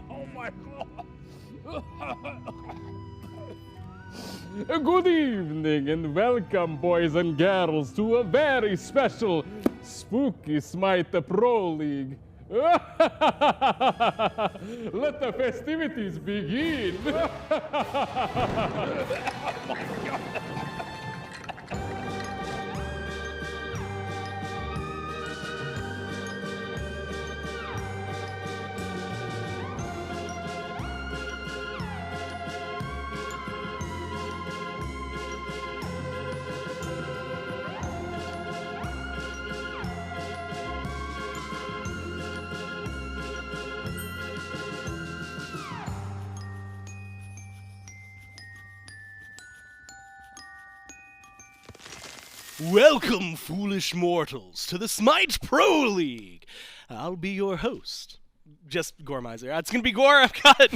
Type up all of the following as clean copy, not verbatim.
Oh my god. Good evening and welcome, boys and girls, to a very special Spooky SMITE Pro League. Let the festivities begin. Welcome, foolish mortals, to the SMITE Pro League. I'll be your host. Just Gormizer. It's going to be Gore. I've got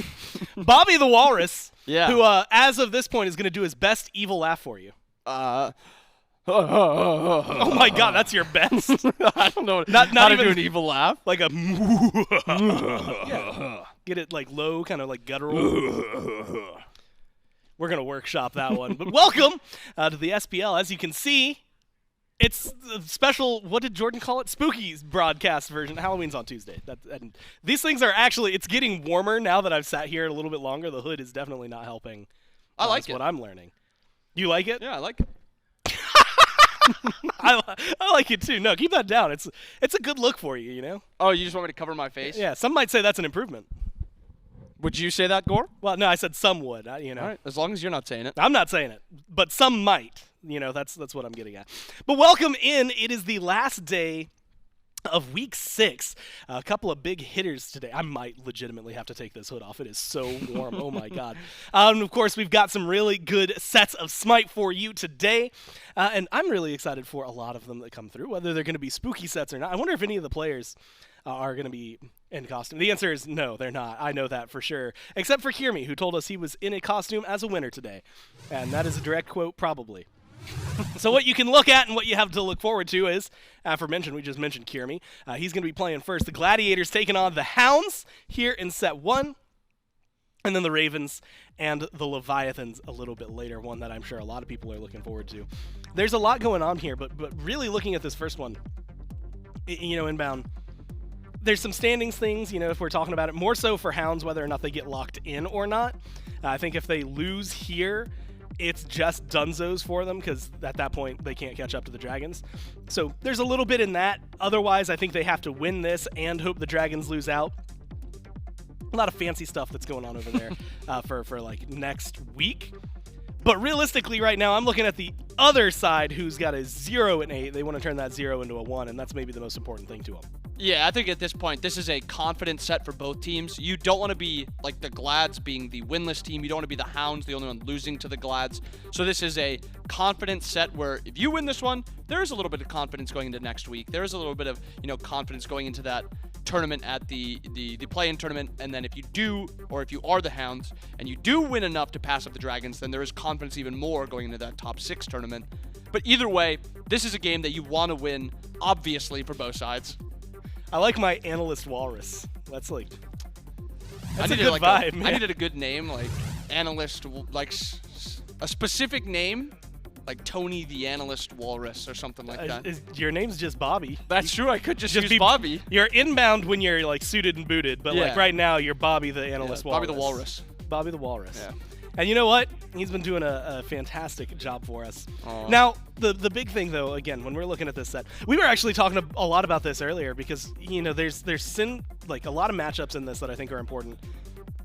Bobby the Walrus, who, as of this point, is going to do his best evil laugh for you. Oh my god, that's your best. I don't know not how to even do an evil laugh. Like a yeah. Get it like low, kind of like guttural. We're going to workshop that one. But welcome to the SPL. As you can see, it's a special, what did Jordan call it? Spooky's broadcast version. Halloween's on Tuesday. And these things are actually, it's getting warmer now that I've sat here a little bit longer. The hood is definitely not helping. I like That's it. what I'm learning. You like it? Yeah, I like it. I like it too. No, keep that down. It's a good look for you, you know? Oh, you just want me to cover my face? Yeah, some might say that's an improvement. Would you say that, Gore? Well, no, I said some would, you know. All right, as long as you're not saying it. I'm not saying it, but some might. You know, that's what I'm getting at. But welcome in. It is the last day of week 6. A couple of big hitters today. I might legitimately have to take this hood off. It is so warm. Oh my god. Of course, we've got some really good sets of SMITE for you today. And I'm really excited for a lot of them that come through, whether they're going to be spooky sets or not. I wonder if any of the players are going to be in costume. The answer is no, they're not. I know that for sure. Except for Kyrmi, who told us he was in a costume as a winner today. And that is a direct quote, probably. So what you can look at and what you have to look forward to is, aforementioned, we just mentioned Kyrmi. He's going to be playing first. The Gladiators taking on the Hounds here in set 1. And then the Ravens and the Leviathans a little bit later, one that I'm sure a lot of people are looking forward to. There's a lot going on here, but really looking at this first one, you know, inbound, there's some standings things, you know, if we're talking about it, more so for Hounds, whether or not they get locked in or not. I think if they lose here, it's just dunzos for them, because at that point they can't catch up to the Dragons. So there's a little bit in that. Otherwise, I think they have to win this and hope the Dragons lose out. A lot of fancy stuff that's going on over there for like next week. But realistically right now, I'm looking at the other side who's got a 0 and 8. They want to turn that 0 into a 1, and that's maybe the most important thing to them. Yeah, I think at this point, this is a confident set for both teams. You don't want to be like the Glads being the winless team. You don't want to be the Hounds, the only one losing to the Glads. So this is a confident set where if you win this one, there is a little bit of confidence going into next week. There is a little bit of, you know, confidence going into that tournament at the play-in tournament. And then if you do, or if you are the Hounds, and you do win enough to pass up the Dragons, then there is confidence even more going into that top 6 tournament. But either way, this is a game that you want to win, obviously, for both sides. I like my Analyst Walrus. That's a good vibe, man. I needed a good name, like Analyst, like a specific name, like Tony the Analyst Walrus or something like that. Your name's just Bobby. That's true. I could just use Bobby. You're inbound when you're like suited and booted, but like right now you're Bobby the Analyst Walrus. Bobby the Walrus. Bobby the Walrus. Yeah. And you know what? He's been doing a fantastic job for us. Aww. Now, the big thing, though, again, when we're looking at this set, we were actually talking a lot about this earlier because, you know, there's like a lot of matchups in this that I think are important.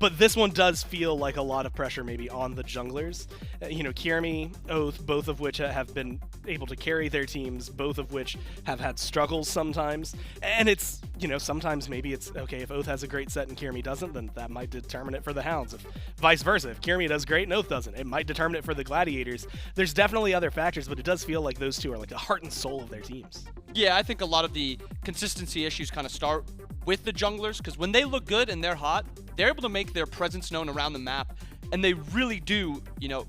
But this one does feel like a lot of pressure maybe on the junglers. You know, Kyrmi, Oathhh, both of which have been able to carry their teams, both of which have had struggles sometimes. And it's, you know, sometimes maybe it's, okay, if Oathhh has a great set and Kyrmi doesn't, then that might determine it for the Hounds. If vice versa, if Kyrmi does great and Oathhh doesn't, it might determine it for the Gladiators. There's definitely other factors, but it does feel like those two are like the heart and soul of their teams. Yeah, I think a lot of the consistency issues kind of start with the junglers, because when they look good and they're hot, they're able to make their presence known around the map and they really do,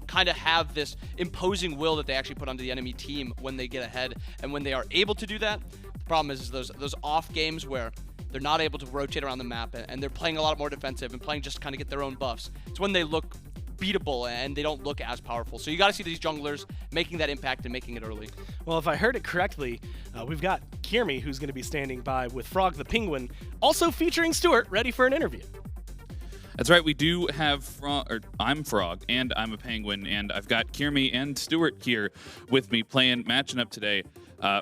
kind of have this imposing will that they actually put onto the enemy team when they get ahead. And when they are able to do that, the problem is those off games where they're not able to rotate around the map and they're playing a lot more defensive and playing just to kind of get their own buffs. It's when they look beatable and they don't look as powerful. So you got to see these junglers making that impact and making it early. Well, if I heard it correctly, we've got Kyrmi, who's going to be standing by with Frog the Penguin, also featuring Stuart, ready for an interview. That's right, we do have I'm Frog, and I'm a Penguin, and I've got Kyrmi and Stuart here with me matching up today.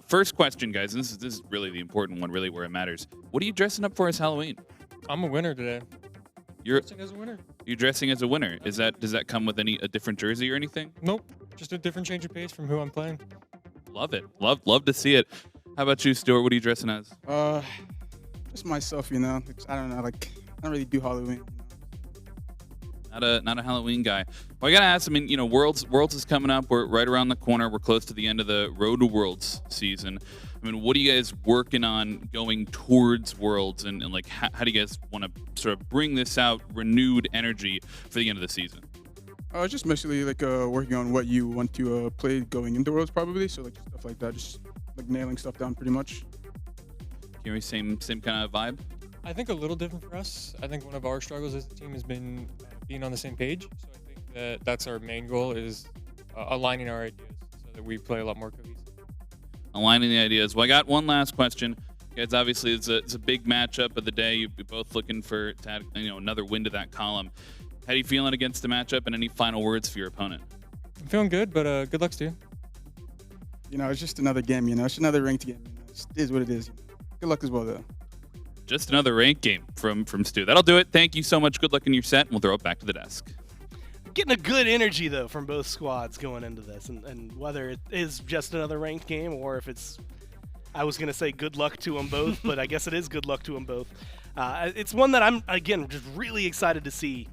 First question, guys, and this is really the important one, really where it matters. What are you dressing up for as Halloween? I'm a winner today. You're dressing as a winner. You're dressing as a winner. Does that come with a different jersey or anything? Nope, just a different change of pace from who I'm playing. Love it. Love to see it. How about you, Stuart? What are you dressing as? Just myself, I don't know, I don't really do Halloween. Not a Halloween guy. Well, I gotta ask. Worlds is coming up. We're right around the corner. We're close to the end of the Road to Worlds season. What are you guys working on going towards Worlds, and how do you guys want to sort of bring this out renewed energy for the end of the season? Just mostly working on what you want to play going into Worlds, probably. So stuff like that, just nailing stuff down pretty much. Kyrmi, same kind of vibe. I think a little different for us. I think one of our struggles as a team has been being on the same page. So I think that's our main goal, is aligning our ideas so that we play a lot more cohesive. Aligning the ideas. Well, I got one last question. Guys, obviously it's a big matchup of the day. You're both looking to add another win to that column. How are you feeling against the matchup, and any final words for your opponent? I'm feeling good, but good luck to you. It's just another game, it's just another ranked game. It is what it is. Good luck as well, though. Just another ranked game from Stu. That'll do it. Thank you so much. Good luck in your set, and we'll throw it back to the desk. Getting a good energy, though, from both squads going into this. And whether it is just another ranked game or if it's, I was going to say good luck to them both, but I guess it is good luck to them both. It's one that I'm, again, just really excited to see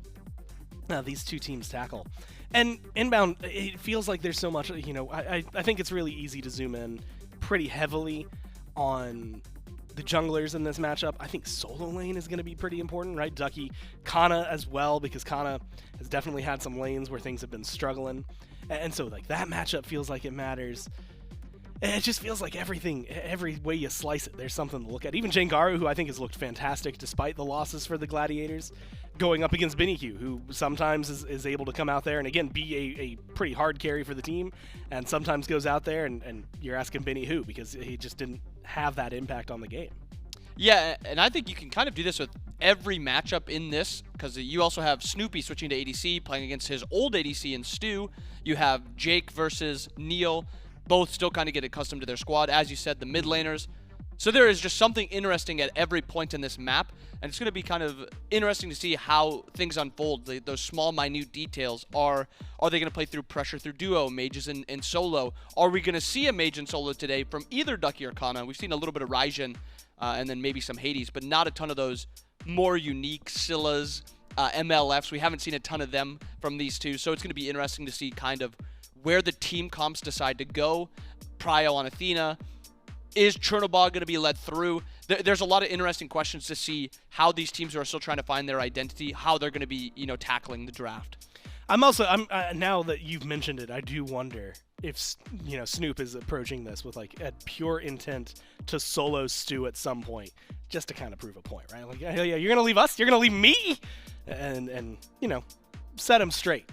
these two teams tackle. And Inbound, it feels like there's so much, I think it's really easy to zoom in pretty heavily on the junglers in this matchup. I think solo lane is going to be pretty important, right? Ducky, Cxnnahh as well, because Cxnnahh has definitely had some lanes where things have been struggling. And so that matchup feels like it matters. It just feels like every way you slice it, there's something to look at. Even Jangaru, who I think has looked fantastic despite the losses for the Gladiators, going up against BennyQ, who sometimes is able to come out there and, again, be a pretty hard carry for the team, and sometimes goes out there and you're asking Benny who, because he just didn't have that impact on the game. Yeah, and I think you can kind of do this with every matchup in this, because you also have Snoopy switching to ADC, playing against his old ADC in Stu. You have Jake versus Neil, both still kind of get accustomed to their squad. As you said, the mid laners. So there is just something interesting at every point in this map, and it's going to be kind of interesting to see how things unfold. Those small, minute details. Are they going to play through pressure through duo, mages in solo? Are we going to see a mage in solo today from either Ducky or Cxnnahh? We've seen a little bit of Ryzen and then maybe some Hades, but not a ton of those more unique Scyllas, MLFs. We haven't seen a ton of them from these two, so it's going to be interesting to see kind of where the team comps decide to go. Prio on Athena. Is Chernobyl going to be led through? There's a lot of interesting questions to see how these teams are still trying to find their identity, how they're going to be, tackling the draft. I'm now that you've mentioned it, I do wonder if Snoop is approaching this with a pure intent to solo Stu at some point, just to kind of prove a point, right? Yeah, you're gonna leave us, you're gonna leave me, and set him straight.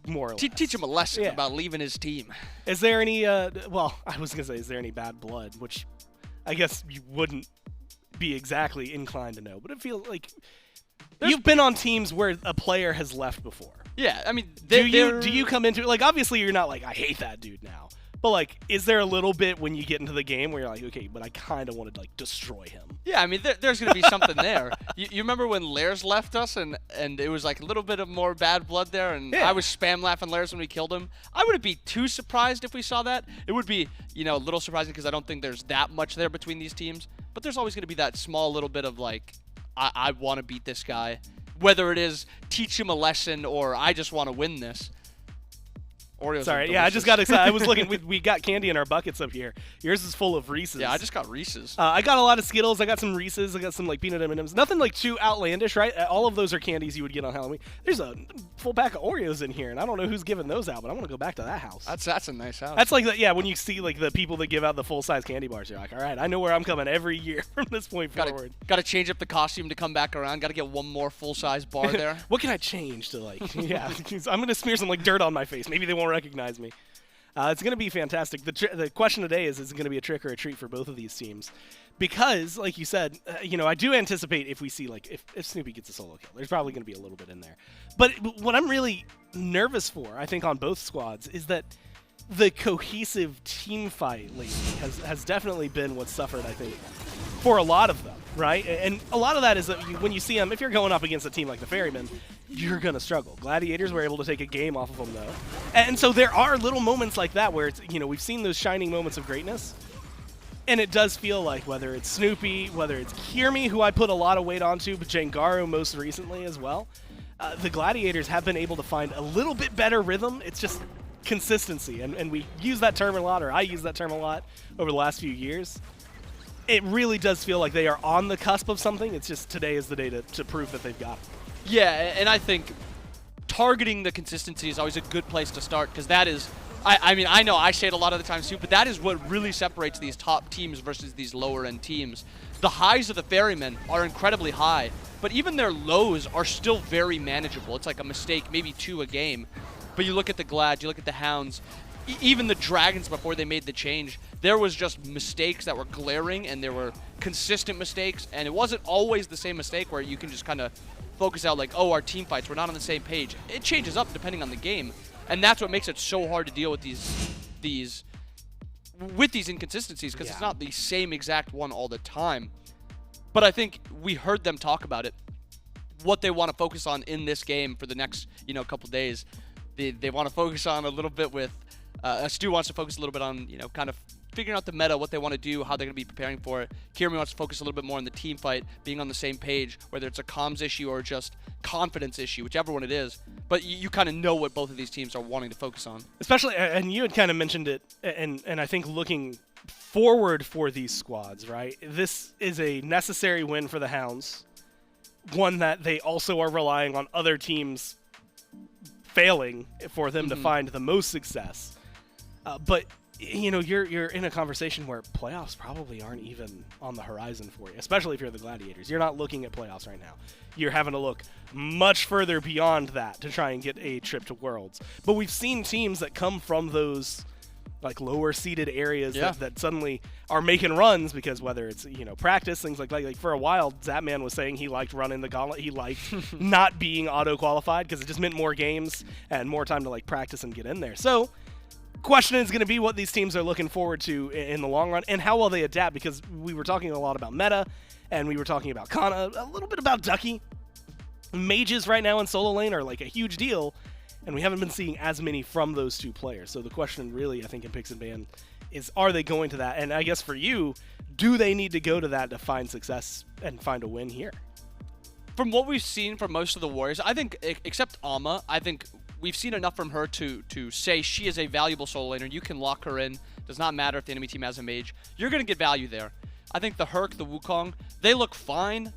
More or less. Teach him a lesson about leaving his team. Is there any, well, I was going to say, is there any bad blood? Which I guess you wouldn't be exactly inclined to know. But it feels like you've been on teams where a player has left before. Yeah, I mean, do you come into it, obviously you're not I hate that dude now. But, is there a little bit when you get into the game where you're like, okay, but I kind of want to, destroy him? Yeah, I mean, there's going to be something there. You remember when Lairs left us and it was, a little bit of more bad blood there, and I was spam laughing Lairs when we killed him? I wouldn't be too surprised if we saw that. It would be, a little surprising because I don't think there's that much there between these teams. But there's always going to be that small little bit of, I want to beat this guy. Whether it is teach him a lesson or I just want to win this. Oreos. Sorry, are yeah, I just delicious. got excited. I was looking. We got candy in our buckets up here. Yours is full of Reese's. Yeah, I just got Reese's. I got a lot of Skittles. I got some Reese's. I got some like peanut M&Ms. Nothing like too outlandish, right? All of those are candies you would get on Halloween. There's a full pack of Oreos in here, and I don't know who's giving those out, but I want to go back to that house. That's a nice house. That's like when you see like the people that give out the full size candy bars, you're like, all right, I know where I'm coming every year from this point forward. Got to change up the costume to come back around. Got to get one more full size bar there. What can I change to like? Yeah, I'm gonna smear some like dirt on my face. Maybe they won't recognize me. It's going to be fantastic. The question today is it going to be a trick or a treat for both of these teams? Because, like you said, I do anticipate if we see, like, if Snoopy gets a solo kill, there's probably going to be a little bit in there. But what I'm really nervous for, I think, on both squads is that the cohesive team fight lately has definitely been what suffered, I think, for a lot of them, right? And a lot of that is that when you see them, if you're going up against a team like the Ferrymen, you're going to struggle. Gladiators were able to take a game off of them, though. And so there are little moments like that where, it's we've seen those shining moments of greatness. And it does feel like whether it's Snoopy, whether it's Kyrmi, who I put a lot of weight onto, but Jangaru most recently as well, the Gladiators have been able to find a little bit better rhythm. It's just consistency. And we use that term a lot, or I use that term a lot over the last few years. It really does feel like they are on the cusp of something. It's just today is the day to prove that they've got it. Yeah, and I think targeting the consistency is always a good place to start because that is, I mean, I know I say it a lot of the times too, but that is what really separates these top teams versus these lower end teams. The highs of the Ferrymen are incredibly high, but even their lows are still very manageable. It's like a mistake, maybe 2 a game. But you look at the Glad, you look at the Hounds, even the Dragons before they made the change, there was just mistakes that were glaring and there were consistent mistakes, and it wasn't always the same mistake where you can just kind of focus out like, oh, our team fights, we're not on the same page. It changes up depending on the game, and that's what makes it so hard to deal with these inconsistencies because it's not the same exact one all the time. But I think we heard them talk about it, what they want to focus on in this game for the next couple days. They want to focus on a little bit with Stu wants to focus a little bit on kind of figuring out the meta, what they want to do, how they're going to be preparing for it. Kyrmi wants to focus a little bit more on the team fight, being on the same page, whether it's a comms issue or just confidence issue, whichever one it is. But you kind of know what both of these teams are wanting to focus on. Especially, and you had kind of mentioned it, and I think looking forward for these squads, right? This is a necessary win for the Hounds, one that they also are relying on other teams failing for them to find the most success. But you're in a conversation where playoffs probably aren't even on the horizon for you, especially if you're the Gladiators. You're not looking at playoffs right now. You're having to look much further beyond that to try and get a trip to Worlds. But we've seen teams that come from those like lower seeded areas that suddenly are making runs because whether it's practice, things like that. Like for a while, Zapman was saying he liked running the gauntlet. He liked not being auto qualified because it just meant more games and more time to like practice and get in there. So question is going to be what these teams are looking forward to in the long run and how well they adapt, because we were talking a lot about meta and we were talking about Kana, a little bit about Ducky. Mages right now in solo lane are like a huge deal, and we haven't been seeing as many from those two players. So the question really, I think, in Picks and Ban is, are they going to that? And I guess for you, do they need to go to that to find success and find a win here? From what we've seen from most of the Warriors, I think, except Amma, I think we've seen enough from her to say she is a valuable solo laner. You can lock her in. Does not matter if the enemy team has a mage. You're going to get value there. I think the Herc, the Wukong, they look fine,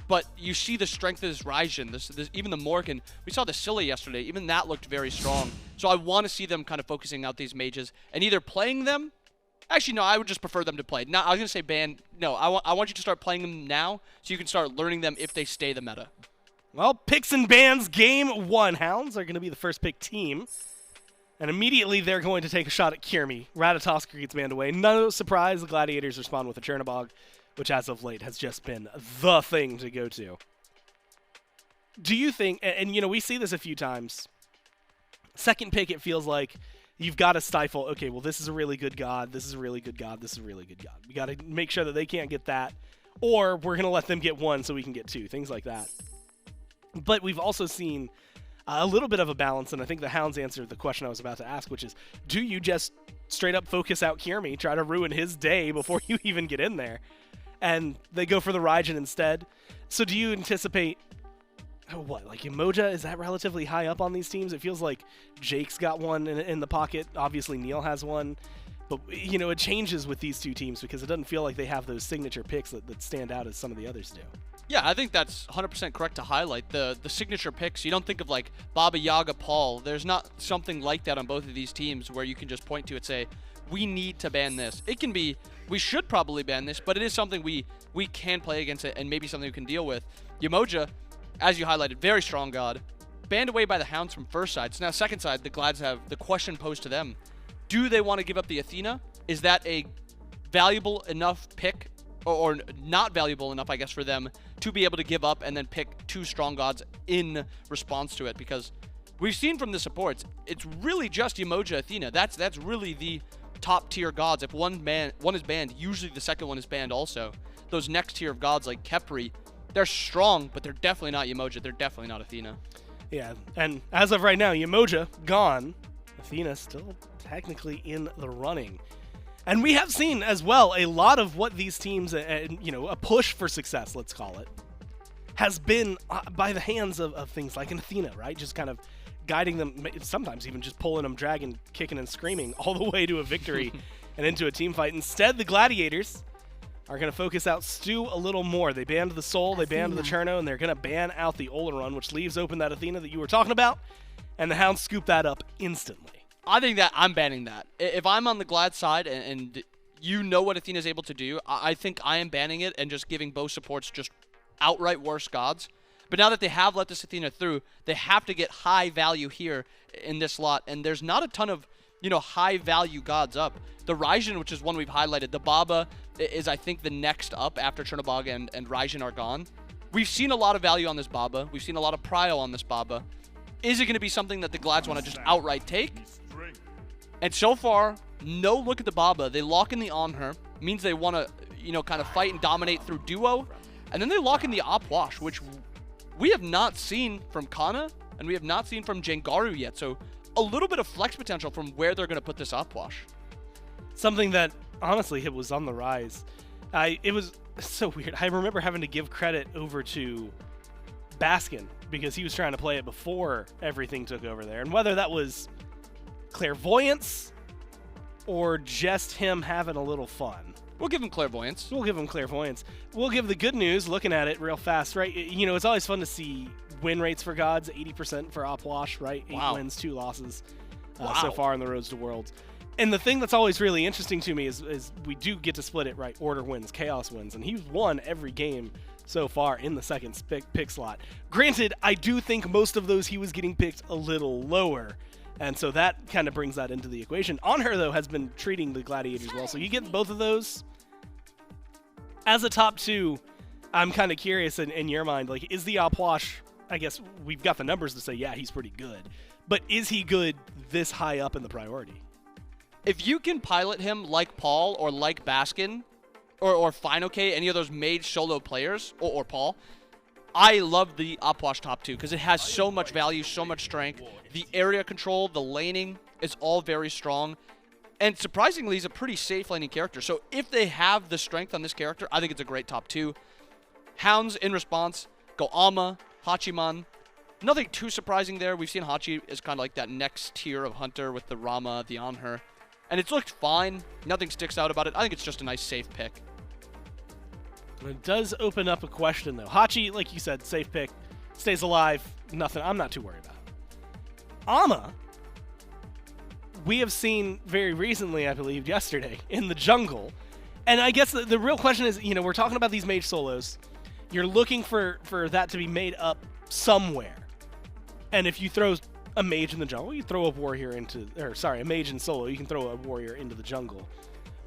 but you see the strength of this Raijin, even the Morgan. We saw the Scylla yesterday. Even that looked very strong. So I want to see them kind of focusing out these mages and either playing them. Actually, no, I would just prefer them to play. No, I was going to say ban. No, I want you to start playing them now so you can start learning them if they stay the meta. Well, Picks and Bans Game 1. Hounds are going to be the first pick team. And immediately they're going to take a shot at Kyrmi. Ratatoskr gets banned away. No surprise, the Gladiators respond with a Chernobog, which as of late has just been the thing to go to. Do you think, and we see this a few times, second pick it feels like you've got to stifle, okay, well this is a really good god, this is a really good god, this is a really good god. We got to make sure that they can't get that, or we're going to let them get 1 so we can get 2, things like that. But we've also seen a little bit of a balance, and I think the Hounds answered the question I was about to ask, which is, do you just straight up focus out Kyrmi, try to ruin his day before you even get in there? And they go for the Raijin instead. So do you anticipate what, like Yemoja, is that relatively high up on these teams? It feels like Jake's got one in the pocket. Obviously, Neil has one. But, you know, it changes with these two teams because it doesn't feel like they have those signature picks that stand out as some of the others do. Yeah, I think that's 100% correct to highlight. The signature picks, you don't think of like Baba Yaga, Paul. There's not something like that on both of these teams where you can just point to it and say, we need to ban this. It can be, we should probably ban this, but it is something we can play against it and maybe something we can deal with. Yemoja, as you highlighted, very strong god. Banned away by the Hounds from first side. So now second side, the Glads have the question posed to them. Do they want to give up the Athena? Is that a valuable enough pick or not valuable enough, I guess, for them to be able to give up and then pick two strong gods in response to it? Because we've seen from the supports, it's really just Yemoja, Athena. That's really the top tier gods. If one is banned, usually the second one is banned also. Those next tier of gods like Kepri, they're strong, but they're definitely not Yemoja. They're definitely not Athena. Yeah, and as of right now, Yemoja gone. Athena still technically in the running. And we have seen as well a lot of what these teams, you know, a push for success, let's call it, has been by the hands of things like an Athena, right? Just kind of guiding them, sometimes even just pulling them, dragging, kicking and screaming all the way to a victory and into a team fight. Instead, the Gladiators are going to focus out Stu a little more. They banned the Soul, they banned the Cherno, and they're going to ban out the Olorun, which leaves open that Athena that you were talking about, and the Hounds scoop that up instantly. I think that I'm banning that. If I'm on the Glad side and you know what Athena's able to do, I think I am banning it and just giving both supports just outright worse gods. But now that they have let this Athena through, they have to get high value here in this slot, and there's not a ton of, you know, high value gods up. The Raijin, which is one we've highlighted, the Baba is, I think, the next up after Chernobog and Raijin are gone. We've seen a lot of value on this Baba. We've seen a lot of prio on this Baba. Is it going to be something that the Glads want to just outright take? And so far, no look at the Baba. They lock in the Anhur. Means they want to, you know, kind of fight and dominate through duo. And then they lock in the Oathhh, which we have not seen from Cxnnahh, and we have not seen from Jangaru yet. So a little bit of flex potential from where they're going to put this Oathhh. Something that, honestly, it was on the rise. It was so weird. I remember having to give credit over to Baskin because he was trying to play it before everything took over there. And whether that was clairvoyance or just him having a little fun. We'll give him clairvoyance. We'll give him clairvoyance. We'll give the good news, looking at it real fast, right? You know, it's always fun to see win rates for gods, 80% for Oathhh, right? 8 wins, 2 losses so far in the Roads to Worlds. And the thing that's always really interesting to me is we do get to split it, right? Order wins, Chaos wins, and he's won every game so far in the second pick slot. Granted, I do think most of those he was getting picked a little lower, and so that kind of brings that into the equation. Anhur, though, has been treating the Gladiators well, so you get both of those. As a top 2, I'm kind of curious in your mind, like, is the Oathhh, I guess we've got the numbers to say, yeah, he's pretty good, but is he good this high up in the priority? If you can pilot him like Paul or like Baskin or Finoke, any of those mage solo players, or Paul, I love the Oathhh top 2 because it has so much value, so much strength. The area control, the laning is all very strong. And surprisingly, he's a pretty safe laning character. So if they have the strength on this character, I think it's a great top 2. Hounds, in response, go Alma, Hachiman. Nothing too surprising there. We've seen Hachi as kind of like that next tier of Hunter with the Rama, the Anhur. And it's looked fine. Nothing sticks out about it. I think it's just a nice, safe pick. It does open up a question, though. Hachi, like you said, safe pick, stays alive, nothing. I'm not too worried about it. Ama, we have seen very recently, I believe, yesterday, in the jungle. And I guess the real question is, you know, we're talking about these mage solos. You're looking for that to be made up somewhere. And if you throw a mage in the jungle, you throw a warrior into, or sorry, a mage in solo, you can throw a warrior into the jungle.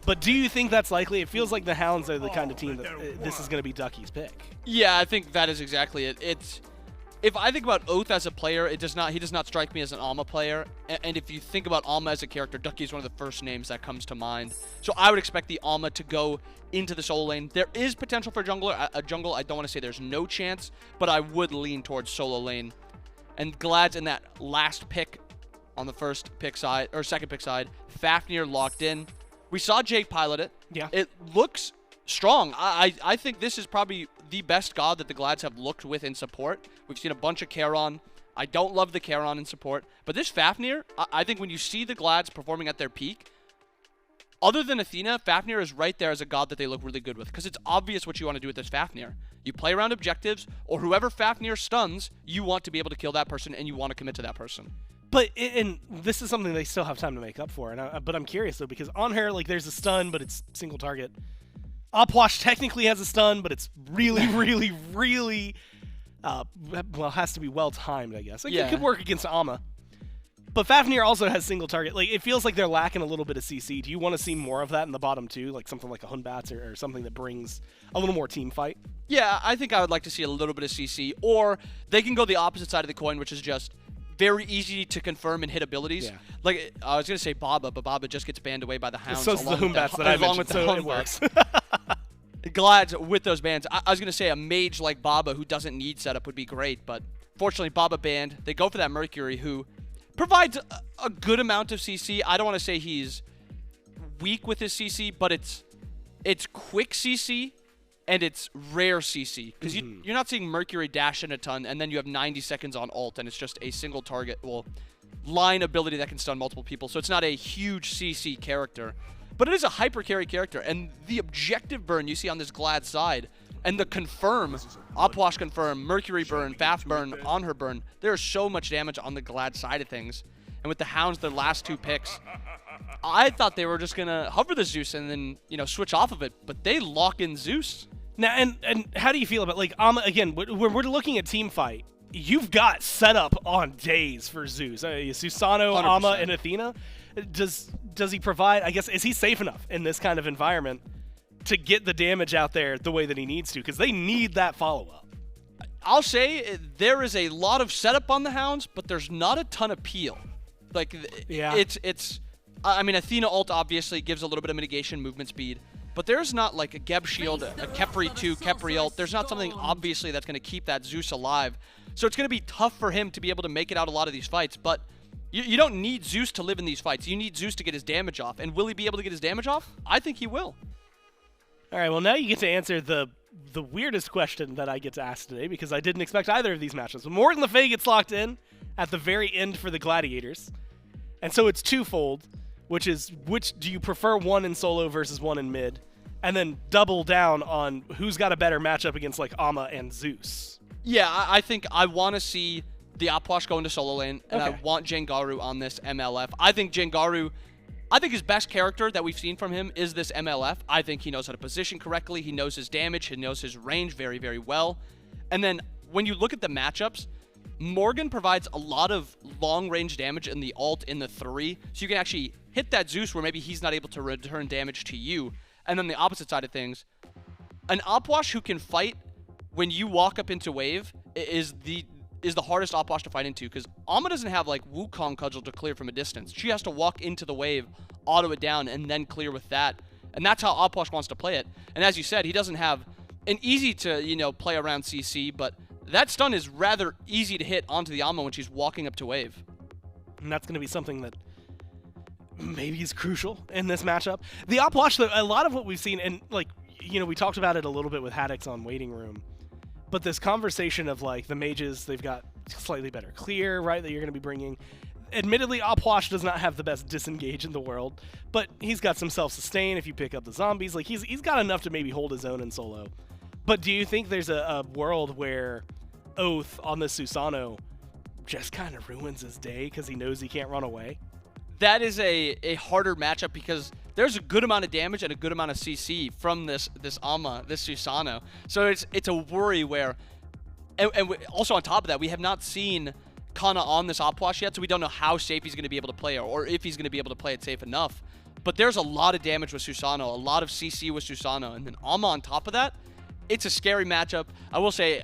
But do you think that's likely? It feels like the Hounds are the kind of team that this is going to be Ducky's pick. Yeah, I think that is exactly it. If I think about Oathhh as a player, he does not strike me as an Alma player. And if you think about Alma as a character, Ducky is one of the first names that comes to mind. So I would expect the Alma to go into the solo lane. There is potential for a jungle. I don't want to say there's no chance, but I would lean towards solo lane. And Glad's in that last pick on the first pick side, or second pick side. Fafnir locked in. We saw Jake pilot it. Yeah. It looks strong. I think this is probably the best god that the Glads have looked with in support. We've seen a bunch of Charon. I don't love the Charon in support. But this Fafnir, I think when you see the Glads performing at their peak, other than Athena, Fafnir is right there as a god that they look really good with. Because it's obvious what you want to do with this Fafnir. You play around objectives, or whoever Fafnir stuns, you want to be able to kill that person, and you want to commit to that person. But and this is something they still have time to make up for. But I'm curious though, because Anhur, like, there's a stun, but it's single target. Oathhh technically has a stun, but it's really, really, well, has to be well timed, I guess. Like, it could work against Amma. But Fafnir also has single target. Like, it feels like they're lacking a little bit of CC. Do you want to see more of that in the bottom two, like something like a Hunbats or something that brings a little more team fight? Yeah, I think I would like to see a little bit of CC, or they can go the opposite side of the coin, which is just very easy to confirm and hit abilities. Yeah. Like, I was going to say Baba, but Baba just gets banned away by the Hounds. So it's the Hunbats that I mentioned, so it works. Glads with those bans. I was going to say a mage like Baba who doesn't need setup would be great, but fortunately Baba banned. They go for that Mercury who provides a good amount of CC. I don't want to say he's weak with his CC, but it's quick CC and it's rare CC. Because you're not seeing Mercury dash in a ton, and then you have 90 seconds on ult, and it's just a single target, line ability that can stun multiple people. So it's not a huge CC character. But it is a hyper carry character, and the objective burn you see on this Glad side, and the confirm, Oathhh confirm, Mercury burn, Faf burn, Anhur burn, there's so much damage on the Glad side of things. And with the Hounds, their last two picks, I thought they were just going to hover the Zeus and then, switch off of it, but they lock in Zeus. Now, and how do you feel about, like, again, we're looking at team fight. You've got setup on days for Zeus. Susano, 100%. Amma, and Athena. Does he provide, I guess, is he safe enough in this kind of environment to get the damage out there the way that he needs to? Because they need that follow-up. I'll say there is a lot of setup on the Hounds, but there's not a ton of peel. Like, it's I mean, Athena ult obviously gives a little bit of mitigation, movement speed, but there's not like a Geb shield, a Khepri 2, Khepri ult. There's not something obviously that's going to keep that Zeus alive. So it's going to be tough for him to be able to make it out a lot of these fights, but you don't need Zeus to live in these fights. You need Zeus to get his damage off. And will he be able to get his damage off? I think he will. All right, well, now you get to answer the weirdest question that I get to ask today, because I didn't expect either of these matchups. Morgan Le Fay gets locked in at the very end for the Gladiators. And so it's twofold, which do you prefer one in solo versus one in mid? And then double down on who's got a better matchup against, like, Amma and Zeus. Yeah, I think I want to see the Oathhh go into solo lane, and I want Jangaru on this MLF. I think his best character that we've seen from him is this MLF. I think he knows how to position correctly. He knows his damage. He knows his range very, very well. And then when you look at the matchups, Morgan provides a lot of long-range damage in the ult in the 3, so you can actually hit that Zeus where maybe he's not able to return damage to you. And then the opposite side of things, an Oathhh who can fight when you walk up into wave is the hardest Oathhh to fight into, because Amma doesn't have like Wukong cudgel to clear from a distance. She has to walk into the wave, auto it down, and then clear with that. And that's how Oathhh wants to play it. And as you said, he doesn't have an easy to, play around CC, but that stun is rather easy to hit onto the Amma when she's walking up to wave. And that's going to be something that maybe is crucial in this matchup. The Oathhh, though, a lot of what we've seen, and like, we talked about it a little bit with Haddix on Waiting Room, but this conversation of, like, the mages, they've got slightly better clear, right, that you're going to be bringing. Admittedly, Oathhh does not have the best disengage in the world, but he's got some self-sustain if you pick up the zombies. Like, he's got enough to maybe hold his own in solo. But do you think there's a world where Oathhh on the Susano just kind of ruins his day because he knows he can't run away? That is a harder matchup because there's a good amount of damage and a good amount of CC from this Amma, this Susano. So it's a worry where, and also on top of that, we have not seen Kana on this Oathhh yet, so we don't know how safe he's going to be able to play or if he's going to be able to play it safe enough. But there's a lot of damage with Susano, a lot of CC with Susano, and then Amma on top of that. It's a scary matchup. I will say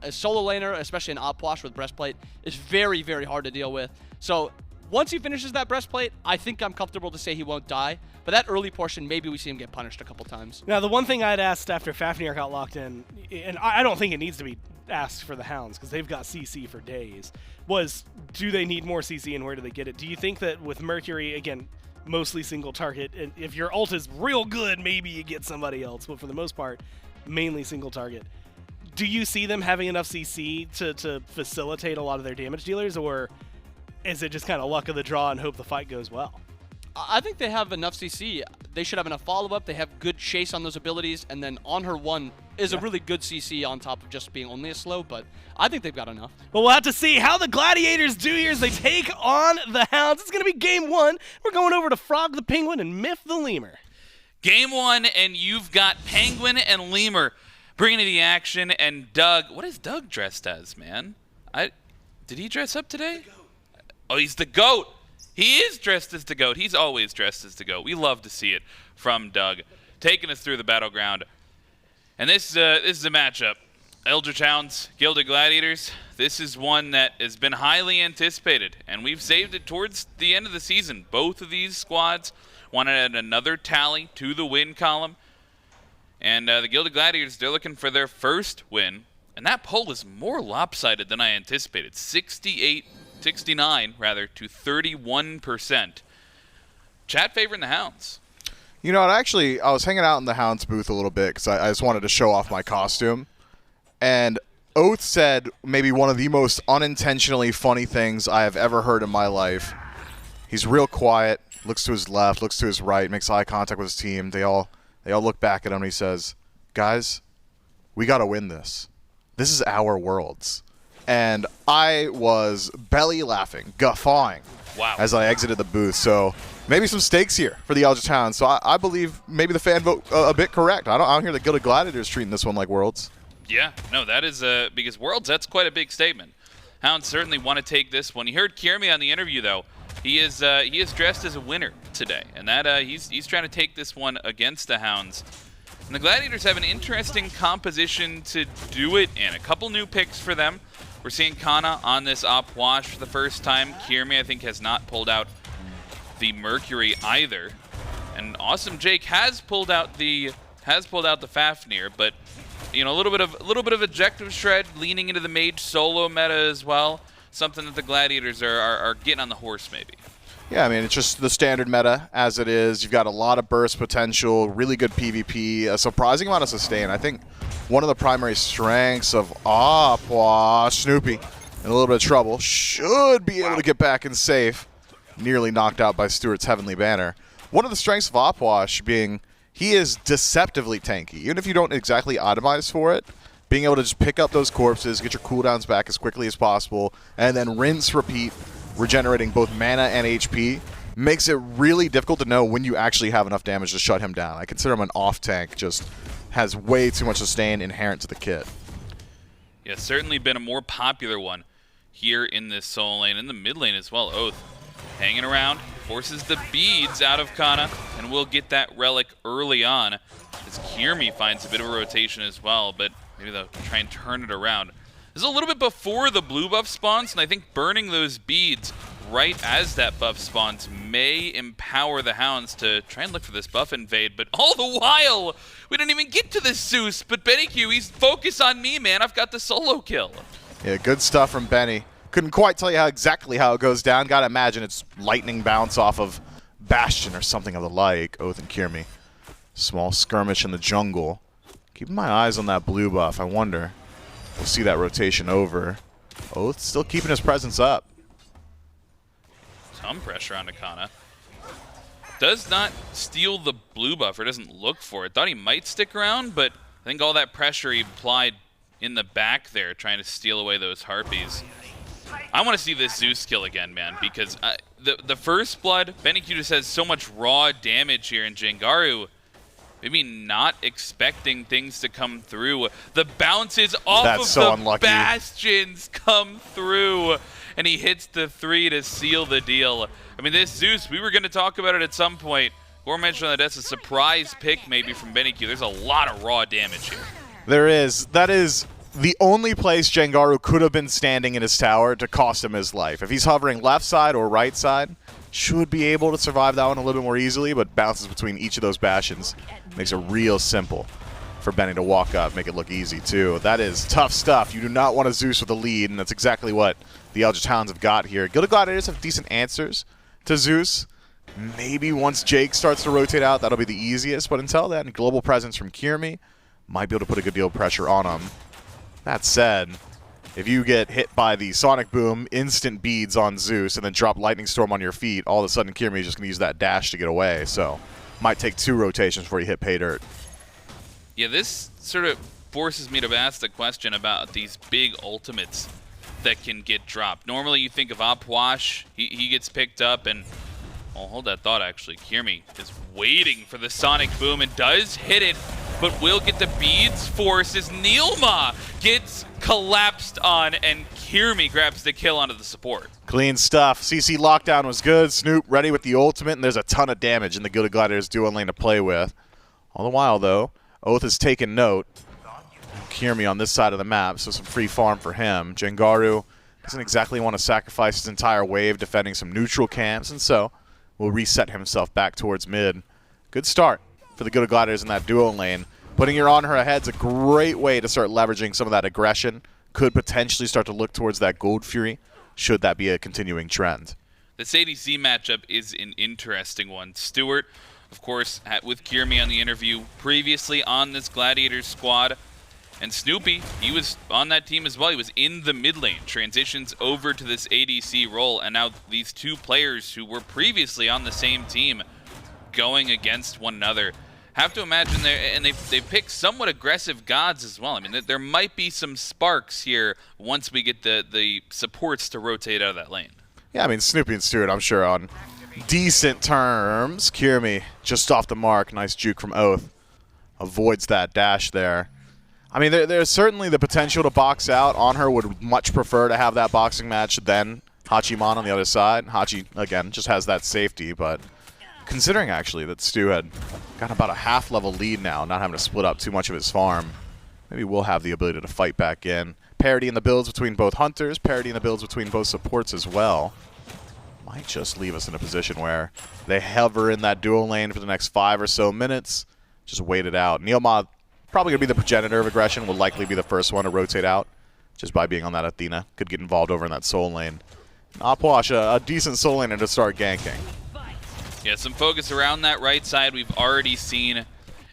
a solo laner, especially an Oathhh with breastplate, is very, very hard to deal with. So once he finishes that breastplate, I think I'm comfortable to say he won't die. But that early portion, maybe we see him get punished a couple times. Now, the one thing I'd asked after Fafnir got locked in, and I don't think it needs to be asked for the Hounds because they've got CC for days, was do they need more CC and where do they get it? Do you think that with Mercury, again, mostly single target, and if your ult is real good, maybe you get somebody else, but for the most part, mainly single target. do you see them having enough CC to facilitate a lot of their damage dealers, or is it just kind of luck of the draw and hope the fight goes well? I think they have enough CC. They should have enough follow-up. They have good chase on those abilities, and then Anhur 1 is a really good CC on top of just being only a slow, but I think they've got enough. Well, we'll have to see how the Gladiators do here as they take on the Hounds. It's going to be game 1. We're going over to Frog the Penguin and Myth the Lemur. Game 1, and you've got Penguin and Lemur bringing to the action, and Doug. What is Doug dressed as, man? Did he dress up today? Oh, he's the GOAT. He is dressed as the GOAT. He's always dressed as the GOAT. We love to see it from Doug, taking us through the battleground. And this is a matchup. Eldritch Hounds, Gilded Gladiators. This is one that has been highly anticipated, and we've saved it towards the end of the season. Both of these squads want to add another tally to the win column. And the Gilded Gladiators, they're looking for their first win. And that poll is more lopsided than I anticipated. 69 rather, to 31%. Chat favoring the Hounds. You know, I was hanging out in the Hounds booth a little bit because I just wanted to show off my costume. And Oathhh said maybe one of the most unintentionally funny things I have ever heard in my life. He's real quiet, looks to his left, looks to his right, makes eye contact with his team. They all look back at him and he says, "Guys, we got to win this. This is our Worlds." And I was belly laughing, guffawing as I exited the booth. So maybe some stakes here for the Eldritch Hounds. So I believe maybe the fan vote a bit correct. I don't hear the Gilded Gladiators treating this one like Worlds. Yeah, no, that is because Worlds, that's quite a big statement. Hounds certainly want to take this one. You heard Kyrmi on the interview, though. He is dressed as a winner today, and that he's trying to take this one against the Hounds. And the Gladiators have an interesting composition to do it in. A couple new picks for them. We're seeing Cxnnahh on this Oathhh for the first time. Kyrmi, I think, has not pulled out the Mercury either. And Awesome Jake has pulled out the Fafnir, but you know, a little bit of objective shred, leaning into the mage solo meta as well. Something that the Gladiators are getting on the horse, maybe. Yeah, I mean, it's just the standard meta as it is. You've got a lot of burst potential, really good PvP, a surprising amount of sustain. I think one of the primary strengths of Oathhh, Snoopy, in a little bit of trouble, should be able to get back in safe. Nearly knocked out by Stuart's Heavenly Banner. One of the strengths of Oathhh being he is deceptively tanky. Even if you don't exactly itemize for it, being able to just pick up those corpses, get your cooldowns back as quickly as possible, and then rinse, repeat, regenerating both mana and HP, makes it really difficult to know when you actually have enough damage to shut him down. I consider him an off tank, just has way too much sustain inherent to the kit. Yeah, certainly been a more popular one here in this solo lane, in the mid lane as well. Oathhh hanging around, forces the beads out of Cxnnahh, and will get that relic early on. As Kyrmi finds a bit of a rotation as well, but maybe they'll try and turn it around. This is a little bit before the blue buff spawns, and I think burning those beads right as that buff spawns may empower the Hounds to try and look for this buff invade. But all the while, we didn't even get to this Zeus. But BennyQ, he's focused on me, man. I've got the solo kill. Yeah, good stuff from Benny. Couldn't quite tell you exactly how it goes down. Gotta imagine it's lightning bounce off of Bastion or something of the like. Oathhh and Kyrmi. Small skirmish in the jungle. Keeping my eyes on that blue buff. I wonder. We'll see that rotation over. Oathh still keeping his presence up. Some pressure onto Cxnnahh. Does not steal the blue buff, or doesn't look for it. Thought he might stick around, but I think all that pressure he applied in the back there, trying to steal away those harpies. I want to see this Zeus kill again, man, because the first blood, BennyQ just has so much raw damage here in Jangaru. Maybe not expecting things to come through. The bounces off of the unlucky. Bastions come through, and he hits the 3 to seal the deal. I mean, this Zeus, we were going to talk about it at some point. Gore mentioned that that's a surprise pick maybe from BennyQ. There's a lot of raw damage here. There is. That is the only place Jangaru could have been standing in his tower to cost him his life. If he's hovering left side or right side, should be able to survive that one a little bit more easily, but bounces between each of those bastions makes it real simple for Benny to walk up, make it look easy too. That is tough stuff. You do not want a Zeus with a lead, and that's exactly what the Eldritch Hounds have got here. Gilded Gladiators have decent answers to Zeus. Maybe once Jake starts to rotate out, that'll be the easiest, but until then, global presence from Kyrmi might be able to put a good deal of pressure on him. That said, if you get hit by the Sonic Boom, instant beads on Zeus, and then drop Lightning Storm on your feet, all of a sudden Kyrmi is just going to use that dash to get away. So might take 2 rotations before you hit pay dirt. Yeah, this sort of forces me to ask the question about these big ultimates that can get dropped. Normally you think of Oathhh, he gets picked up, and I'll hold that thought actually. Kyrmi is waiting for the Sonic Boom and does hit it, but will get the beads forced as NeilMah gets collapsed on, and Kyrmi grabs the kill onto the support. Clean stuff. CC lockdown was good. Snoop ready with the ultimate, and there's a ton of damage in the Gilded Gladiators duo lane to play with. All the while, though, Oathhh has taken note. Kyrmi on this side of the map, so some free farm for him. Jangaru doesn't exactly want to sacrifice his entire wave defending some neutral camps, and so will reset himself back towards mid. Good start for the Gilded Gladiators in that duo lane. Putting your Anhur ahead is a great way to start leveraging some of that aggression. Could potentially start to look towards that Gold Fury, should that be a continuing trend. This ADC matchup is an interesting one. Stuart, of course, with Kyrmi on the interview previously on this Gladiators squad. And Snoopy, he was on that team as well. He was in the mid lane, transitions over to this ADC role, and now these 2 players who were previously on the same team going against one another. Have to imagine they picked somewhat aggressive gods as well. I mean, there might be some sparks here once we get the supports to rotate out of that lane. Yeah, I mean, Snoopy and Stuart, I'm sure, on decent terms. Kyrmi just off the mark. Nice juke from Oathhh. Avoids that dash there. I mean, there's certainly the potential to box out. Anhur would much prefer to have that boxing match than Hachiman on the other side. Hachi, again, just has that safety, but considering actually that Stu had got about a half-level lead now, not having to split up too much of his farm, maybe we'll have the ability to fight back in. Parity in the builds between both hunters, parity in the builds between both supports as well. Might just leave us in a position where they hover in that dual lane for the next 5 or so minutes. Just wait it out. NeilMah, probably going to be the progenitor of aggression, will likely be the first one to rotate out just by being on that Athena. Could get involved over in that soul lane. Oathhh, a decent soul laner to start ganking. Yeah, some focus around that right side we've already seen.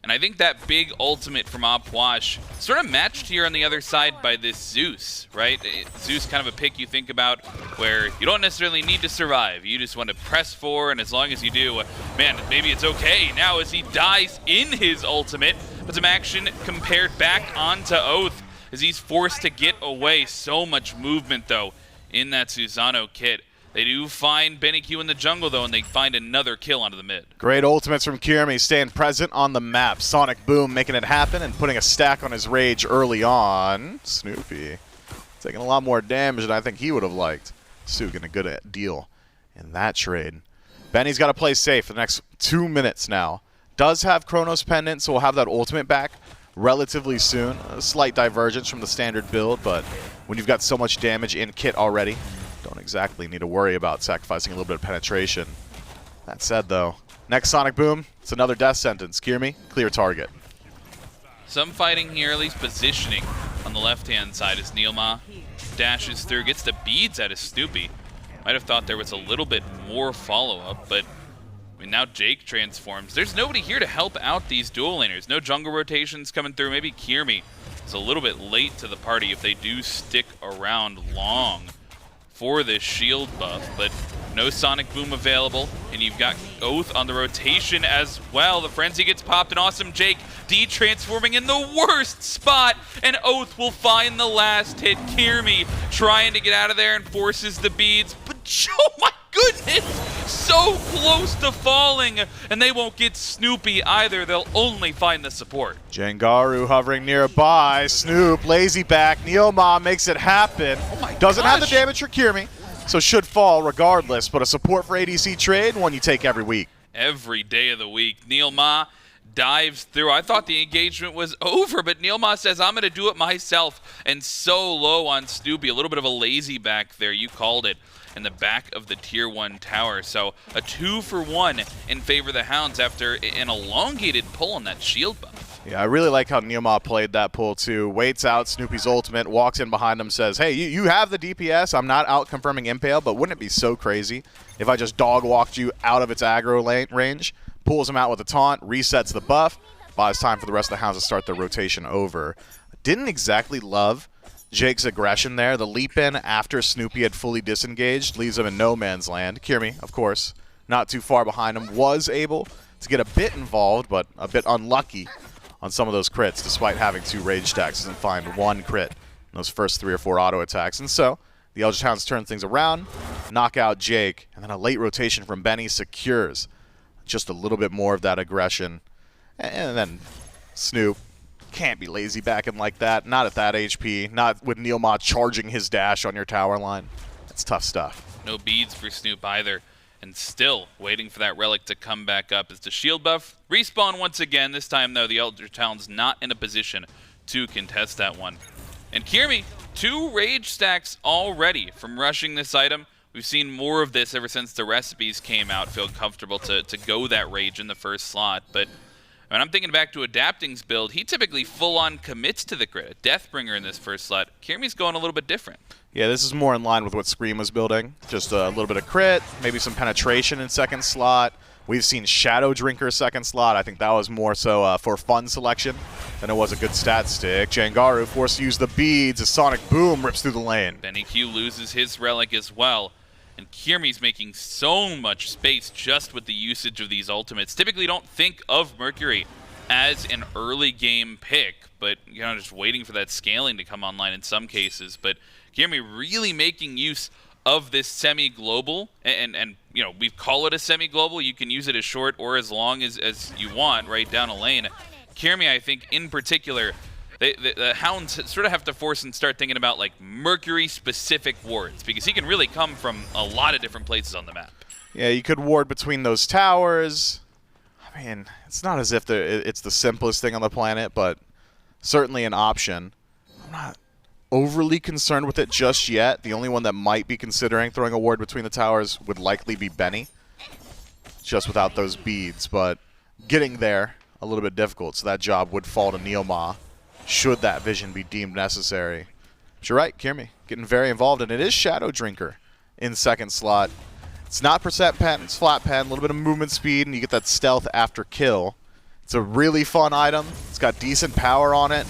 And I think that big ultimate from Oathhh sort of matched here on the other side by this Zeus, right? Zeus kind of a pick you think about where you don't necessarily need to survive. You just want to press for, and as long as you do, man, maybe it's okay. Now as he dies in his ultimate, but some action compared back onto Oathhh as he's forced to get away. So much movement, though, in that Susano kit. They do find BennyQ in the jungle, though, and they find another kill onto the mid. Great ultimates from Kyrmi, staying present on the map. Sonic Boom making it happen and putting a stack on his rage early on. Snoopy taking a lot more damage than I think he would have liked. Stu getting a good deal in that trade. Benny's got to play safe for the next 2 minutes now. Does have Chronos Pendant, so we'll have that ultimate back relatively soon. A slight divergence from the standard build, but when you've got so much damage in kit already, don't exactly need to worry about sacrificing a little bit of penetration. That said, though, next Sonic Boom, it's another death sentence. Kyrmi, clear target. Some fighting here, at least positioning on the left-hand side as NeilMah dashes through, gets the beads out of Snoopy. Might have thought there was a little bit more follow-up, but I mean, now Jake transforms. There's nobody here to help out these dual laners. No jungle rotations coming through. Maybe Kyrmi is a little bit late to the party if they do stick around long for this shield buff, but no Sonic Boom available, and you've got Oathhh on the rotation as well. The Frenzy gets popped, and awesome Jake de-transforming in the worst spot, and Oathhh will find the last hit. Kyrmi trying to get out of there and forces the beads, but oh my goodness, so close to falling, and they won't get Snoopy either. They'll only find the support. Jangaru hovering nearby. Snoop, lazy back. NeilMah makes it happen. Oh my Doesn't gosh. have the damage for Kyrmi, so should fall regardless, but a support for ADC trade, one you take every week. Every day of the week. NeilMah dives through. I thought the engagement was over, but NeilMah says, I'm going to do it myself, and so low on Snoopy. A little bit of a lazy back there. You called it. In the back of the Tier 1 tower. So a 2-for-1 in favor of the Hounds after an elongated pull on that shield buff. Yeah, I really like how NeilMah played that pull too. Waits out Snoopy's ultimate, walks in behind him, says, hey, you have the DPS. I'm not out confirming Impale, but wouldn't it be so crazy if I just dog walked you out of its aggro lane range, pulls him out with a taunt, resets the buff, buys time for the rest of the Hounds to start their rotation over. Didn't exactly love Jake's aggression there. The leap in after Snoopy had fully disengaged leaves him in no man's land. Kyrmi, of course, not too far behind him, was able to get a bit involved, but a bit unlucky on some of those crits, despite having 2 rage stacks and find 1 crit in those first 3 or 4 auto attacks. And so the Eldritch Hounds turn things around, knock out Jake, and then a late rotation from Benny secures just a little bit more of that aggression. And then Snoop can't be lazy backing like that. Not at that HP. Not with NeilMah charging his dash on your tower line. That's tough stuff. No beads for Snoop either. And still waiting for that relic to come back up as the shield buff respawn once again. This time, though, the Eldritch Hounds not in a position to contest that one. And Kyrmi, 2 rage stacks already from rushing this item. We've seen more of this ever since the recipes came out. Feel comfortable to go that rage in the first slot. But when I'm thinking back to Adapting's build, he typically full-on commits to the crit. Deathbringer in this first slot. Kyrmi's going a little bit different. Yeah, this is more in line with what Scream was building. Just a little bit of crit, maybe some penetration in second slot. We've seen Shadow Drinker second slot. I think that was more so for fun selection than it was a good stat stick. Jangaru forced to use the beads. A Sonic Boom rips through the lane. BennyQ loses his relic as well. And Kyrmi's making so much space just with the usage of these ultimates. Typically don't think of Mercury as an early game pick, but just waiting for that scaling to come online in some cases. But Kyrmi really making use of this semi-global, and we call it a semi-global. You can use it as short or as long as you want right down a lane. Kyrmi, I think, in particular, the Hounds sort of have to force and start thinking about like Mercury-specific wards, because he can really come from a lot of different places on the map. Yeah, you could ward between those towers. I mean, it's not as if it's the simplest thing on the planet, but certainly an option. I'm not overly concerned with it just yet. The only one that might be considering throwing a ward between the towers would likely be Benny, just without those beads, but getting there a little bit difficult, so that job would fall to NeilMah should that vision be deemed necessary. But you're right, Kyrmi getting very involved, and it is Shadow Drinker in second slot. It's not percent pen, it's flat pen, a little bit of movement speed, and you get that stealth after kill. It's a really fun item. It's got decent power on it.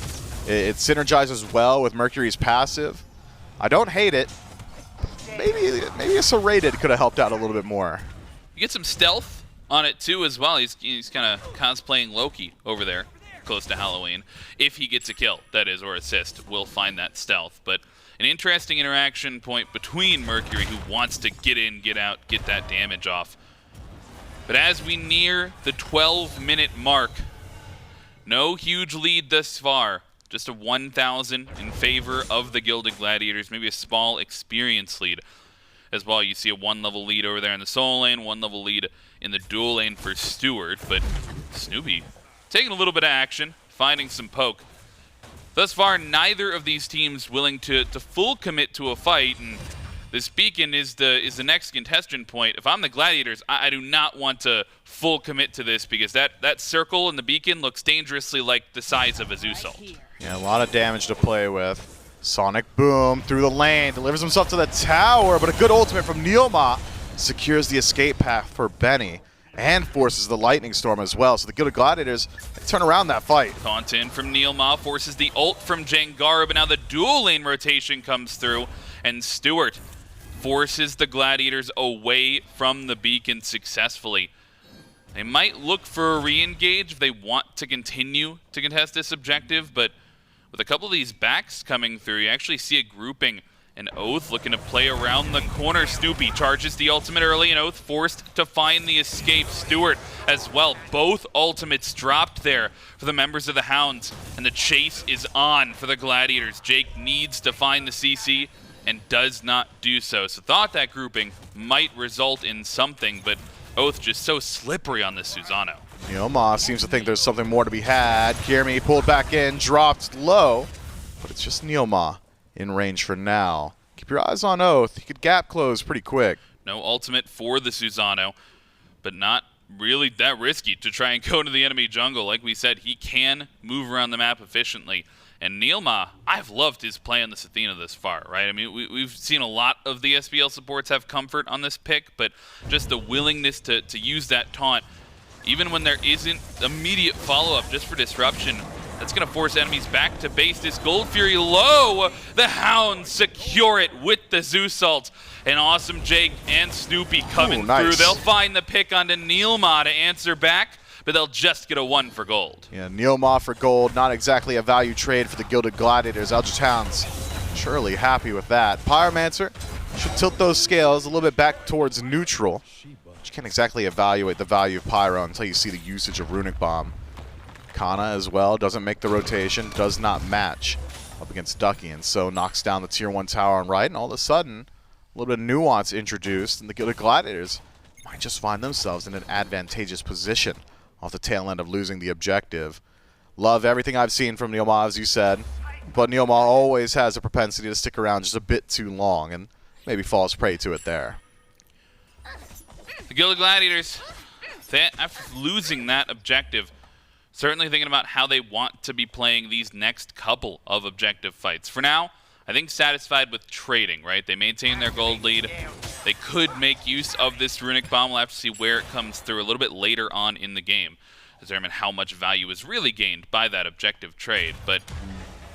It synergizes well with Mercury's passive. I don't hate it. Maybe a Serrated could have helped out a little bit more. You get some stealth on it too as well. He's kind of cosplaying Loki over there, close to Halloween. If he gets a kill, that is, or assist, we'll find that stealth. But an interesting interaction point between Mercury, who wants to get in, get out, get that damage off. But as we near the 12-minute mark, no huge lead thus far. Just a 1,000 in favor of the Gilded Gladiators. Maybe a small experience lead as well. You see a 1-level lead over there in the solo lane, 1-level lead in the dual lane for Stuart. But Snoopy taking a little bit of action, finding some poke. Thus far, neither of these teams willing to full commit to a fight. And this beacon is the next contestant point. If I'm the Gladiators, I do not want to full commit to this, because that circle in the beacon looks dangerously like the size of a Zeus ult. Yeah, a lot of damage to play with. Sonic Boom through the lane, delivers himself to the tower, but a good ultimate from NeilMah secures the escape path for Benny and forces the Lightning Storm as well. So the Gilded Gladiators, they turn around that fight. Taunt in from NeilMah, forces the ult from Jangaru, but now the dual lane rotation comes through, and Stuart forces the Gladiators away from the beacon successfully. They might look for a re-engage if they want to continue to contest this objective, but with a couple of these backs coming through, you actually see a grouping, and Oathhh looking to play around the corner. Snoopy charges the ultimate early, and Oathhh forced to find the escape. Stuart as well. Both ultimates dropped there for the members of the Hounds, and the chase is on for the Gladiators. Jake needs to find the CC and does not do so. So thought that grouping might result in something, but Oathhh just so slippery on this Susano. NeilMah seems to think there's something more to be had. Kyrmi pulled back in, dropped low, but it's just NeilMah in range for now. Keep your eyes on Oathhh. He could gap close pretty quick. No ultimate for the Susano, but not really that risky to try and go to the enemy jungle. Like we said, he can move around the map efficiently. And NeilMah, I've loved his play on this Athena this far, right? I mean, we've seen a lot of the SPL supports have comfort on this pick, but just the willingness to use that taunt, even when there isn't immediate follow-up just for disruption, That's going to force enemies back to base. This Gold Fury low. The Hounds secure it with the Zeus ult. And Awesome Jake and Snoopy coming through. They'll find the pick onto NeilMah to answer back, but they'll just get a 1 for gold. Yeah, NeilMah for gold. Not exactly a value trade for the Gilded Gladiators. Eldritch Hounds surely happy with that. Pyromancer should tilt those scales a little bit back towards neutral. You can't exactly evaluate the value of Pyro until you see the usage of Runic Bomb. Cxnnahh as well doesn't make the rotation, does not match up against Ducky, and so knocks down the tier 1 tower on right, and all of a sudden, a little bit of nuance introduced, and the Gilded Gladiators might just find themselves in an advantageous position off the tail end of losing the objective. Love everything I've seen from NeilMah, as you said, but NeilMah always has a propensity to stick around just a bit too long, and maybe falls prey to it there. The Gilded Gladiators, after losing that objective, certainly thinking about how they want to be playing these next couple of objective fights. For now, I think satisfied with trading, right? They maintain their gold lead. They could make use of this Runic Bomb. We'll have to see where it comes through a little bit later on in the game to determine how much value is really gained by that objective trade. But,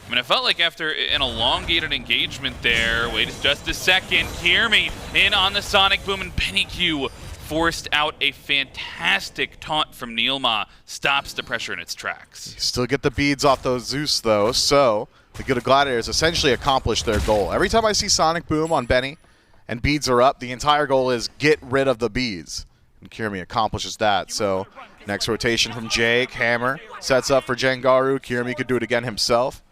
I mean, I felt like after an elongated engagement there, wait just a second, Kyrmi in on the Sonic Boom, and BennyQ forced out a fantastic taunt from NeilMah, stops the pressure in its tracks. You still get the beads off those Zeus, though, so the Gilded Gladiators essentially accomplished their goal. Every time I see Sonic Boom on Benny and beads are up, the entire goal is get rid of the beads. And Kyrmi accomplishes that, so next rotation from Jake, Hammer, sets up for Jangaru. Kyrmi could do it again himself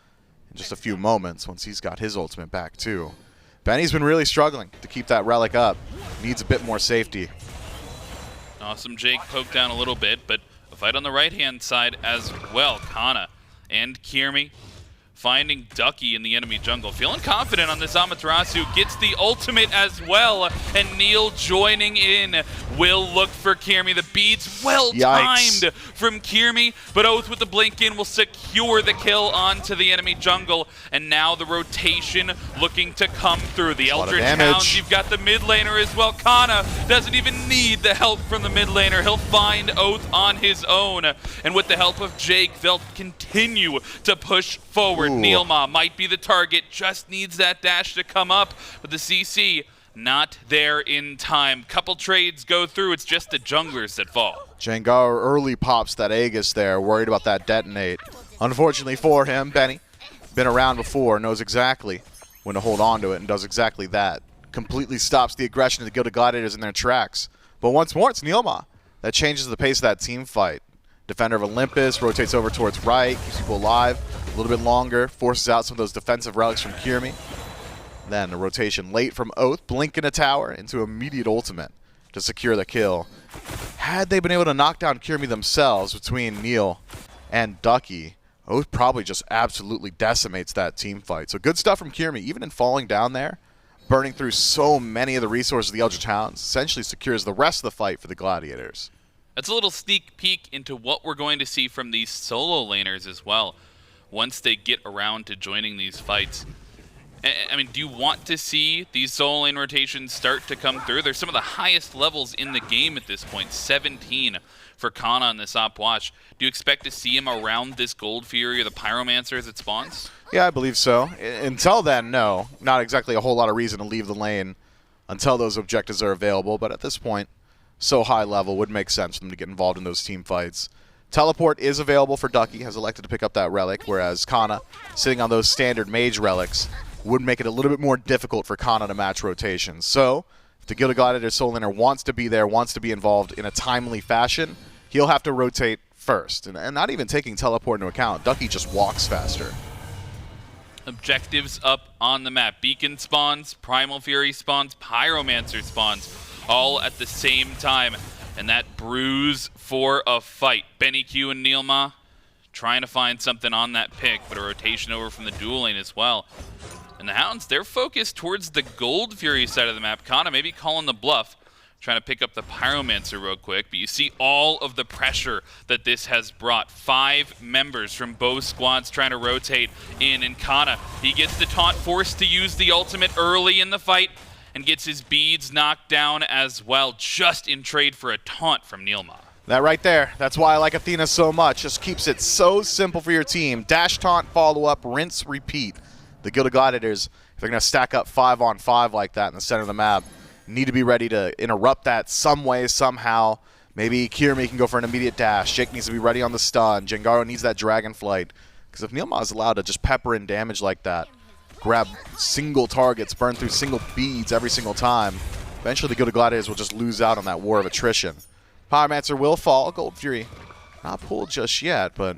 in just a few moments once he's got his ultimate back, too. Benny's been really struggling to keep that relic up. Needs a bit more safety. Awesome Jake poked down a little bit, but a fight on the right-hand side as well. Cxnnahh and Kyrmi finding Ducky in the enemy jungle. Feeling confident on this Amaterasu, gets the ultimate as well, and Neil joining in will look for Kyrmi. The beads well-timed from Kyrmi, but Oathhh with the blink in will secure the kill onto the enemy jungle, and now the rotation looking to come through. The Eldritch Hounds, you've got the mid laner as well. Cxnnahh doesn't even need the help from the mid laner. He'll find Oathhh on his own, and with the help of Jake, they'll continue to push forward. NeilMah might be the target, just needs that dash to come up, but the CC not there in time. Couple trades go through, it's just the junglers that fall. Jangaru early pops that Aegis there, worried about that detonate. Unfortunately for him, Benny, been around before, knows exactly when to hold on to it, and does exactly that. Completely stops the aggression of the Gilded Gladiators in their tracks. But once more, it's NeilMah that changes the pace of that team fight. Defender of Olympus rotates over towards right, keeps people alive a little bit longer, forces out some of those defensive relics from Kyrmi. Then a rotation late from Oathhh, blink in a tower into immediate ultimate to secure the kill. Had they been able to knock down Kyrmi themselves between Neil and Ducky, Oathhh probably just absolutely decimates that team fight. So good stuff from Kyrmi, even in falling down there, burning through so many of the resources of the Eldritch Hounds, essentially secures the rest of the fight for the Gladiators. That's a little sneak peek into what we're going to see from these solo laners as well once they get around to joining these fights. I mean, do you want to see these solo lane rotations start to come through? They're some of the highest levels in the game at this point, 17 for Cxnnahh on this op watch. Do you expect to see him around this Gold Fury or the Pyromancer as it spawns? Yeah, I believe so. Until then, no. Not exactly a whole lot of reason to leave the lane until those objectives are available, but at this point, so high level would make sense for them to get involved in those team fights. Teleport is available for Ducky, has elected to pick up that relic, whereas Cxnnahh, sitting on those standard mage relics, would make it a little bit more difficult for Cxnnahh to match rotations. So, if the Gilded Gladiator solo laner wants to be there, wants to be involved in a timely fashion, he'll have to rotate first. And not even taking teleport into account, Ducky just walks faster. Objectives up on the map. Beacon spawns, Primal Fury spawns, Pyromancer spawns, all at the same time. And that brews for a fight. BennyQ and NeilMah trying to find something on that pick, but a rotation over from the dual lane as well. And the Hounds, they're focused towards the Gold Fury side of the map. Cxnnahh maybe calling the bluff, trying to pick up the Pyromancer real quick, but you see all of the pressure that this has brought. 5 members from both squads trying to rotate in, and Cxnnahh, he gets the taunt, forced to use the ultimate early in the fight, and gets his beads knocked down as well, just in trade for a taunt from NeilMah. That right there, that's why I like Athena so much. Just keeps it so simple for your team. Dash, taunt, follow up, rinse, repeat. The Gilded Gladiators, if they're going to stack up 5-on-5 like that in the center of the map, need to be ready to interrupt that some way, somehow. Maybe Kyrmi can go for an immediate dash. Jake needs to be ready on the stun. Jangaru needs that dragon flight. Because if NeilMah is allowed to just pepper in damage like that, grab single targets, burn through single beads every single time, eventually the Gilded Gladiators will just lose out on that war of attrition. Pyromancer will fall. Gold Fury not pulled just yet, but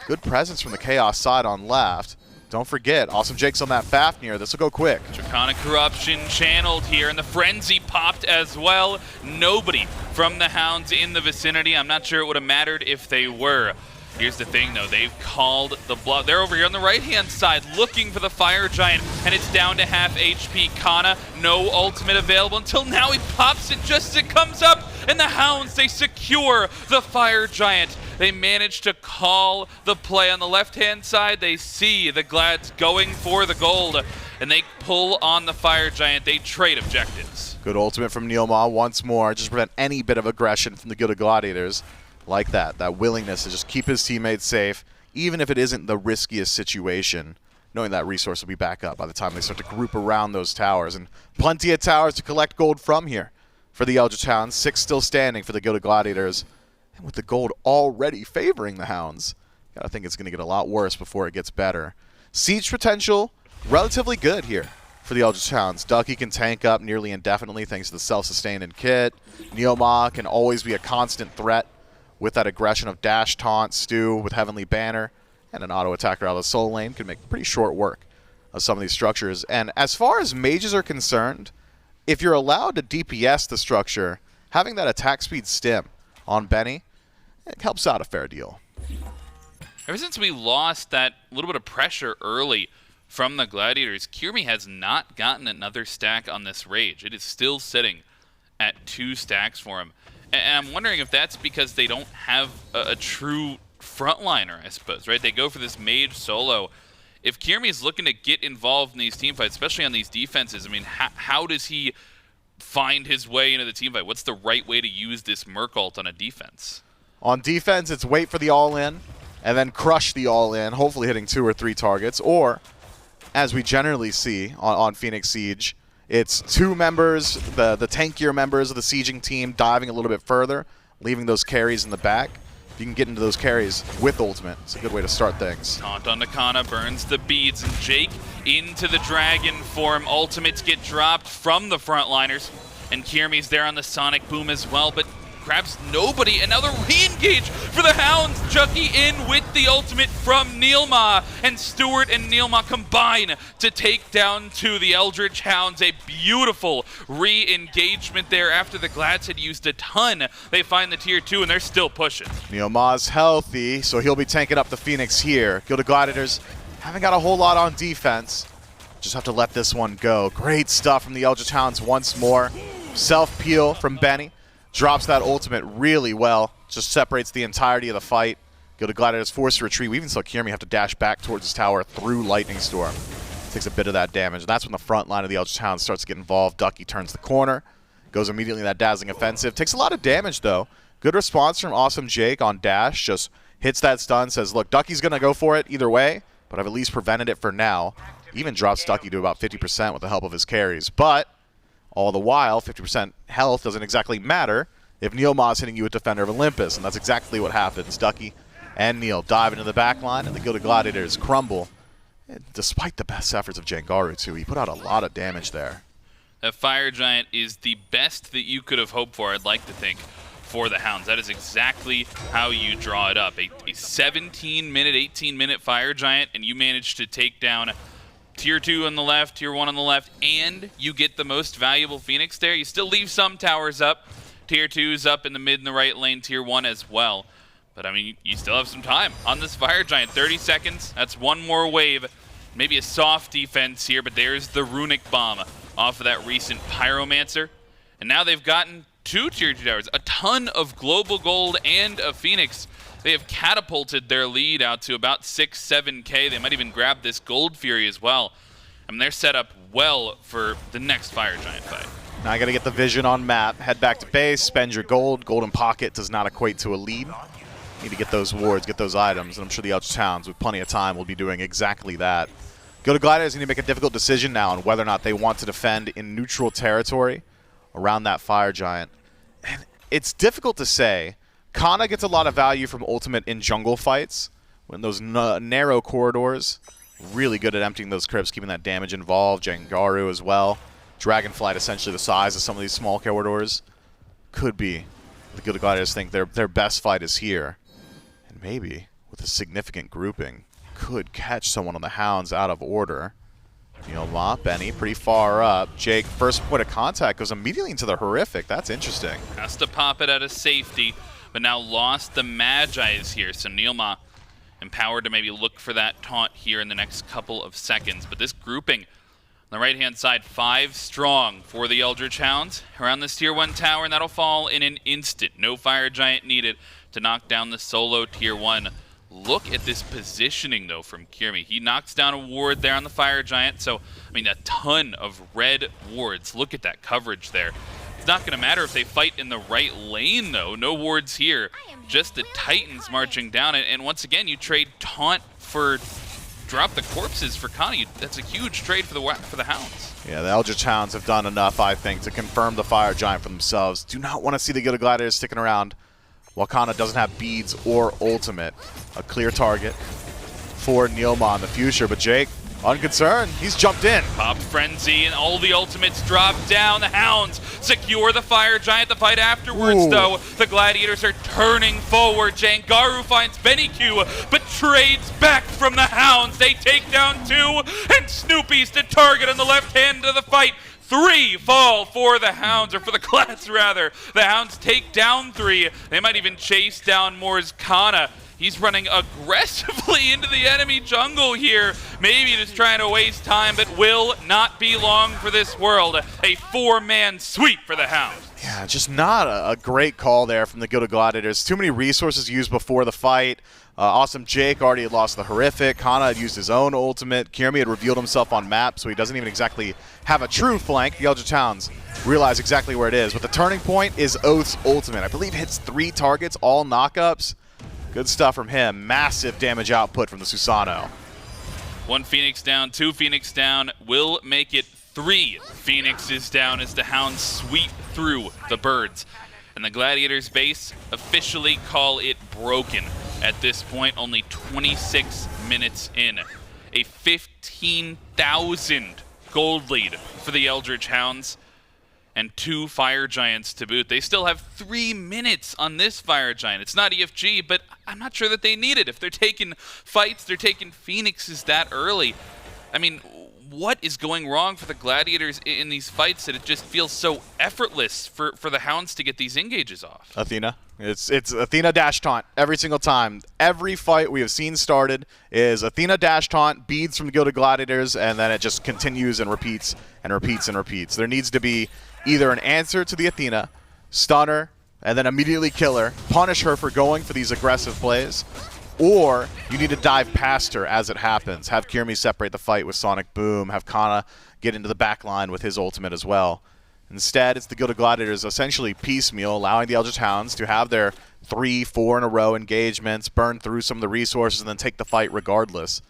good presence from the Chaos side on left. Don't forget, Awesome Jake's on that Fafnir. This will go quick. Draconic Corruption channeled here, and the Frenzy popped as well. Nobody from the Hounds in the vicinity. I'm not sure it would have mattered if they were. Here's the thing, though. They've called the bluff. They're over here on the right-hand side looking for the Fire Giant, and it's down to half HP. Kana, no ultimate available until now. He pops it just as it comes up, and the Hounds, they secure the Fire Giant. They manage to call the play on the left-hand side. They see the Glads going for the gold, and they pull on the Fire Giant. They trade objectives. Good ultimate from NeilMah once more, just to prevent any bit of aggression from the Gilded Gladiators. Like that willingness to just keep his teammates safe, even if it isn't the riskiest situation, knowing that resource will be back up by the time they start to group around those towers. And plenty of towers to collect gold from here for the Eldritch Hounds. 6 still standing for the Gilded Gladiators. And with the gold already favoring the Hounds, I think it's going to get a lot worse before it gets better. Siege potential, relatively good here for the Eldritch Hounds. Ducky can tank up nearly indefinitely thanks to the self-sustained kit. NeilMah can always be a constant threat with that aggression of dash, taunt, stew with Heavenly Banner, and an auto attacker out of the soul lane can make pretty short work of some of these structures. And as far as mages are concerned, if you're allowed to DPS the structure, having that attack speed stim on Benny, it helps out a fair deal. Ever since we lost that little bit of pressure early from the Gladiators, Kyrmi has not gotten another stack on this Rage. It is still sitting at 2 stacks for him. And I'm wondering if that's because they don't have a true frontliner, I suppose, right? They go for this mage solo. If Kyrmi's looking to get involved in these teamfights, especially on these defenses, I mean, how does he find his way into the teamfight? What's the right way to use this Merc ult on a defense? On defense, it's wait for the all-in and then crush the all-in, hopefully hitting 2 or 3 targets. Or, as we generally see on Phoenix Siege, it's 2 members, the tankier members of the sieging team diving a little bit further, leaving those carries in the back. If you can get into those carries with ultimate, it's a good way to start things. Taunt on Kana burns the beads, and Jake into the dragon form. Ultimates get dropped from the frontliners, and Kyrmi's there on the Sonic Boom as well, but grabs nobody. Another re-engage for the Hounds. Chucky in with the ultimate from NeilMah, and Stuart and NeilMah combine to take down the Eldritch Hounds. A beautiful re-engagement there after the Glads had used a ton. They find the tier 2 and they're still pushing. NeilMah's healthy, so he'll be tanking up the Phoenix here. Gilded Gladiators haven't got a whole lot on defense. Just have to let this one go. Great stuff from the Eldritch Hounds once more. Self-peel from Benny. Drops that ultimate really well. Just separates the entirety of the fight. Gilded Gladiators forced to retreat. We even saw Kyrmi have to dash back towards his tower through Lightning Storm. Takes a bit of that damage. And that's when the front line of the Eldritch Hounds starts to get involved. Ducky turns the corner. Goes immediately in that dazzling offensive. Takes a lot of damage, though. Good response from Awesome Jake on dash. Just hits that stun. Says, look, Ducky's going to go for it either way, but I've at least prevented it for now. Even drops Ducky to about 50% with the help of his carries. But all the while, 50% health doesn't exactly matter if NeilMah is hitting you with Defender of Olympus, and that's exactly what happens. Ducky and Neil dive into the back line, and the Gilded Gladiators crumble. And despite the best efforts of Jangaru, too, he put out a lot of damage there. That Fire Giant is the best that you could have hoped for, I'd like to think, for the Hounds. That is exactly how you draw it up. A 17-minute, 18-minute Fire Giant, and you manage to take down tier 2 on the left, tier 1 on the left, and you get the most valuable Phoenix there. You still leave some towers up. Tier 2's up in the mid and the right lane, tier 1 as well. But I mean, you still have some time on this Fire Giant. 30 seconds, that's one more wave. Maybe a soft defense here, but there's the Runic Bomb off of that recent Pyromancer. And now they've gotten 2 tier 2 towers, a ton of global gold and a Phoenix. They have catapulted their lead out to about 6-7K. They might even grab this Gold Fury as well. I mean, they're set up well for the next Fire Giant fight. Now I got to get the vision on map. Head back to base, spend your gold. Golden Pocket does not equate to a lead. Need to get those wards, get those items, and I'm sure the Eldritch Hounds, with plenty of time, will be doing exactly that. Gilded Gladiators need to make a difficult decision now on whether or not they want to defend in neutral territory around that Fire Giant. And it's difficult to say. Cxnnahh gets a lot of value from ultimate in jungle fights, when those narrow corridors. Really good at emptying those crypts, keeping that damage involved. Jangaru as well. Dragonflight essentially the size of some of these small corridors. Could be. The Gilded Gladiators think their best fight is here. And maybe, with a significant grouping, could catch someone on the Hounds out of order. NeilMah, Benny, pretty far up. Jake, first point of contact, goes immediately into the horrific. That's interesting. Has to pop it out of safety, but now lost the Magi's here, so NeilMah empowered to maybe look for that taunt here in the next couple of seconds. But this grouping on the right-hand side, 5 strong for the Eldritch Hounds around this Tier 1 tower, and that'll fall in an instant. No Fire Giant needed to knock down the solo Tier 1. Look at this positioning, though, from Kyrmi. He knocks down a ward there on the Fire Giant, so, I mean, a ton of red wards. Look at that coverage there. It's not going to matter if they fight in the right lane, though. No wards here. Just the Titans marching down it. And once again, you trade taunt for drop the corpses for Cxnnah. That's a huge trade for the Hounds. Yeah, the Eldritch Hounds have done enough, I think, to confirm the Fire Giant for themselves. Do not want to see the Gilded Gladiators sticking around while Cxnnah doesn't have beads or ultimate. A clear target for NeilMah in the future. But Jake, unconcerned, he's jumped in. Popped Frenzy, and all the ultimates drop down. The Hounds secure the Fire Giant. The fight afterwards, though, the Gladiators are turning forward. Jangaru finds BennyQ, but trades back from the Hounds. They take down 2, and Snoopy's the target on the left hand of the fight. 3 fall for the Hounds, or for the Glads, rather. The Hounds take down 3. They might even chase down more as Cxnnah. He's running aggressively into the enemy jungle here. Maybe just trying to waste time, but will not be long for this world. A 4-man sweep for the Hounds. Yeah, just not a great call there from the Gilded Gladiators. Too many resources used before the fight. Awesome Jake already had lost the horrific. Cxnnah had used his own ultimate. Kyrmi had revealed himself on map, so he doesn't even exactly have a true flank. The Eldritch Hounds realize exactly where it is. But the turning point is Oathh's ultimate. I believe it hits 3 targets, all knockups. Good stuff from him. Massive damage output from the Susano. 1 Phoenix down, 2 Phoenix down. Will make it 3 Phoenixes down as the Hounds sweep through the birds. And the Gladiators base officially call it broken. At this point, only 26 minutes in. A 15,000 gold lead for the Eldritch Hounds. And 2 Fire Giants to boot. They still have 3 minutes on this Fire Giant. It's not EFG, but I'm not sure that they need it. If they're taking fights, they're taking Phoenixes that early. I mean, what is going wrong for the Gladiators in these fights that it just feels so effortless for the Hounds to get these engages off? Athena. It's Athena dash taunt every single time. Every fight we have seen started is Athena dash taunt, beads from the Gilded Gladiators, and then it just continues and repeats and repeats and repeats. There needs to be either an answer to the Athena, stun her, and then immediately kill her, punish her for going for these aggressive plays, or you need to dive past her as it happens. Have Kyrmi separate the fight with Sonic Boom, have Cxnnah get into the back line with his ultimate as well. Instead, it's the Gilded Gladiators essentially piecemeal, allowing the Eldritch Hounds to have their 3, 4 in a row engagements, burn through some of the resources, and then take the fight regardless.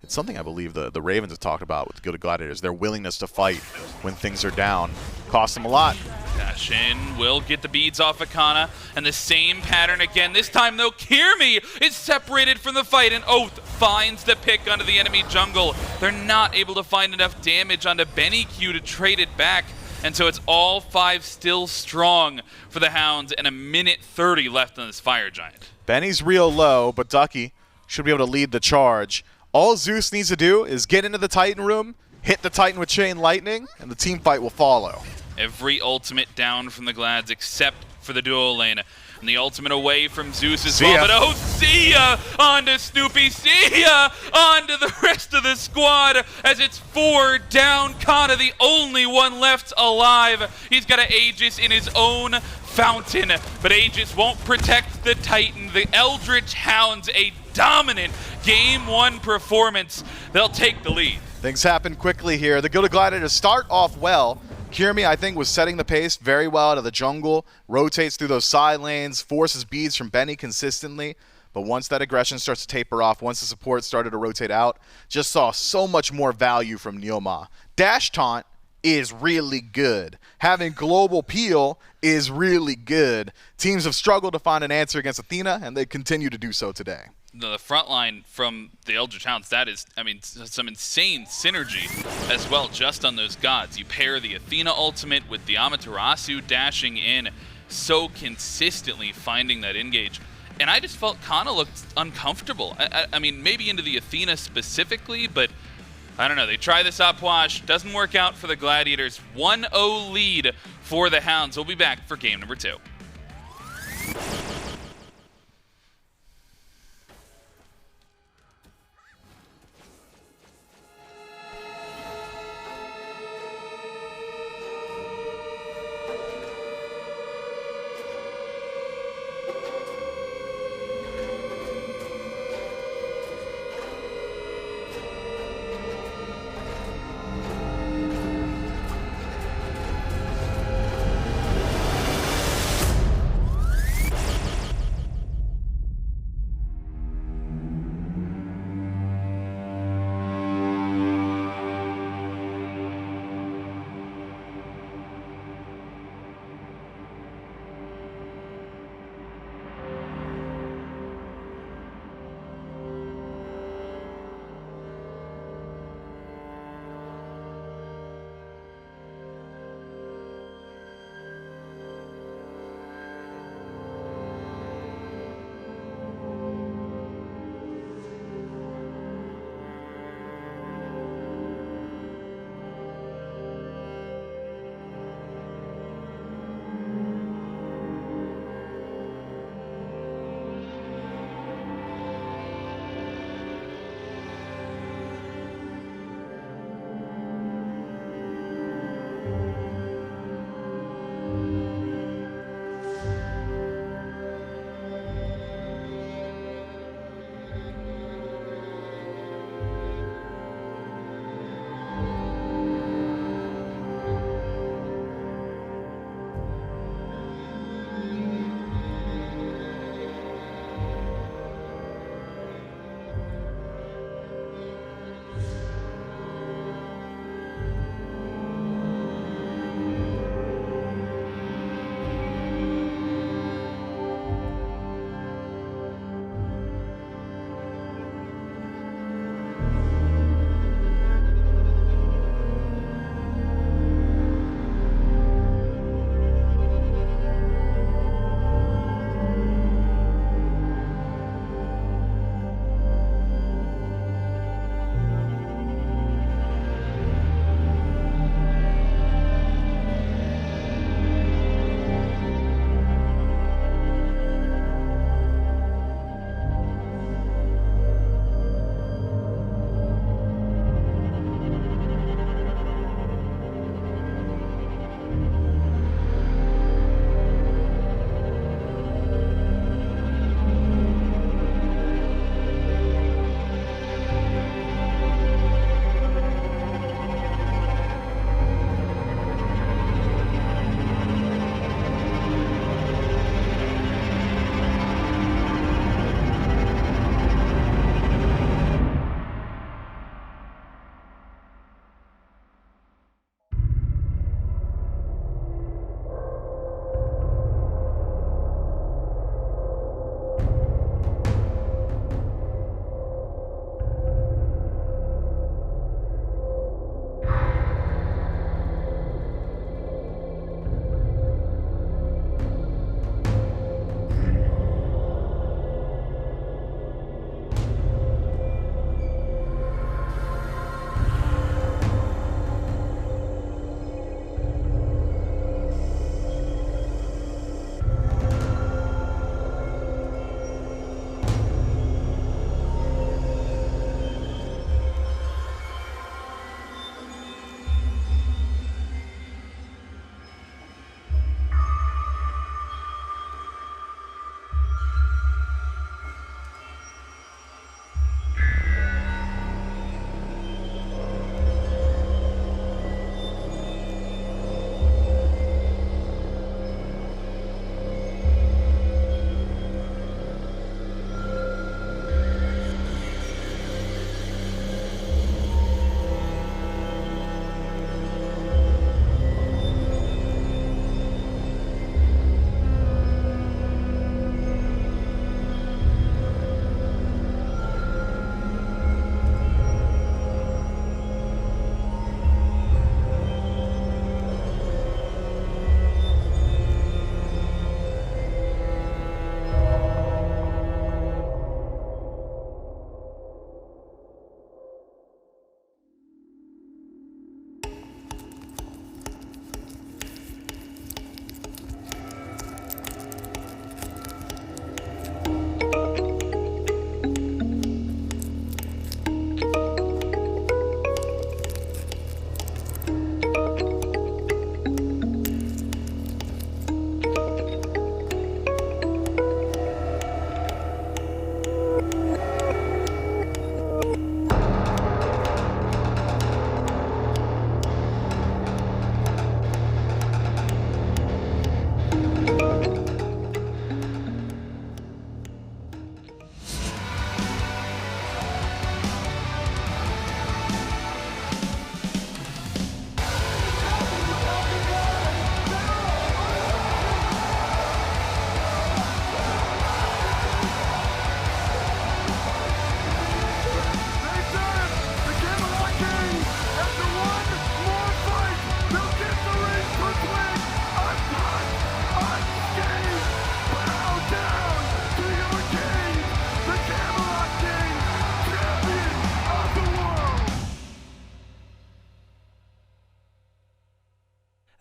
It's something I believe the Ravens have talked about with the Gilded Gladiators, their willingness to fight when things are down. Costs them a lot. Dash in, will get the beads off of Cxnnah, and the same pattern again. This time, though, Kyrmi is separated from the fight, and Oathhh finds the pick onto the enemy jungle. They're not able to find enough damage onto BennyQ to trade it back, and so it's all 5 still strong for the Hounds, and 1:30 left on this Fire Giant. Benny's real low, but Ducky should be able to lead the charge. All Zeus needs to do is get into the Titan room, hit the Titan with Chain Lightning, and the team fight will follow. Every ultimate down from the Glads except for the duo lane. And the ultimate away from Zeus as well. But oh, see ya! Onto Snoopy, see ya! Onto the rest of the squad as it's 4 down. Cxnnah, the only one left alive. He's got an Aegis in his own fountain, but Aegis won't protect the Titan. The Eldritch Hounds, a dominant Game 1 performance. They'll take the lead. Things happen quickly here. The Gilded Gladiators start off well. Kyrmi, I think, was setting the pace very well out of the jungle, rotates through those side lanes, forces beads from Benny consistently. But once that aggression starts to taper off, once the support started to rotate out, just saw so much more value from NeilMah. Dash taunt is really good. Having global peel is really good. Teams have struggled to find an answer against Athena, and they continue to do so today. The front line from the Eldritch Hounds, that is, I mean, some insane synergy as well just on those gods. You pair the Athena ultimate with the Amaterasu dashing in so consistently, finding that engage. And I just felt Cxnnahh looked uncomfortable. I mean, maybe into the Athena specifically, but I don't know. They try this Oathhh, doesn't work out for the Gladiators. 1-0 lead for the Hounds. We'll be back for game number 2.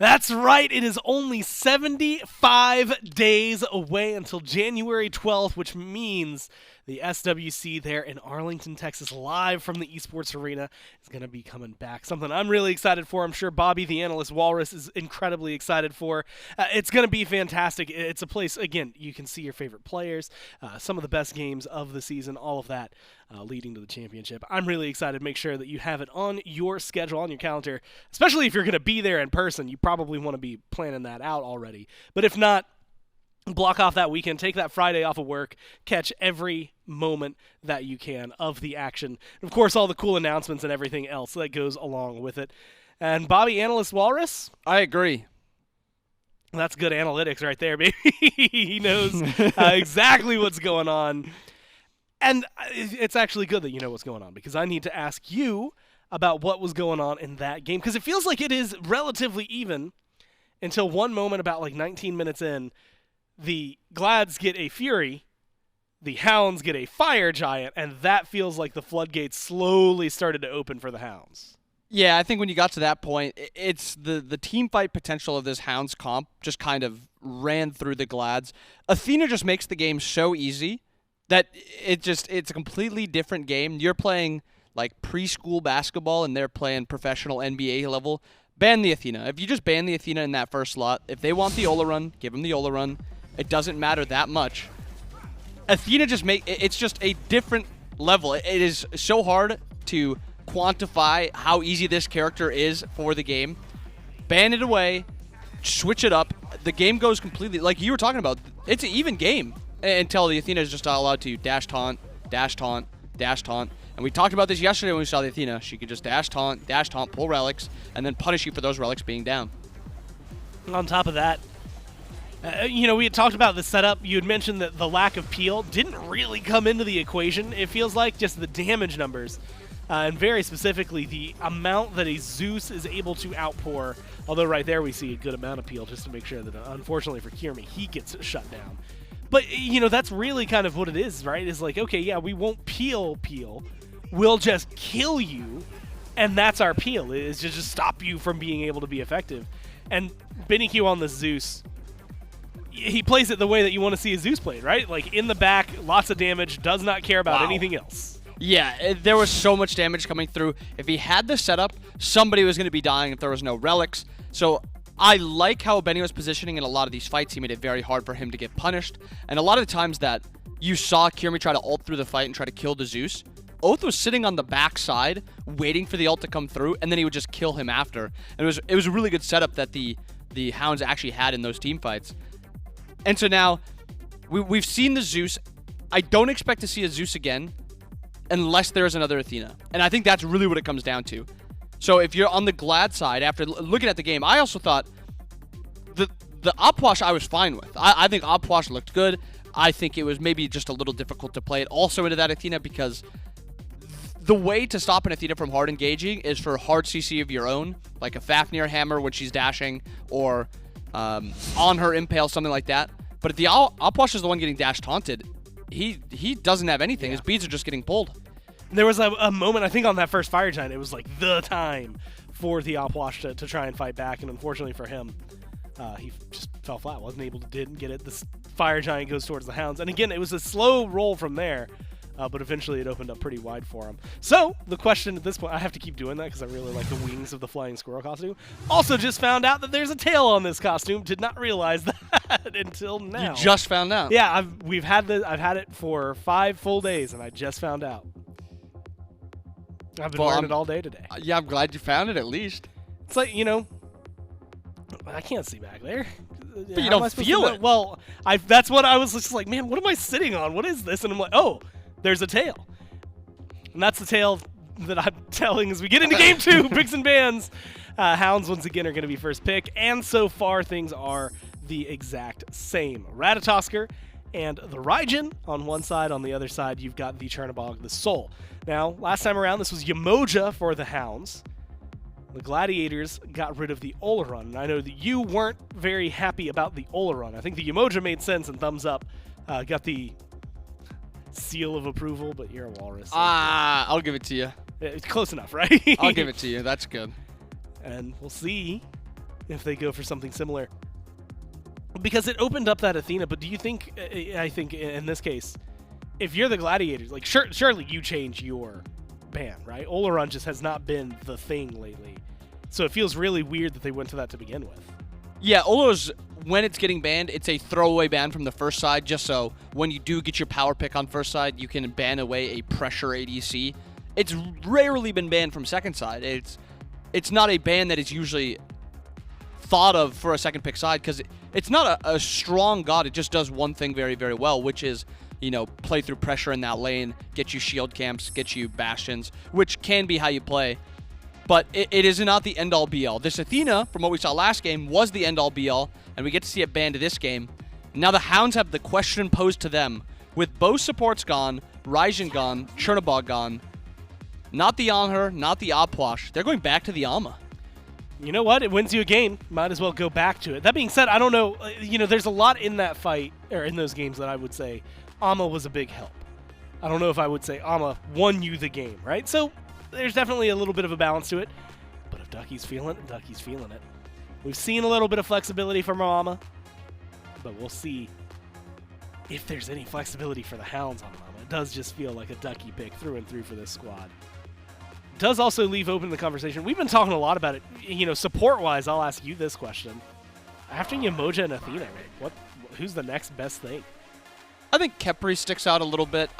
That's right. It is only 75 days away until January 12th, which means the SWC there in Arlington, Texas, live from the esports arena, is going to be coming back. Something I'm really excited for. I'm sure Bobby, the analyst Walrus, is incredibly excited for. It's going to be fantastic. It's a place, again, you can see your favorite players, some of the best games of the season, all of that leading to the championship. I'm really excited to make sure that you have it on your schedule, on your calendar, especially if you're going to be there in person. You probably want to be planning that out already. But if not, block off that weekend, take that Friday off of work, catch every moment that you can of the action. And of course, all the cool announcements and everything else that goes along with it. And Bobby, analyst Walrus? I agree. That's good analytics right there, baby. He knows exactly what's going on. And it's actually good that you know what's going on, because I need to ask you about what was going on in that game, because it feels like it is relatively even until one moment about like 19 minutes in. The Glads get a Fury, the Hounds get a Fire Giant, and that feels like the floodgates slowly started to open for the Hounds. Yeah, I think when you got to that point, it's the team fight potential of this Hounds comp just kind of ran through the Glads. Athena just makes the game so easy that it's a completely different game. You're playing like preschool basketball and they're playing professional NBA level. Ban the Athena. If you just ban the Athena in that first slot, if they want the Olorun, give them the Olorun. It doesn't matter that much. Athena it's just a different level. It is so hard to quantify how easy this character is for the game. Ban it away, switch it up. The game goes completely, like you were talking about, it's an even game until the Athena is just not allowed to dash taunt, dash taunt, dash taunt. And we talked about this yesterday when we saw the Athena. She could just dash taunt, pull relics, and then punish you for those relics being down. On top of that, we had talked about the setup. You had mentioned that the lack of peel didn't really come into the equation, it feels like, just the damage numbers. And very specifically, the amount that a Zeus is able to outpour. Although right there we see a good amount of peel, just to make sure that, unfortunately for Kyrmi, he gets shut down. But, that's really kind of what it is, right? It's like, okay, yeah, we won't peel. We'll just kill you, and that's our peel, is to just stop you from being able to be effective. And BennyQ on the Zeus, he plays it the way that you want to see a Zeus played, right? Like, in the back, lots of damage, does not care about anything else. Yeah, there was so much damage coming through. If he had the setup, somebody was going to be dying if there was no relics. So I like how Benny was positioning in a lot of these fights. He made it very hard for him to get punished. And a lot of the times that you saw Kyrmi try to ult through the fight and try to kill the Zeus, Oathhh was sitting on the back side waiting for the ult to come through, and then he would just kill him after. And it was a really good setup that the Hounds actually had in those team fights. And so now, we've seen the Zeus. I don't expect to see a Zeus again unless there's another Athena. And I think that's really what it comes down to. So if you're on the Glad side, after looking at the game, I also thought the Oathhh I was fine with. I think Oathhh looked good. I think it was maybe just a little difficult to play it also into that Athena, because the way to stop an Athena from hard engaging is for hard CC of your own, like a Fafnir hammer when she's dashing, or on her impale, something like that. But if the Oathhh is the one getting dash taunted, he doesn't have anything. His beads are just getting pulled. There was a moment, I think, on that first Fire Giant, it was like the time for the Oathhh to try and fight back, and unfortunately for him, he just fell flat, didn't get it. This Fire Giant goes towards the Hounds, and again, it was a slow roll from there, but eventually it opened up pretty wide for him. So, the question at this point, I have to keep doing that because I really like the wings of the flying squirrel costume. Also just found out that there's a tail on this costume. Did not realize that until now. You just found out? Yeah, I've had it for 5 full days, and I just found out. I've been wearing it all day today. Yeah, I'm glad you found it at least. It's like, I can't see back there. But you don't feel it. Well, that's what I was just like, man, what am I sitting on? What is this? And I'm like, oh, there's a tail. And that's the tail that I'm telling as we get into Game 2, Picks and Bans. Hounds, once again, are going to be first pick. And so far, things are the exact same. Ratatosker and the Raijin on one side. On the other side, you've got the Chernobog, the Soul. Now, last time around, this was Yemoja for the Hounds. The Gladiators got rid of the Olorun, and I know that you weren't very happy about the Olorun. I think the Yemoja made sense and thumbs up. Got the seal of approval, but you're a walrus. So I'll give it to you. it's close enough, right? I'll give it to you. That's good. And we'll see if they go for something similar. Because it opened up that Athena, but do you think, I think in this case, if you're the Gladiators, like surely you change your ban, right? Olorun just has not been the thing lately. So it feels really weird that they went to that to begin with. Yeah, Olor's, when it's getting banned, it's a throwaway ban from the first side, just so when you do get your power pick on first side, you can ban away a pressure ADC. It's rarely been banned from second side. It's not a ban that is usually thought of for a second pick side, because it's not a strong god. It just does one thing very, very well, which is, you know, play through pressure in that lane, get you shield camps, get you bastions, which can be how you play. But it is not the end-all be-all. This Athena, from what we saw last game, was the end-all be-all, and we get to see it banned this game. Now the Hounds have the question posed to them. With both supports gone, Raijin gone, Cxnnahh gone, not the Anhur, not the Oathhh, they're going back to the Ama. You know what? It wins you a game. Might as well go back to it. That being said, I don't know. You know, there's a lot in that fight, or in those games, that I would say Ama was a big help. I don't know if I would say Ama won you the game, right? So there's definitely a little bit of a balance to it. But if Ducky's feeling it, Ducky's feeling it. We've seen a little bit of flexibility from Ama, but we'll see if there's any flexibility for the Hounds on Ama. It does just feel like a Ducky pick through and through for this squad. Does also leave open the conversation. We've been talking a lot about it. You know, support-wise, I'll ask you this question. After Yemoja and Athena, who's the next best thing? I think Kepri sticks out a little bit.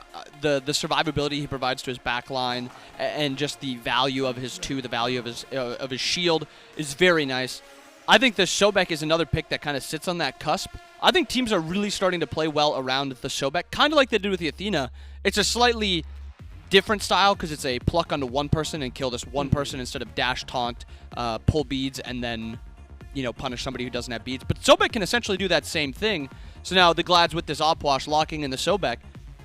The survivability he provides to his backline and just the value of his the value of his shield is very nice. I think the Sobek is another pick that kind of sits on that cusp. I think teams are really starting to play well around the Sobek, kind of like they did with the Athena. It's a slightly different style because it's a pluck onto one person and kill this one person instead of dash, taunt, pull beads, and then, you know, punish somebody who doesn't have beads. But Sobek can essentially do that same thing. So now the Glads with this Oathhh locking in the Sobek,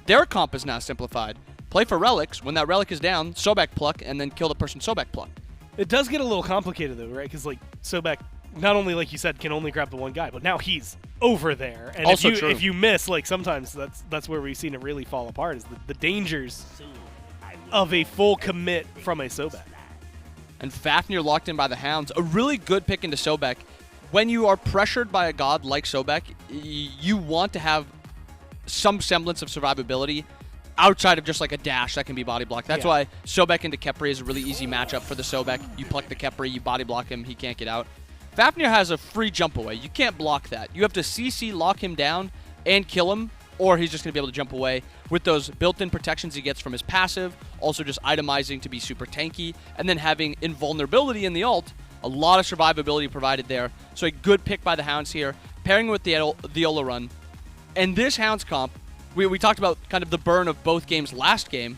their comp is now simplified. Play for relics. When that relic is down, Sobek pluck, and then kill the person Sobek pluck. It does get a little complicated though, right? Because like Sobek, not only like you said, can only grab the one guy, but now he's over there. And Also if you miss, like sometimes that's where we've seen it really fall apart, is the dangers of a full commit from a Sobek. And Fafnir locked in by the Hounds. A really good pick into Sobek. When you are pressured by a god like Sobek, you want to have some semblance of survivability outside of just like a dash that can be body blocked. That's why Sobek into Kepri is a really easy matchup for the Sobek. You pluck the Kepri, you body block him, he can't get out. Fafnir has a free jump away. You can't block that. You have to CC lock him down and kill him, or he's just going to be able to jump away with those built-in protections he gets from his passive, also just itemizing to be super tanky, and then having invulnerability in the ult. A lot of survivability provided there. So a good pick by the Hounds here, pairing with the Olorun. And this Hounds comp, we talked about kind of the burn of both games last game.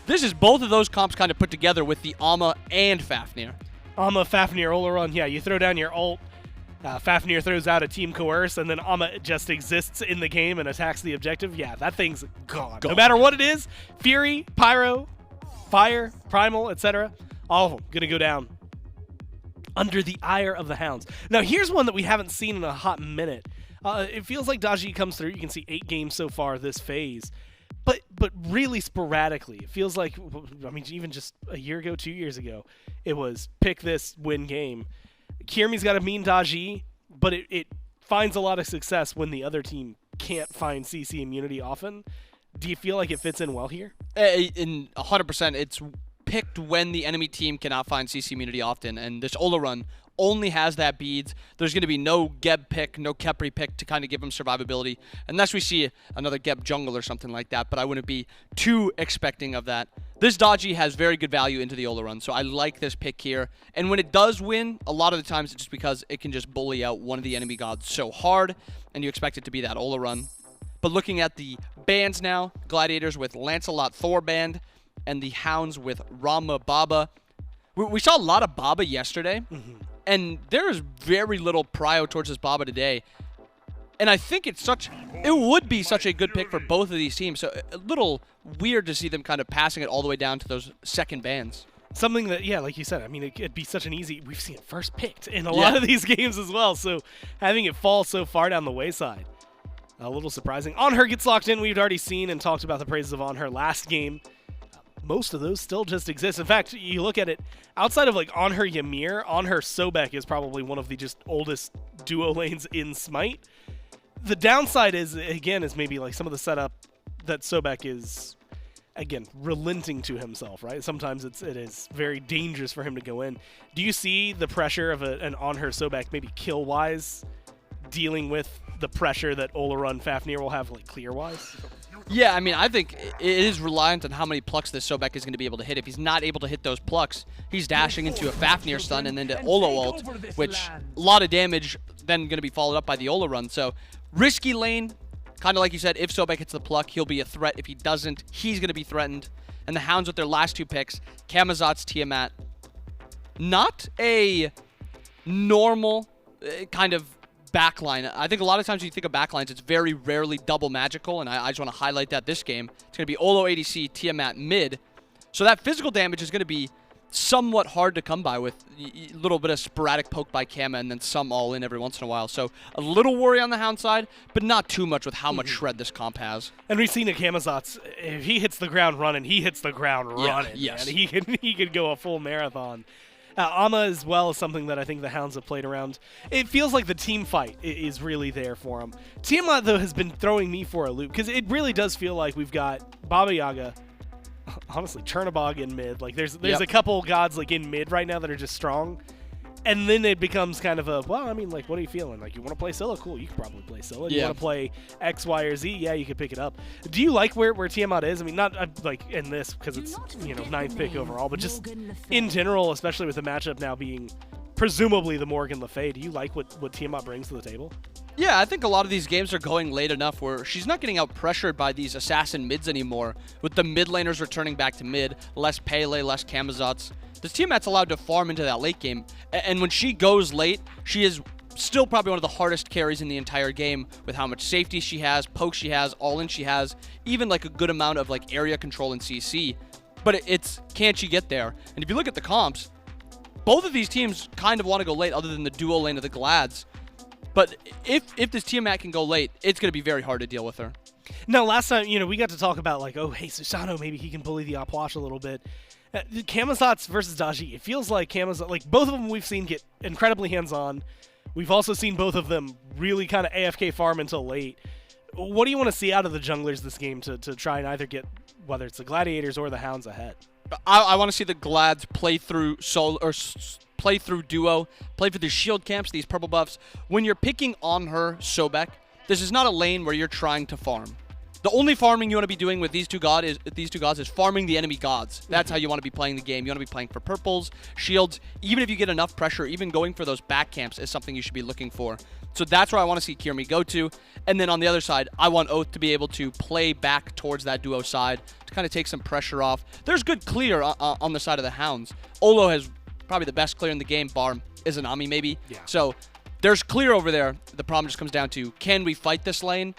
This is both of those comps kind of put together with the Ama and Fafnir. Ama, Fafnir, Olorun, yeah, you throw down your ult, Fafnir throws out a Team Coerce, and then Ama just exists in the game and attacks the objective. Yeah, that thing's gone. No matter what it is, Fury, Pyro, Fire, Primal, etc., all of them going to go down under the ire of the Hounds. Now, here's one that we haven't seen in a hot minute. It feels like Daji comes through. You can see 8 games so far this phase, but really sporadically. It feels like, I mean, even just a year ago, 2 years ago, it was pick this, win game. Kyrmi's got a mean Daji, but it finds a lot of success when the other team can't find CC immunity often. Do you feel like it fits in well here? In 100%, it's picked when the enemy team cannot find CC immunity often, and this Olorun only has that beads. There's going to be no Geb pick, no Kepri pick to kind of give him survivability, unless we see another Geb jungle or something like that, but I wouldn't be too expecting of that. This Daji has very good value into the Olorun, so I like this pick here. And when it does win, a lot of the times it's just because it can just bully out one of the enemy gods so hard, and you expect it to be that Olorun. But looking at the bands now, Gladiators with Lancelot Thor band, and the Hounds with Rama Baba. We saw a lot of Baba yesterday, and there is very little prio towards this Baba today. And I think it would be such a good pick for both of these teams. So a little weird to see them kind of passing it all the way down to those second bans. Something that, yeah, like you said, I mean, it'd be such an easy, we've seen it first picked in a lot of these games as well. So having it fall so far down the wayside, a little surprising. Anhur gets locked in. We've already seen and talked about the praises of Anhur last game. most of those still just exist. In fact, you look at it, outside of like Anhur Ymir, Anhur Sobek is probably one of the just oldest duo lanes in SMITE. The downside is, again, is maybe like some of the setup that Sobek is, again, relenting to himself, right? Sometimes it is very dangerous for him to go in. Do you see the pressure of an Anhur Sobek, maybe kill-wise, dealing with the pressure that Olorun Fafnir will have, like, clear-wise? Yeah, I mean, I think it is reliant on how many plucks this Sobek is going to be able to hit. If he's not able to hit those plucks, he's dashing into a Fafnir stun and then to Olo ult, which a lot of damage then going to be followed up by the Olorun. So, risky lane, kind of like you said, if Sobek hits the pluck, he'll be a threat. If he doesn't, he's going to be threatened. And the Hounds with their last 2 picks, Camazotz, Tiamat. Not a normal kind of backline. I think a lot of times when you think of backlines, it's very rarely double magical, and I just want to highlight that this game. It's going to be Olo ADC, Tiamat mid. So that physical damage is going to be somewhat hard to come by with a little bit of sporadic poke by Kama and then some all in every once in a while. So a little worry on the Hound side, but not too much with how much shred this comp has. And we've seen a Camazotz, if he hits the ground running, he hits the ground running. Yes. Man. He could go a full marathon. Ama as well is something that I think the Hounds have played around. It feels like the team fight is really there for him. Tiamat, though, has been throwing me for a loop because it really does feel like we've got Baba Yaga, honestly, Chernobog in mid. Like there's a couple gods like in mid right now that are just strong. And then it becomes kind of a, well, I mean, like, what are you feeling? Like, you want to play Scylla? Cool, you could probably play Scylla. You want to play X, Y, or Z? Yeah, you could pick it up. Do you like where Tiamat is? I mean, not like in this because it's, 9th pick overall, but just in general, especially with the matchup now being presumably the Morgan Le Fay, do you like what Tiamat brings to the table? Yeah, I think a lot of these games are going late enough where she's not getting out pressured by these assassin mids anymore, with the mid laners returning back to mid, less Pele, less Camazotz. This Tiamat's allowed to farm into that late game, and when she goes late, she is still probably one of the hardest carries in the entire game with how much safety she has, poke she has, all-in she has, even like a good amount of like area control in CC. But it's can she get there? And if you look at the comps, both of these teams kind of want to go late other than the duo lane of the Glads. But if this Tiamat can go late, it's going to be very hard to deal with her. Now, last time, we got to talk about like, oh, hey, Susano, maybe he can bully the Oathhh a little bit. Camazotz versus Daji, it feels like Camazotz, like both of them we've seen get incredibly hands-on. We've also seen both of them really kind of AFK farm until late. What do you want to see out of the junglers this game to try and either get, whether it's the Gladiators or the Hounds ahead? I want to see the Glads play through play through duo, play for these shield camps, these purple buffs. When you're picking on her Sobek, this is not a lane where you're trying to farm. The only farming you want to be doing with these two gods is farming the enemy gods. That's how you want to be playing the game. You want to be playing for purples, shields. Even if you get enough pressure, even going for those back camps is something you should be looking for. So that's where I want to see Kyrmi go to. And then on the other side, I want Oathhh to be able to play back towards that duo side to kind of take some pressure off. There's good clear on the side of the Hounds. Olo has probably the best clear in the game, bar Izanami maybe. Yeah. So there's clear over there. The problem just comes down to, can we fight this lane?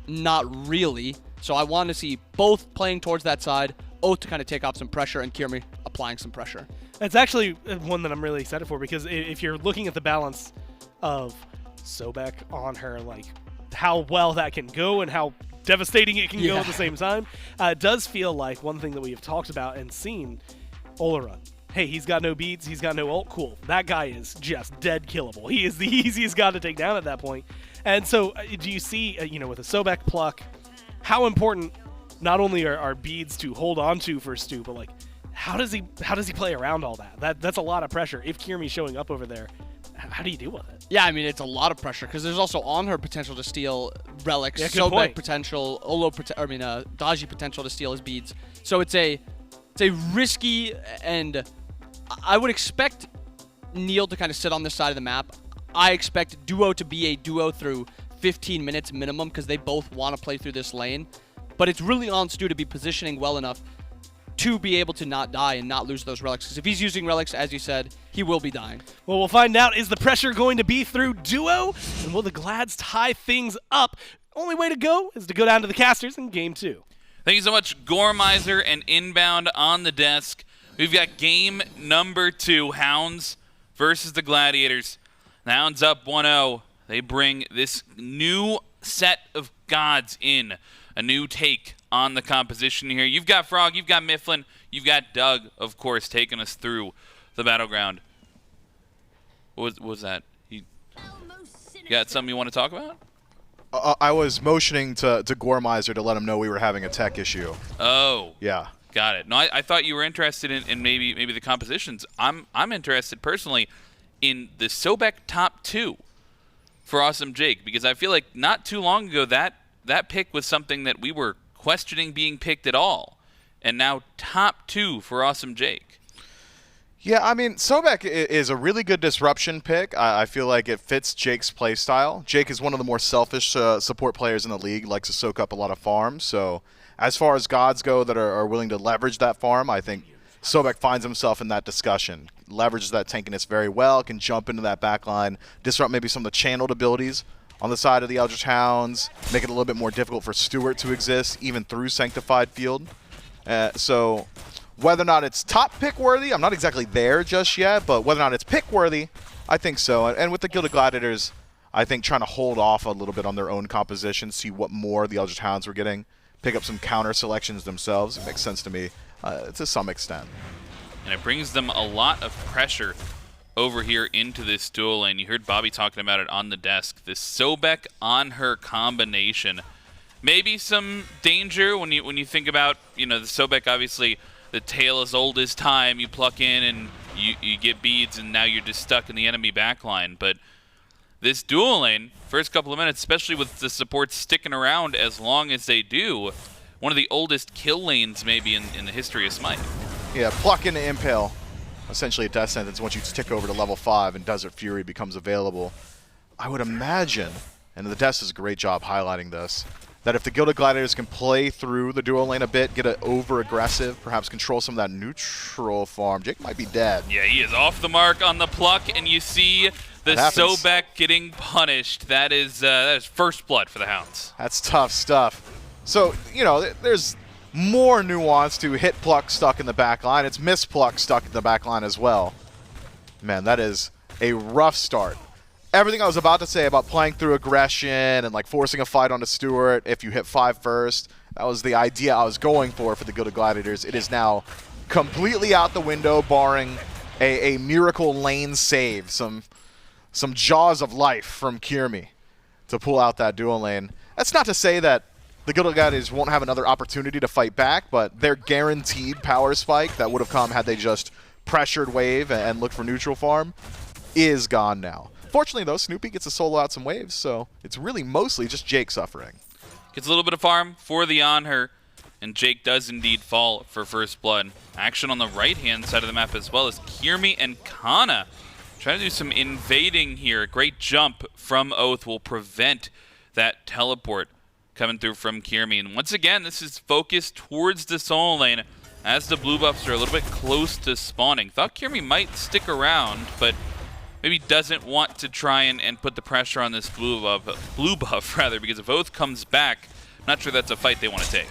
Not really. So I want to see both playing towards that side, Oathhh to kind of take off some pressure, and Kyrmi applying some pressure. It's actually one that I'm really excited for, because if you're looking at the balance of Sobek on her, like how well that can go and how devastating it can go at the same time, it does feel like one thing that we have talked about and seen, Olorun. Hey, he's got no beads, he's got no ult, cool. That guy is just dead killable. He is the easiest guy to take down at that point. And so do you see, with a Sobek pluck, how important not only are beads to hold on to for Stu, but like how does he play around all that? That's a lot of pressure. If Kyrmi's showing up over there, how do you deal with it? Yeah, I mean, it's a lot of pressure because there's also on her potential to steal relics, Sobek potential, Daji potential to steal his beads. So it's a risky, and I would expect Neil to kind of sit on this side of the map. I expect duo to be a duo through 15 minutes minimum because they both want to play through this lane. But it's really on Stu to be positioning well enough to be able to not die and not lose those relics. Because if he's using relics, as you said, he will be dying. Well, we'll find out. Is the pressure going to be through duo? And will the Glads tie things up? Only way to go is to go down to the casters in Game 2. Thank you so much, Gormizer and Inbound on the desk. We've got game number 2, Hounds versus the Gladiators. The Hounds up 1-0. They bring this new set of gods in, a new take on the composition here. You've got Frog, you've got Mifflin, you've got Doug, of course, taking us through the battleground. What was that? You got something you want to talk about? I was motioning to Gormizer to let him know we were having a tech issue. Oh. Yeah. Got it. No, I thought you were interested in maybe the compositions. I'm interested personally in the Sobek top 2 for Awesome Jake, because I feel like not too long ago that pick was something that we were questioning being picked at all, and now top 2 for Awesome Jake. Yeah, I mean, Sobek is a really good disruption pick. I feel like it fits Jake's playstyle. Jake is one of the more selfish support players in the league, likes to soak up a lot of farms. So as far as gods go that are willing to leverage that farm, I think Sobek finds himself in that discussion. Leverages that tankiness very well, can jump into that backline, disrupt maybe some of the channeled abilities on the side of the Eldritch Hounds, make it a little bit more difficult for Stuart to exist, even through Sanctified Field. So whether or not it's top pick worthy, I'm not exactly there just yet, but whether or not it's pick worthy, I think so. And with the Gilded Gladiators, I think trying to hold off a little bit on their own composition, see what more the Eldritch Hounds were getting, pick up some counter selections themselves. It makes sense to me to some extent. And it brings them a lot of pressure over here into this duel lane. You heard Bobby talking about it on the desk. This Sobek Anhur combination. Maybe some danger when you think about, the Sobek, obviously the tale as old as time. You pluck in and you get beads, and now you're just stuck in the enemy backline. But this duel lane, first couple of minutes, especially with the supports sticking around as long as they do, one of the oldest kill lanes maybe in the history of SMITE. Yeah, pluck into Impale. Essentially a death sentence once you tick over to level 5 and Desert Fury becomes available. I would imagine, and the Death does a great job highlighting this, that if the Gilded Gladiators can play through the duel lane a bit, get it over-aggressive, perhaps control some of that neutral farm, Jake might be dead. Yeah, he is off the mark on the pluck, and you see the Sobek getting punished. That is first blood for the Hounds. That's tough stuff. So, there's more nuance to hit pluck stuck in the back line. It's miss pluck stuck in the back line as well. Man, that is a rough start. Everything I was about to say about playing through aggression and like forcing a fight onto Stuart if you hit 5 first, that was the idea I was going for the Gilded Gladiators. It is now completely out the window, barring a miracle lane save, some jaws of life from Kyrmi to pull out that duel lane. That's not to say that the Gilded Gladiators won't have another opportunity to fight back, but their guaranteed power spike that would have come had they just pressured wave and looked for neutral farm is gone now. Fortunately, though, Snoopy gets to solo out some waves, so it's really mostly just Jake suffering. Gets a little bit of farm for the Anhur, and Jake does indeed fall for first blood. Action on the right-hand side of the map as well as Kyrmi and Cxnnahh trying to do some invading here. A great jump from Oathhh will prevent that teleport coming through from Kyrmi. And once again, this is focused towards the solo lane as the blue buffs are a little bit close to spawning. Thought Kyrmi might stick around, but maybe doesn't want to try and put the pressure on this blue buff, because if Oathhh comes back, I'm not sure that's a fight they want to take.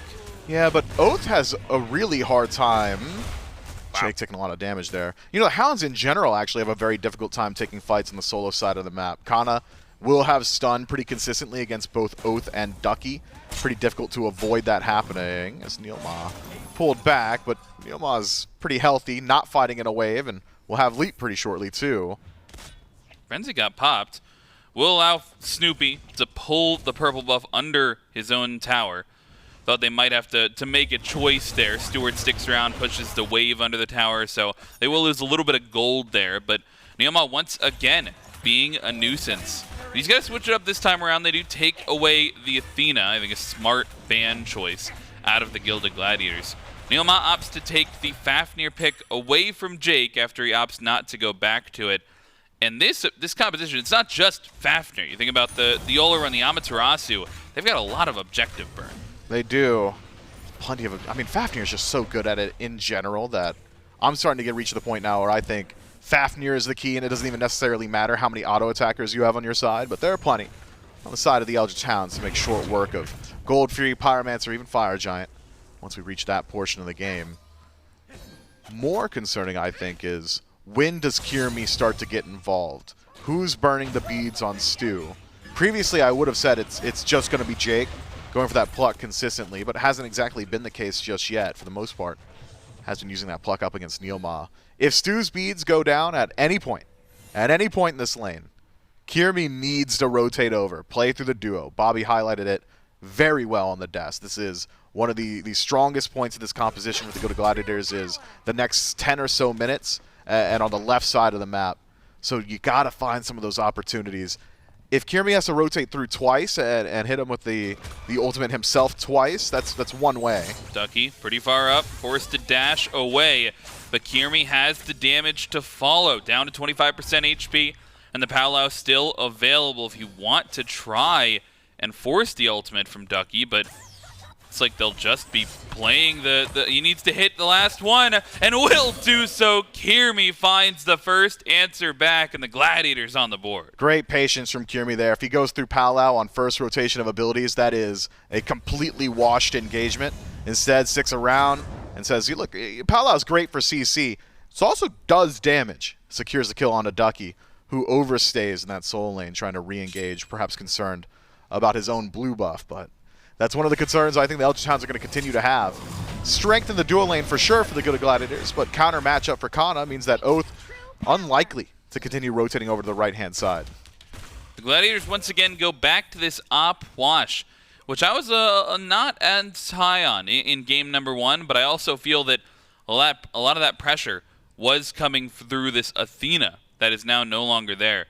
Yeah, but Oathhh has a really hard time. Wow. Jake taking a lot of damage there. The Hounds in general actually have a very difficult time taking fights on the solo side of the map. Cxnnahh will have stun pretty consistently against both Oathhh and Ducky. Pretty difficult to avoid that happening as NeilMah pulled back, but NeilMah's pretty healthy, not fighting in a wave, and will have leap pretty shortly too. Frenzy got popped. Will allow Snoopy to pull the purple buff under his own tower. Thought they might have to make a choice there. Stuart sticks around, pushes the wave under the tower, so they will lose a little bit of gold there, but NeilMah once again being a nuisance. He's got to switch it up this time around. They do take away the Athena. I think a smart ban choice out of the Gilded Gladiators. NeilMah opts to take the Fafnir pick away from Jake after he opts not to go back to it. And this composition, it's not just Fafnir. You think about the Olorun and the Amaterasu, they've got a lot of objective burn. They do. Plenty of... I mean, Fafnir is just so good at it in general that I'm starting to reach the point now where I think Fafnir is the key, and it doesn't even necessarily matter how many auto-attackers you have on your side, but there are plenty on the side of the Eldritch Hounds to make short work of Gold Fury, Pyromancer, even Fire Giant once we reach that portion of the game. More concerning, I think, is when does Kyrmi start to get involved? Who's burning the beads on Stu? Previously, I would have said it's just going to be Jake going for that pluck consistently, but it hasn't exactly been the case just yet for the most part. has been using that pluck up against NeilMah. If Stu's beads go down at any point in this lane, Kyrmi needs to rotate over, play through the duo. Bobby highlighted it very well on the desk. This is one of the strongest points of this composition with the Gilded Gladiators is the next 10 or so minutes and on the left side of the map. So you got to find some of those opportunities. If Kyrmi has to rotate through twice and hit him with the ultimate himself twice, that's one way. Ducky pretty far up, forced to dash away, but Kyrmi has the damage to follow, down to 25% HP, and the Palau still available if you want to try and force the ultimate from Ducky, but it's like they'll just be playing he needs to hit the last one, and will do so. Kyrmi finds the first answer back, and the Gladiators on the board. Great patience from Kyrmi there. If he goes through Palau on first rotation of abilities, that is a completely washed engagement. Instead, sticks around and says, look, Palau's great for CC. It also does damage. Secures the kill onto Ducky, who overstays in that soul lane, trying to re-engage, perhaps concerned about his own blue buff, but that's one of the concerns I think the Eldritch Hounds are going to continue to have. Strength in the dual lane for sure for the Gilded Gladiators, but counter matchup for Cxnnahh means that Oathhh unlikely to continue rotating over to the right-hand side. The Gladiators once again go back to this op wash, which I was not as high on in game number 1, but I also feel that a lot of that pressure was coming through this Athena that is now no longer there.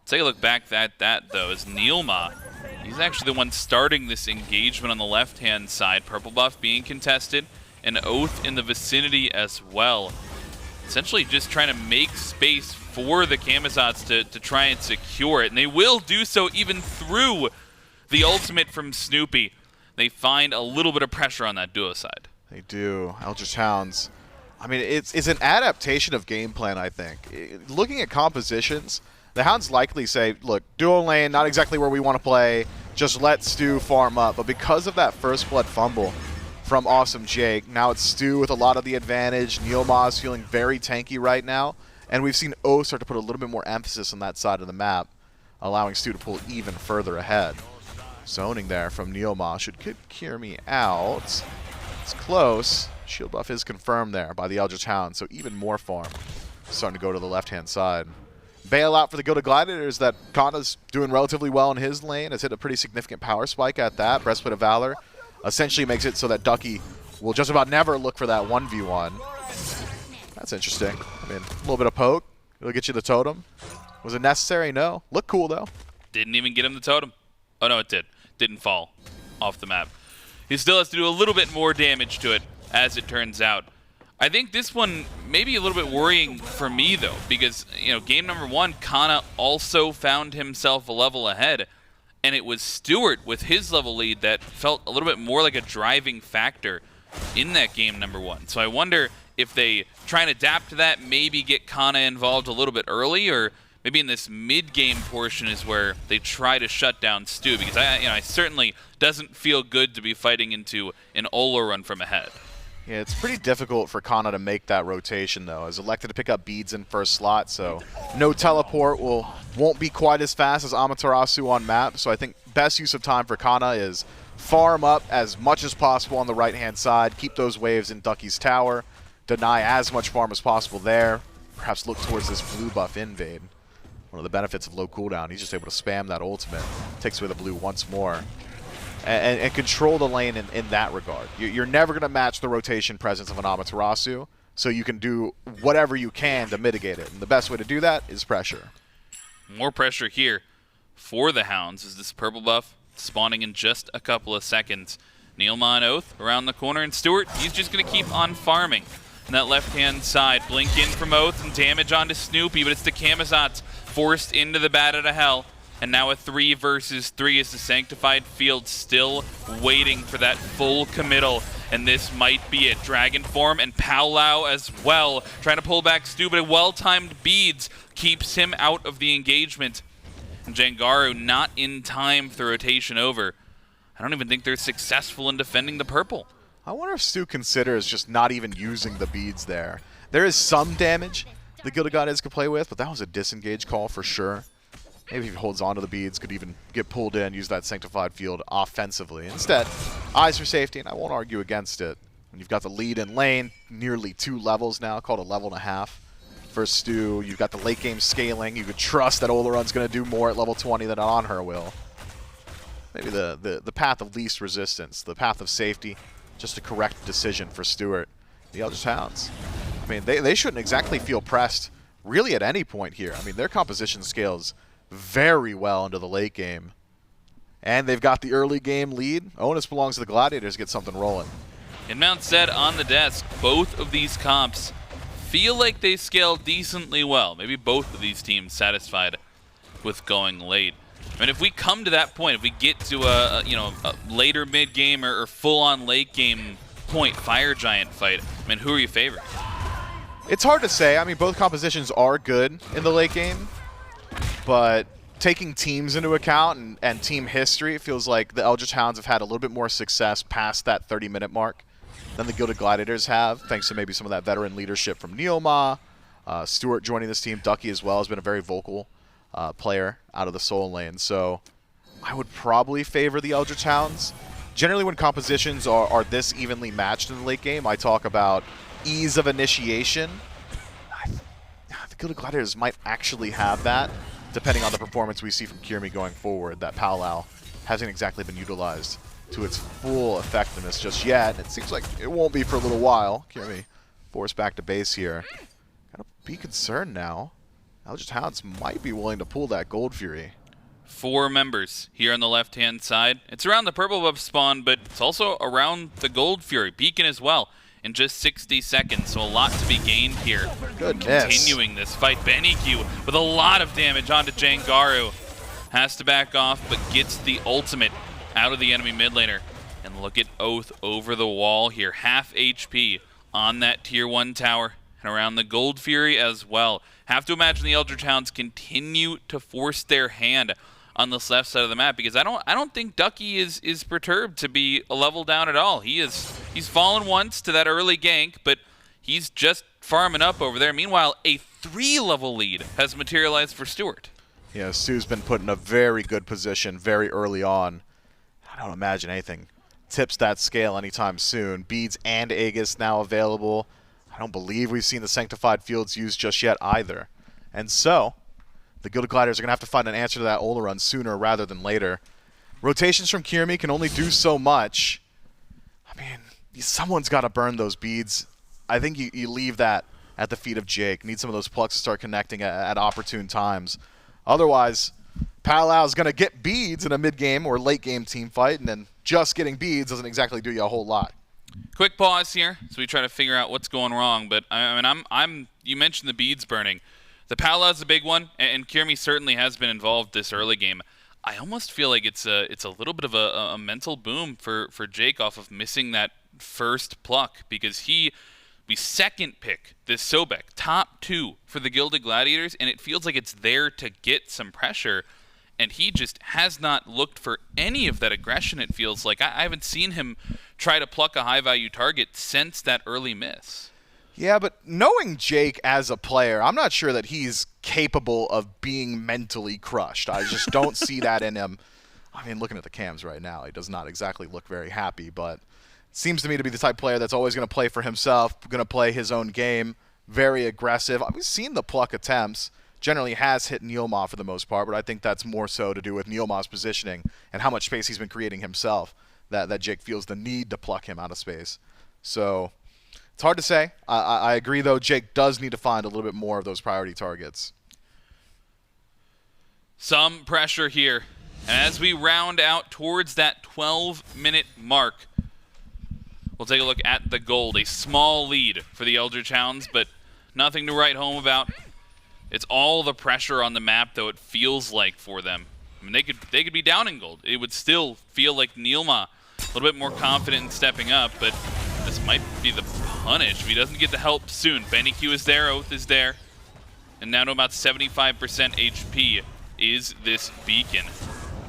Let's take a look back at that, though, as NeilMah, he's actually the one starting this engagement on the left-hand side. Purple buff being contested, and Oathhh in the vicinity as well. Essentially just trying to make space for the Camazotz to try and secure it, and they will do so even through the ultimate from Snoopy. They find a little bit of pressure on that duo side. They do. Eldritch Hounds. I mean, it's an adaptation of game plan, I think. Looking at compositions, the Hounds likely say, look, dual lane, not exactly where we want to play. Just let Stu farm up. But because of that first blood fumble from Awesome Jake, now it's Stu with a lot of the advantage. NeilMah is feeling very tanky right now. And we've seen Oathhh start to put a little bit more emphasis on that side of the map, allowing Stu to pull even further ahead. Zoning there from NeilMah should get Kyrmi out. It's close. Shield buff is confirmed there by the Eldritch Hounds, so even more farm starting to go to the left-hand side. Bailout for the Gilded Gladiators that Cxnnah's doing relatively well in his lane. Has hit a pretty significant power spike at that. Breastplate of Valor essentially makes it so that Ducky will just about never look for that 1v1. That's interesting. I mean, a little bit of poke. It'll get you the totem. Was it necessary? No. Look cool, though. Didn't even get him the totem. Oh, no, it did. Didn't fall off the map. He still has to do a little bit more damage to it, as it turns out. I think this one may be a little bit worrying for me, though, because, you know, game number 1, Cxnnahh also found himself a level ahead, and it was Stuart with his level lead that felt a little bit more like a driving factor in that game number 1. So I wonder if they try and adapt to that, maybe get Cxnnahh involved a little bit early, or maybe in this mid-game portion is where they try to shut down Stu, because I certainly doesn't feel good to be fighting into an Olorun from ahead. Yeah, it's pretty difficult for Cxnnahh to make that rotation, though. As elected to pick up beads in first slot, so no teleport won't be quite as fast as Amaterasu on map. So I think best use of time for Cxnnahh is farm up as much as possible on the right-hand side, keep those waves in Ducky's tower, deny as much farm as possible there, perhaps look towards this blue buff invade. One of the benefits of low cooldown, he's just able to spam that ultimate, takes away the blue once more, and control the lane in that regard. You're never going to match the rotation presence of an Amaterasu, so you can do whatever you can to mitigate it. And the best way to do that is pressure. More pressure here for the Hounds as this purple buff spawning in just a couple of seconds. NeilMah and Oathhh around the corner, and Stuart, he's just going to keep on farming. On that left-hand side, blink in from Oathhh and damage onto Snoopy, but it's the Camazotz forced into the bat out of hell. And now a 3 versus 3 is the Sanctified Field still waiting for that full committal. And this might be it. Dragon form and Palau as well. Trying to pull back Stu, but a well-timed beads keeps him out of the engagement. And Jangaru not in time for the rotation over. I don't even think they're successful in defending the purple. I wonder if Stu considers just not even using the beads there. There is some damage the Gilded Gladiators could play with, but that was a disengage call for sure. Maybe if he holds on to the beads, could even get pulled in, use that Sanctified Field offensively. Instead, eyes for safety, and I won't argue against it. And you've got the lead in lane, nearly 2 levels now, called a level and a half. For Stu, you've got the late game scaling. You could trust that Olorun's going to do more at level 20 than Anhur will. Maybe the path of least resistance, the path of safety, just a correct decision for Stuart. The Eldritch Hounds, I mean, they shouldn't exactly feel pressed really at any point here. I mean, their composition scales very well into the late game. And they've got the early game lead. Onus belongs to the Gladiators, get something rolling. And Mount said on the desk, both of these comps feel like they scale decently well. Maybe both of these teams satisfied with going late. I mean, if we come to that point, if we get to a later mid game or full-on late game point fire giant fight, I mean, who are you favoring? It's hard to say. I mean, both compositions are good in the late game, but taking teams into account and team history, it feels like the Eldritch Hounds have had a little bit more success past that 30-minute mark than the Gilded Gladiators have, thanks to maybe some of that veteran leadership from NeilMah. Stuart joining this team, Ducky as well, has been a very vocal player out of the Soul lane. So I would probably favor the Eldritch Hounds. Generally, when compositions are this evenly matched in the late game, I talk about ease of initiation. The Gilded Gladiators might actually have that, depending on the performance we see from Kyrmi going forward. That Powwow hasn't exactly been utilized to its full effectiveness just yet. It seems like it won't be for a little while. Kyrmi forced back to base here. Gotta be concerned now. Eldritch Hounds might be willing to pull that Gold Fury. 4 members here on the left-hand side. It's around the purple buff spawn, but it's also around the Gold Fury. Beacon as well in just 60 seconds, so a lot to be gained here. Goodness. Continuing this fight. BennyQ with a lot of damage onto Jangaru. Has to back off, but gets the ultimate out of the enemy mid laner. And look at Oathhh over the wall here. Half HP on that tier 1 tower and around the Gold Fury as well. Have to imagine the Eldritch Hounds continue to force their hand on this left side of the map, because I don't think Ducky is perturbed to be a level down at all. He's fallen once to that early gank, but he's just farming up over there. Meanwhile, a 3-level lead has materialized for Stuart. Yeah, Stu's been put in a very good position very early on. I don't imagine anything tips that scale anytime soon. Beads and Aegis now available. I don't believe we've seen the Sanctified Fields used just yet either. And so, the Gilded Gladiators are going to have to find an answer to that Olorun sooner rather than later. Rotations from Kyrmi can only do so much. I mean, someone's got to burn those beads. I think you leave that at the feet of Jake. Need some of those plucks to start connecting at opportune times. Otherwise, Powwow's going to get beads in a mid-game or late-game team fight, and then just getting beads doesn't exactly do you a whole lot. Quick pause here, so we try to figure out what's going wrong. But I mean, you mentioned the beads burning. The Powwow's a big one, and Kyrmi certainly has been involved this early game. I almost feel like it's a little bit of a mental boom for Jake off of missing that first pluck, because we second pick this Sobek, top 2 for the Gilded Gladiators, and it feels like it's there to get some pressure. And he just has not looked for any of that aggression, it feels like. I haven't seen him try to pluck a high-value target since that early miss. Yeah, but knowing Jake as a player, I'm not sure that he's capable of being mentally crushed. I just don't see that in him. I mean, looking at the cams right now, he does not exactly look very happy, but seems to me to be the type of player that's always going to play for himself, going to play his own game, very aggressive. I've seen the pluck attempts. Generally has hit NeilMah for the most part, but I think that's more so to do with NeilMah's positioning and how much space he's been creating himself, that Jake feels the need to pluck him out of space. So it's hard to say. I agree, though. Jake does need to find a little bit more of those priority targets. Some pressure here. And as we round out towards that 12-minute mark, we'll take a look at the gold. A small lead for the Eldritch Hounds, but nothing to write home about. It's all the pressure on the map, though, it feels like for them. I mean, they could be down in gold. It would still feel like NeilMah a little bit more confident in stepping up, but this might be the punish if he doesn't get the help soon. BennyQ is there, Oathhh is there, and now to about 75% HP is this Beacon.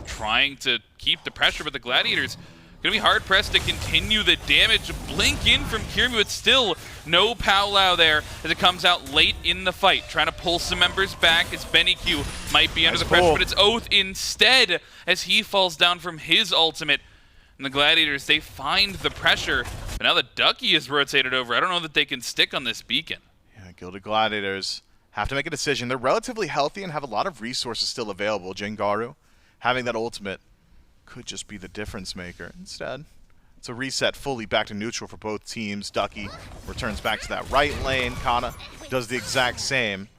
Trying to keep the pressure, but the Gladiators going to be hard-pressed to continue the damage. Blink in from Kyrmi, but still no Powwow there as it comes out late in the fight. Trying to pull some members back as BennyQ might be under the pressure, but it's Oathhh instead as he falls down from his ultimate. And the Gladiators, they find the pressure But now the Ducky is rotated over. I don't know that they can stick on this beacon. Yeah, Gilded Gladiators have to make a decision. They're relatively healthy and have a lot of resources still available. Jangaru, having that ultimate, could just be the difference maker. Instead, it's a reset fully back to neutral for both teams. Ducky returns back to that right lane. Cxnnahh does the exact same.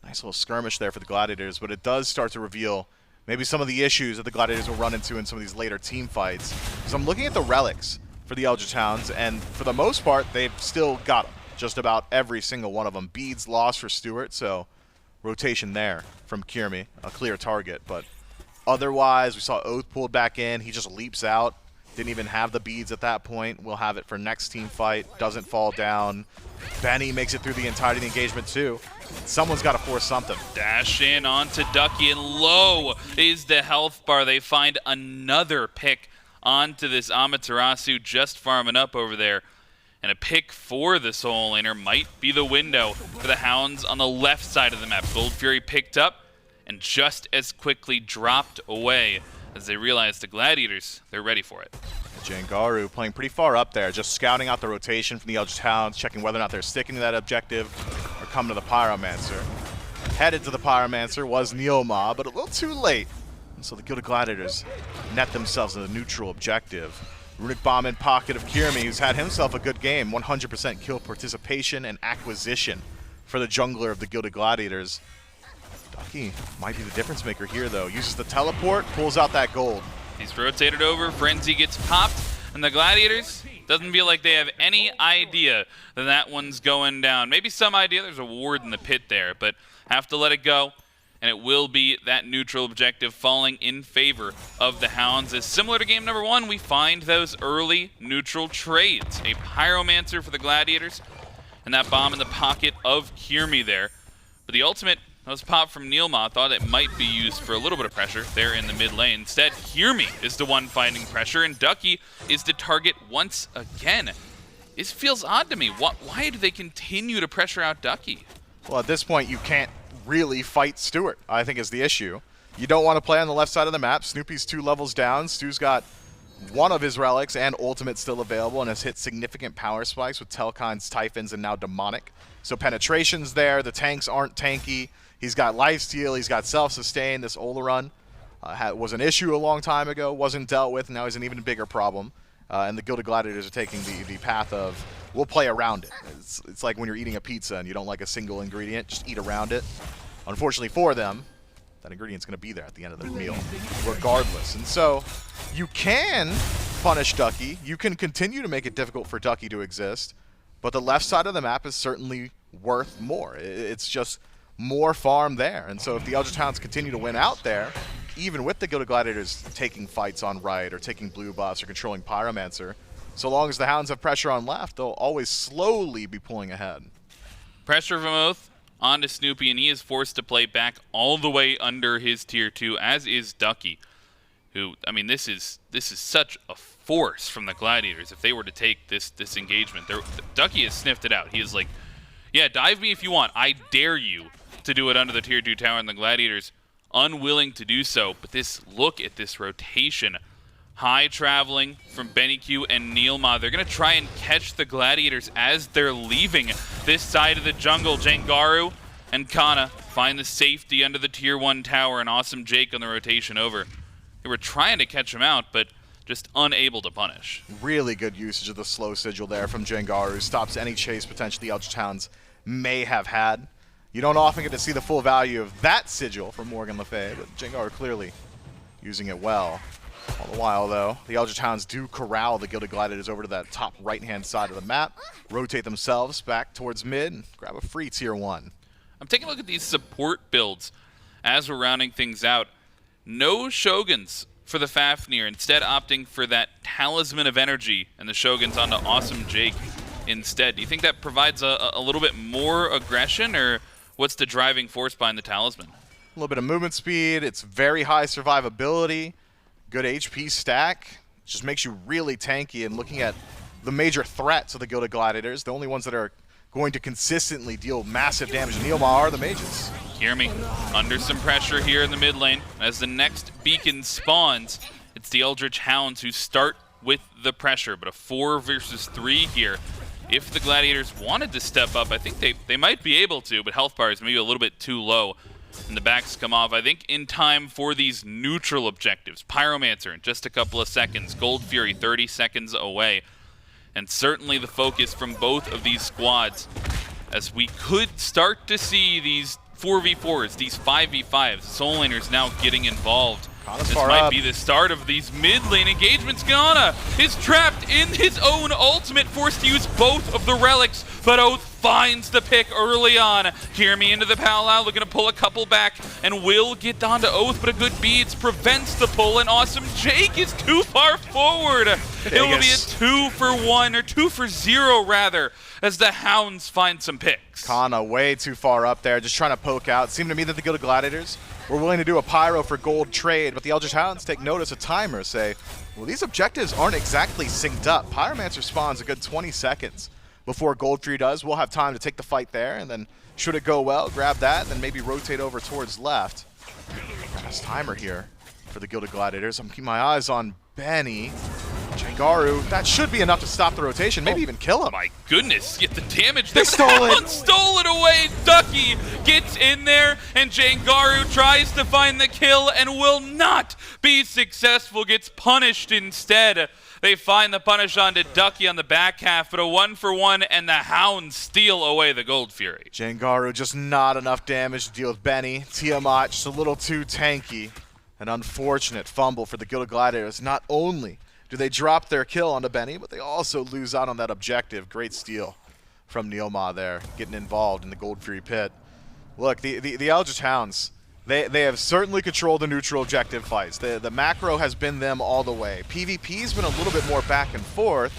Nice little skirmish there for the Gladiators, but it does start to reveal maybe some of the issues that the Gladiators will run into in some of these later team fights. So I'm looking at the relics for the Eldritch Hounds, and for the most part, they've still got them. Just about every single one of them. Beads lost for Stuart, so rotation there from Kyrmi, a clear target. But otherwise, we saw Oathhh pulled back in. He just leaps out. Didn't even have the beads at that point. We'll have it for next team fight. Doesn't fall down. Benny makes it through the entirety of the engagement too. Someone's got to force something. Dash in onto Ducky, and low is the health bar. They find another pick onto this Amaterasu, just farming up over there. And a pick for the Soul Laner might be the window for the Hounds on the left side of the map. Gold Fury picked up and just as quickly dropped away as they realized the Gladiators, they're ready for it. Jangaru playing pretty far up there, just scouting out the rotation from the Eldritch Hounds, checking whether or not they're sticking to that objective or coming to the Pyromancer. Headed to the Pyromancer was NeilMah, but a little too late. And so the Gilded Gladiators net themselves a neutral objective. Runic Bomb in pocket of Kyrmi, who's had himself a good game. 100% kill participation and acquisition for the jungler of the Gilded Gladiators. Ducky might be the difference maker here, though. Uses the teleport, pulls out that gold. He's rotated over, Frenzy gets popped, and the Gladiators doesn't feel like they have any idea that that one's going down. Maybe some idea, there's a ward in the pit there, but have to let it go. And it will be that neutral objective falling in favor of the Hounds. As similar to game number 1, we find those early neutral trades. A Pyromancer for the Gladiators, and that bomb in the pocket of Kyrmi there. But the ultimate was popped from NeilMah. Thought it might be used for a little bit of pressure there in the mid lane. Instead, Kyrmi is the one finding pressure, and Ducky is the target once again. This feels odd to me. Why do they continue to pressure out Ducky? Well, at this point, you can't really fight Stuart, I think, is the issue. You don't want to play on the left side of the map. Snoopy's 2 levels down. Stu's got one of his relics and ultimate still available and has hit significant power spikes with Telkind's Typhons and now Demonic. So penetration's there. The tanks aren't tanky. He's got lifesteal. He's got self-sustain. This Olorun was an issue a long time ago, wasn't dealt with. Now he's an even bigger problem. And the Gilded Gladiators are taking the path of, we'll play around it. It's like when you're eating a pizza and you don't like a single ingredient, just eat around it. Unfortunately for them, that ingredient's going to be there at the end of the meal, regardless. And so you can punish Ducky. You can continue to make it difficult for Ducky to exist. But the left side of the map is certainly worth more. It's just more farm there. And so if the Eldritch Hounds continue to win out there, even with the Gilded Gladiators taking fights on right or taking blue buffs or controlling Pyromancer, so long as the Hounds have pressure on left, they'll always slowly be pulling ahead. Pressure from Oathhh onto Snoopy, and he is forced to play back all the way under his tier 2, as is Ducky, who, I mean, this is such a force from the Gladiators. If they were to take this engagement, Ducky has sniffed it out. He is like, yeah, dive me if you want. I dare you to do it under the tier 2 tower, and the Gladiators unwilling to do so. But look at this rotation. High traveling from BennyQ and NeilMah. They're going to try and catch the Gladiators as they're leaving this side of the jungle. Jangaru and Cxnnahh find the safety under the tier 1 tower, and Awesome Jake on the rotation over. They were trying to catch him out, but just unable to punish. Really good usage of the slow sigil there from Jangaru. Stops any chase potentially the Eldritch Hounds may have had. You don't often get to see the full value of that sigil from Morgan Le Fay, but Jangaru clearly using it well. All the while, though, the Eldritch Hounds do corral the Gilded Gladiators over to that top right-hand side of the map, rotate themselves back towards mid, and grab a free tier 1. I'm taking a look at these support builds as we're rounding things out. No Shoguns for the Fafnir, instead opting for that Talisman of Energy and the Shoguns onto Awesome Jake instead. Do you think that provides a little bit more aggression, or what's the driving force behind the Talisman? A little bit of movement speed. It's very high survivability. Good HP stack. Just makes you really tanky. And looking at the major threats of the Gilded Gladiators, the only ones that are going to consistently deal massive damage to NeilMah are the mages. Kyrmi under some pressure here in the mid lane. As the next beacon spawns, it's the Eldritch Hounds who start with the pressure, but a 4 versus 3 here. If the Gladiators wanted to step up, I think they might be able to, but health bar is maybe a little bit too low. And the backs come off, I think, in time for these neutral objectives. Pyromancer in just a couple of seconds. Gold Fury 30 seconds away. And certainly the focus from both of these squads, as we could start to see these 4v4s, these 5v5s. Soul Laners now getting involved. This might be the start of these mid-lane engagements. Cxnnahh is trapped in his own ultimate, forced to use both of the relics, but Oathhh finds the pick early on. Kyrmi into the powwow, looking to pull a couple back, and will get down to Oathhh, but a good beads prevents the pull, and Awesome Jake is too far forward. It will be a 2 for 1, or 2 for 0 rather, as the Hounds find some picks. Cxnnahh way too far up there, just trying to poke out. It seemed to me that the Gilded Gladiators were willing to do a pyro for gold trade, but the Eldritch Hounds take notice of timer, say, well, these objectives aren't exactly synced up. Pyromancer spawns a good 20 seconds before Gold Fury does. We'll have time to take the fight there, and then should it go well, grab that, and then maybe rotate over towards left. Fast timer here for the Gilded Gladiators. I'm keeping my eyes on Benny. Jangaru, that should be enough to stop the rotation, maybe even kill him. My goodness, get the damage there. They stole it. Stole it away. Ducky gets in there, and Jangaru tries to find the kill and will not be successful, gets punished instead. They find the punish onto Ducky on the back half, but a 1 for 1, and the Hounds steal away the Gold Fury. Jangaru just not enough damage to deal with Benny. Tiamat just a little too tanky. An unfortunate fumble for the Gilded Gladiators. Not only do they drop their kill onto Benny, but they also lose out on that objective. Great steal from NeilMah there, getting involved in the Gold Fury pit. Look, the Eldritch Hounds, they have certainly controlled the neutral objective fights. The macro has been them all the way. PvP's been a little bit more back and forth.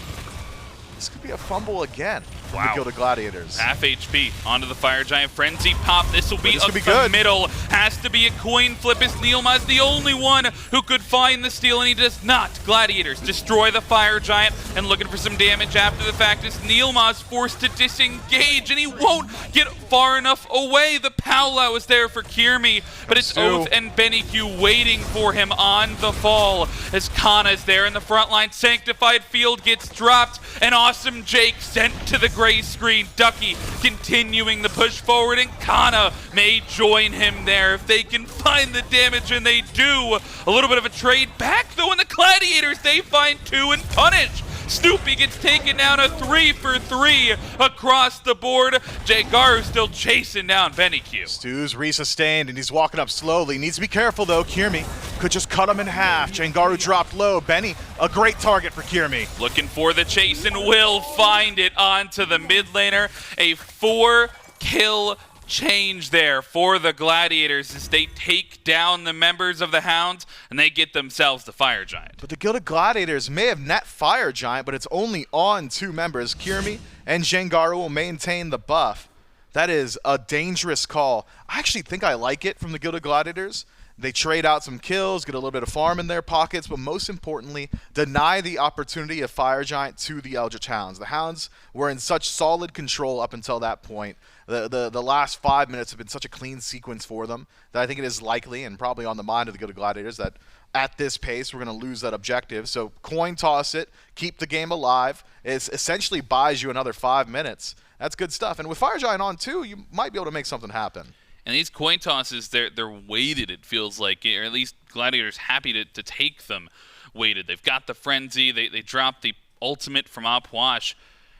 This could be a fumble again from the Gilded Gladiators. Half HP onto the Fire Giant. Frenzy pop. This will be up the good. middle. Has to be a coin flip as NeilMah is the only one who could find the steal, and he does not. Gladiators destroy the Fire Giant, and looking for some damage after the fact as NeilMah is forced to disengage, and he won't get far enough away. The powwow is there for Kyrmi, but it's Oathhh and BennyQ waiting for him on the fall as Cxnnahh is there in the front line. Sanctified Field gets dropped, and Awesome Jake sent to the gray screen. Ducky continuing the push forward, and Cxnnahh may join him there if they can find the damage, and they do. A little bit of a trade back though, and the Gladiators, they find 2 and punish. Snoopy gets taken down, a 3 for 3 across the board. Jangaru still chasing down BennyQ. Stu's resustained, and he's walking up slowly. Needs to be careful, though. Kyrmi could just cut him in half. Jangaru dropped low. Benny, a great target for Kyrmi. Looking for the chase and will find it onto the mid laner. A 4-kill change there for the Gladiators as they take down the members of the Hounds, and they get themselves the Fire Giant. But the Gilded Gladiators may have net Fire Giant, but it's only on 2 members. Kyrmi and Jangaru will maintain the buff. That is a dangerous call. I actually think I like it from the Gilded Gladiators. They trade out some kills, get a little bit of farm in their pockets, but most importantly, deny the opportunity of Fire Giant to the Eldritch Hounds. The Hounds were in such solid control up until that point. The last 5 minutes have been such a clean sequence for them that I think it is likely, and probably on the mind of the Gilded Gladiators, that at this pace we're going to lose that objective. So coin toss it, keep the game alive. It essentially buys you another 5 minutes. That's good stuff. And with Fire Giant on too, you might be able to make something happen. And these coin tosses, they're weighted, it feels like, or at least Gladiators happy to take them weighted. They've got the Frenzy, they drop the ultimate from Oathhh,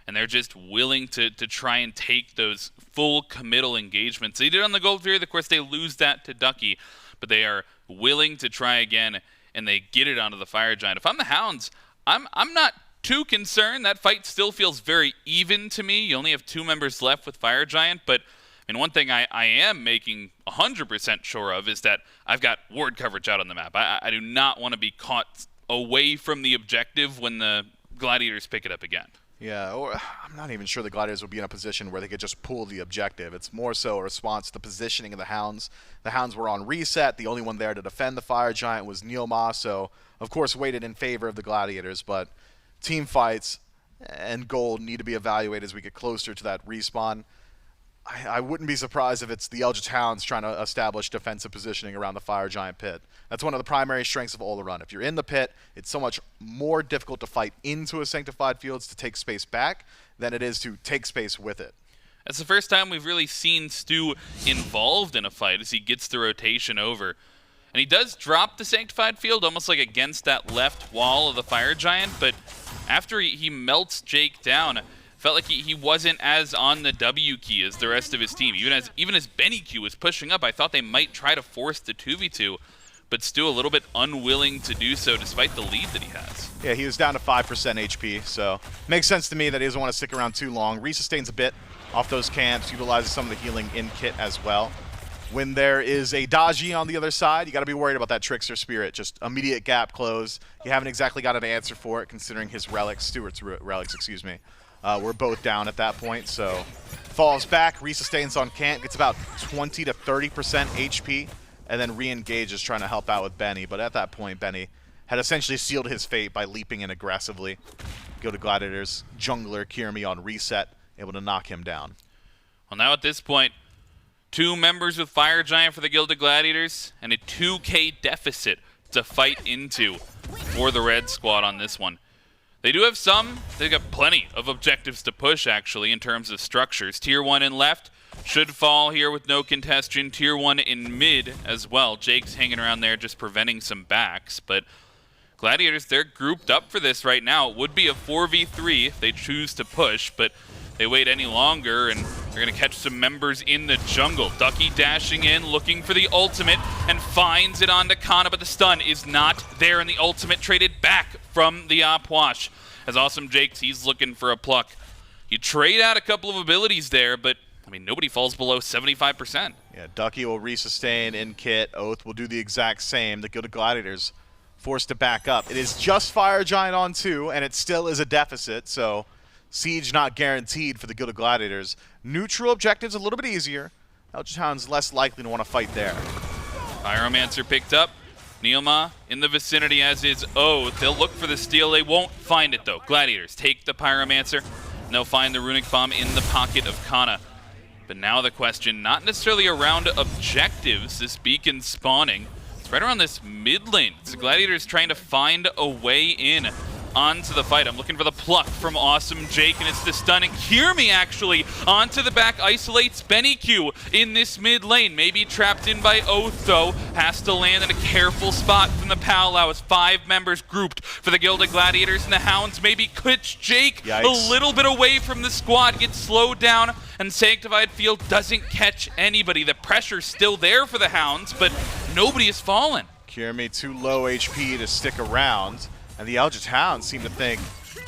and they're just willing to try and take those full committal engagements. They did on the Gold Fury, of course they lose that to Ducky, but they are willing to try again, and they get it onto the Fire Giant. If I'm the Hounds, I'm not too concerned. That fight still feels very even to me. You only have 2 members left with Fire Giant, but and one thing I am making 100% sure of is that I've got ward coverage out on the map. I do not want to be caught away from the objective when the Gladiators pick it up again. Yeah, or I'm not even sure the Gladiators would be in a position where they could just pull the objective. It's more so a response to the positioning of the Hounds. The Hounds were on reset. The only one there to defend the Fire Giant was NeilMah, so of course weighted in favor of the Gladiators, but team fights and gold need to be evaluated as we get closer to that respawn. I wouldn't be surprised if it's the Eldritch Hounds trying to establish defensive positioning around the Fire Giant pit. That's one of the primary strengths of Olorun. If you're in the pit, it's so much more difficult to fight into a Sanctified Fields to take space back than it is to take space with it. That's the first time we've really seen Stu involved in a fight as he gets the rotation over. And he does drop the Sanctified Field almost like against that left wall of the Fire Giant, but after he melts Jake down, felt like he wasn't as on the W key as the rest of his team. Even as BennyQ was pushing up, I thought they might try to force the 2v2, but Stu a little bit unwilling to do so despite the lead that he has. Yeah, he was down to 5% HP, so makes sense to me that he doesn't want to stick around too long. Resustains a bit off those camps, utilizes some of the healing in kit as well. When there is a Daji on the other side, you got to be worried about that Trickster Spirit. Just immediate gap close. You haven't exactly got an answer for it, considering his relics, Stuart's relics, excuse me, were both down at that point. So falls back, resustains on Cant, gets about 20 to 30% HP, and then re-engages trying to help out with Benny. But at that point, Benny had essentially sealed his fate by leaping in aggressively. Gilded Gladiators, jungler Kyrmi on reset, able to knock him down. Well, now at this point, 2 members with Fire Giant for the Gilded Gladiators, and a 2k deficit to fight into for the Red Squad on this one. They do have they've got plenty of objectives to push, actually, in terms of structures. Tier 1 in left should fall here with no contestation. Tier 1 in mid as well. Jake's hanging around there just preventing some backs, but Gladiators, they're grouped up for this right now. It would be a 4v3 if they choose to push, but they wait any longer, and they're going to catch some members in the jungle. Ducky dashing in, looking for the ultimate, and finds it onto Kana, but the stun is not there, and the ultimate traded back from the Oathhh. As Awesome Jake, he's looking for a pluck. You trade out a couple of abilities there, but, I mean, nobody falls below 75%. Yeah, Ducky will resustain in kit. Oathhh will do the exact same. The Gilded Gladiators forced to back up. It is just Fire Giant on 2, and it still is a deficit, so siege not guaranteed for the Gilded Gladiators. Neutral objectives a little bit easier. Eldritch Hounds less likely to want to fight there. Pyromancer picked up. NeilMah in the vicinity, as is Oathhh. They'll look for the steal. They won't find it, though. Gladiators take the Pyromancer, and they'll find the Runic Bomb in the pocket of Kana. But now the question, not necessarily around objectives, this beacon spawning. It's right around this mid lane. It's the Gladiators trying to find a way in onto the fight. I'm looking for the pluck from Awesome Jake, and it's the stunning Kyrmi actually onto the back, isolates BennyQ in this mid lane. Maybe trapped in by Oathhh, though. Has to land in a careful spot from the powwow as 5 members grouped for the Gilded Gladiators, and the Hounds maybe catch Jake a little bit away from the squad, gets slowed down, and Sanctified Field doesn't catch anybody. The pressure's still there for the Hounds, but nobody has fallen. Kyrmi too low HP to stick around. And the Eldritch Hounds seem to think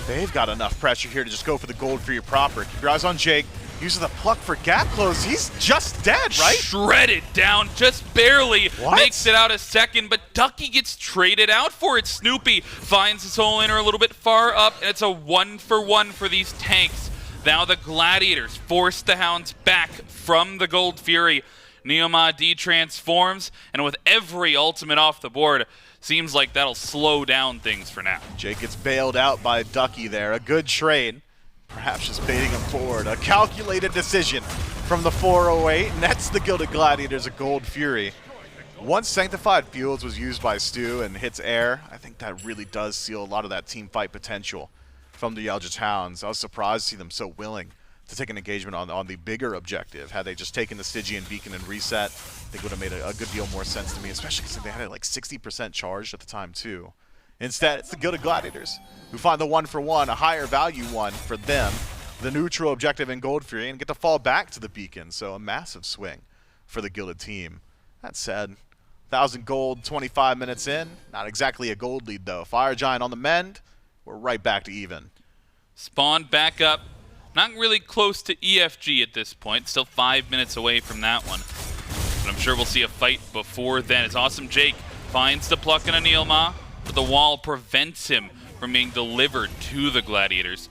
they've got enough pressure here to just go for the gold for you proper. Keep your eyes on Jake. Uses the pluck for gap close. He's just dead, right? Shredded down, just barely. What? Makes it out a second, but Ducky gets traded out for it. Snoopy finds his hole in her a little bit far up, and it's a 1-for-1 for these tanks. Now the Gladiators force the Hounds back from the Gold Fury. NeilMah de-transforms, and with every ultimate off the board, seems like that'll slow down things for now. Jake gets bailed out by Ducky there. A good trade. Perhaps just baiting him forward. A calculated decision from the 408 nets the Gilded Gladiators a Gold Fury. Once Sanctified Fields was used by Stu and hits air, I think that really does seal a lot of that team fight potential from the Eldritch Hounds. I was surprised to see them so willing to take an engagement on the bigger objective. Had they just taken the Stygian Beacon and reset, I think would have made a good deal more sense to me, especially because they had it like 60% charged at the time too. Instead, it's the Gilded Gladiators who find the 1-for-1, a higher value one for them, the neutral objective in Gold Fury, and get to fall back to the Beacon. So a massive swing for the Gilded team. That said, 1,000 gold, 25 minutes in. Not exactly a gold lead though. Fire Giant on the mend. We're right back to even. Spawn back up. Not really close to EFG at this point. Still 5 minutes away from that one. But I'm sure we'll see a fight before then. It's Awesome Jake finds the pluck in a NeilMah, but the wall prevents him from being delivered to the Gladiators.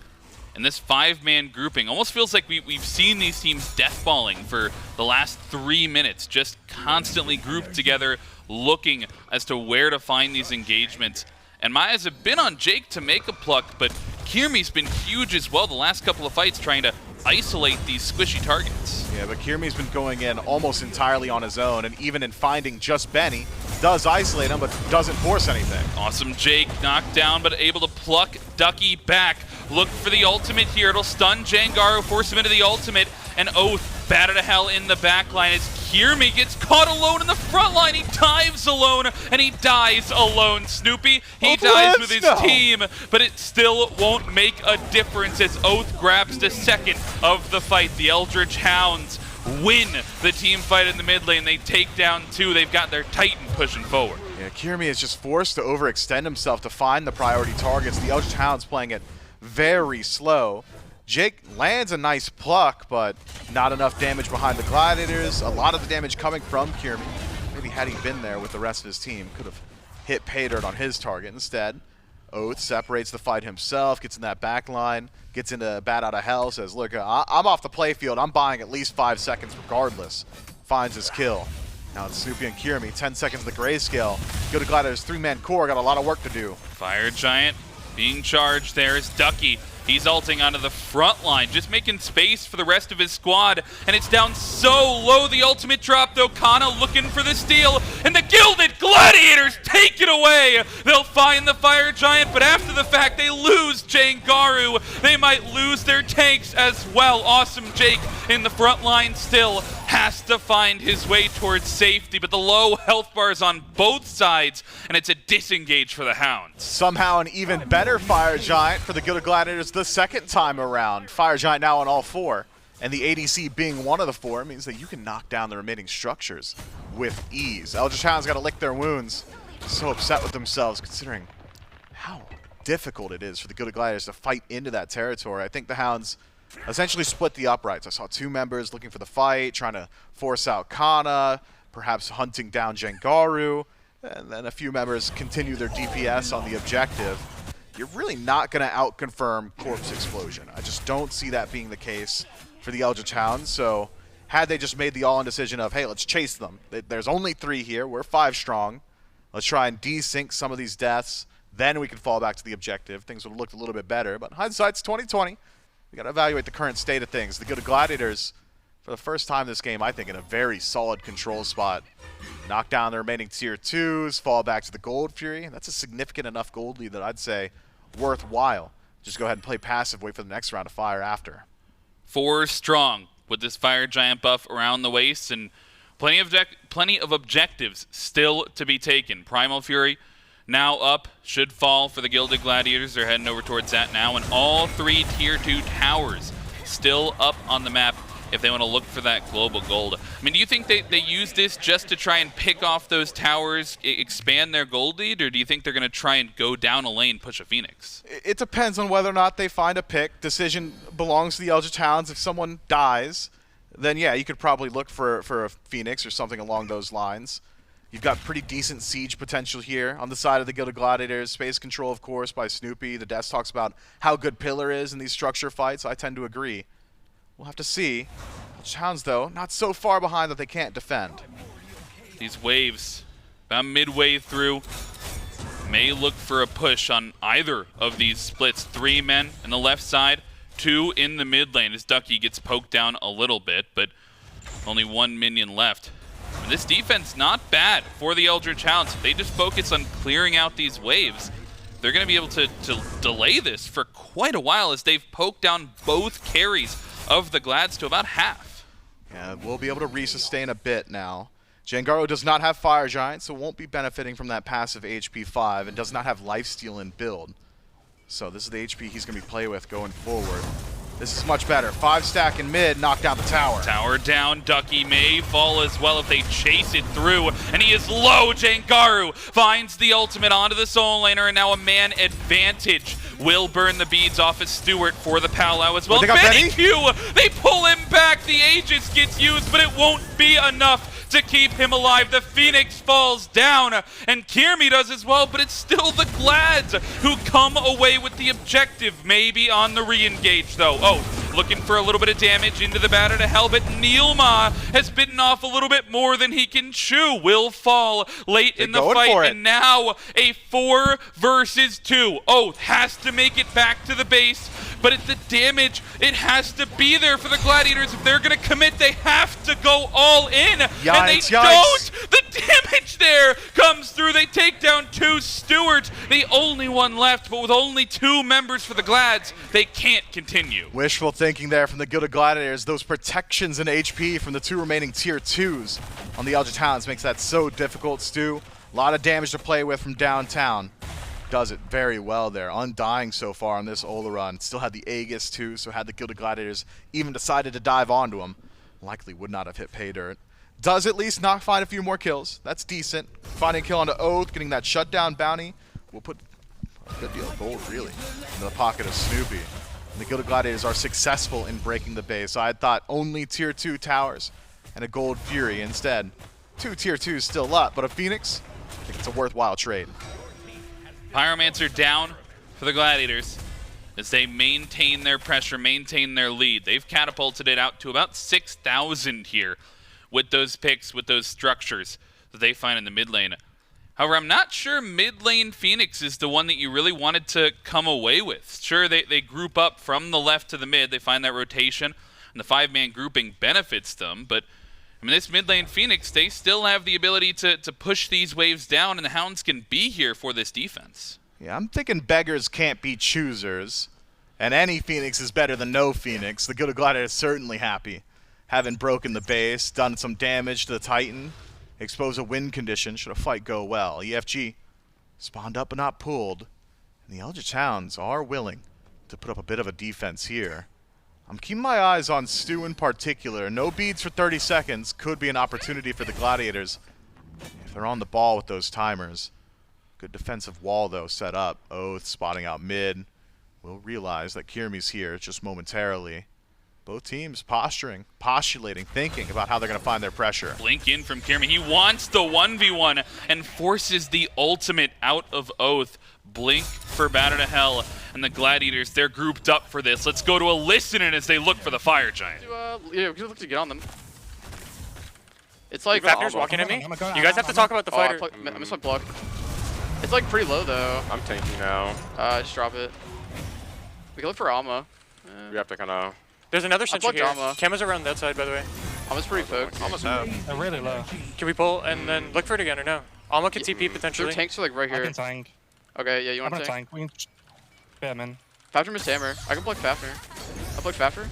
And this 5-man grouping almost feels like we've seen these teams deathballing for the last 3 minutes, just constantly grouped together, looking as to where to find these engagements. And my eyes have been on Jake to make a pluck, but Kyrmi's been huge as well the last couple of fights, trying to isolate these squishy targets. Yeah, but Kyrmi's been going in almost entirely on his own, and even in finding just Benny, does isolate him, but doesn't force anything. Awesome Jake knocked down, but able to pluck Ducky back. Look for the ultimate here. It'll stun Jangaru, force him into the ultimate, and Oathhh batted to hell in the back line as Kyrmi gets caught alone in the front line. He dives alone, and he dies alone. Snoopy, he dies with his team, but it still won't make a difference as Oathhh grabs the second of the fight. The Eldritch Hounds win the team fight in the mid lane. They take down 2. They've got their Titan pushing forward. Yeah, Kyrmi is just forced to overextend himself to find the priority targets. The Eldritch Hounds playing it very slow. Jake lands a nice pluck, but not enough damage behind the Gladiators. A lot of the damage coming from Kyrmi. Maybe had he been there with the rest of his team, could have hit pay dirt on his target. Instead, Oathhh separates the fight himself, gets in that back line, gets into bat out of hell, says, look, I'm off the playfield. I'm buying at least 5 seconds regardless. Finds his kill. Now it's Snoopy and Kyrmi, 10 seconds of the grayscale. Gilded Gladiators 3-man core, got a lot of work to do. Fire Giant being charged there is Ducky. He's ulting onto the front line, just making space for the rest of his squad. And it's down so low, the ultimate drop, though. Kana looking for the steal, and the Gilded Gladiators take it away. They'll find the Fire Giant, but after the fact, they lose Jangaru. They might lose their tanks as well. Awesome Jake in the front line still has to find his way towards safety, but the low health bars on both sides, and it's a disengage for the Hounds. Somehow an even better Fire Giant for the Gilded Gladiators the second time around. Fire Giant now on all 4, and the ADC being one of the 4 means that you can knock down the remaining structures with ease. Eldritch Hounds got to lick their wounds. So upset with themselves considering how difficult it is for the Gilded Gladiators to fight into that territory. I think the Hounds essentially split the uprights. I saw 2 members looking for the fight, trying to force out Kana, perhaps hunting down Jangaru, and then a few members continue their DPS on the objective. You're really not going to out-confirm Corpse Explosion. I just don't see that being the case for the Eldritch Hounds. So had they just made the all-in decision of, hey, let's chase them. There's only 3 here. We're 5 strong. Let's try and desync some of these deaths. Then we can fall back to the objective. Things would have looked a little bit better. But hindsight's 20/20. We got to evaluate the current state of things. The Gilded Gladiators, for the first time this game, I think, in a very solid control spot. Knock down the remaining tier 2s, fall back to the Gold Fury. That's a significant enough gold lead that I'd say worthwhile. Just go ahead and play passive, wait for the next round of fire after. 4 strong with this Fire Giant buff around the waist, and plenty of objectives still to be taken. Primal Fury now up, should fall for the Gilded Gladiators. They're heading over towards that now, and all 3 tier 2 towers still up on the map if they want to look for that global gold. I mean, do you think they use this just to try and pick off those towers, expand their gold lead, or do you think they're going to try and go down a lane, push a Phoenix? It depends on whether or not they find a pick. Decision belongs to the Eldritch Hounds. If someone dies, then yeah, you could probably look for a Phoenix or something along those lines. You've got pretty decent siege potential here on the side of the Gilded Gladiators. Space control, of course, by Snoopy. The desk talks about how good Pillar is in these structure fights. I tend to agree. We'll have to see. Hounds, though, not so far behind that they can't defend. These waves, about midway through, may look for a push on either of these splits. 3 men on the left side, 2 in the mid lane as Ducky gets poked down a little bit, but only 1 minion left. And this defense not bad for the Eldritch Hounds. If they just focus on clearing out these waves, they're going to be able to delay this for quite a while as they've poked down both carries of the Glads to about half. Yeah, we'll be able to resustain a bit now. Jangaru does not have Fire Giant, so won't be benefiting from that passive HP 5 and does not have Lifesteal in build. So this is the HP he's going to be playing with going forward. This is much better. 5 stack in mid, knock down the tower. Tower down, Ducky may fall as well if they chase it through, and he is low. Jangaru finds the ultimate onto the Soul Laner, and now a man advantage will burn the beads off of Stuart for the Palau as well. BennyQ, they pull him back. The Aegis gets used, but it won't be enough to keep him alive. The Phoenix falls down, and Kyrmi does as well, but it's still the Glads who come away with the objective, maybe on the re-engage though. Oh, looking for a little bit of damage into the batter to hell, but NeilMah has bitten off a little bit more than he can chew. Will fall late in the fight, and now a 4 versus 2. Oathh has to make it back to the base, but it's the damage. It has to be there for the Gladiators. If they're going to commit, they have to go all in, and they don't. The damage there comes through. They take down 2. Stuart, the only one left, but with only 2 members for the Glads, they can't continue. Wishful thinking there from the Gilded Gladiators. Those protections and HP from the 2 remaining tier 2s on the Eldritch Hounds makes that so difficult. Stu, a lot of damage to play with from downtown. Does it very well there. Undying so far on this Olorun. Still had the Aegis too, so had the Gilded Gladiators even decided to dive onto him, likely would not have hit pay dirt. Does at least not find a few more kills. That's decent. Finding a kill onto Oathh, getting that shutdown bounty. We'll put a good deal of gold, really, in the pocket of Snoopy. And the Gilded Gladiators are successful in breaking the base. So I had thought only tier 2 towers and a gold fury instead. 2 tier 2s still up, but a Phoenix, I think it's a worthwhile trade. Pyromancer down for the Gladiators as they maintain their pressure, maintain their lead. They've catapulted it out to about 6,000 here with those picks, with those structures that they find in the mid lane. However, I'm not sure mid lane Phoenix is the one that you really wanted to come away with. Sure, they group up from the left to the mid. They find that rotation, and the 5-man grouping benefits them. But, I mean, this mid lane Phoenix, they still have the ability to push these waves down, and the Hounds can be here for this defense. Yeah, I'm thinking beggars can't be choosers, and any Phoenix is better than no Phoenix. The Gilded Gladiator is certainly happy, having broken the base, done some damage to the Titan, exposed a win condition, should a fight go well. EFG spawned up but not pulled, and the Eldritch Hounds are willing to put up a bit of a defense here. I'm keeping my eyes on Stu in particular. No beads for 30 seconds could be an opportunity for the Gladiators if they're on the ball with those timers. Good defensive wall, though, set up. Oathh spotting out mid. We'll realize that Kyrmi's here just momentarily. Both teams posturing, postulating, thinking about how they're going to find their pressure. Blink in from Kyrmi. He wants the 1v1 and forces the ultimate out of Oathh. Blink for Batter to Hell, and the Gladiators, they're grouped up for this. Let's go to a listening as they look for the Fire Giant. Yeah, we look to get on them. It's like Fafnir's walking at me. You guys have to talk about the fighter. I missed my block. It's like pretty low though. I'm tanking now. Just drop it. We can look for Alma. We have to kind of. There's another sentry here. Camera's around that side, by the way. Alma's pretty focused. Almost low. They're really low. Can we pull and then look for it again or no? Alma can TP potentially. Their tanks are like right here. I can tank. Okay, yeah, you I'm want gonna to tank? tank. We can yeah, man. Fafnir missed hammer. I can block Fafnir. I'll block Fafnir.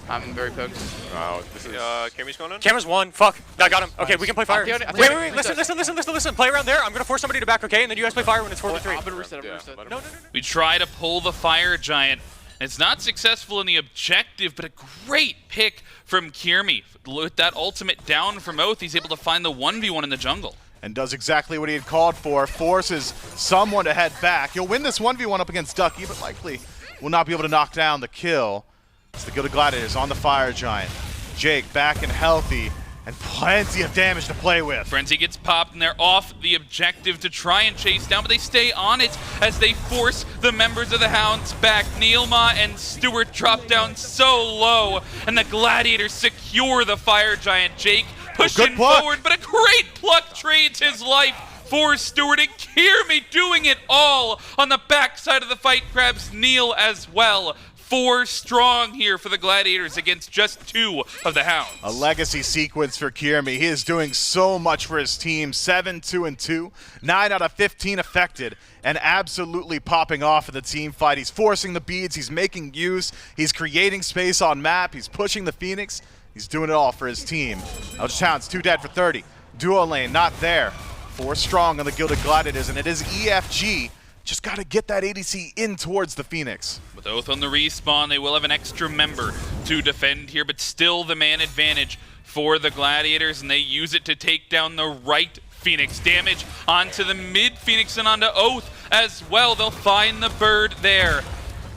I'm very poked. Wow, this is. Kyrmi's going on? Camera's one. Fuck. I got him. Okay, we can play fire. Wait. Listen. Play around there. I'm gonna force somebody to back, okay? And then you guys play fire when it's 4v3. I'm gonna reset. No. We try to pull the Fire Giant. It's not successful in the objective, but a great pick from Kyrmi. With that ultimate down from Oathh, he's able to find the 1v1 in the jungle. And does exactly what he had called for, forces someone to head back. He'll win this 1v1 up against Ducky, but likely will not be able to knock down the kill. It's the Gilded Gladiators on the Fire Giant. Jake back and healthy, and plenty of damage to play with. Frenzy gets popped, and they're off the objective to try and chase down, but they stay on it as they force the members of the Hounds back. NeilMah and Stuart drop down so low, and the Gladiators secure the Fire Giant. Jake pushing forward, but a great pluck trades his life for Stuart, and Kyrmi doing it all on the backside of the fight, grabs Neil as well. 4 strong here for the Gladiators against just 2 of the Hounds. A legacy sequence for Kyrmi. He is doing so much for his team. 7-2-2, 9 out of 15 affected, and absolutely popping off in the team fight. He's forcing the beads, he's making use, he's creating space on map, he's pushing the Phoenix. He's doing it all for his team. Eldritch Hounds, 2 dead for 30. Duo lane, not there. 4 strong on the Gilded Gladiators, and it is EFG. Just got to get that ADC in towards the Phoenix. With Oathh on the respawn, they will have an extra member to defend here, but still the man advantage for the Gladiators, and they use it to take down the right Phoenix. Damage onto the mid Phoenix and onto Oathh as well. They'll find the bird there.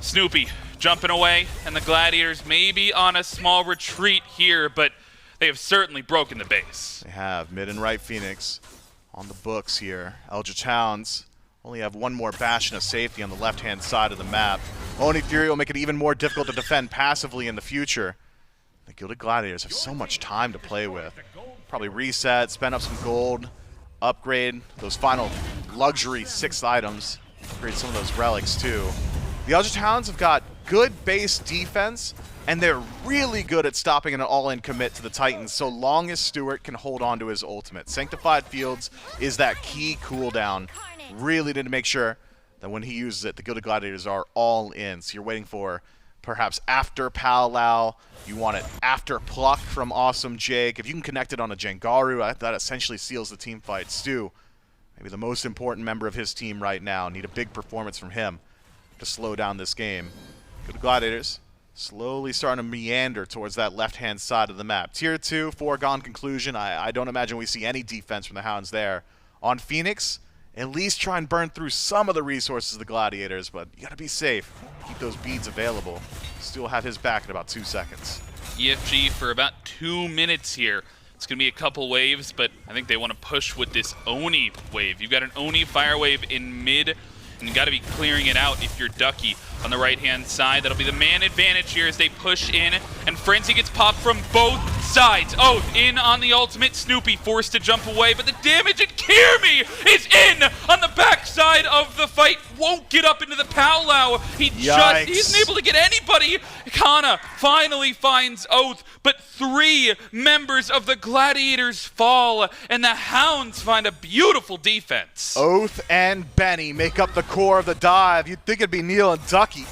Snoopy jumping away, and the Gladiators may be on a small retreat here, but they have certainly broken the base. They have mid and right Phoenix on the books here. Eldritch Hounds Only have one more bastion of safety on the left-hand side of the map. Oni Fury will make it even more difficult to defend passively in the future. The Gilded Gladiators have so much time to play with. Probably reset, spend up some gold, upgrade those final luxury 6 items, upgrade some of those relics too. The Eldritch Hounds have got good base defense, and they're really good at stopping an all-in commit to the Titans so long as Stuart can hold on to his ultimate. Sanctified Fields is that key cooldown. Really need to make sure that when he uses it, the Gilded Gladiators are all in. So you're waiting for perhaps after Powwow. You want it after Pluck from Awesome Jake. If you can connect it on a Jangaru, that essentially seals the team fight. Stu, maybe the most important member of his team right now. Need a big performance from him to slow down this game. Gilded Gladiators slowly starting to meander towards that left-hand side of the map. Tier 2, foregone conclusion. I don't imagine we see any defense from the Hounds there. On Phoenix, at least try and burn through some of the resources of the Gladiators, but you gotta be safe. Keep those beads available. Still have his back in about 2 seconds. EFG for about 2 minutes here. It's going to be a couple waves, but I think they want to push with this Oni wave. You've got an Oni fire wave in mid, and you got to be clearing it out if you're Ducky on the right-hand side. That'll be the man advantage here as they push in, and Frenzy gets popped from both sides. Oathh in on the ultimate. Snoopy forced to jump away, but the damage, and Kyrmi is in on the backside of the fight. Won't get up into the powwow. He just isn't able to get anybody. Cxnnahh finally finds Oathh, but 3 members of the Gladiators fall, and the Hounds find a beautiful defense. Oathh and Benny make up the core of the dive. You'd think it'd be Neil and Ducky.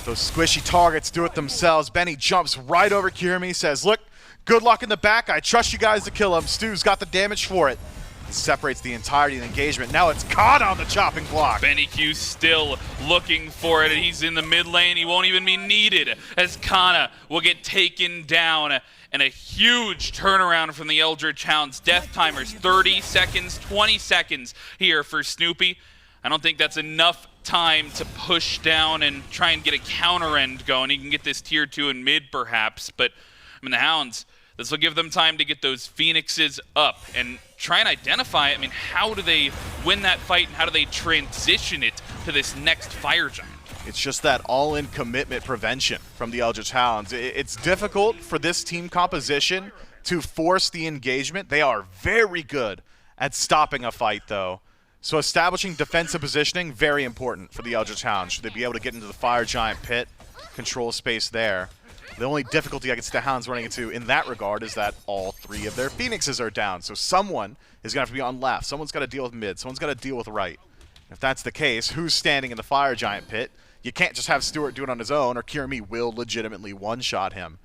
Those squishy targets do it themselves. Benny jumps right over Kyrmi, says, look, good luck in the back. I trust you guys to kill him. Stu's got the damage for it. He separates the entirety of the engagement. Now it's Cxnnahh on the chopping block. BennyQ still looking for it. He's in the mid lane. He won't even be needed as Cxnnahh will get taken down. And a huge turnaround from the Eldritch Hounds. Death timers, 30 seconds, 20 seconds here for Snoopy. I don't think that's enough time to push down and try and get a counter end going. He can get this tier 2 in mid perhaps, but I mean the Hounds, this will give them time to get those Phoenixes up and try and identify, I mean, how do they win that fight and how do they transition it to this next Fire Giant? It's just that all-in commitment prevention from the Eldritch Hounds. It's difficult for this team composition to force the engagement. They are very good at stopping a fight though. So establishing defensive positioning, very important for the Eldritch Hounds. Should they be able to get into the Fire Giant pit, control space there. The only difficulty I can see the Hounds running into in that regard is that all 3 of their Phoenixes are down. So someone is going to have to be on left. Someone's got to deal with mid. Someone's got to deal with right. If that's the case, who's standing in the Fire Giant pit? You can't just have Stuart do it on his own, or Kyrmi will legitimately one-shot him.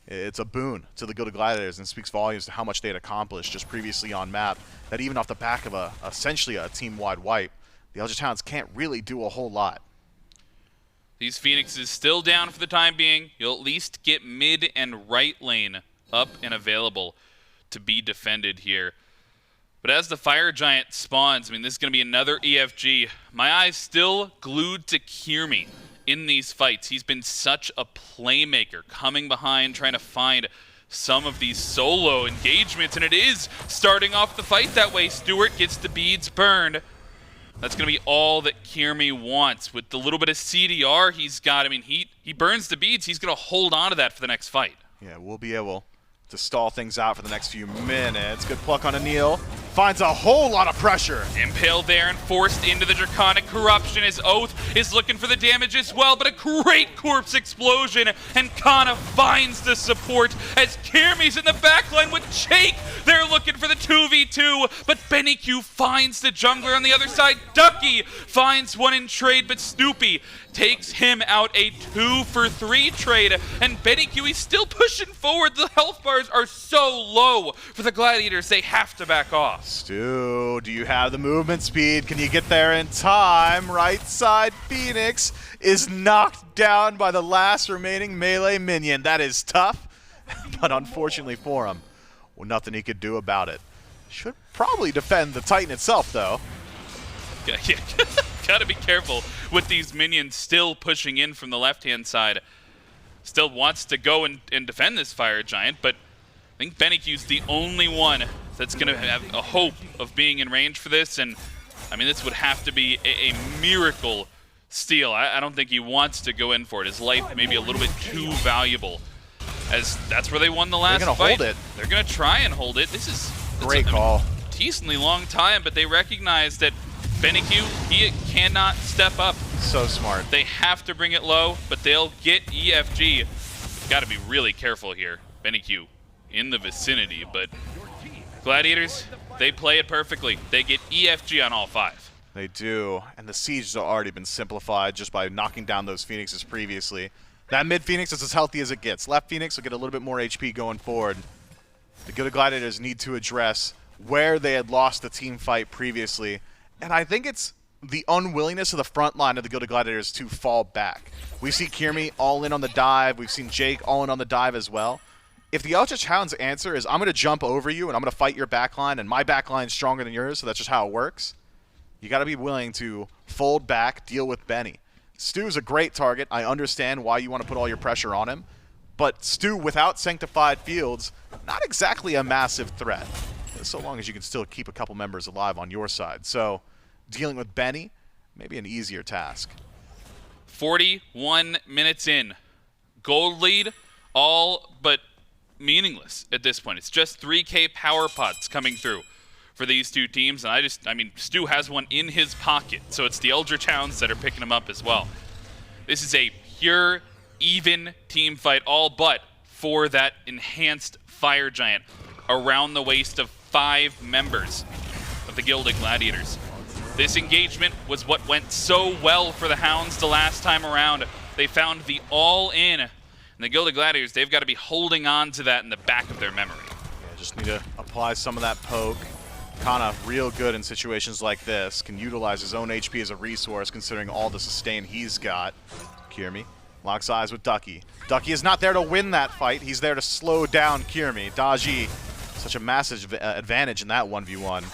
It's a boon to the Gilded Gladiators and speaks volumes to how much they had accomplished just previously on map, that even off the back of essentially a team-wide wipe, the Eldritch Hounds can't really do a whole lot. These Phoenixes still down for the time being. You'll at least get mid and right lane up and available to be defended here. But as the Fire Giant spawns, I mean, this is going to be another EFG. My eyes still glued to Kyrmi in these fights. He's been such a playmaker, coming behind, trying to find some of these solo engagements, and it is starting off the fight that way. Stuart gets the beads burned. That's going to be all that Kyrmi wants. With the little bit of CDR he's got, I mean, he burns the beads. He's going to hold on to that for the next fight. Yeah, we'll be able to stall things out for the next few minutes. Good pluck on Neil. Finds a whole lot of pressure. Impaled there and forced into the Draconic Corruption as Oathh is looking for the damage as well, but a great corpse explosion, and Cxnnahh finds the support as Kyrmi's in the backline with Jake. They're looking for the 2v2, but BennyQ finds the jungler on the other side. Ducky finds one in trade, but Snoopy takes him out, a 2-for-3 trade, and BennyQ is still pushing forward. The health bars are so low for the Gladiators, they have to back off. Stu, do you have the movement speed? Can you get there in time? Right side Phoenix is knocked down by the last remaining melee minion. That is tough, but unfortunately for him, well, nothing he could do about it. Should probably defend the Titan itself, though. Yeah, gotta be careful with these minions still pushing in from the left-hand side. Still wants to go and defend this Fire Giant, but I think BennyQ's the only one that's going to have a hope of being in range for this, and I mean, this would have to be a miracle steal. I don't think he wants to go in for it. His life may be a little bit too valuable, as that's where they won the last fight. They're going to hold it. They're going to try and hold it. This is great call. Decently long time, but they recognize that BennyQ, he cannot step up. So smart. They have to bring it low, but they'll get EFG. Got to be really careful here. BennyQ in the vicinity, but Gladiators, they play it perfectly. They get EFG on all 5. They do, and the siege has already been simplified just by knocking down those Phoenixes previously. That mid Phoenix is as healthy as it gets. Left Phoenix will get a little bit more HP going forward. The Gilded Gladiators need to address where they had lost the team fight previously, and I think it's the unwillingness of the front line of the Gilded Gladiators to fall back. We see Kyrmi all in on the dive. We've seen Jake all in on the dive as well. If the Eldritch Hounds answer is, I'm going to jump over you and I'm going to fight your backline, and my backline's stronger than yours, so that's just how it works, you got to be willing to fold back, deal with Benny. Stu's a great target. I understand why you want to put all your pressure on him, but Stu without Sanctified Fields, not exactly a massive threat, so long as you can still keep a couple members alive on your side. So dealing with Benny, maybe an easier task. 41 minutes in. Gold lead, all but meaningless at this point. It's just 3K power pots coming through for these two teams, and I mean, Stu has one in his pocket, so it's the Eldritch Hounds that are picking him up as well. This is a pure, even team fight, all but for that enhanced fire giant around the waist of 5 members of the Gilded Gladiators. This engagement was what went so well for the Hounds the last time around. They found the all-in, and the Gilded Gladiators, they've got to be holding on to that in the back of their memory. Yeah, just need to apply some of that poke. Kana, real good in situations like this, can utilize his own HP as a resource considering all the sustain he's got. Kyrmi locks eyes with Ducky. Ducky is not there to win that fight, he's there to slow down Kyrmi. Daji, such a massive advantage in that 1v1.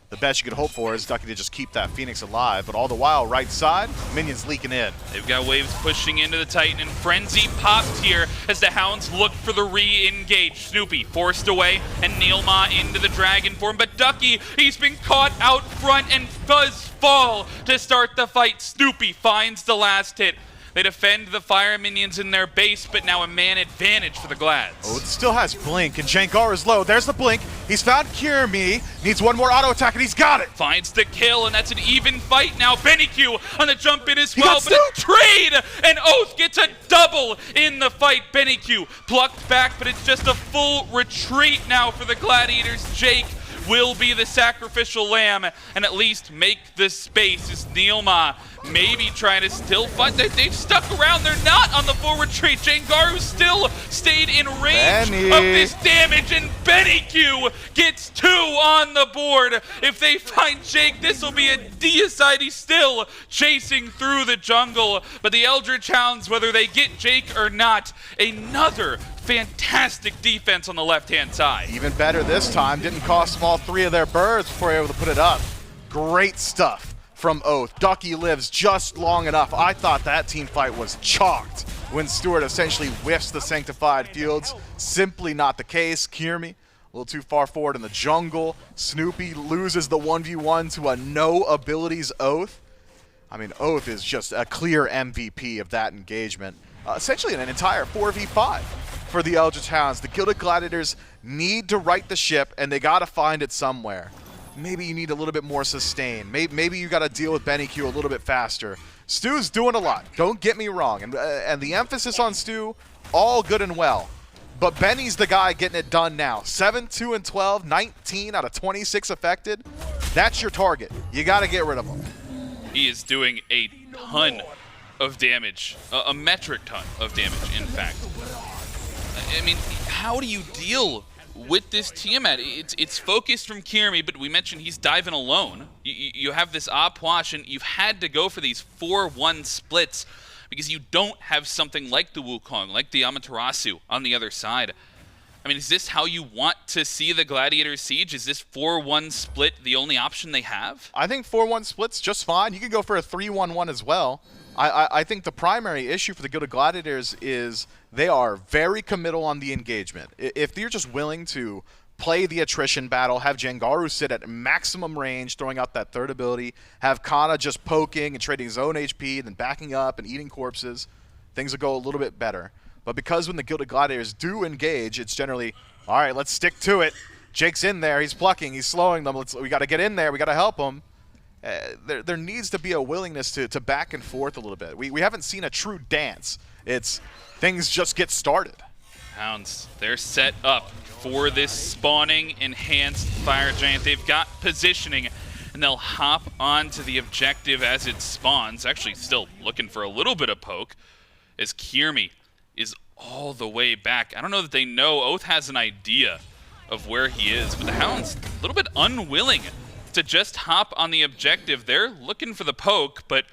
The best you could hope for is Ducky to just keep that Phoenix alive, but all the while, right side, minions leaking in. They've got waves pushing into the Titan, and Frenzy popped here as the Hounds look for the re-engage. Snoopy forced away, and NeilMah into the dragon form, but Ducky, he's been caught out front and does fall to start the fight. Snoopy finds the last hit. They defend the fire minions in their base, but now a man advantage for the Glads. Oh, it still has Blink, and Jangaru's low. There's the Blink. He's found Kyrmi. Needs one more auto attack, and he's got it. Finds the kill, and that's an even fight now. BennyQ on the jump in as well, but a trade, and Oathhh gets a double in the fight. BennyQ plucked back, but it's just a full retreat now for the Gladiators. Jake will be the sacrificial lamb and at least make the space as NeilMah maybe trying to still fight. They've stuck around. They're not on the full retreat. Jangaru still stayed in range of this damage, and BennyQ gets 2 on the board. If they find Jake, this will be a deicide. He's still chasing through the jungle, but the Eldritch Hounds, whether they get Jake or not, another fantastic defense on the left-hand side. Even better this time. Didn't cost them all 3 of their birds before they were able to put it up. Great stuff from Oathhh. Ducky lives just long enough. I thought that team fight was chalked when Stuart essentially whiffs the Sanctified Fields. Simply not the case. Kyrmi, a little too far forward in the jungle. Snoopy loses the 1v1 to a no abilities Oathhh. I mean, Oathhh is just a clear MVP of that engagement. Essentially an entire 4v5 for the Eldritch Hounds. The Gilded Gladiators need to right the ship, and they got to find it somewhere. Maybe you need a little bit more sustain. Maybe you got to deal with BennyQ a little bit faster. Stu's doing a lot, don't get me wrong. And the emphasis on Stu, all good and well. But Benny's the guy getting it done now. 7, 2, and 12, 19 out of 26 affected. That's your target. You got to get rid of him. He is doing a ton of damage, a metric ton of damage, in fact. I mean, how do you deal with this Tiamat? It's focused from Kyrmi, but we mentioned he's diving alone. You have this Oathhh, and you've had to go for these 4-1 splits because you don't have something like the Wukong, like the Amaterasu on the other side. I mean, is this how you want to see the Gladiator siege? Is this 4-1 split the only option they have? I think 4-1 split's just fine. You can go for a 3-1-1 as well. I think the primary issue for the Gilded Gladiators is they are very committal on the engagement. If you're just willing to play the attrition battle, have Jangaru sit at maximum range, throwing out that third ability, have Cxnnahh just poking and trading his own HP, then backing up and eating corpses, things will go a little bit better. But because when the Gilded Gladiators do engage, it's generally, all right, let's stick to it. Jake's in there, he's plucking, he's slowing them, we got to get in there, we got to help him. There needs to be a willingness to back and forth a little bit. We haven't seen a true dance. It's things just get started. Hounds, they're set up for this spawning enhanced fire giant. They've got positioning, and they'll hop onto the objective as it spawns. Actually still looking for a little bit of poke as Kyrmi is all the way back. I don't know that they know. Oathhh has an idea of where he is, but the Hounds a little bit unwilling to just hop on the objective. They're looking for the poke, but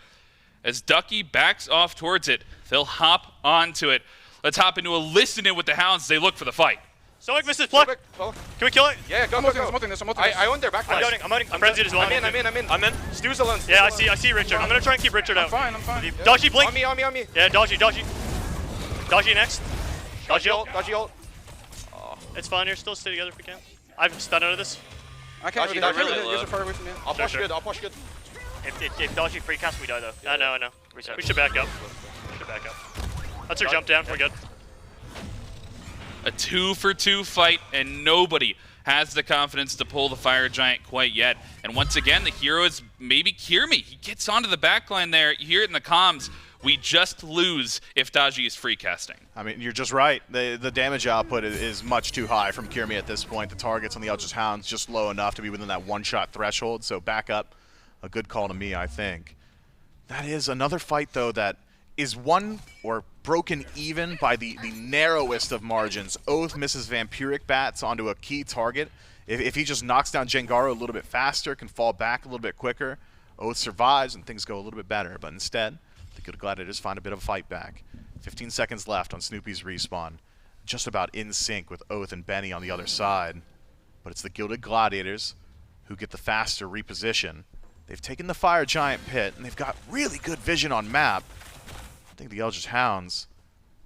as Ducky backs off towards it, they'll hop onto it. Let's hop into a listen-in with the Hounds as they look for the fight. Sobek misses pluck. Can we kill it? Yeah, go. I own their back line. I'm frenzied as well. I'm in. Stu's alone. Yeah, I see Richard. I'm gonna try and keep Richard out. I'm fine. Dodgy blink. On me. Yeah, dodgy. Dodgy next. Dodgy ult. Oh. It's fine. You're still stay together if we can. I've stunned out of this. I can't really. You're far away from me. I'll push good. If Dodgy free cast, we die though. I know. We should back up. That's our jump down. We're good. A 2-for-2 fight, and nobody has the confidence to pull the fire giant quite yet. And once again, the hero is maybe Kyrmi. He gets onto the backline there. You hear it in the comms. We just lose if Daji is free casting. I mean, you're just right. The damage output is much too high from Kyrmi at this point. The targets on the Eldritch Hounds just low enough to be within that one-shot threshold. So back up, a good call to me, I think. That is another fight, though, that is won or broken even by the narrowest of margins. Oathhh misses Vampiric Bats onto a key target. If he just knocks down Jangaru a little bit faster, can fall back a little bit quicker, Oathhh survives and things go a little bit better. But instead, the Gilded Gladiators find a bit of a fight back. 15 seconds left on Snoopy's respawn. Just about in sync with Oathhh and Benny on the other side. But it's the Gilded Gladiators who get the faster reposition. They've taken the Fire Giant pit, and they've got really good vision on map. I think the Eldritch Hounds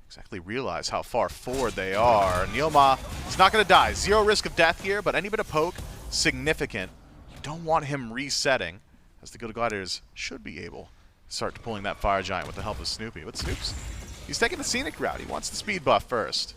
exactly realize how far forward they are. NeilMah is not going to die. Zero risk of death here, but any bit of poke, significant. You don't want him resetting, as the Gilded Gladiators should be able to start pulling that Fire Giant with the help of Snoopy. But Snoops, he's taking the scenic route. He wants the speed buff first.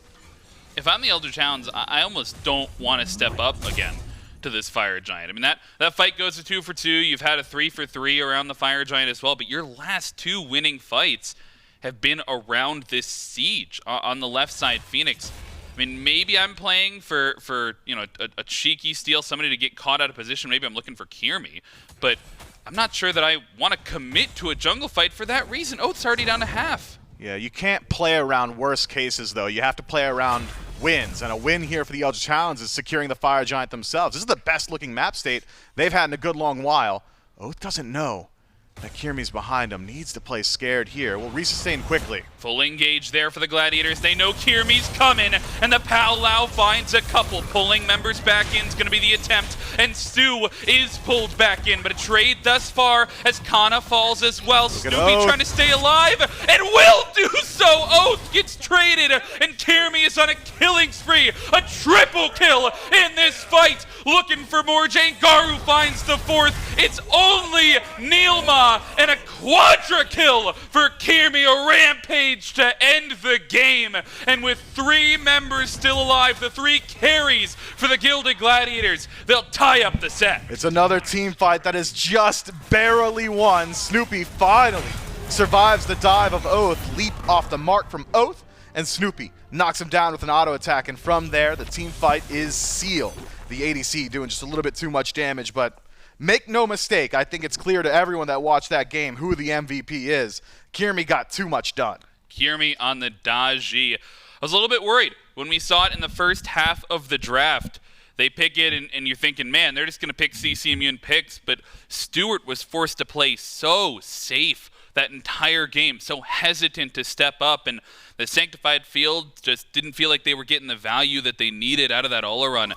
If I'm the Eldritch Hounds, I almost don't want to step up again to this Fire Giant. I mean, that fight goes to 2-for-2. You've had a 3-for-3 around the Fire Giant as well, but your last two winning fights have been around this siege on the left side. Phoenix, I mean, maybe I'm playing for you know, a cheeky steal, somebody to get caught out of position. Maybe I'm looking for Kyrmi, but I'm not sure that I want to commit to a jungle fight for that reason. Oathh's already down to half. Yeah, you can't play around worst cases, though. You have to play around wins, and a win here for the Eldritch Hounds is securing the Fire Giant themselves. This is the best-looking map state they've had in a good long while. Oathhh doesn't know that Kyrmi's behind him, needs to play scared here. Will resustain quickly. Full engage there for the Gladiators. They know Kyrmi's coming, and the Powwow finds a couple. Pulling members back in is going to be the attempt, and Stu is pulled back in, but a trade thus far as Cxnnahh falls as well. Snoopy trying to stay alive, and will do so. Oathhh gets traded, and Kyrmi is on a killing spree. A triple kill in this fight. Looking for more. Jangaru finds the fourth. It's only NeilMah, and a quadra kill for Kyrmi, a rampage to end the game. And with three members still alive, the three carries for the Gilded Gladiators, they'll tie up the set. It's another team fight that is just barely won. Snoopy finally survives the dive of Oathhh, leap off the mark from Oathhh, and Snoopy knocks him down with an auto attack, and from there the team fight is sealed. The ADC doing just a little bit too much damage, but make no mistake, I think it's clear to everyone that watched that game who the MVP is. Kyrmi got too much done. Kyrmi on the Daji. I was a little bit worried when we saw it in the first half of the draft. They pick it, and you're thinking, man, they're just going to pick CC immune picks, but Stuart was forced to play so safe that entire game, so hesitant to step up, and the Sanctified Field just didn't feel like they were getting the value that they needed out of that Olorun.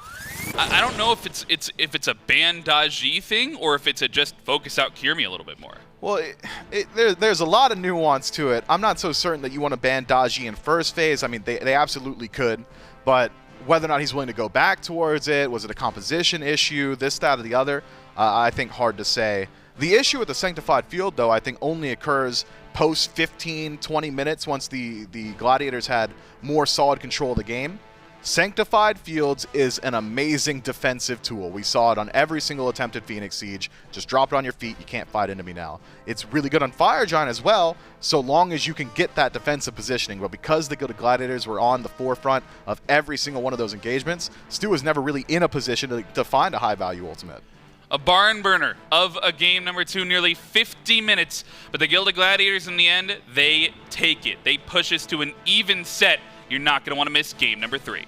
I don't know if it's a ban Daji thing or if it's a just focus out Kyrmi a little bit more. Well, there's a lot of nuance to it. I'm not so certain that you want to ban Daji in first phase. I mean, they absolutely could, but whether or not he's willing to go back towards it, was it a composition issue, this, that, or the other, I think hard to say. The issue with the Sanctified Field, though, I think only occurs post 15, 20 minutes once the Gladiators had more solid control of the game. Sanctified Fields is an amazing defensive tool. We saw it on every single attempted Phoenix Siege. Just drop it on your feet. You can't fight into me now. It's really good on Fire Giant as well, so long as you can get that defensive positioning. But because the Gilded Gladiators were on the forefront of every single one of those engagements, Stu was never really in a position to find a high-value ultimate. A barn burner of a game number 2, nearly 50 minutes. But the Gilded Gladiators, in the end, they take it. They push us to an even set. You're not going to want to miss game number 3.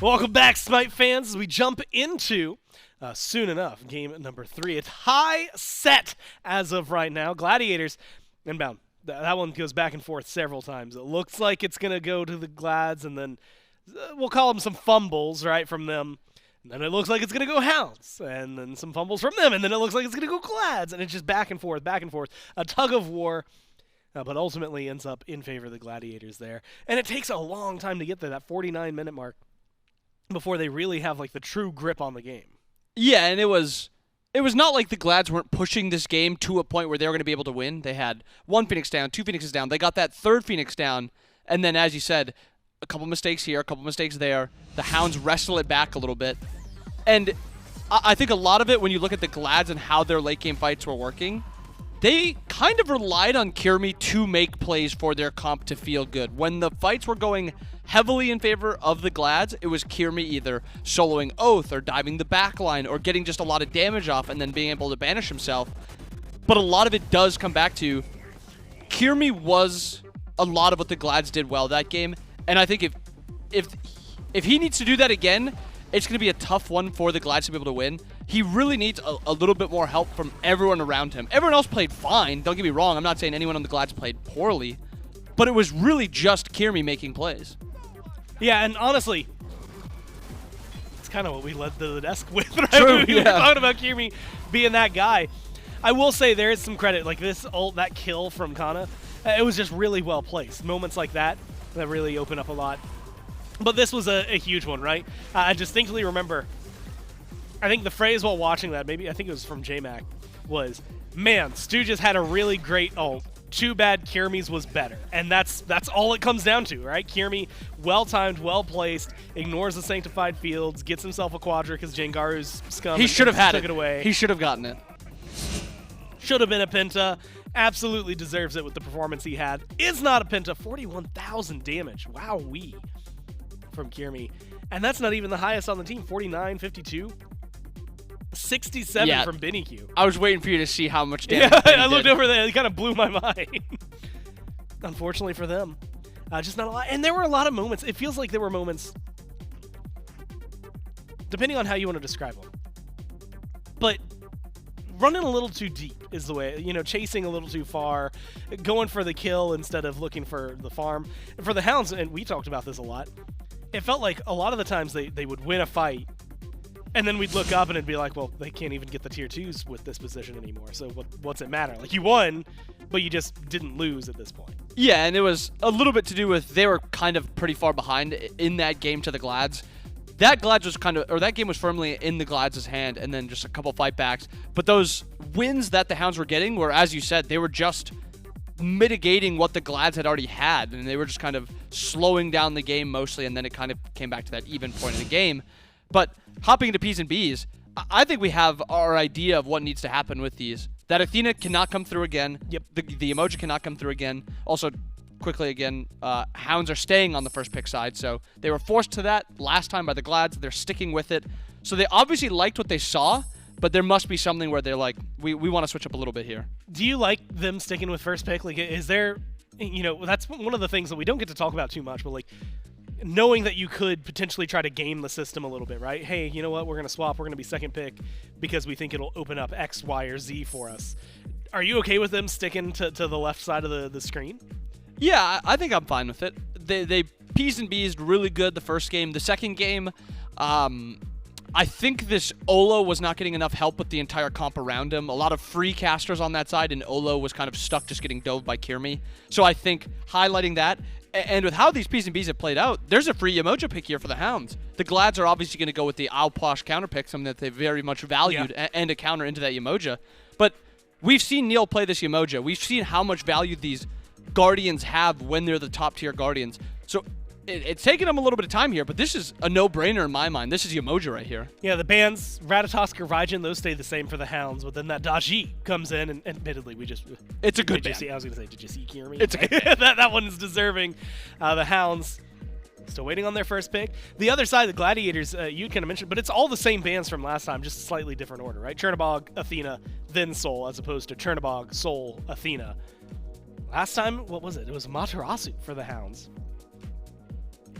Welcome back, Smite fans, as we jump into soon enough game number 3. It's high set as of right now. Gladiators inbound. That one goes back and forth several times. It looks like it's going to go to the Glads, and then we'll call them some fumbles, right, from them. And then it looks like it's going to go Hounds, and then some fumbles from them, and then it looks like it's going to go Glads, and it's just back and forth, a tug of war, but ultimately ends up in favor of the Gladiators there. And it takes a long time to get there, that 49-minute mark, before they really have like the true grip on the game. Yeah, and it was not like the Glads weren't pushing this game to a point where they were going to be able to win. They had 1 Phoenix down, 2 Phoenixes down. They got that 3rd Phoenix down, and then, as you said, a couple mistakes here, a couple mistakes there. The Hounds wrestle it back a little bit. And I think a lot of it, when you look at the Glads and how their late game fights were working, they kind of relied on Kyrmi to make plays for their comp to feel good. When the fights were going heavily in favor of the Glads, it was Kyrmi either soloing Oathhh or diving the backline or getting just a lot of damage off and then being able to banish himself. But a lot of it does come back to Kyrmi was a lot of what the Glads did well that game. And I think if he needs to do that again, it's going to be a tough one for the Glads to be able to win. He really needs a little bit more help from everyone around him. Everyone else played fine. Don't get me wrong. I'm not saying anyone on the Glads played poorly. But it was really just Kyrmi making plays. Yeah, and honestly, it's kind of what we led the desk with, right? True, We were talking about Kyrmi being that guy. I will say there is some credit. Like this ult, that kill from Cxnnahh, it was just really well placed. Moments like that really open up a lot. But this was a huge one, right? I distinctly remember, I think the phrase while watching that, maybe I think it was from JMac, was, man, Stu just had a really great ult. Too bad Kyrmi's was better. And that's all it comes down to, right? Kyrmi, well-timed, well-placed, ignores the Sanctified Fields, gets himself a Quadra because Jangaru's scum. He should have had took it away. He should have gotten it. Should have been a Penta. Absolutely deserves it with the performance he had. Is not a Penta. 41,000 damage. Wowee. From Kyrmi. And that's not even the highest on the team. 49, 52. 67 from BennyQ. I was waiting for you to see how much damage. Yeah, I looked over there. It kind of blew my mind. Unfortunately for them. Just not a lot. And there were a lot of moments. It feels like there were moments, depending on how you want to describe them. But running a little too deep is the way, chasing a little too far, going for the kill instead of looking for the farm. And for the Hounds, and we talked about this a lot, it felt like a lot of the times they would win a fight, and then we'd look up and it'd be like, well, they can't even get the tier 2s with this position anymore, so what's it matter? Like, you won, but you just didn't lose at this point. Yeah, and it was a little bit to do with they were kind of pretty far behind in that game to the Glads. That game was firmly in the Glads' hand, and then just a couple fight backs. But those wins that the Hounds were getting were, as you said, they were just mitigating what the Glads had already had, and they were just kind of slowing down the game mostly, and then it kind of came back to that even point in the game. But hopping into P's and B's, I think we have our idea of what needs to happen with these. That Athena cannot come through again. Yep. The Yemoja cannot come through again. Also, quickly again, Hounds are staying on the first pick side, so they were forced to that last time by the Glads. They're sticking with it. So they obviously liked what they saw, but there must be something where they're like, we want to switch up a little bit here. Do you like them sticking with first pick? Like, is there, that's one of the things that we don't get to talk about too much, but like, knowing that you could potentially try to game the system a little bit, right? Hey, you know what? We're going to swap. We're going to be second pick because we think it'll open up X, Y, or Z for us. Are you okay with them sticking to the left side of the screen? Yeah, I think I'm fine with it. They P's and B's really good the first game. The second game, I think this Olo was not getting enough help with the entire comp around him. A lot of free casters on that side, and Olo was kind of stuck just getting dove by Kyrmi. So I think highlighting that, and with how these P's and B's have played out, there's a free Yemoja pick here for the Hounds. The Glads are obviously going to go with the Oathhh counter pick, something that they very much valued, and a counter into that Yemoja. But we've seen Neil play this Yemoja. We've seen how much value these Guardians have when they're the top tier Guardians. So it's taken them a little bit of time here, but this is a no-brainer in my mind. This is Yemoja right here. Yeah, the bans, Ratatoskr, Raijin, those stay the same for the Hounds, but then that Daji comes in, and admittedly, it's a good ban. I was going to say, did you see Kyrmi? It's a good ban. that one is deserving. The Hounds still waiting on their first pick. The other side, the Gladiators, you kind of mentioned, but it's all the same bans from last time, just a slightly different order, right? Chernobog, Athena, then Sol, as opposed to Chernobog, Sol, Athena. Last time, what was it? It was Amaterasu for the Hounds.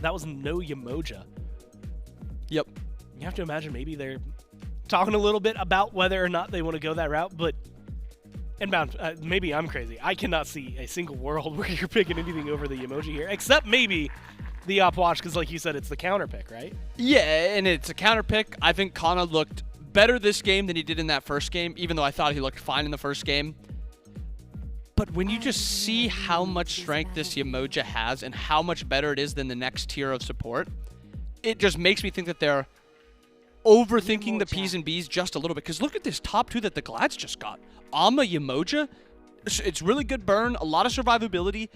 That was no Yemoja. you have to imagine maybe they're talking a little bit about whether or not they want to go that route, but Inbound, maybe I'm crazy. I cannot see a single world where you're picking anything over the Yemoja here, except maybe the Oathhh, because like you said, it's the counter pick, right? Yeah, and it's a counter pick. I think Cxnnahh looked better this game than he did in that first game, even though I thought he looked fine in the first game. But when you just see how much strength this Yemoja has and how much better it is than the next tier of support, it just makes me think that they're overthinking the P's and B's just a little bit. Because look at this top 2 that the Glads just got. Yemoja, it's really good burn, a lot of survivability.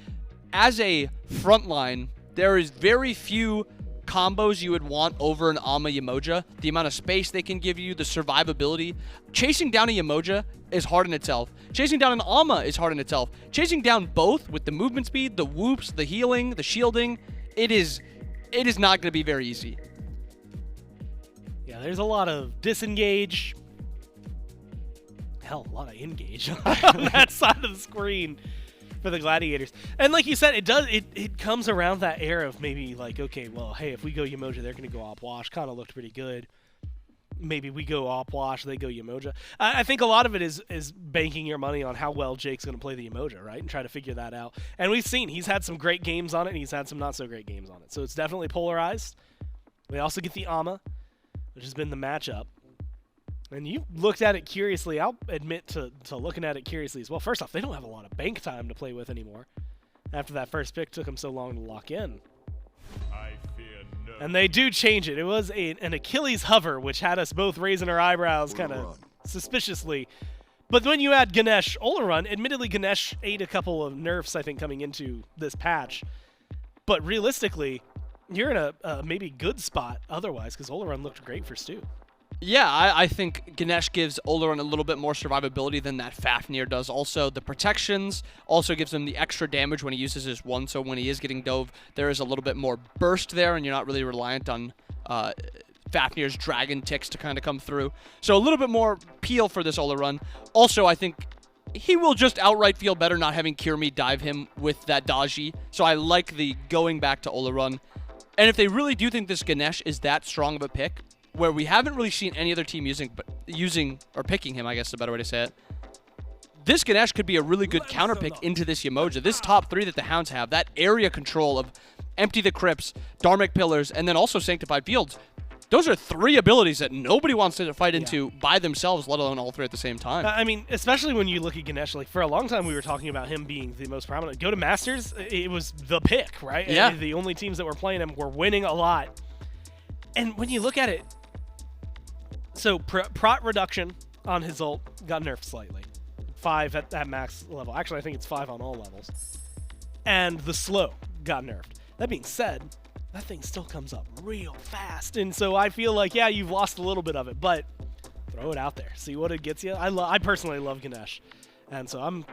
As a frontline, there is very few combos you would want over an Yemoja. The amount of space they can give you, the survivability. Chasing down a Yemoja is hard in itself. Chasing down an is hard in itself. Chasing down both with the movement speed, the whoops, the healing, the shielding, it is not going to be very easy. Yeah, there's a lot of disengage. Hell, a lot of engage on that side of the screen for the Gladiators. And like you said, it comes around that era of maybe like, okay, well, hey, if we go Yemoja, they're going to go Oathhh. Kind of looked pretty good. Maybe we go Oathhh, they go Yemoja. I think a lot of it is banking your money on how well Jake's going to play the Yemoja, right? And try to figure that out. And we've seen he's had some great games on it, and he's had some not so great games on it. So it's definitely polarized. We also get the which has been the matchup. And you looked at it curiously. I'll admit to looking at it curiously as well. First off, they don't have a lot of bank time to play with anymore. After that first pick took them so long to lock in. I fear no. And they do change it. It was an Achilles hover, which had us both raising our eyebrows kind of suspiciously. But when you add Ganesh Olorun, admittedly Ganesh ate a couple of nerfs, I think, coming into this patch. But realistically, you're in a maybe good spot otherwise, because Olorun looked great for Stu. Yeah, I think Ganesh gives Olorun a little bit more survivability than that Fafnir does. Also, the protections also gives him the extra damage when he uses his 1, so when he is getting dove, there is a little bit more burst there, and you're not really reliant on Fafnir's dragon ticks to kind of come through. So a little bit more peel for this Olorun. Also, I think he will just outright feel better not having Kyrmi dive him with that Daji, so I like the going back to Olorun. And if they really do think this Ganesh is that strong of a pick, where we haven't really seen any other team picking him, I guess is a better way to say it, this Ganesh could be a really good counter pick into this Yemoja. This top 3 that the Hounds have, that area control of Empty the Crypts, Dharmic Pillars, and then also Sanctified Fields, those are 3 abilities that nobody wants to fight into by themselves, let alone all 3 at the same time. I mean, especially when you look at Ganesh, like for a long time we were talking about him being the most prominent. Go to Masters, it was the pick, right? Yeah. And the only teams that were playing him were winning a lot. And when you look at it, so prot reduction on his ult got nerfed slightly. 5 at max level. Actually, I think it's 5 on all levels. And the slow got nerfed. That being said, that thing still comes up real fast. And so I feel like, yeah, you've lost a little bit of it, but throw it out there. See what it gets you. I personally love Ganesh. And so I'm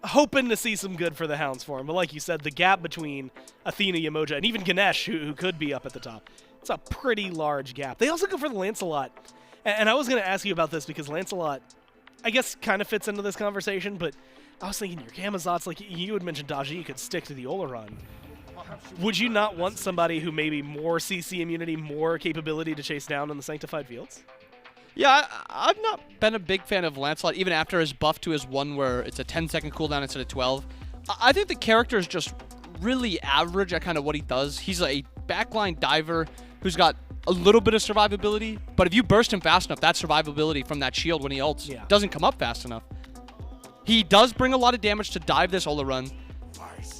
hoping to see some good for the Hounds for him. But like you said, the gap between Athena, Yemoja, and even Ganesh, who could be up at the top, it's a pretty large gap. They also go for the Lancelot. And I was going to ask you about this because Lancelot, I guess, kind of fits into this conversation, but I was thinking your Camazotz, like you had mentioned Daji could stick to the Olorun. Would you not want somebody who maybe more CC immunity, more capability to chase down in the Sanctified Fields? Yeah, I've not been a big fan of Lancelot, even after his buff to his 1 where it's a 10-second cooldown instead of 12. I think the character is just really average at kind of what he does. He's a backline diver who's got a little bit of survivability, but if you burst him fast enough, that survivability from that shield when he ults doesn't come up fast enough. He does bring a lot of damage to dive this Olorun.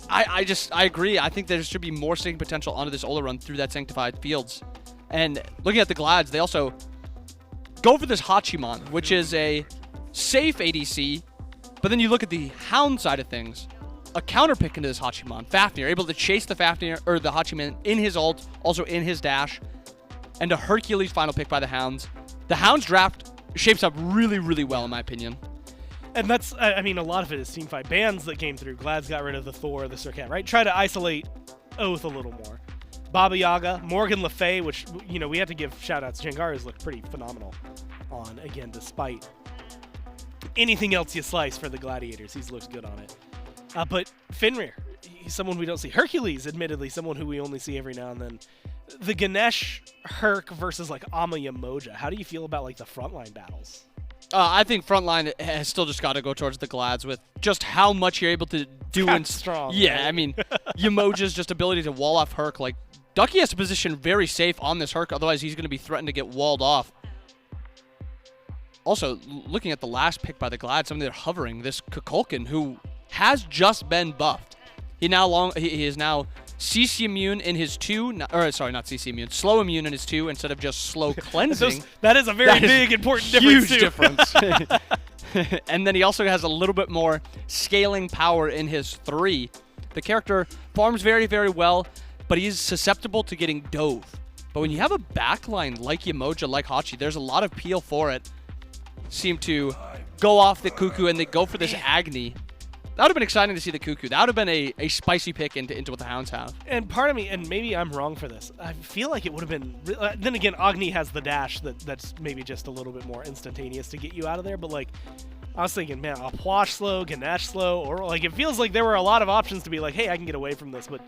I agree. I think there should be more sticking potential onto this Olorun through that Sanctified Fields. And looking at the Glads, they also go for this Hachiman, which is a safe ADC, but then you look at the Hound side of things, a counter pick into this Hachiman. Fafnir, able to chase the Fafnir, or the Hachiman in his ult, also in his dash, and a Hercules final pick by the Hounds. The Hounds draft shapes up really, really well, in my opinion. And that's, I mean, a lot of it is teamfight bans that came through. Glad's got rid of the Thor, the Sercat, right? Try to isolate Oathhh a little more. Baba Yaga, Morgan Le Fay, which, you know, we have to give shout-outs. Jangaru's looked pretty phenomenal on, again, despite anything else you slice for the Gladiators. He's looked good on it. But Fenrir, he's someone we don't see. Hercules, admittedly, someone who we only see every now and then. the Ganesh Herc versus like Yemoja. How do you feel about like the frontline battles? I think frontline has still just got to go towards the Glads with just how much you're able to do. That's strong. Yeah, right? I mean, Yemoja's just ability to wall off Herc. Like, Ducky has to position very safe on this Herc, otherwise he's going to be threatened to get walled off. Also, looking at the last pick by the Glad, something they're hovering, this Kukulkan, who has just been buffed. He is now CC immune in his 2, or sorry, not CC immune, slow immune in his 2 instead of just slow cleansing. That is a very big, important difference. Huge difference. And then he also has a little bit more scaling power in his 3. The character farms very, very well, but he's susceptible to getting dove. But when you have a backline like Yemoja, like Hachi, there's a lot of peel for it. Seem to go off the Cuckoo and they go for this Agni. That would have been exciting to see the Cuckoo. That would have been a spicy pick into what the Hounds have. And part of me, and maybe I'm wrong for this, I feel like it would have been... then again, Agni has the dash that's maybe just a little bit more instantaneous to get you out of there, but like, I was thinking, man, Puch slow, Ganesh slow, or like, it feels like there were a lot of options to be like, hey, I can get away from this, but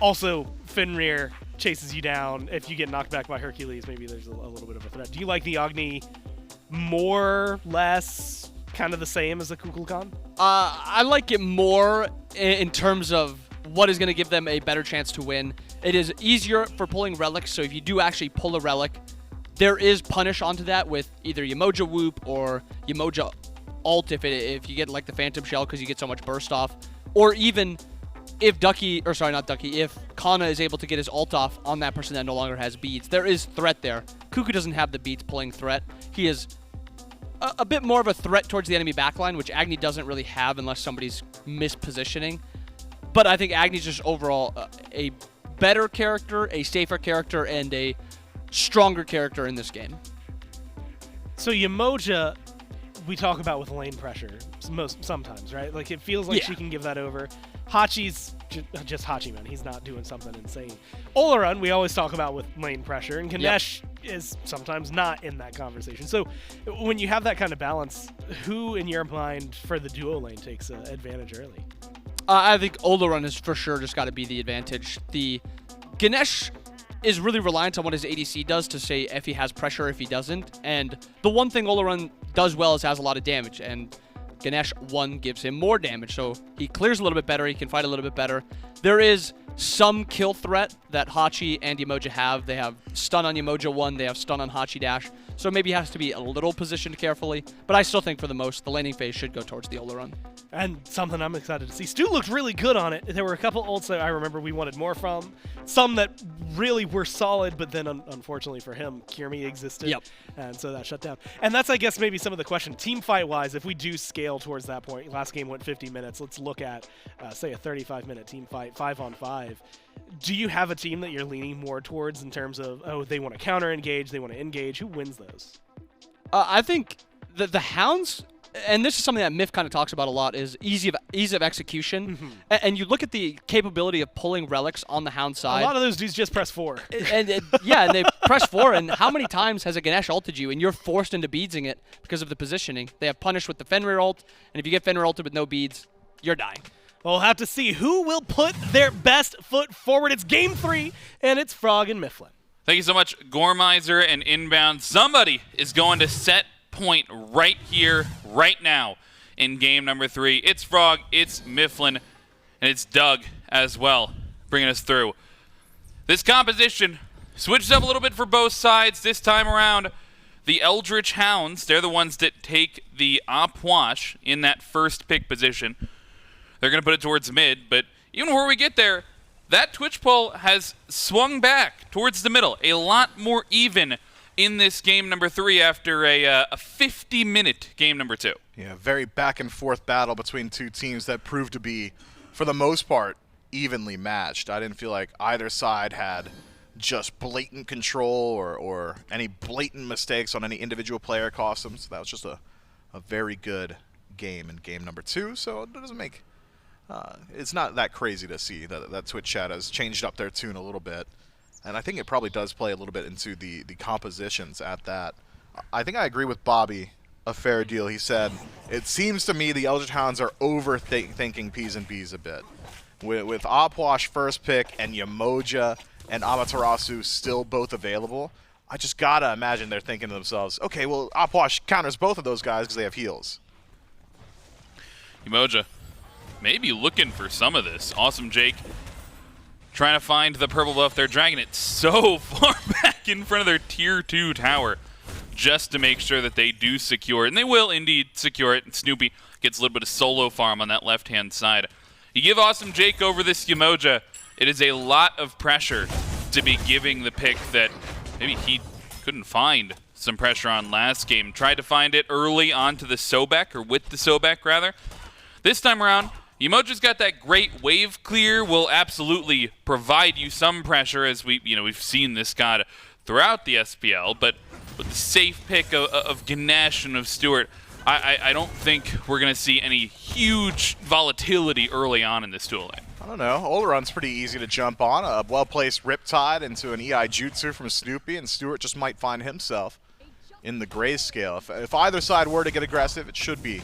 also Fenrir chases you down. If you get knocked back by Hercules, maybe there's a little bit of a threat. Do you like the Agni more, less, kind of the same as the Kukulkan? I like it more in terms of what is going to give them a better chance to win. It is easier for pulling relics, so if you do actually pull a relic, there is punish onto that with either Yemoja Whoop or Yemoja Ult if you get like the Phantom Shell because you get so much burst off, or even if if Kana is able to get his ult off on that person that no longer has beads. There is threat there. Cuckoo doesn't have the beads pulling threat. He is a bit more of a threat towards the enemy backline, which Agni doesn't really have unless somebody's mispositioning. But I think Agni's just overall a better character, a safer character, and a stronger character in this game. So Yemoja, we talk about with lane pressure sometimes, right? Like it feels like she can give that over. Hachi's just Hachiman. He's not doing something insane. Olorun, we always talk about with lane pressure, and Ganesh is sometimes not in that conversation. So when you have that kind of balance, who in your mind for the duo lane takes advantage early? I think Olorun is for sure just got to be the advantage. The Ganesh is really reliant on what his ADC does to say if he has pressure, if he doesn't. And the one thing Olorun does well is has a lot of damage, and Ganesh 1 gives him more damage, so he clears a little bit better, he can fight a little bit better. There is some kill threat that Hachi and Yemoja have. They have stun on Yemoja 1, they have stun on Hachi dash, so maybe he has to be a little positioned carefully, but I still think for the most, the laning phase should go towards the Olorun. And something I'm excited to see. Stu looked really good on it. There were a couple ults that I remember we wanted more from. Some that really were solid, but then unfortunately for him, Kyrmi existed. And so that shut down. And that's, I guess, maybe some of the question. Team fight-wise, if we do scale towards that point, last game went 50 minutes. Let's look at, say, a 35-minute team fight, 5-on-5. Do you have a team that you're leaning more towards in terms of, oh, they want to counter-engage, they want to engage? Who wins those? I think the Hounds... And this is something that Myth kind of talks about a lot, is ease of execution. And you look at the capability of pulling relics on the Hound side. A lot of those dudes just press 4. and they press 4, and how many times has a Ganesh ulted you, and you're forced into beadsing it because of the positioning? They have punish with the Fenrir ult, and if you get Fenrir ulted with no beads, you're dying. We'll have to see who will put their best foot forward. It's Game 3, and it's Frog and Mifflin. Thank you so much, Gormizer and Inbound. Somebody is going to set point right here, right now in game number 3. It's Frog, it's Mifflin, and it's Doug as well, bringing us through. This composition switches up a little bit for both sides. This time around, the Eldritch Hounds, they're the ones that take the Oathhh in that first pick position. They're going to put it towards mid, but even before we get there, that Twitch poll has swung back towards the middle. A lot more even in this game number 3 after a 50-minute game number 2. Yeah, very back-and-forth battle between two teams that proved to be, for the most part, evenly matched. I didn't feel like either side had just blatant control or any blatant mistakes on any individual player costumes. That was just a very good game in game number 2, so it doesn't make... it's not that crazy to see that Twitch chat has changed up their tune a little bit. And I think it probably does play a little bit into the compositions at that. I think I agree with Bobby a fair deal. He said, it seems to me the Eldritch Hounds are overthinking P's and B's a bit. With Oathhh first pick and Yemoja and Amaterasu still both available, I just gotta imagine they're thinking to themselves, okay, well, Oathhh counters both of those guys because they have heals. Yemoja maybe looking for some of this. Awesome Jake trying to find the purple buff. They're dragging it so far back in front of their tier 2 tower just to make sure that they do secure it. And they will indeed secure it. And Snoopy gets a little bit of solo farm on that left-hand side. You give Awesome Jake over this Yemoja, it is a lot of pressure to be giving the pick that maybe he couldn't find some pressure on last game. Tried to find it early onto the Sobek, or with the Sobek rather. This time around, Yemoja's got that great wave clear, will absolutely provide you some pressure, as we've seen this god throughout the SPL, but with the safe pick of Ganesha and of Stuart, I don't think we're going to see any huge volatility early on in this duel lane. I don't know. Olorun's pretty easy to jump on. A well-placed Riptide into an EI Jutsu from Snoopy, and Stuart just might find himself in the grayscale. If either side were to get aggressive, it should be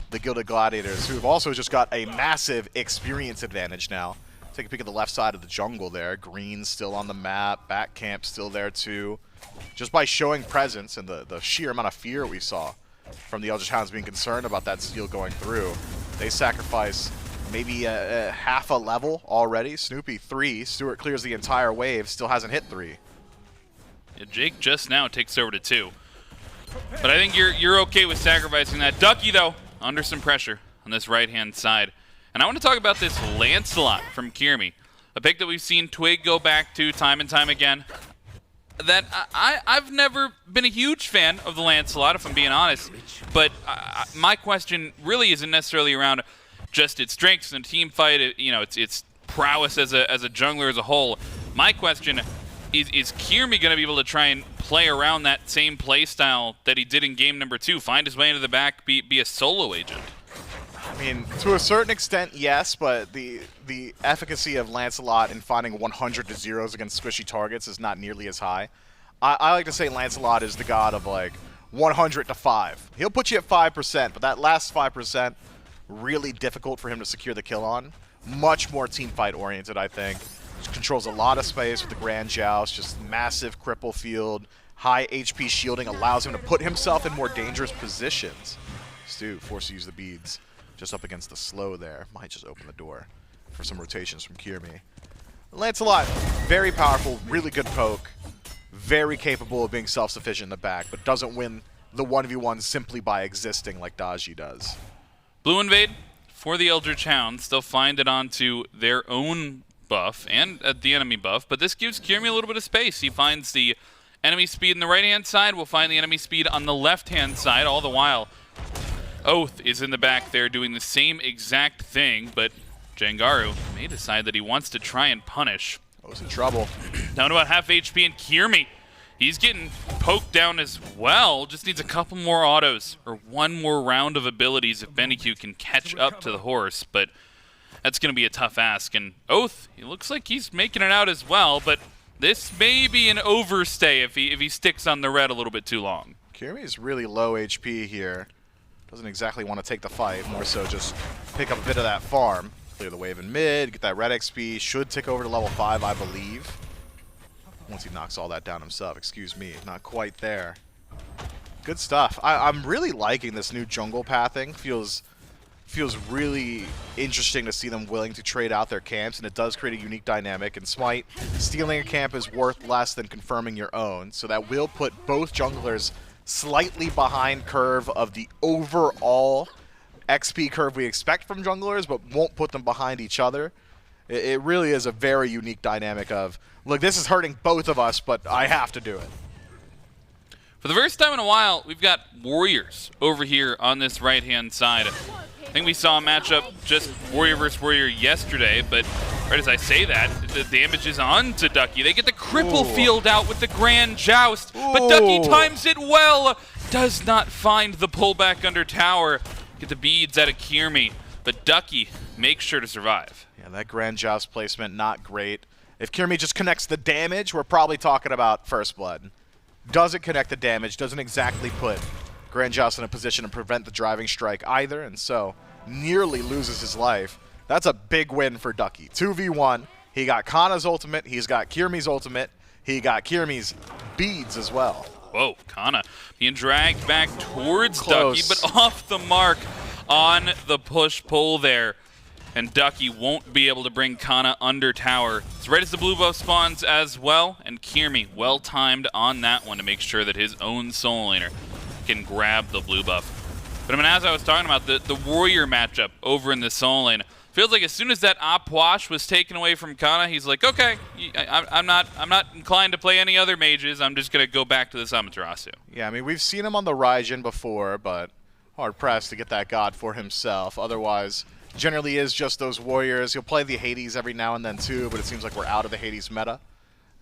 the Gilded Gladiators, who have also just got a massive experience advantage now. Take a peek at the left side of the jungle there. Green's still on the map. Back camp still there too. Just by showing presence and the sheer amount of fear we saw from the Eldritch Hounds being concerned about that steal going through, they sacrifice maybe a half a level already. Snoopy 3. Stuart clears the entire wave. Still hasn't hit 3. Yeah, Jake just now takes over to 2. But I think you're okay with sacrificing that. Ducky, though, under some pressure on this right-hand side. And I want to talk about this Lancelot from Kyrmi, a pick that we've seen Twig go back to time and time again. That I've never been a huge fan of the Lancelot, if I'm being honest. But my question really isn't necessarily around just its strengths in a team fight, its prowess as a jungler as a whole. My question is Kyrmi going to be able to try and play around that same play style that he did in game number 2, find his way into the back, be a solo agent? I mean, to a certain extent, yes, but the efficacy of Lancelot in finding 100 to 0s against squishy targets is not nearly as high. I like to say Lancelot is the god of, like, 100 to 5. He'll put you at 5%, but that last 5%, really difficult for him to secure the kill on. Much more team fight oriented, I think. Controls a lot of space with the Grand Joust, just massive cripple field, high HP shielding, allows him to put himself in more dangerous positions. Stu forced to use the beads just up against the slow there. Might just open the door for some rotations from Kyrmi. Lancelot, very powerful, really good poke, very capable of being self-sufficient in the back, but doesn't win the 1v1 simply by existing like Daji does. Blue invade for the Eldritch Hounds. They'll find it onto their own buff and at the enemy buff, but this gives Kyrmi a little bit of space. He finds the enemy speed on the right-hand side, will find the enemy speed on the left-hand side, all the while Oathhh is in the back there doing the same exact thing, but Jangaru may decide that he wants to try and punish. Oathh's in trouble. Down to about half HP, and Kyrmi, he's getting poked down as well. Just needs a couple more autos, or one more round of abilities if BennyQ can catch up to the horse, but that's going to be a tough ask. And Oathhh, he looks like he's making it out as well, but this may be an overstay if he sticks on the red a little bit too long. Kyrmi is really low HP here. Doesn't exactly want to take the fight, more so just pick up a bit of that farm. Clear the wave in mid, get that red XP, should tick over to level 5, I believe. Once he knocks all that down himself, excuse me, not quite there. Good stuff. I'm really liking this new jungle pathing. Feels really interesting to see them willing to trade out their camps, and it does create a unique dynamic. And SMITE, stealing a camp is worth less than confirming your own, so that will put both junglers slightly behind curve of the overall XP curve we expect from junglers, but won't put them behind each other. It really is a very unique dynamic of, look, this is hurting both of us, but I have to do it. For the first time in a while, we've got warriors over here on this right-hand side. I think we saw a matchup just warrior versus warrior yesterday, but right as I say that, the damage is on to Ducky. They get the cripple field out with the Grand Joust, but Ducky times it well. Does not find the pullback under tower. Get the beads out of Kyrmi, but Ducky makes sure to survive. Yeah, that Grand Joust placement, not great. If Kyrmi just connects the damage, we're probably talking about first blood. Doesn't connect the damage, doesn't exactly put Grand Joust in a position to prevent the driving strike either, and so nearly loses his life. That's a big win for Ducky. 2v1, He got Kana's ultimate. He's got Kyrmi's ultimate. He got Kyrmi's beads as well. Whoa, Kana being dragged back towards Close. Ducky, but off the mark on the push-pull there. And Ducky won't be able to bring Kana under tower. It's right as the blue buff spawns as well, and Kyrmi well-timed on that one to make sure that his own solo laner can grab the blue buff. But I mean, as I was talking about, the warrior matchup over in the solo lane, feels like as soon as that Oathhh was taken away from Kana, he's like, okay, I'm not inclined to play any other mages. I'm just gonna go back to this Amaterasu. Yeah, I mean, we've seen him on the Raijin before, but hard-pressed to get that god for himself. Otherwise, generally is just those warriors. He'll play the Hades every now and then too, but it seems like we're out of the Hades meta.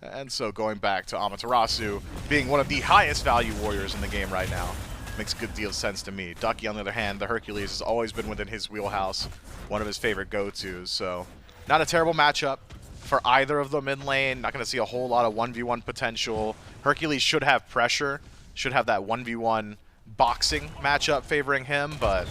And so going back to Amaterasu being one of the highest value warriors in the game right now makes a good deal of sense to me. Ducky, on the other hand, the Hercules has always been within his wheelhouse, one of his favorite go-tos. So not a terrible matchup for either of them in lane. Not going to see a whole lot of 1v1 potential. Hercules should have pressure, should have that 1v1 boxing matchup favoring him, but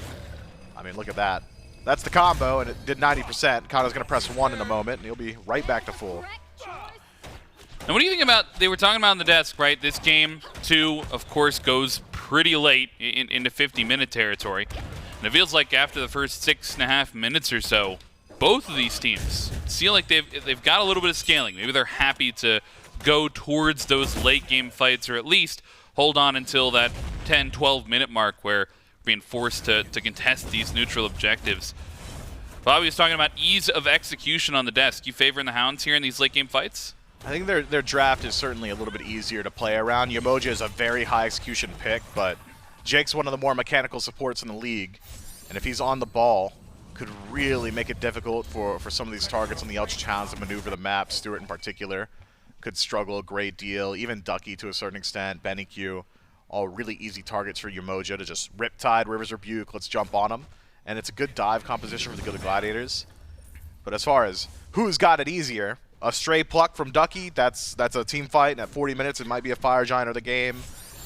I mean, look at that. That's the combo, and it did 90%. Kana's going to press 1 in a moment, and he'll be right back to full. And what do you think about, they were talking about on the desk, right? This game, too, of course, goes pretty late into 50-minute territory. And it feels like after the first 6.5 minutes or so, both of these teams feel like they've got a little bit of scaling. Maybe they're happy to go towards those late-game fights, or at least hold on until that 10, 12-minute mark where being forced to contest these neutral objectives. Bobby was talking about ease of execution on the desk. You favoring the Hounds here in these late game fights? I think their draft is certainly a little bit easier to play around. Yemoja is a very high execution pick, but Jake's one of the more mechanical supports in the league, and if he's on the ball, could really make it difficult for some of these targets on the Eldritch Hounds to maneuver the map. Stuart in particular could struggle a great deal, even Ducky to a certain extent, BennyQ. All really easy targets for Yemoja to just Riptide, River's Rebuke, let's jump on them. And it's a good dive composition for the Gilded Gladiators. But as far as who's got it easier, a stray pluck from Ducky, that's a team fight, and at 40 minutes it might be a Fire Giant of the game.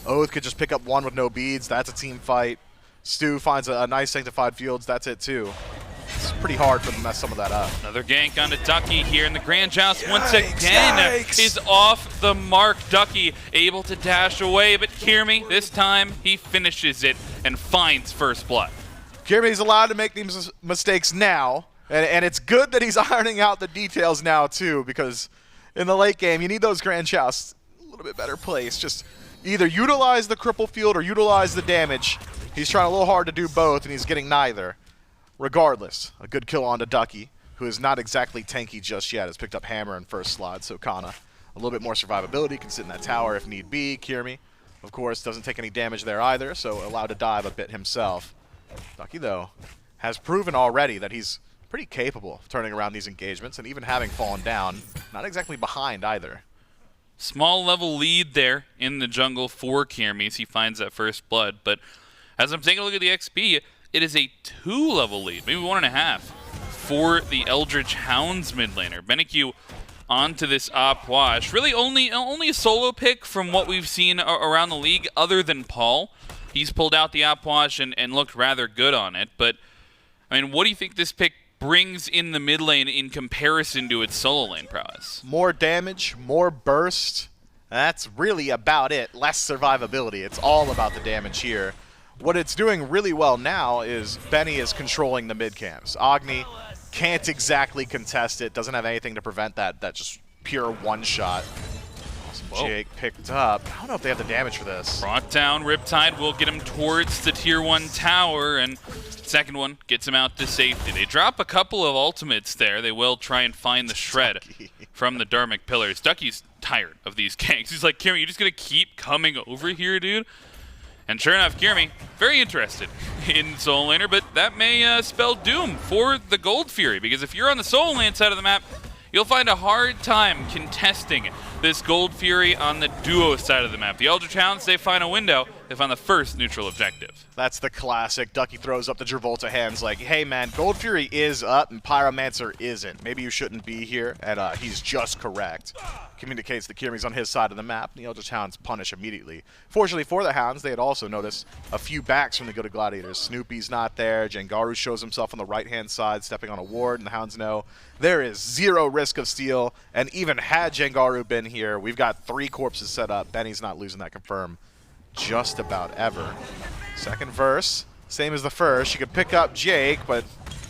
Oathhh could just pick up 1 with no beads, that's a team fight. Stu finds a nice Sanctified Fields, that's it too. It's pretty hard for them to mess some of that up. Another gank onto Ducky here in the Grand Joust once again is off the mark. Ducky able to dash away, but Kyrmi, this time, he finishes it and finds first blood. Kyrmi's allowed to make these mistakes now, and it's good that he's ironing out the details now too, because in the late game, you need those Grand Jousts a little bit better placed. Just either utilize the cripple field or utilize the damage. He's trying a little hard to do both, and he's getting neither. Regardless, a good kill onto Ducky, who is not exactly tanky just yet. Has picked up Hammer in first slot, so Kana, a little bit more survivability, can sit in that tower if need be. Kyrmi, of course, doesn't take any damage there either, so allowed to dive a bit himself. Ducky, though, has proven already that he's pretty capable of turning around these engagements, and even having fallen down, not exactly behind either. Small level lead there in the jungle for Kyrmi as he finds that first blood, but as I'm taking a look at the XP, it is a 2-level lead, maybe 1.5, for the Eldritch Hounds mid laner. BennyQ onto this Oathhh. Really only a solo pick from what we've seen around the league other than Paul. He's pulled out the Oathhh and looked rather good on it. But, I mean, what do you think this pick brings in the mid lane in comparison to its solo lane prowess? More damage, more burst. That's really about it. Less survivability. It's all about the damage here. What it's doing really well now is Benny is controlling the mid camps. Agni can't exactly contest it, doesn't have anything to prevent that just pure one-shot. Awesome. Jake picked up. I don't know if they have the damage for this. Brought down, Riptide will get him towards the tier 1 tower, and second one gets him out to safety. They drop a couple of ultimates there. They will try and find the shred from the Dharmic Pillars. Ducky's tired of these ganks. He's like, Kyrmi, you're just going to keep coming over here, dude? And sure enough, Kyrmi, very interested in solo laner, but that may spell doom for the Gold Fury, because if you're on the solo lane side of the map, you'll find a hard time contesting this Gold Fury on the duo side of the map. The Eldritch Hounds, they find a window, they found the first neutral objective. That's the classic. Ducky throws up the Travolta hands like, hey man, Gold Fury is up and Pyromancer isn't. Maybe you shouldn't be here, and he's just correct. Communicates that Kyrmi's on his side of the map, and the Eldritch Hounds punish immediately. Fortunately for the Hounds, they had also noticed a few backs from the Gilded Gladiators. Snoopy's not there, Jangaru shows himself on the right-hand side, stepping on a ward, and the Hounds know there is zero risk of steal, and even had Jangaru been here, we've got 3 corpses set up. Benny's not losing that confirm just about ever. Second verse, same as the first. You could pick up Jake, but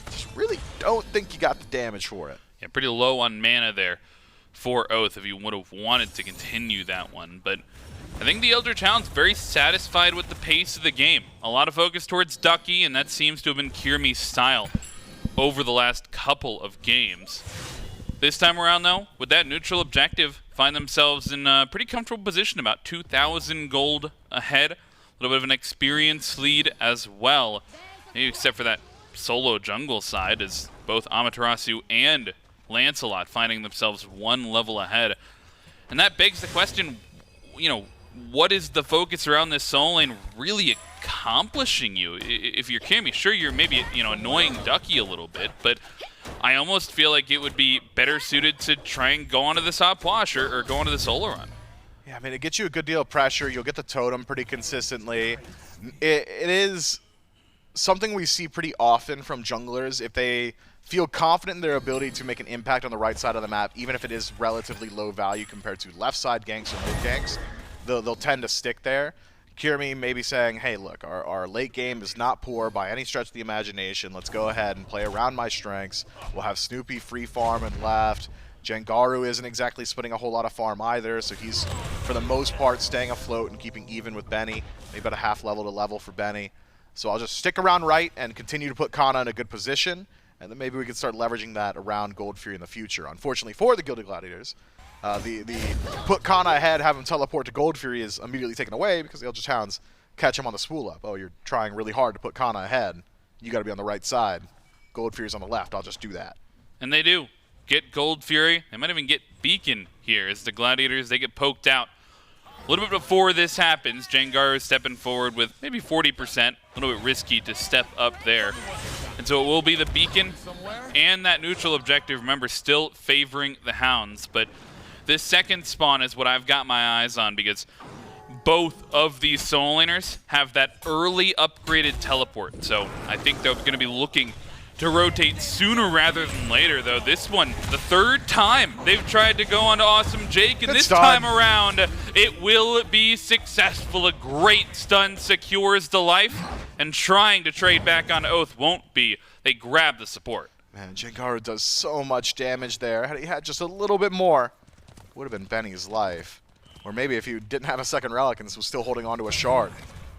just really don't think you got the damage for it. Yeah, pretty low on mana there for Oathhh if you would have wanted to continue that one. But I think the Eldritch Hounds very satisfied with the pace of the game. A lot of focus towards Ducky, and that seems to have been Kyrmi's style over the last couple of games. This time around, though, with that neutral objective, find themselves in a pretty comfortable position, about 2,000 gold ahead. A little bit of an experience lead as well, maybe except for that solo jungle side, as both Amaterasu and Lancelot finding themselves 1 level ahead. And that begs the question, you know, what is the focus around this solo lane really accomplishing you? If you're Kyrmi, sure, you're maybe, you know, annoying Ducky a little bit, but I almost feel like it would be better suited to try and go onto the Oathhh or go onto the Olorun. Yeah, I mean, it gets you a good deal of pressure. You'll get the totem pretty consistently. It is something we see pretty often from junglers. If they feel confident in their ability to make an impact on the right side of the map, even if it is relatively low value compared to left side ganks or mid ganks, they'll tend to stick there. Kyrmi may be saying, hey, look, our late game is not poor by any stretch of the imagination. Let's go ahead and play around my strengths. We'll have Snoopy free farm and left. Jangaru isn't exactly splitting a whole lot of farm either, so he's, for the most part, staying afloat and keeping even with Benny. Maybe about a half level to level for Benny. So I'll just stick around right and continue to put Cxnnahh in a good position, and then maybe we can start leveraging that around Gold Fury in the future. Unfortunately for the Gilded Gladiators, the put Cxnnahh ahead, have him teleport to Gold Fury is immediately taken away because the Eldritch Hounds catch him on the spool up. Oh, you're trying really hard to put Cxnnahh ahead. You got to be on the right side. Gold Fury's on the left. I'll just do that. And they do get Gold Fury. They might even get Beacon here as the Gladiators, they get poked out. A little bit before this happens, Jangaru is stepping forward with maybe 40%. A little bit risky to step up there. And so it will be the Beacon and that neutral objective, remember, still favoring the Hounds. But this second spawn is what I've got my eyes on because both of these solo laners have that early upgraded teleport. So I think they're going to be looking to rotate sooner rather than later, though. This one, the 3rd time they've tried to go on to Awesome Jake, and this time around, it will be successful. A great stun secures the life, and trying to trade back on Oathhh won't be. They grab the support. Man, Jangaru does so much damage there. Had he had just a little bit more, would have been Benny's life. Or maybe if he didn't have a second relic and was still holding on to a shard,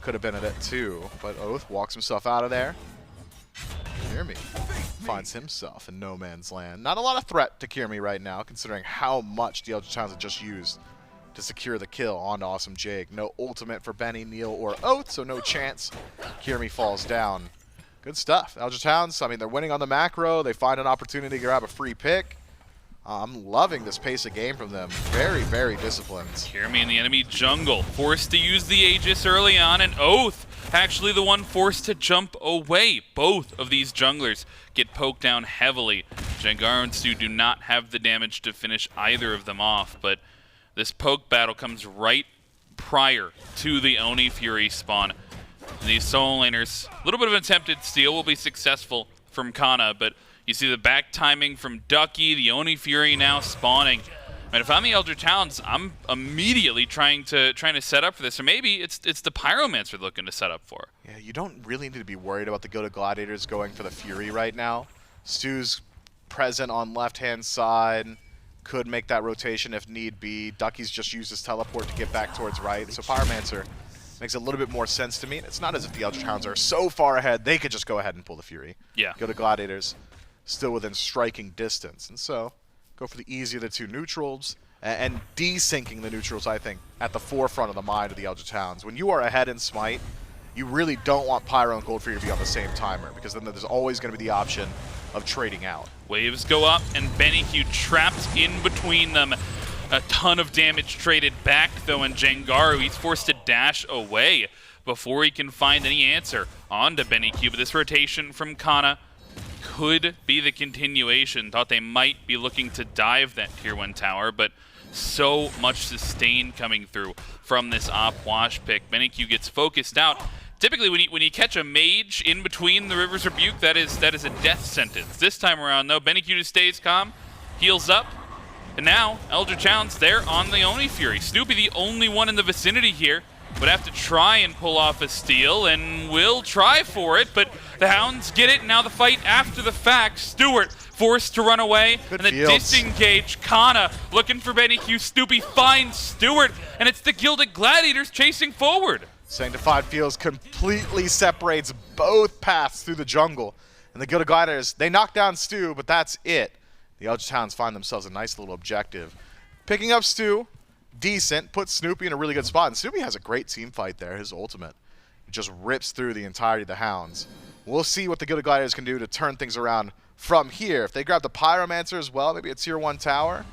could have been at it too. But Oathhh walks himself out of there. Kyrmi finds himself in no man's land. Not a lot of threat to Kyrmi right now, considering how much the Eldritch Hounds have just used to secure the kill on Awesome Jake. No ultimate for Benny, Neil, or Oathhh, so no chance Kyrmi falls down. Good stuff. Eldritch Hounds, I mean, they're winning on the macro. They find an opportunity to grab a free pick. I'm loving this pace of game from them. Very, very disciplined. Kyrmi in the enemy jungle, forced to use the Aegis early on, and Oathhh actually the one forced to jump away. Both of these junglers get poked down heavily. Jangaru and Stu do not have the damage to finish either of them off, but this poke battle comes right prior to the Oni Fury spawn. And these solo laners, a little bit of an attempted steal will be successful from Cxnnahh, but you see the back timing from Ducky, the Oni Fury now spawning. And if I'm the Eldritch Hounds, I'm immediately trying to set up for this, or maybe it's the Pyromancer looking to set up for. Yeah, you don't really need to be worried about the Gilded Gladiators going for the Fury right now. Stu's present on left-hand side, could make that rotation if need be. Ducky's just used his teleport to get back towards right, so Pyromancer makes a little bit more sense to me. It's not as if the Eldritch Hounds are so far ahead, they could just go ahead and pull the Fury. Yeah. Gilded Gladiators still within striking distance, and so go for the easier of the two neutrals, and desyncing the neutrals, I think, at the forefront of the mind of the Eldritch Hounds. When you are ahead in Smite, you really don't want Pyro and Gold Fury to be on the same timer, because then there's always going to be the option of trading out. Waves go up, and BennyQ trapped in between them. A ton of damage traded back, though, and Jangaru, he's forced to dash away. before he can find any answer onto BennyQ. But this rotation from Cxnnahh could be the continuation. Thought they might be looking to dive that tier 1 tower, but so much sustain coming through from this Oathhh pick. BennyQ gets focused out. Typically, when you catch a mage in between the River's Rebuke, that is a death sentence. This time around, though, BennyQ just stays calm, heals up, and now Eldritch Hounds, they're on the Oni Fury. Snoopy, the only one in the vicinity here, would have to try and pull off a steal, and will try for it, but the Hounds get it. Now the fight after the fact. Stuart forced to run away, and the disengage. Cxnnahh looking for BennyQ. Snoopy finds Stuart, and it's the Gilded Gladiators chasing forward. Sanctified Fields completely separates both paths through the jungle. And the Gilded Gladiators, they knock down Stu, but that's it. The Eldritch Hounds find themselves a nice little objective. Picking up Stu, decent, puts Snoopy in a really good spot. And Snoopy has a great team fight there, his ultimate. It just rips through the entirety of the Hounds. We'll see what the Gilded Gladiators can do to turn things around from here. If they grab the Pyromancer as well, maybe a tier 1 tower,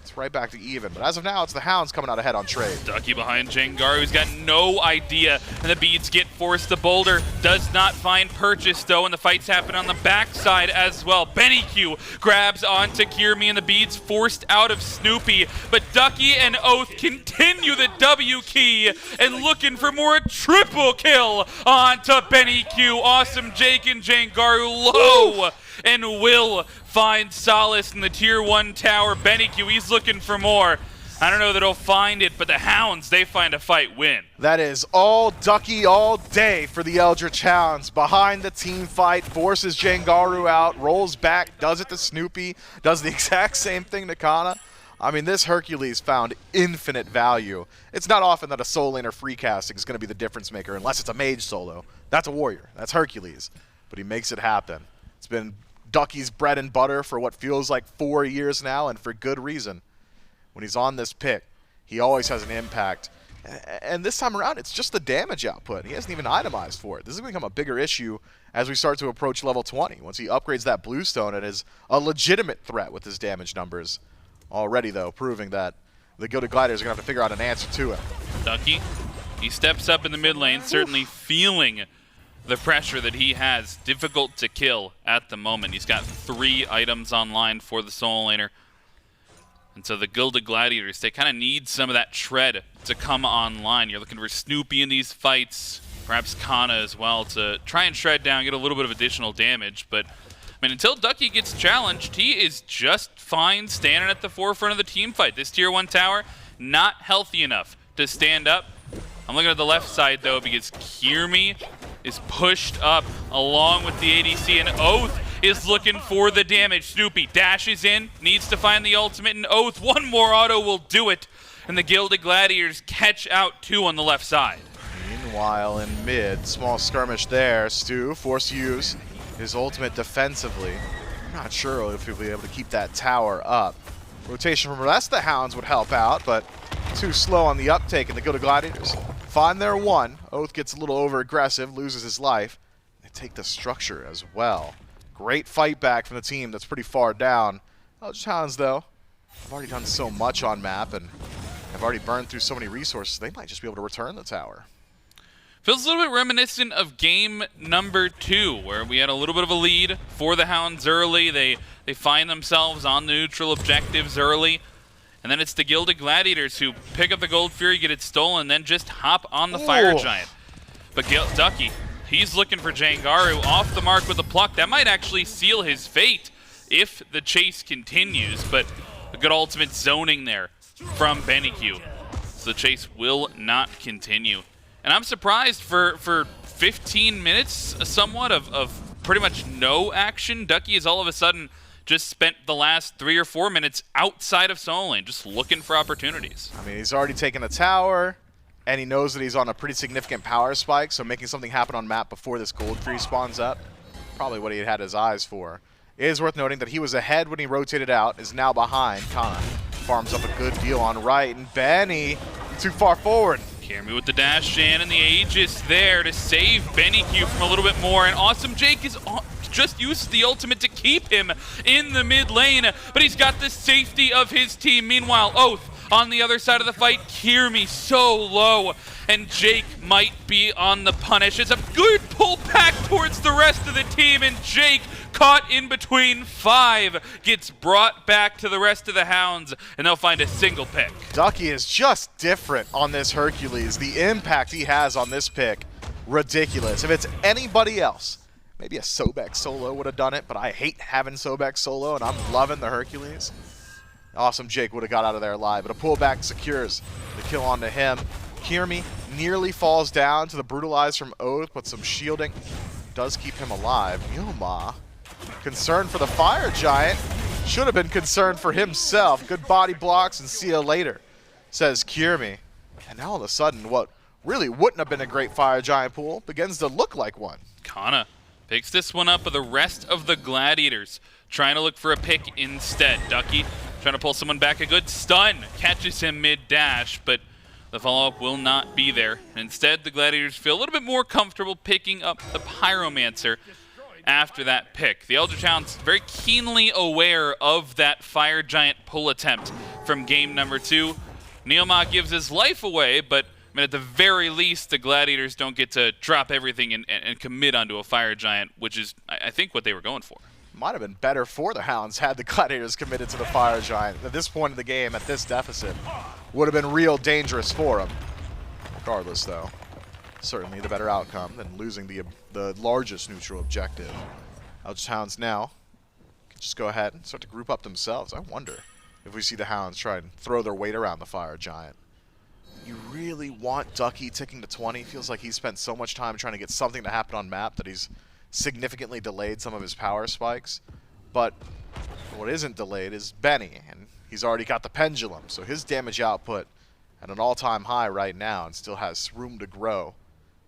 it's right back to even. But as of now, it's the Hounds coming out ahead on trade. Ducky behind Jangaru, who's got no idea. And the beads get forced. The boulder does not find purchase, though, and the fights happen on the backside as well. BennyQ grabs onto Kyrmi, and the beads forced out of Snoopy. But Ducky and Oathhh continue the W key, and looking for more. A triple kill onto BennyQ. Awesome Jake and Jangaru low. And will find solace in the tier 1 tower. BennyQ, he's looking for more. I don't know that he'll find it, but the Hounds, they find a fight win. That is all Ducky all day for the Eldritch Hounds. Behind the team fight, forces Jangaru out, rolls back, does it to Snoopy, does the exact same thing to Cxnnahh. I mean, this Hercules found infinite value. It's not often that a soul laner free casting is going to be the difference maker unless it's a mage solo. That's a warrior. That's Hercules. But he makes it happen. It's been Ducky's bread and butter for what feels like 4 years now, and for good reason. When he's on this pick, he always has an impact. And this time around, it's just the damage output. He hasn't even itemized for it. This is going to become a bigger issue as we start to approach level 20. Once he upgrades that bluestone, it is a legitimate threat with his damage numbers. Already, though, proving that the Gilded Gladiators are going to have to figure out an answer to it. Ducky, he steps up in the mid lane, certainly feeling the pressure that he has. Difficult to kill at the moment. He's got 3 items online for the soul laner. And so the Gilded Gladiators, they kind of need some of that tread to come online. You're looking for Snoopy in these fights, perhaps Cxnnahh as well, to try and shred down, get a little bit of additional damage. But I mean, until Ducky gets challenged, he is just fine standing at the forefront of the team fight. This tier 1 tower, not healthy enough to stand up. I'm looking at the left side, though, because Kyrmi is pushed up along with the ADC, and Oathhh is looking for the damage. Snoopy dashes in, needs to find the ultimate, and Oathhh, one more auto will do it. And the Gilded Gladiators catch out 2 on the left side. Meanwhile, in mid, small skirmish there. Stu forced to use his ultimate defensively. I'm not sure if he'll be able to keep that tower up. Rotation from the rest of the Hounds would help out, but too slow on the uptake, and the Gilded Gladiators find their 1. Oathhh gets a little over-aggressive, loses his life. They take the structure as well. Great fight back from the team that's pretty far down. Eldritch Hounds, though, have already done so much on map and have already burned through so many resources, they might just be able to return the tower. Feels a little bit reminiscent of game number 2, where we had a little bit of a lead for the Hounds early. They find themselves on the neutral objectives early. And then it's the Gilded Gladiators who pick up the Gold Fury, get it stolen, and then just hop on the Fire Giant. But Ducky, he's looking for Jangaru off the mark with a pluck. That might actually seal his fate if the chase continues, but a good ultimate zoning there from BennyQ. So the chase will not continue. And I'm surprised for 15 minutes somewhat of pretty much no action. Ducky is all of a sudden just spent the last 3 or 4 minutes outside of soul lane, just looking for opportunities. I mean, he's already taken the tower, and he knows that he's on a pretty significant power spike, so making something happen on map before this gold tree spawns up, probably what he had his eyes for. It is worth noting that he was ahead when he rotated out, is now behind. Cxnnahh farms up a good deal on right, and Benny too far forward. Kyrmi with the dash in, and the Aegis there to save BennyQ from a little bit more, and Awesome Jake is just used the ultimate to keep him in the mid lane, but he's got the safety of his team. Meanwhile, Oathhh on the other side of the fight, Kyrmi so low, and Jake might be on the punish. It's a good pull back towards the rest of the team, and Jake, caught in between 5, gets brought back to the rest of the Hounds, and they'll find a single pick. Ducky is just different on this Hercules. The impact he has on this pick, ridiculous. If it's anybody else, maybe a Sobek solo would have done it, but I hate having Sobek solo, and I'm loving the Hercules. Awesome Jake would have got out of there alive, but a pullback secures the kill onto him. Kyrmi nearly falls down to the brutalize from Oathhh, but some shielding does keep him alive. NeilMah, concerned for the fire giant, should have been concerned for himself. Good body blocks and see you later, says Kyrmi. And now all of a sudden, what really wouldn't have been a great fire giant pool begins to look like one. Kana picks this one up, but the rest of the Gladiators trying to look for a pick instead. Ducky trying to pull someone back, a good stun, catches him mid-dash, but the follow-up will not be there. Instead, the Gladiators feel a little bit more comfortable picking up the Pyromancer after that pick. The Eldritch Hounds very keenly aware of that fire giant pull attempt from game number 2. NeilMah gives his life away, but I mean, at the very least, the Gladiators don't get to drop everything and commit onto a fire giant, which is, I think, what they were going for. Might have been better for the Hounds had the Gladiators committed to the fire giant. At this point in the game, at this deficit, would have been real dangerous for them. Regardless, though, certainly the better outcome than losing the largest neutral objective. Eldritch Hounds now can just go ahead and start to group up themselves. I wonder if we see the Hounds try and throw their weight around the fire giant. You really want Ducky ticking to 20. Feels like he spent so much time trying to get something to happen on map that he's significantly delayed some of his power spikes. But what isn't delayed is Benny, and he's already got the pendulum, so his damage output at an all-time high right now and still has room to grow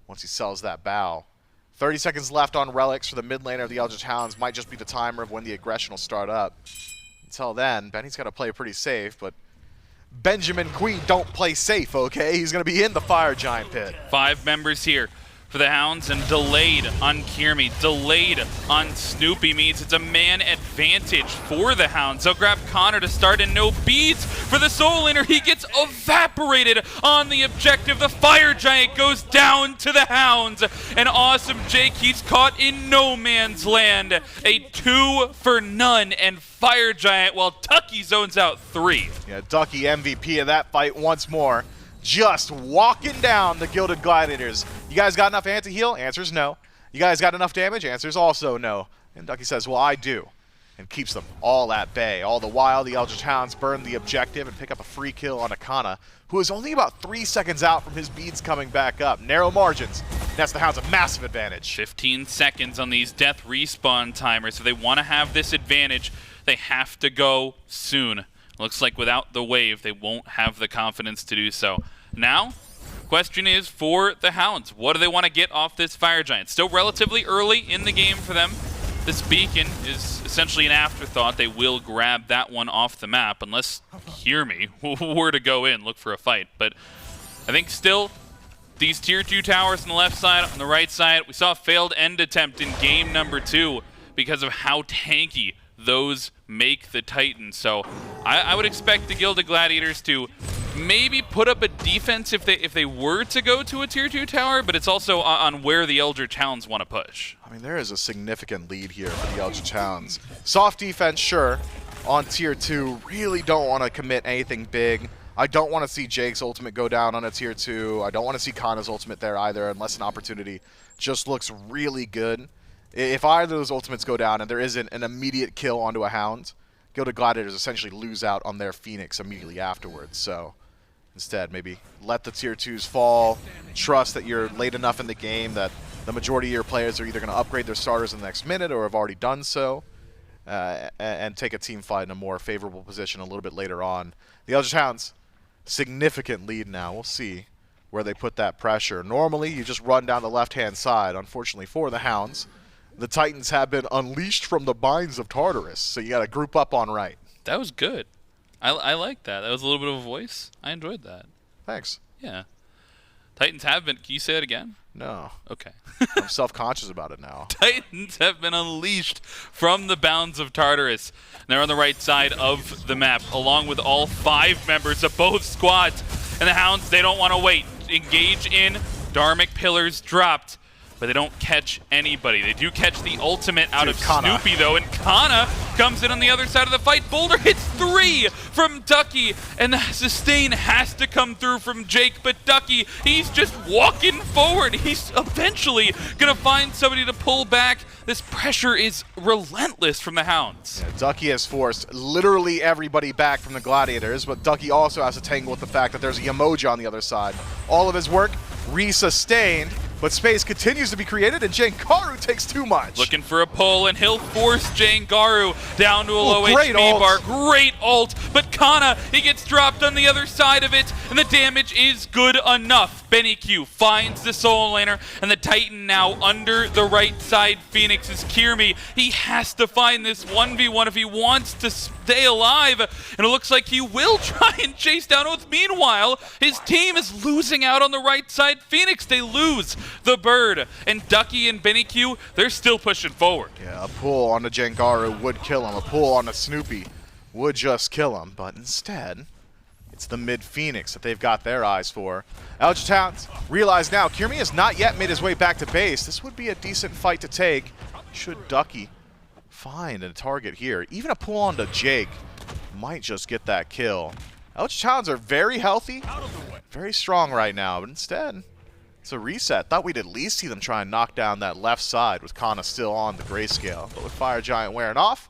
once he sells that bow. 30 seconds left on relics for the mid laner of the Eldritch Hounds. Might just be the timer of when the aggression will start up. Until then, Benny's got to play pretty safe, but Benjamin Queen don't play safe, okay? He's going to be in the fire giant pit. 5 members here for the Hounds, and delayed on Kyrmi, delayed on Snoopy means it's a man advantage for the Hounds. They'll grab Connor to start, and no beads for the Soul Inner. He gets evaporated on the objective. The fire giant goes down to the Hounds. And awesome Jake, he's caught in no man's land. A 2 for none, and fire giant, while Ducky zones out 3. Yeah, Ducky MVP of that fight once more. Just walking down the Gilded Gladiators. You guys got enough anti-heal? Answer's no. You guys got enough damage? Answer's also no. And Ducky says, well, I do. And keeps them all at bay. All the while, the Eldritch Hounds burn the objective and pick up a free kill on Akana, who is only about 3 seconds out from his beads coming back up. Narrow margins. That's the Hounds a massive advantage. 15 seconds on these death respawn timers. If they want to have this advantage, they have to go soon. Looks like without the wave, they won't have the confidence to do so. Now, question is for the Hounds. What do they want to get off this fire giant? Still relatively early in the game for them. This beacon is essentially an afterthought. They will grab that one off the map unless Kyrmi were to go in, look for a fight. But I think still these tier 2 towers on the left side, on the right side, we saw a failed end attempt in game number 2 because of how tanky those make the Titans. So I would expect the Gilded Gladiators to maybe put up a defense if they were to go to a tier 2 tower, but it's also on where the Eldritch Hounds want to push. I mean, there is a significant lead here for the Eldritch Hounds. Soft defense, sure, on tier 2. Really don't want to commit anything big. I don't want to see Jake's ultimate go down on a tier 2. I don't want to see Kana's ultimate there either, unless an opportunity just looks really good. If either of those ultimates go down and there isn't an immediate kill onto a Hound, Gilded Gladiators essentially lose out on their Phoenix immediately afterwards. So instead, maybe let the tier 2s fall, trust that you're late enough in the game that the majority of your players are either going to upgrade their starters in the next minute or have already done so, and take a team fight in a more favorable position a little bit later on. The Eldritch Hounds, significant lead now. We'll see where they put that pressure. Normally, you just run down the left-hand side. Unfortunately for the Hounds, the Titans have been unleashed from the binds of Tartarus, so you got to group up on right. That was good. I like that. That was a little bit of a voice. I enjoyed that. Thanks. Yeah. Titans have been... Can you say it again? No. Okay. I'm self-conscious about it now. Titans have been unleashed from the bounds of Tartarus. They're on the right side of the map, along with all 5 members of both squads. And the Hounds, they don't want to wait. engage in. Dharmic Pillars dropped, but they don't catch anybody. They do catch the ultimate out of Snoopy, though, and Kana comes in on the other side of the fight. Boulder hits 3 from Ducky, and the sustain has to come through from Jake, but Ducky, he's just walking forward. He's eventually going to find somebody to pull back. This pressure is relentless from the Hounds. Yeah, Ducky has forced literally everybody back from the Gladiators, but Ducky also has to tangle with the fact that there's a Yemoja on the other side. All of his work resustained, but space continues to be created, and Jangaru takes too much. Looking for a pull, and he'll force Jangaru down to a low HP bar. Great ult, but Kana, he gets dropped on the other side of it, and the damage is good enough. BennyQ finds the Soul Laner, and the Titan now under the right side. Phoenix is Kyrmi. He has to find this 1v1 if he wants to stay alive, and it looks like he will try and chase down Oathhh. Meanwhile, his team is losing out on the right side. Phoenix, they lose the bird, and Ducky and BennyQ, they're still pushing forward. Yeah, a pull on the Jangaru would kill him. A pull on the Snoopy would just kill him, but instead, it's the mid-Phoenix that they've got their eyes for. Eldritch Hounds realize now Kyrmi has not yet made his way back to base. This would be a decent fight to take should Ducky find a target here. Even a pull onto Jake might just get that kill. Eldritch Hounds are very healthy, very strong right now, but instead, it's a reset. Thought we'd at least see them try and knock down that left side with Kana still on the grayscale. But with Fire Giant wearing off,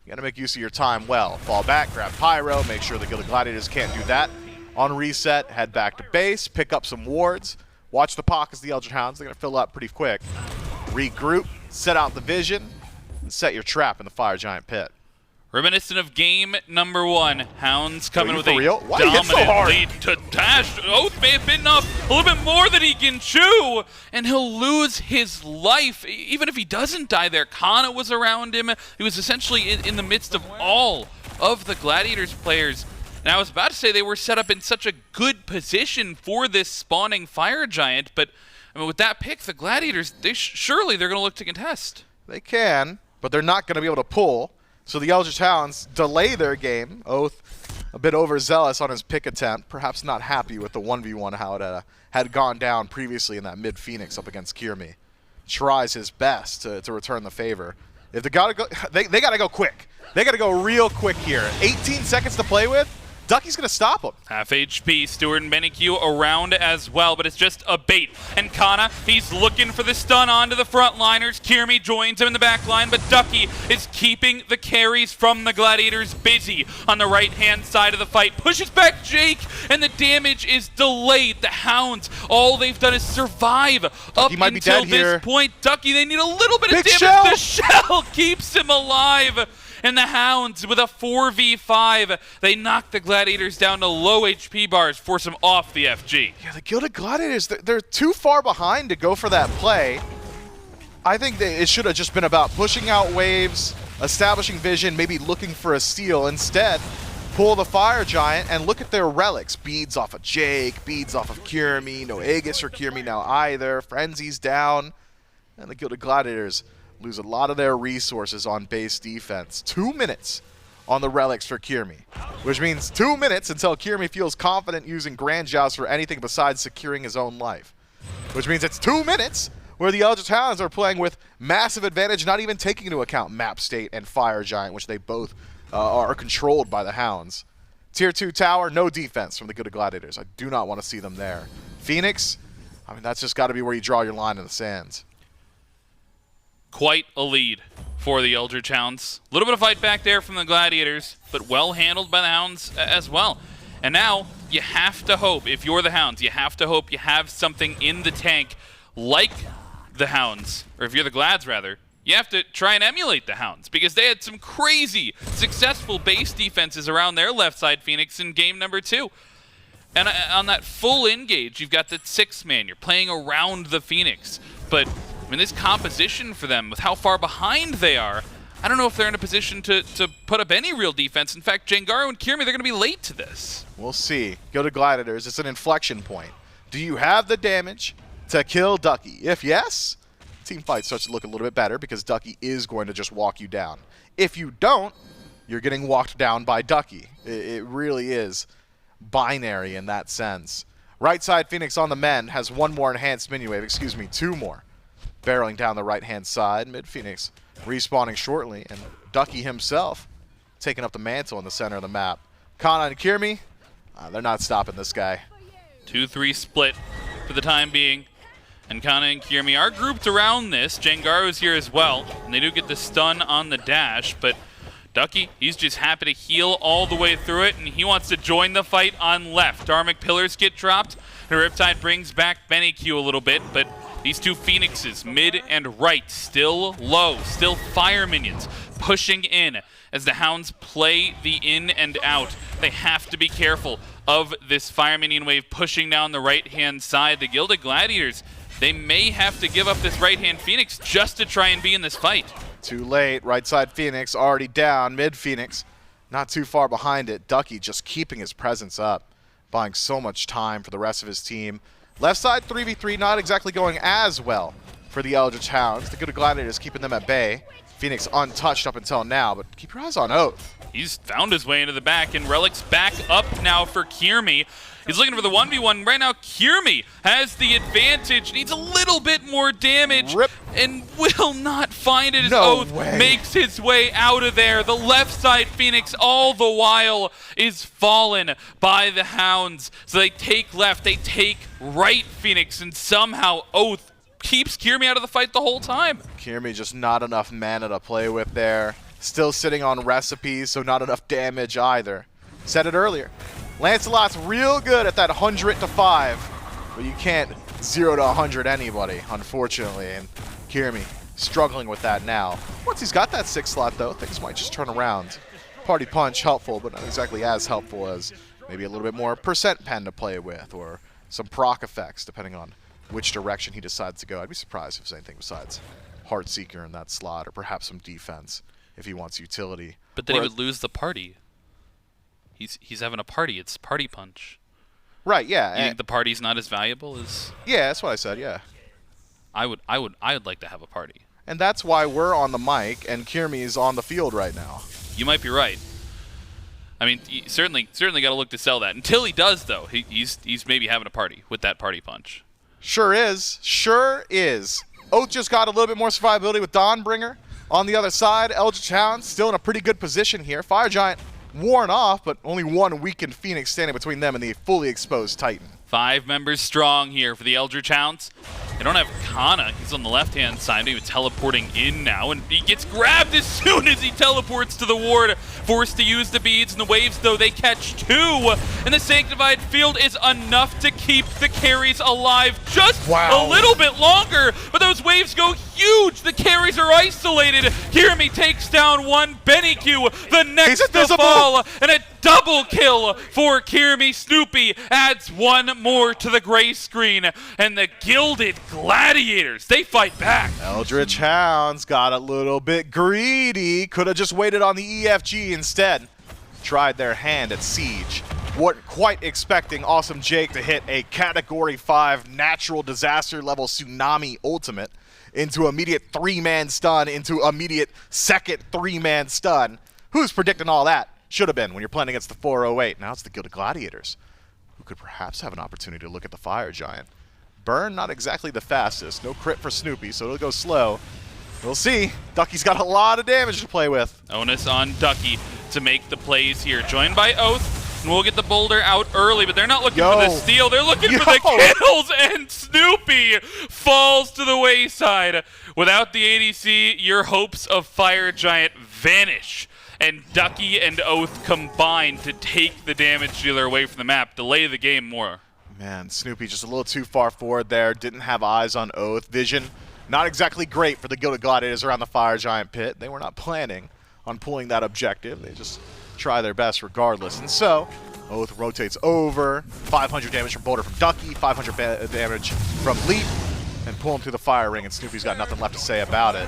you gotta make use of your time well. Fall back, grab Pyro, make sure the Gilded Gladiators can't do that. On reset, head back to base, pick up some wards, watch the pockets of the Eldritch Hounds. They're gonna fill up pretty quick. Regroup, set out the vision, and set your trap in the Fire Giant pit. Reminiscent of game number 1. Hounds coming with a dominant lead to dash. Oathhh may have bitten off a little bit more than he can chew, and he'll lose his life. Even if he doesn't die there, Kana was around him. He was essentially in the midst of all of the Gladiators players. And I was about to say they were set up in such a good position for this spawning Fire Giant, but I mean, with that pick, the Gladiators, surely they're going to look to contest. They can, but they're not going to be able to pull. So the Eldritch Hounds delay their game. Oathhh a bit overzealous on his pick attempt, perhaps not happy with the 1v1 how it had gone down previously in that mid-Phoenix up against Kyrmi. Tries his best to return the favor. If they gotta go, they gotta go quick. They gotta go real quick here. 18 seconds to play with. Ducky's gonna stop him. Half HP, Stuart and BennyQ around as well, but it's just a bait. And Kana, he's looking for the stun onto the frontliners. Kyrmi joins him in the back line, but Ducky is keeping the carries from the Gladiators busy on the right-hand side of the fight. Pushes back Jake, and the damage is delayed. The Hounds, all they've done is survive up until this point. Ducky, they need a little bit of damage. The shell keeps him alive. And the Hounds, with a 4v5, they knock the Gladiators down to low HP bars, force them off the FG. Yeah, the Gilded Gladiators, they're too far behind to go for that play. I think that it should have just been about pushing out waves, establishing vision, maybe looking for a steal. Instead, pull the Fire Giant and look at their relics. Beads off of Jake, beads off of Kyrmi, no Aegis for Kyrmi now either. Frenzy's down, and the Gilded Gladiators lose a lot of their resources on base defense. 2 minutes on the relics for Kyrmi, which means 2 minutes until Kyrmi feels confident using Grand Joust for anything besides securing his own life. Which means it's 2 minutes where the Eldritch Hounds are playing with massive advantage, not even taking into account map state and Fire Giant, which they both are controlled by the Hounds. Tier 2 tower, no defense from the Gilded Gladiators. I do not want to see them there. Phoenix, I mean, that's just got to be where you draw your line in the sands. Quite a lead for the Eldritch Hounds. A little bit of fight back there from the Gladiators, but well handled by the Hounds as well. And now you have to hope, if you're the Hounds, you have to hope you have something in the tank like the Hounds, or if you're the Glads rather, you have to try and emulate the Hounds, because they had some crazy successful base defenses around their left side Phoenix in game number 2. And on that full engage, you've got the 6-man, you're playing around the Phoenix, but I mean, this composition for them, with how far behind they are, I don't know if they're in a position to put up any real defense. In fact, Jangaru and Kyrmi, they're going to be late to this. We'll see. Go to Gladiators. It's an inflection point. Do you have the damage to kill Ducky? If yes, team fight starts to look a little bit better because Ducky is going to just walk you down. If you don't, you're getting walked down by Ducky. It really is binary in that sense. Right side Phoenix on the men has one more enhanced minion wave, excuse me, two more. Barreling down the right-hand side. Mid Phoenix respawning shortly, and Ducky himself taking up the mantle in the center of the map. Kana and Kyrmi, they're not stopping this guy. 2-3 split for the time being. And Kana and Kyrmi are grouped around this. Jangaru's here as well, and they do get the stun on the dash, but Ducky, he's just happy to heal all the way through it, and he wants to join the fight on left. Dharmic Pillars get dropped, and Riptide brings back BennyQ a little bit, but these two Phoenixes, mid and right, still low, still fire minions, pushing in as the Hounds play the in and out. They have to be careful of this fire minion wave pushing down the right-hand side. The Gilded Gladiators, they may have to give up this right-hand Phoenix just to try and be in this fight. Too late. Right side Phoenix already down. Mid Phoenix not too far behind it. Ducky just keeping his presence up, buying so much time for the rest of his team. Left side 3v3 not exactly going as well for the Eldritch Hounds. The Gilded Gladiators keeping them at bay. Phoenix untouched up until now, but keep your eyes on Oathhh. He's found his way into the back, and Relic's back up now for Kyrmi. He's looking for the 1v1. Right now, Kyrmi has the advantage. Needs a little bit more damage. Rip. And will not find it as No Oathhh way. makes his way out of there. The left side Phoenix all the while is fallen by the Hounds. So they take left, they take right Phoenix, and somehow Oathhh keeps Kyrmi out of the fight the whole time. Kyrmi just not enough mana to play with there. Still sitting on recipes, so not enough damage either. Said it earlier. Lancelot's real good at that 100 to 5, but you can't 0 to 100 anybody, unfortunately. And Kyrmi struggling with that now. Once he's got that 6 slot, though, things might just turn around. Party Punch, helpful, but not exactly as helpful as maybe a little bit more percent pen to play with, or some proc effects, depending on which direction he decides to go. I'd be surprised if there's anything besides Heartseeker in that slot, or perhaps some defense if he wants utility. But then he would lose the party. He's having a party. It's Party Punch. Right, yeah. You think the party's not as valuable as? Yeah, that's what I said, yeah. I would like to have a party. And that's why we're on the mic and Kyrmi is on the field right now. You might be right. I mean, certainly got to look to sell that. Until he does, though, he's maybe having a party with that Party Punch. Sure is. Sure is. Oathhh just got a little bit more survivability with Dawnbringer. On the other side, Eldritch Hounds still in a pretty good position here. Fire Giant worn off, but only one weakened Phoenix standing between them and the fully exposed Titan. 5 members strong here for the Eldritch Hounds. They don't have Kana. He's on the left-hand side. Maybe teleporting in now, and he gets grabbed as soon as he teleports to the ward. Forced to use the beads, and the waves, though, they catch 2. And the Sanctified Field is enough to keep the carries alive just a little bit longer. But those waves go huge. The carries are isolated. Kyrmi takes down one. BennyQ, the next to fall, and a double kill for Kyrmi. Snoopy adds one more to the gray screen, and the Gilded Gladiators, they fight back. Eldritch Hounds got a little bit greedy. Could have just waited on the EFG instead. Tried their hand at Siege. Weren't quite expecting Awesome Jake to hit a Category 5 natural disaster level tsunami ultimate into immediate 3-man stun, into immediate second 3-man stun. Who's predicting all that? Should have been when you're playing against the 408. Now it's the Gilded Gladiators, who could perhaps have an opportunity to look at the Fire Giant. Burn, not exactly the fastest. No crit for Snoopy, so it'll go slow. We'll see. Ducky's got a lot of damage to play with. Onus on Ducky to make the plays here. Joined by Oathhh, and we'll get the boulder out early, but they're not looking for the steal. They're looking for the kills, and Snoopy falls to the wayside. Without the ADC, your hopes of Fire Giant vanish. And Ducky and Oathhh combine to take the damage dealer away from the map, delay the game more. Man, Snoopy just a little too far forward there. Didn't have eyes on Oathhh. Vision, not exactly great for the Gilded Gladiators around the Fire Giant pit. They were not planning on pulling that objective. They just try their best regardless. And so, Oathhh rotates over. 500 damage from Boulder from Ducky, 500 damage from Leap, and pull him through the fire ring, and Snoopy's got nothing left to say about it.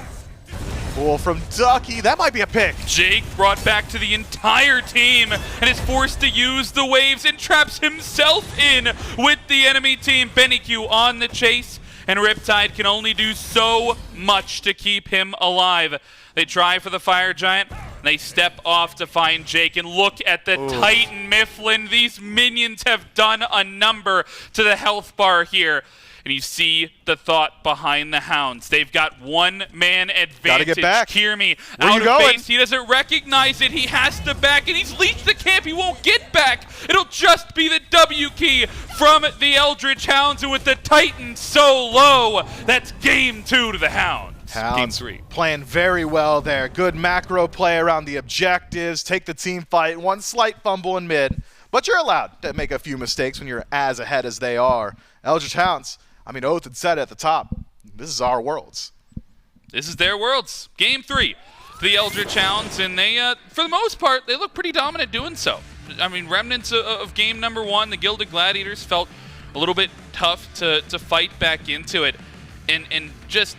Pull from Ducky, that might be a pick. Jake brought back to the entire team and is forced to use the waves and traps himself in with the enemy team. BennyQ on the chase, and Riptide can only do so much to keep him alive. They try for the Fire Giant. They step off to find Jake, and look at the Titan Mifflin. These minions have done a number to the health bar here. And you see the thought behind the Hounds. They've got one-man advantage. Gotta get back. Kyrmi Where out you of going? base. He doesn't recognize it. He has to back, and he's leached the camp. He won't get back. It'll just be the W key from the Eldritch Hounds, and with the Titan so low, that's game 2 to the Hounds. Game 3. Playing very well there. Good macro play around the objectives. Take the team fight. One slight fumble in mid. But you're allowed to make a few mistakes when you're as ahead as they are. Eldritch Hounds, I mean, Oathhh had said at the top, this is our worlds. This is their worlds. Game 3. The Eldritch Hounds, and they, for the most part, they look pretty dominant doing so. I mean, remnants of game number 1, the Gilded Gladiators felt a little bit tough to fight back into it. And just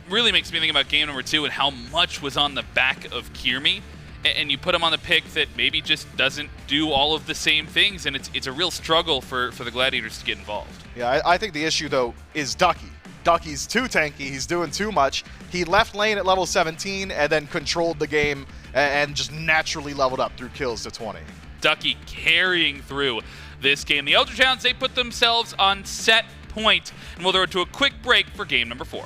really makes me think about game number 2 and how much was on the back of Kyrmi. And you put him on the pick that maybe just doesn't do all of the same things, and it's a real struggle for the Gladiators to get involved. Yeah, I think the issue, though, is Ducky. Ducky's too tanky. He's doing too much. He left lane at level 17 and then controlled the game and just naturally leveled up through kills to 20. Ducky carrying through this game. The Eldritch Hounds, they put themselves on set point, and we'll throw it to a quick break for game number 4.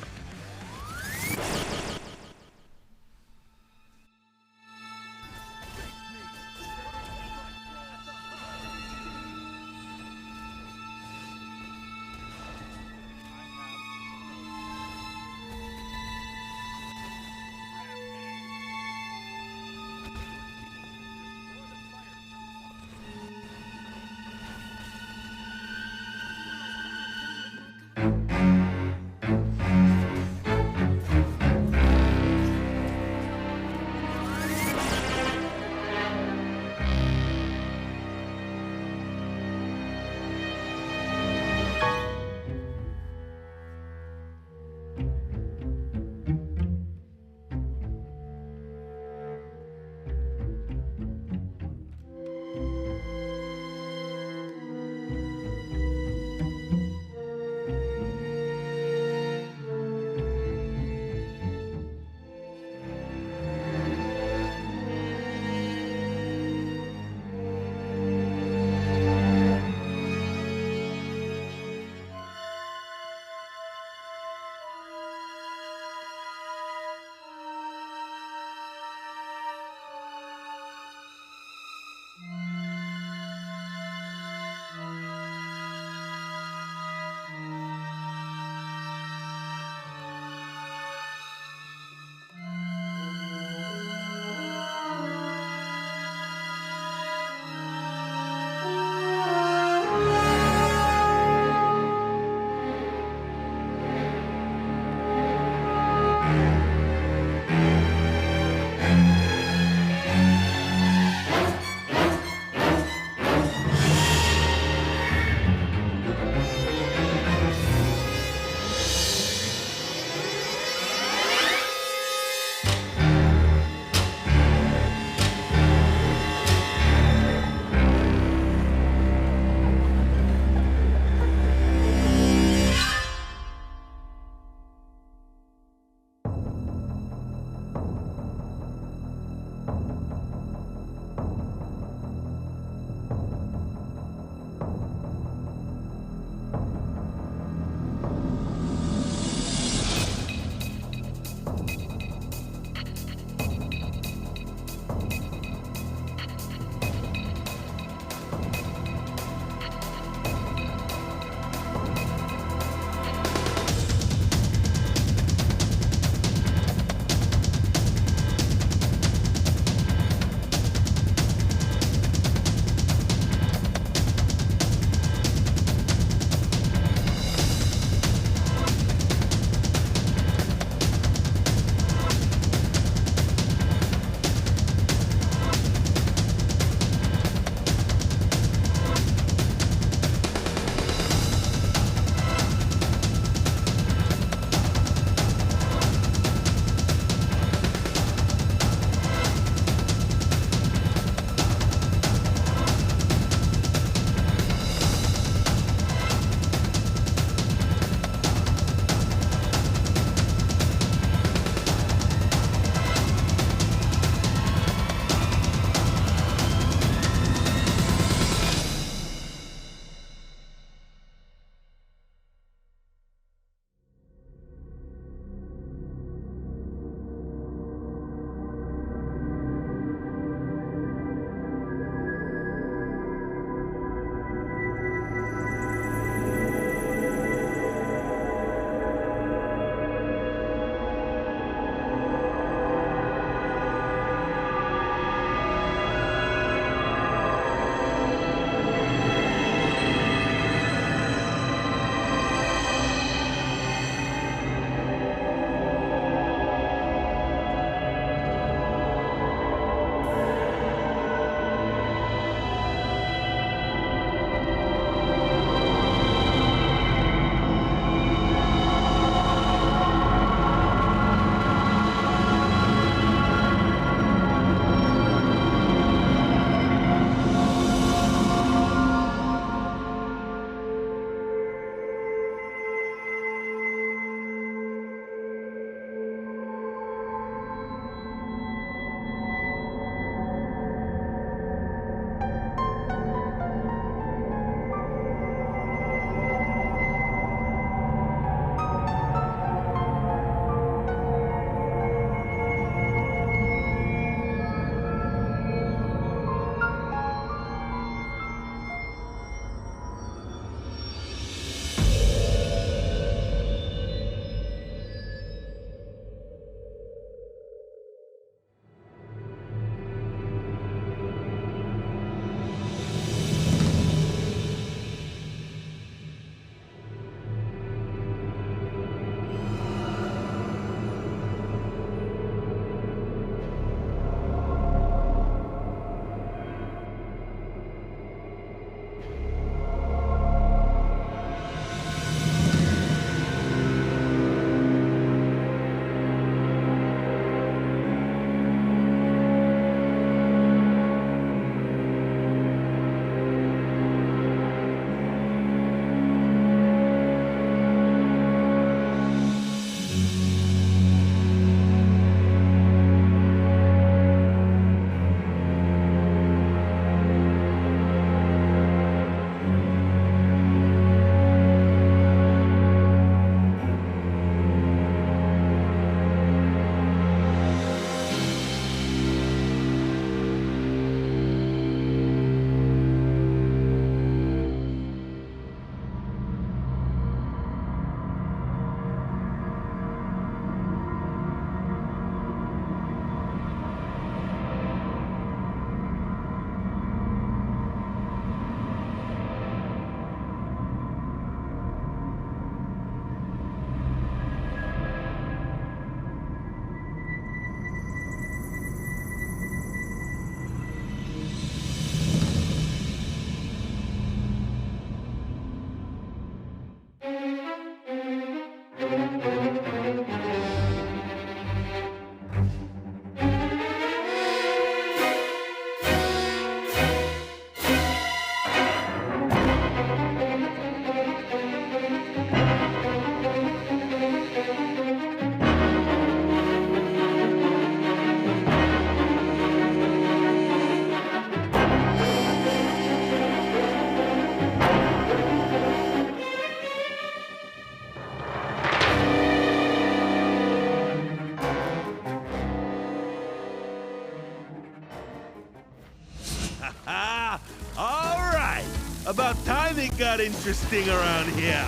All right. About time it got interesting around here.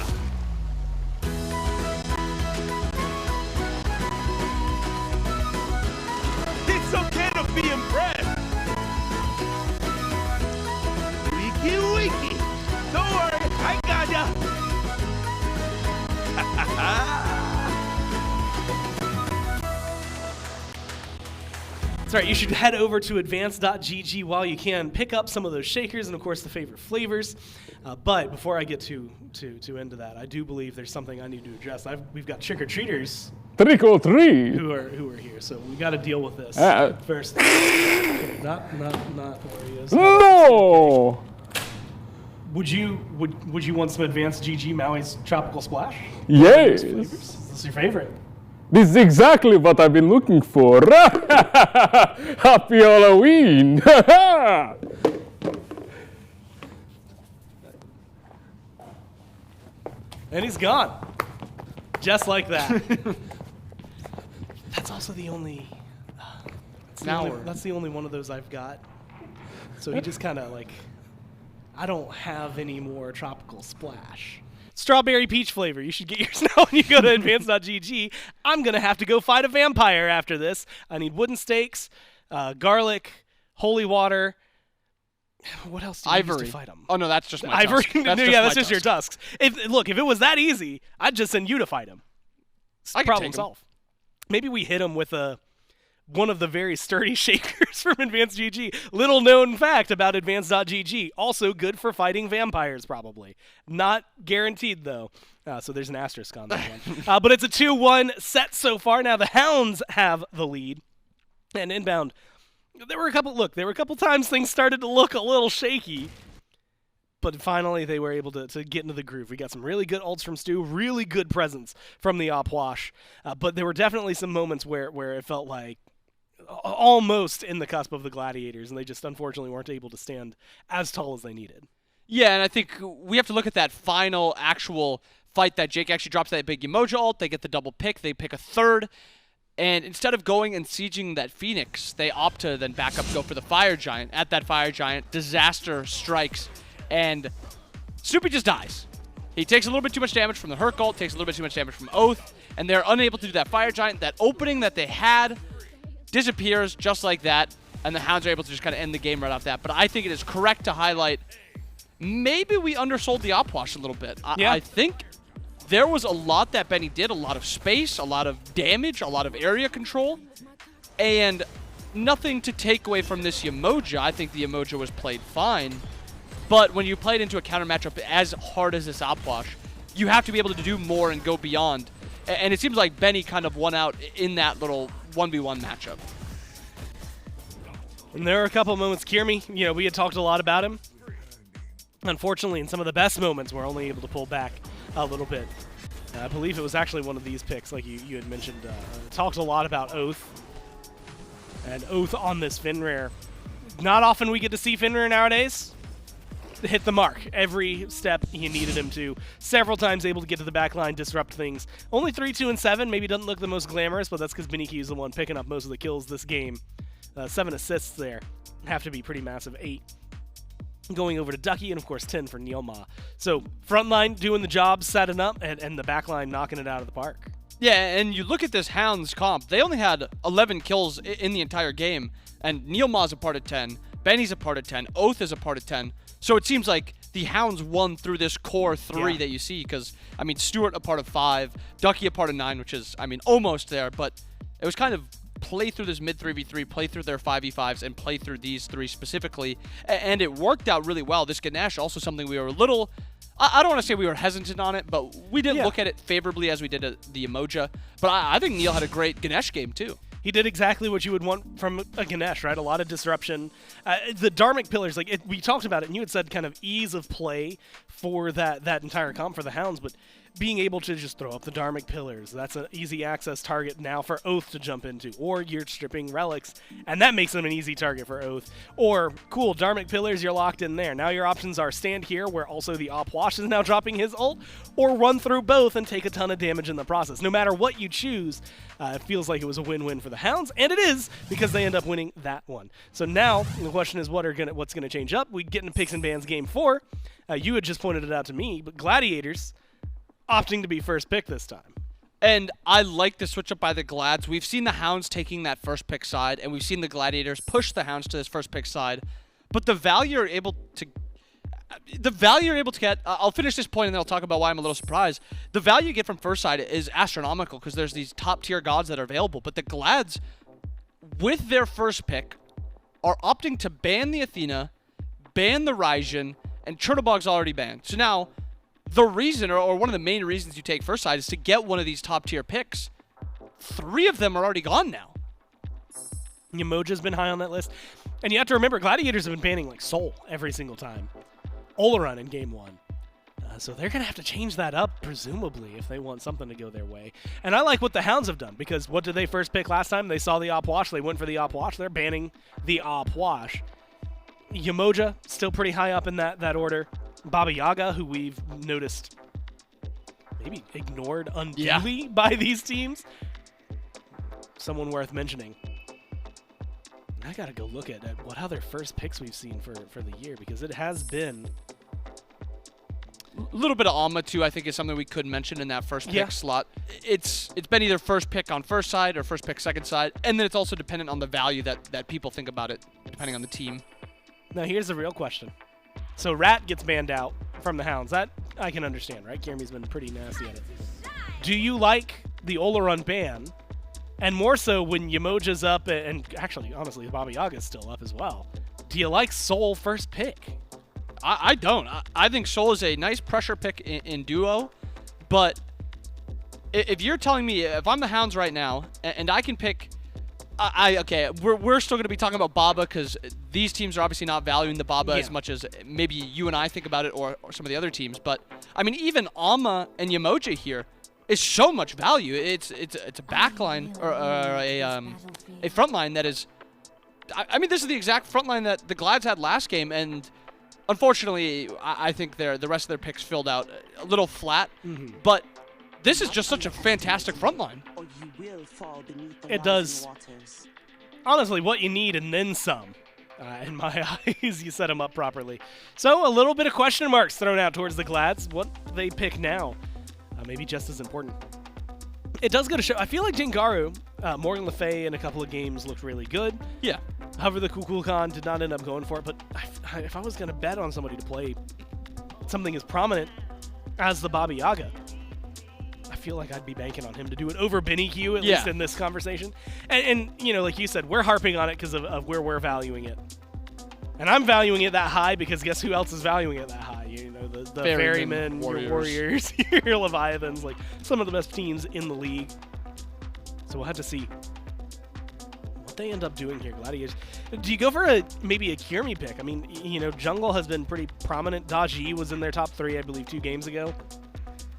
It's okay to be impressed. Wiki wiki. Don't worry, I got ya. That's right, you should head over to advance.gg while you can. Pick up some of those shakers and, of course, the favorite flavors. But before I get to into that, I do believe there's something I need to address. We've got trick-or-treaters Trick or treat. who are here, so we got to deal with this first. Not Oreos. No! Would you want some advanced GG Maui's Tropical Splash? Yes. Is this your favorite? This is exactly what I've been looking for. Happy Halloween! And he's gone. Just like that. That's also the only... That's the only one of those I've got. So he just kind of like... I don't have any more Tropical Splash. Strawberry peach flavor. You should get yours now when you go to advance.gg. I'm going to have to go fight a vampire after this. I need wooden stakes, garlic, holy water. What else do you use to fight them? Oh, no, that's just my Ivory. tusk. That's just your tusks. If it was that easy, I'd just send you to fight him. Problem solved. Maybe we hit him with one of the very sturdy shakers from Advanced GG. Little known fact about Advanced.gg. Also good for fighting vampires, probably. Not guaranteed, though. So there's an asterisk on that one. But it's a 2-1 set so far. Now the Hounds have the lead. And inbound, there were a couple times things started to look a little shaky. But finally, they were able to get into the groove. We got some really good ults from Stu, really good presence from the Oathhh. But there were definitely some moments where it felt like almost in the cusp of the Gladiators, and they just unfortunately weren't able to stand as tall as they needed. Yeah, and I think we have to look at that final actual fight that Jake actually drops that big Yemoja ult. They get the double pick. They pick a third. And instead of going and sieging that Phoenix, they opt to then back up, go for the Fire Giant. At that Fire Giant, disaster strikes, and Snoopy just dies. He takes a little bit too much damage from the Herc ult, takes a little bit too much damage from Oathhh, and they're unable to do that Fire Giant. That opening that they had disappears just like that, and the Hounds are able to just kind of end the game right off that. But I think it is correct to highlight, maybe we undersold the Oathhh a little bit. I think there was a lot that Benny did, a lot of space, a lot of damage, a lot of area control, and nothing to take away from this Yemoja. I think the Yemoja was played fine, but when you play it into a counter matchup as hard as this Oathhh, you have to be able to do more and go beyond. And it seems like Benny kind of won out in that little 1v1 matchup. And there are a couple moments, Kyrmi, we had talked a lot about him. Unfortunately, in some of the best moments, we're only able to pull back a little bit. I believe it was actually one of these picks, like you had mentioned. Talked a lot about Oathhh. And Oathhh on this Fenrir. Not often we get to see Fenrir nowadays hit the mark. Every step he needed him to. Several times able to get to the back line, disrupt things. Only 3, 2, and 7. Maybe doesn't look the most glamorous, but that's because BennyQ is the one picking up most of the kills this game. 7 assists there. Have to be pretty massive. 8 going over to Ducky, and of course 10 for NeilMah. So frontline doing the job, setting up, and the backline knocking it out of the park. Yeah, and you look at this Hounds comp, they only had 11 kills in the entire game, and NeilMah's a part of 10, Benny's a part of 10, Oathhh is a part of 10, so it seems like the Hounds won through this core 3 that you see, because, I mean, Stuart a part of 5, Ducky a part of 9, which is, I mean, almost there, but it was kind of play through this mid 3v3, play through their 5v5s, and play through these 3 specifically, and it worked out really well. This Ganesha, also something we were a little, I don't want to say we were hesitant on it, but we didn't look at it favorably as we did the Yemoja, but I think Neil had a great Ganesh game too. He did exactly what you would want from a Ganesh, right? A lot of disruption. The Dharmic Pillars, we talked about it, and you had said kind of ease of play for that entire comp for the Hounds, but being able to just throw up the Dharmic Pillars. That's an easy access target now for Oathh to jump into. Or you're stripping relics, and that makes them an easy target for Oathh. Or, cool, Dharmic Pillars, you're locked in there. Now your options are stand here, where also the Oathhh is now dropping his ult, or run through both and take a ton of damage in the process. No matter what you choose, it feels like it was a win-win for the Hounds, and it is, because they end up winning that one. So now, the question is what's going to change up? We get into Picks and Bans Game 4. You had just pointed it out to me, but Gladiators opting to be first pick this time. And I like the switch up by the Glads. We've seen the Hounds taking that first pick side, and we've seen the Gladiators push the Hounds to this first pick side. But the value you're able to get, I'll finish this point and then I'll talk about why I'm a little surprised. The value you get from first side is astronomical because there's these top tier gods that are available. But the Glads, with their first pick, are opting to ban the Athena, ban the Ryzen, and Chernobog's already banned. So now, the reason, or one of the main reasons you take first side is to get one of these top tier picks. 3 of them are already gone now. Yemoja's been high on that list. And you have to remember, Gladiators have been banning like Soul every single time. Olorun in game 1. So they're going to have to change that up, presumably, if they want something to go their way. And I like what the Hounds have done, because what did they first pick last time? They saw the Oathhh, they went for the Oathhh, they're banning the Oathhh. Yemoja, still pretty high up in that order. Baba Yaga, who we've noticed maybe ignored unduly by these teams. Someone worth mentioning. I gotta go look at what other first picks we've seen for the year, because it has been a little bit of Alma too. I think is something we could mention in that first pick slot. It's been either first pick on first side or first pick second side, and then it's also dependent on the value that people think about it, depending on the team. Now here's the real question. So Rat gets banned out from the Hounds. That I can understand, right? Kyrmi's been pretty nasty at it. Do you like the Olorun ban? And more so when Yemoja's up, and actually, honestly, Baba Yaga's still up as well. Do you like Soul first pick? I don't. I think Soul is a nice pressure pick in duo, but if you're telling me, if I'm the Hounds right now, and I can pick... Okay, we're still going to be talking about Baba because these teams are obviously not valuing the Baba as much as maybe you and I think about it, or some of the other teams. But, I mean, even Alma and Yemoja here is so much value. It's a backline or a front line that is... I mean, this is the exact front line that the Glads had last game, and unfortunately, I think the rest of their picks filled out a little flat. But this is just such a fantastic front line. It does. Honestly, what you need and then some. In my eyes, you set them up properly. So a little bit of question marks thrown out towards the Glads. What they pick now, maybe just as important. It does go to show. I feel like Jangaru, Morgan Le Fay in a couple of games looked really good. Yeah. However, the Kukulkan did not end up going for it. But if I was going to bet on somebody to play something as prominent as the Baba Yaga, I feel like I'd be banking on him to do it over BennyQ, at least in this conversation. And you know, like you said, we're harping on it because of where we're valuing it. And I'm valuing it that high because guess who else is valuing it that high? You know, the Ferrymen, your Warriors, your Leviathans, like some of the best teams in the league. So we'll have to see what they end up doing here, Gladiators. Do you go for maybe a Kyrmi pick? I mean, you know, Jungle has been pretty prominent. Daji was in their top 3, I believe, 2 games ago.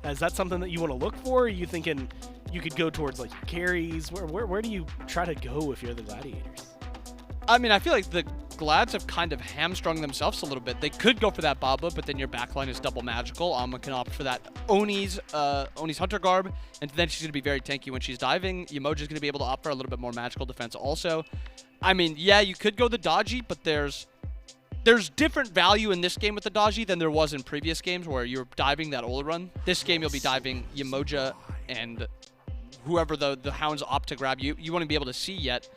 Is that something that you want to look for? Or are you thinking you could go towards like carries? Where do you try to go if you're the Gladiators? I mean, I feel like the Glads have kind of hamstrung themselves a little bit. They could go for that Baba, but then your backline is double magical. Alma can opt for that Oni's Hunter Garb, and then she's going to be very tanky when she's diving. Yemoja's going to be able to opt for a little bit more magical defense also. I mean, yeah, you could go the Dodgy, but there's different value in this game with the Dodgy than there was in previous games where you're diving that Olorun. This game, you'll be diving Yemoja and whoever the Hounds opt to grab. You won't be able to see yet.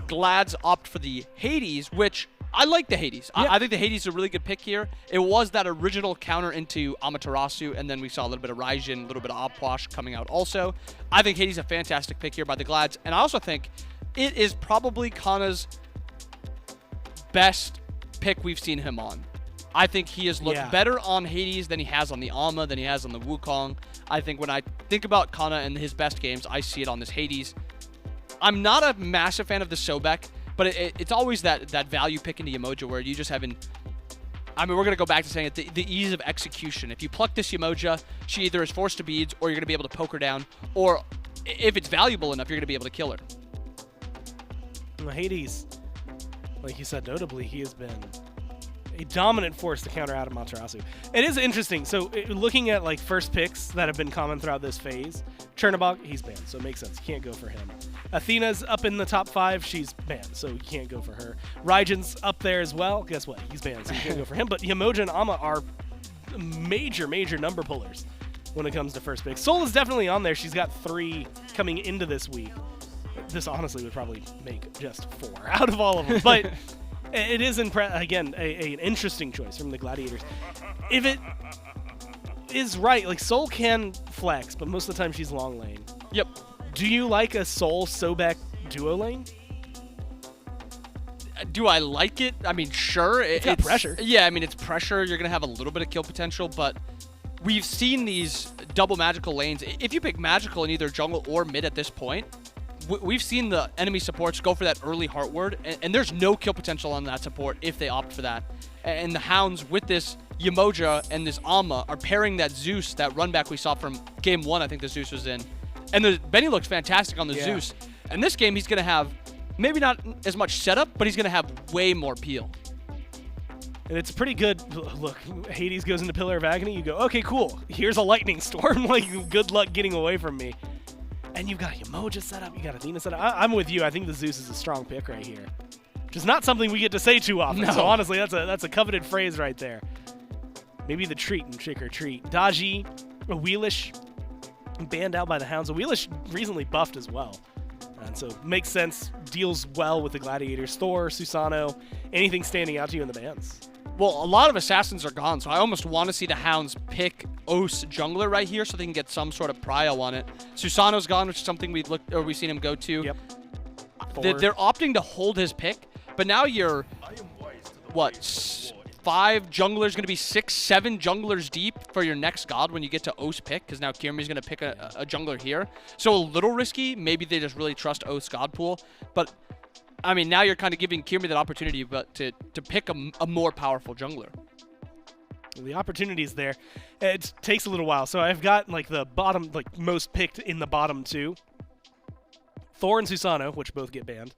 Glads opt for the Hades, which I like the Hades. Yeah. I think the Hades is a really good pick here. It was that original counter into Amaterasu, and then we saw a little bit of Ryzen, a little bit of Oathhh coming out also. I think Hades is a fantastic pick here by the Glads, and I also think it is probably Cxnnah's best pick we've seen him on. I think he has looked better on Hades than he has on the Alma, than he has on the Wukong. I think when I think about Cxnnahh and his best games, I see it on this Hades. I'm not a massive fan of the Sobek, but it's always that value pick into Yemoja where you just having I mean, we're going to go back to saying it, the ease of execution. If you pluck this Yemoja, she either is forced to beads, or you're going to be able to poke her down, or if it's valuable enough, you're going to be able to kill her. Well, Hades, like you said, notably, he has been a dominant force to counter out Amaterasu. It is interesting. So looking at like first picks that have been common throughout this phase, Chernobog, he's banned, so it makes sense. You can't go for him. Athena's up in the top 5. She's banned, so you can't go for her. Raigen's up there as well. Guess what? He's banned, so you can't go for him. But Yemoja and Ama are major, major number pullers when it comes to first picks. Sol is definitely on there. She's got 3 coming into this week. This honestly would probably make just 4 out of all of them. But it is, again, an interesting choice from the Gladiators. If it is right, like Sol can flex, but most of the time she's long lane. Yep. Do you like a Sol Sobek duo lane? Do I like it? I mean, sure. It's got pressure. Yeah, I mean, it's pressure. You're going to have a little bit of kill potential, but we've seen these double magical lanes. If you pick magical in either jungle or mid at this point, we've seen the enemy supports go for that early heart ward, and there's no kill potential on that support if they opt for that. And the Hounds with this Yemoja and this Amma are pairing that Zeus, that run back we saw from game 1, I think the Zeus was in. And Benny looks fantastic on the Zeus. And this game, he's going to have maybe not as much setup, but he's going to have way more peel. And it's pretty good. Look, Hades goes into Pillar of Agni. You go, okay, cool. Here's a lightning storm. Like, good luck getting away from me. And you've got Yemoja set up. You got Athena set up. I'm with you. I think the Zeus is a strong pick right here. Which is not something we get to say too often. No. So honestly, that's a coveted phrase right there. Maybe the treat and trick or treat. Daji, Wheelish, banned out by the Hounds. Wheelish recently buffed as well. And so makes sense, deals well with the Gladiators. Thor, Susano, anything standing out to you in the bans? Well, a lot of assassins are gone, so I almost want to see the Hounds pick Oathhh jungler right here so they can get some sort of prio on it. Susano's gone, which is something we've seen him go to. Yep. They're opting to hold his pick, but now you're, what, 5 junglers, going to be 6, 7 junglers deep for your next god when you get to Oathh's pick, because now Kyrmi's going to pick a jungler here. So a little risky. Maybe they just really trust Oathh's god pool, but I mean, now you're kind of giving Kyrmi that opportunity, but to pick a more powerful jungler. The opportunity is there. It takes a little while. So I've got like the bottom, like most picked in the bottom 2. Thor and Susano, which both get banned.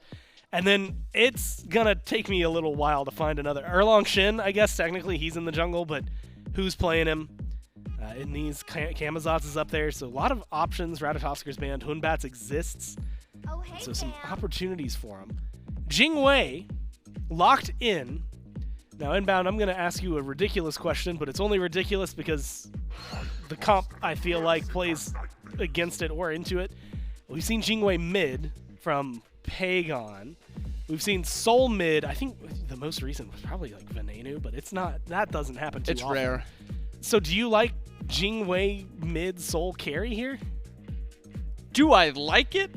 And then it's gonna take me a little while to find another. Erlong Shin, I guess technically he's in the jungle, but who's playing him? In these, Camazotz is up there, so a lot of options. Ratatovsker's banned. Hunbats exists. Oh, hey, so some opportunities for him. Jing Wei, locked in. Now, Inbound, I'm going to ask you a ridiculous question, but it's only ridiculous because the comp, I feel like, plays against it or into it. We've seen Jing Wei mid from Pagon. We've seen Sol mid. I think the most recent was probably like Venenu, but it's not. That doesn't happen too often. It's rare. So do you like Jing Wei mid Sol carry here? Do I like it?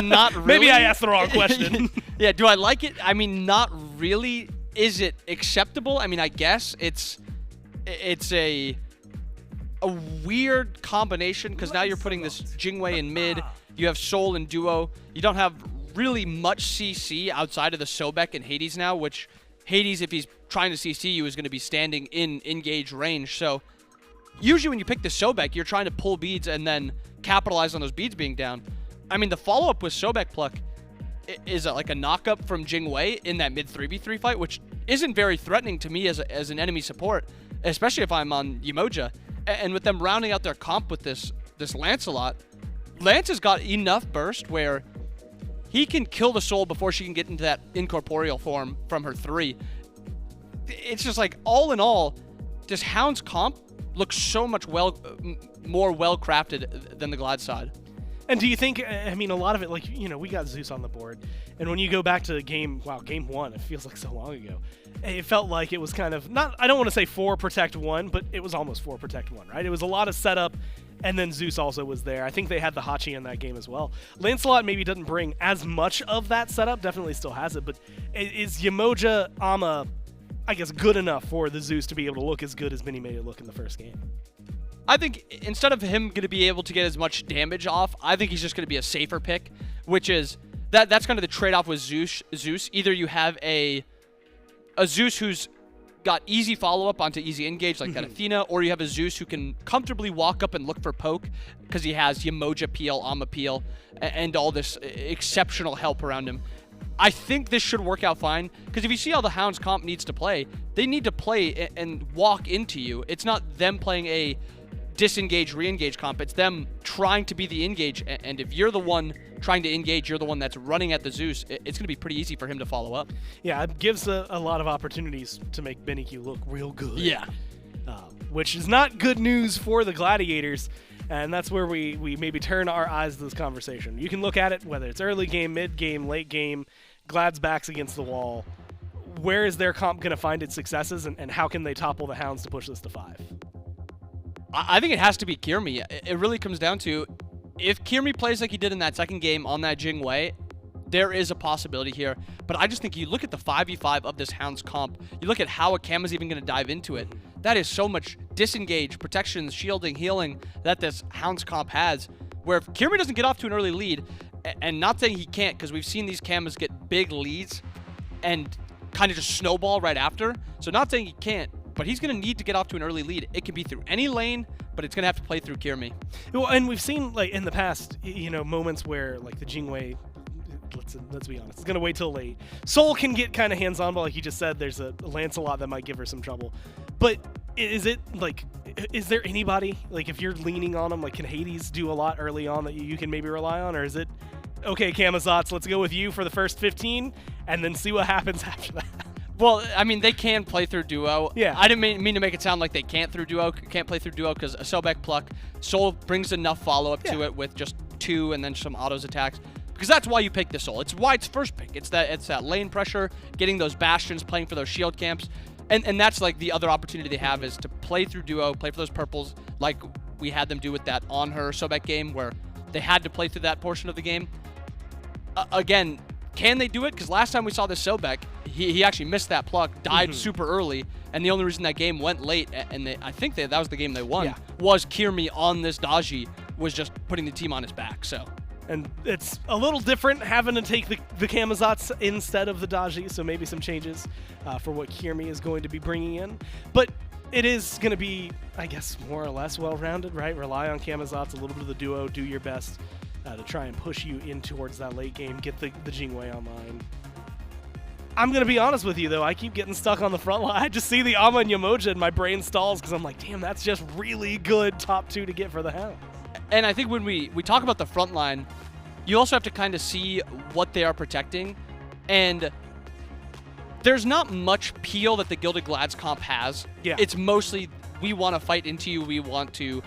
Not really. Maybe I asked the wrong question. Yeah, do I like it? I mean, not really. Is it acceptable? I mean, I guess it's a weird combination because now you're putting this Jing Wei in mid. You have Sol in duo. You don't have really much CC outside of the Sobek and Hades now, which Hades, if he's trying to CC you, is going to be standing in engage range. So usually when you pick the Sobek, you're trying to pull beads and then capitalize on those beads being down. I mean, the follow-up with Sobek pluck is like a knock-up from Jing Wei in that mid 3v3 fight, which isn't very threatening to me as an enemy support, especially if I'm on Yemoja. And with them rounding out their comp with this Lancelot, Lance has got enough burst where he can kill the Sol before she can get into that incorporeal form from her 3. It's just like, all in all, this Hound's comp looks so much more well-crafted than the Glad side. And do you think, I mean, a lot of it, like, you know, we got Zeus on the board, and when you go back to game 1, it feels like so long ago, it felt like it was kind of, not, I don't want to say 4 protect 1, but it was almost 4 protect 1, right? It was a lot of setup, and then Zeus also was there. I think they had the Hachi in that game as well. Lancelot maybe doesn't bring as much of that setup, definitely still has it, but is Yemoja Amma, I guess, good enough for the Zeus to be able to look as good as Benny made it look in the first game? I think instead of him going to be able to get as much damage off, I think he's just going to be a safer pick, which is that's kind of the trade-off with Zeus. Either you have a Zeus who's got easy follow-up onto easy engage like that Athena, or you have a Zeus who can comfortably walk up and look for poke because he has Yemoja peel, Ama peel, and all this exceptional help around him. I think this should work out fine, because if you see how the Hounds comp needs to play, they need to play and walk into you. It's not them playing a disengage, re-engage comp. It's them trying to be the engage, and if you're the one trying to engage, you're the one that's running at the Zeus, it's going to be pretty easy for him to follow up. Yeah, it gives a lot of opportunities to make BennyQ look real good. Yeah. Which is not good news for the Gladiators, and that's where we maybe turn our eyes to this conversation. You can look at it, whether it's early game, mid game, late game, Glad's backs against the wall. Where is their comp going to find its successes, and how can they topple the Hounds to push this to 5? I think it has to be Kyrmi. It really comes down to, if Kyrmi plays like he did in that second game on that Jing way, there is a possibility here. But I just think you look at the 5v5 of this Hounds comp, you look at how a Cam is even going to dive into it, that is so much disengage, protections, shielding, healing that this Hounds comp has, where if Kyrmi doesn't get off to an early lead, and not saying he can't, because we've seen these Camas get big leads and kind of just snowball right after, so not saying he can't, but he's going to need to get off to an early lead. It can be through any lane, but it's going to have to play through Kyrmi. Well, and we've seen, like, in the past, moments where, like, the Jingwei, let's be honest, it's going to wait till late. Soul can get kind of hands-on, but like you just said, there's a Lancelot that might give her some trouble. But is there anybody, like, if you're leaning on them, like, can Hades do a lot early on that you can maybe rely on? Or is it, okay, Camazotz, let's go with you for the first 15, and then see what happens after that? Well, I mean, they can play through duo. Yeah. I didn't mean to make it sound like they can't play through duo, because a Sobek pluck, Soul brings enough follow-up to it with just 2 and then some autos attacks. Because that's why you pick the Soul. It's why it's first pick. It's that lane pressure, getting those bastions, playing for those shield camps. And that's like the other opportunity they have, is to play through duo, play for those purples, like we had them do with that Anhur Sobek game, where they had to play through that portion of the game. Again, can they do it? Because last time we saw this Sobek, he actually missed that pluck, died super early, and the only reason that game went late, and I think that was the game they won, was Kyrmi on this Daji, was just putting the team on his back, so. And it's a little different having to take the Camazotz instead of the Daji, so maybe some changes for what Kyrmi is going to be bringing in. But it is going to be, I guess, more or less well-rounded, right? Rely on Camazotz, a little bit of the duo, do your best to try and push you in towards that late game, get the Jingwei online. I'm going to be honest with you, though. I keep getting stuck on the front line. I just see the Ama and Yemoja and my brain stalls because I'm like, damn, that's just really good top 2 to get for the Hounds. And I think when we talk about the front line, you also have to kind of see what they are protecting. And there's not much peel that the Gilded Glads comp has. Yeah. It's mostly, we want to fight into you. We want to,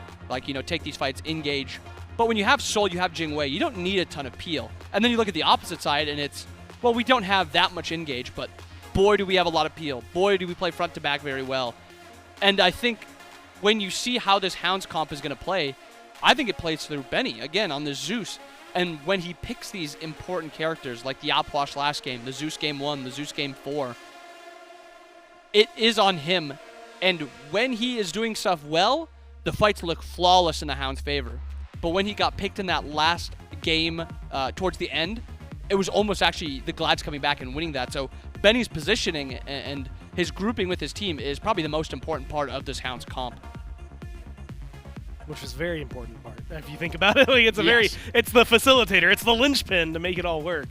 take these fights, engage. But when you have Soul, you have Jingwei, you don't need a ton of peel. And then you look at the opposite side, and it's, well, we don't have that much engage, but boy, do we have a lot of peel. Boy, do we play front to back very well. And I think when you see how this Hounds comp is going to play, I think it plays through Benny, again, on the Zeus. And when he picks these important characters, like the Oathhh last game, the Zeus game 1, the Zeus game 4, it is on him. And when he is doing stuff well, the fights look flawless in the Hounds' favor. But when he got picked in that last game towards the end, it was almost actually the Glads coming back and winning that. So Benny's positioning and his grouping with his team is probably the most important part of this Hounds comp. Which is a very important part, if you think about it. It's it's the facilitator, it's the linchpin to make it all work.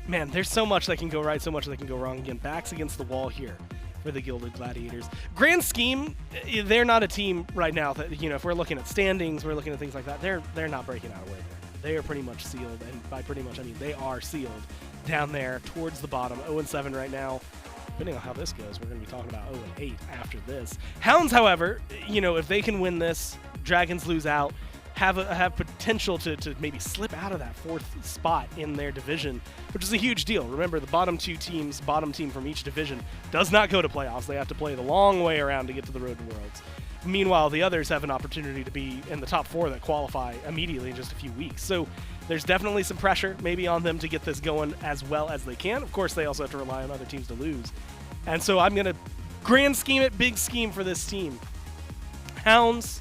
Man, there's so much that can go right, so much that can go wrong. Again, backs against the wall here for the Gilded Gladiators. Grand scheme, they're not a team right now that, if we're looking at standings, we're looking at things like that, they're not breaking out of way. They are pretty much sealed, and by pretty much I mean they are sealed down there towards the bottom. 0-7 right now. Depending on how this goes, we're going to be talking about 0-8 after this. Hounds, however, if they can win this, Dragons lose out, have potential to maybe slip out of that 4th spot in their division, which is a huge deal. Remember, the bottom 2 teams, bottom team from each division, does not go to playoffs. They have to play the long way around to get to the Road to Worlds. Meanwhile, the others have an opportunity to be in the top 4 that qualify immediately in just a few weeks. So there's definitely some pressure maybe on them to get this going as well as they can. Of course, they also have to rely on other teams to lose. And so I'm going to grand scheme it, big scheme for this team. Hounds,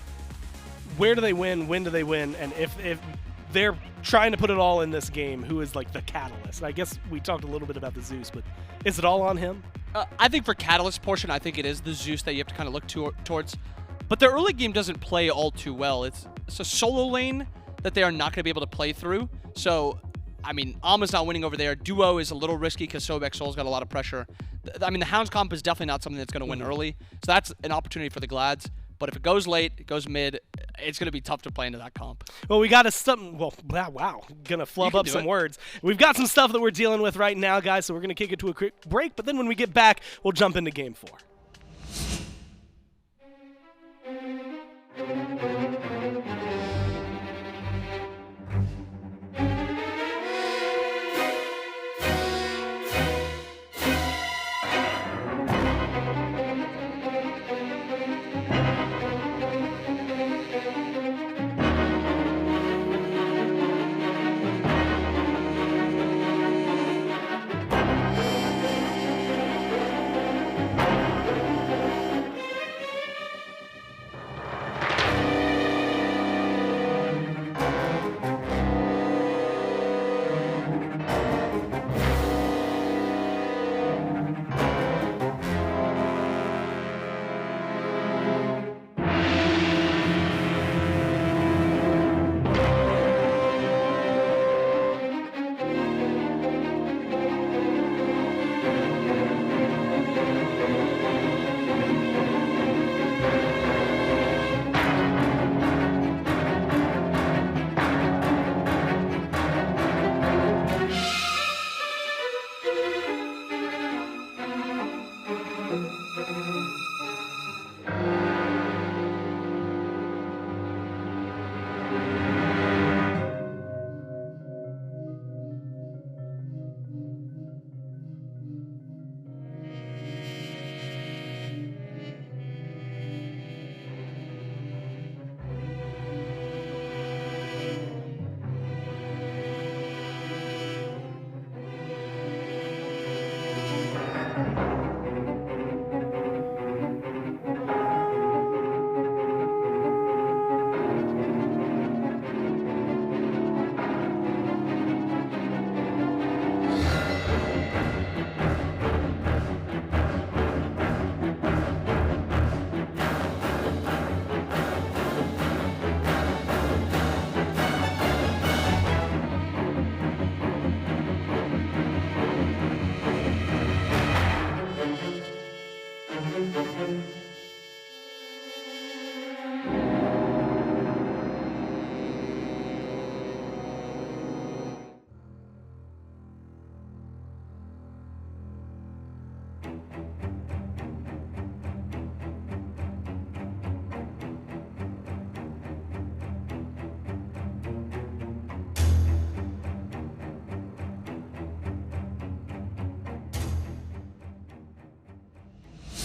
where do they win? When do they win? And if they're trying to put it all in this game, who is like the catalyst? I guess we talked a little bit about the Zeus, but is it all on him? I think for Catalyst portion, I think it is the Zeus that you have to kind of look towards. But the early game doesn't play all too well. It's a solo lane that they are not going to be able to play through. So, I mean, Alma's not winning over there. Duo is a little risky because Sobek Soul's got a lot of pressure. I mean, the Hounds comp is definitely not something that's going to win early. So that's an opportunity for the Glads. But if it goes late, it goes mid, it's going to be tough to play into that comp. Well, we got wow, gonna flub up some words. We've got some stuff that we're dealing with right now, guys, so we're gonna kick it to a quick break, but then when we get back, we'll jump into Game 4.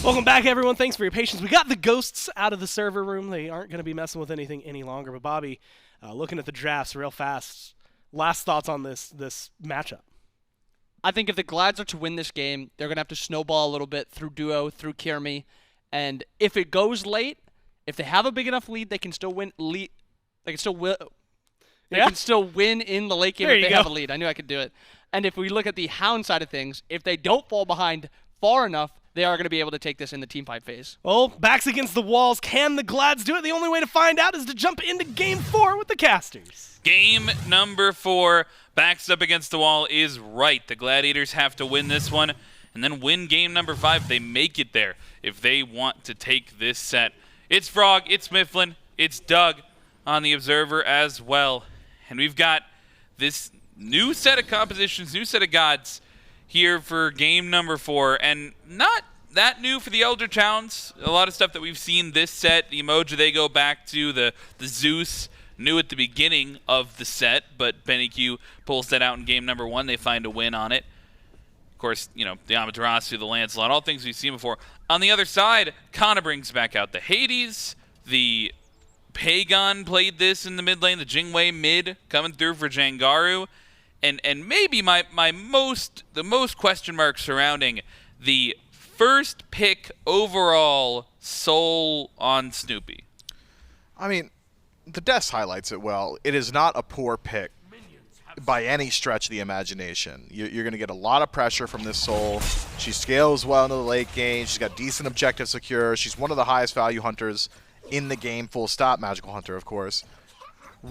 Welcome back, everyone. Thanks for your patience. We got the ghosts out of the server room. They aren't going to be messing with anything any longer. But Bobby, looking at the drafts real fast, last thoughts on this matchup? I think if the Glads are to win this game, they're going to have to snowball a little bit through Duo, through Kyrmi. And if it goes late, if they have a big enough lead, they can still win. They can still win in the late game if they have a lead. I knew I could do it. And if we look at the Hound side of things, if they don't fall behind far enough, they are going to be able to take this in the team fight phase. Well, backs against the walls. Can the Glads do it? The only way to find out is to jump into Game 4 with the casters. Game number 4, backs up against the wall, is right. The Gladiators have to win this one and then win game number 5. They make it there if they want to take this set. It's Frog, it's Mifflin, it's Doug on the Observer as well. And we've got this new set of compositions, new set of gods here for game number 4, and not that new for the Eldritch Hounds. A lot of stuff that we've seen this set. The Yemoja, they go back to the Zeus, new at the beginning of the set, but BennyQ pulls that out in game number 1. They find a win on it. Of course, you know, the Amaterasu, the Lancelot, all things we've seen before. On the other side, Kana brings back out the Hades. The Pagan played this in the mid lane, the Jing mid coming through for Jangaru. And maybe the most question marks surrounding the first pick overall soul on Snoopy. I mean, the desk highlights it well. It is not a poor pick. by any stretch of the imagination. You're going to get a lot of pressure from this Soul. She scales well into the late game. She's got decent objective secure. She's one of the highest value hunters in the game, full stop. Magical hunter, of course.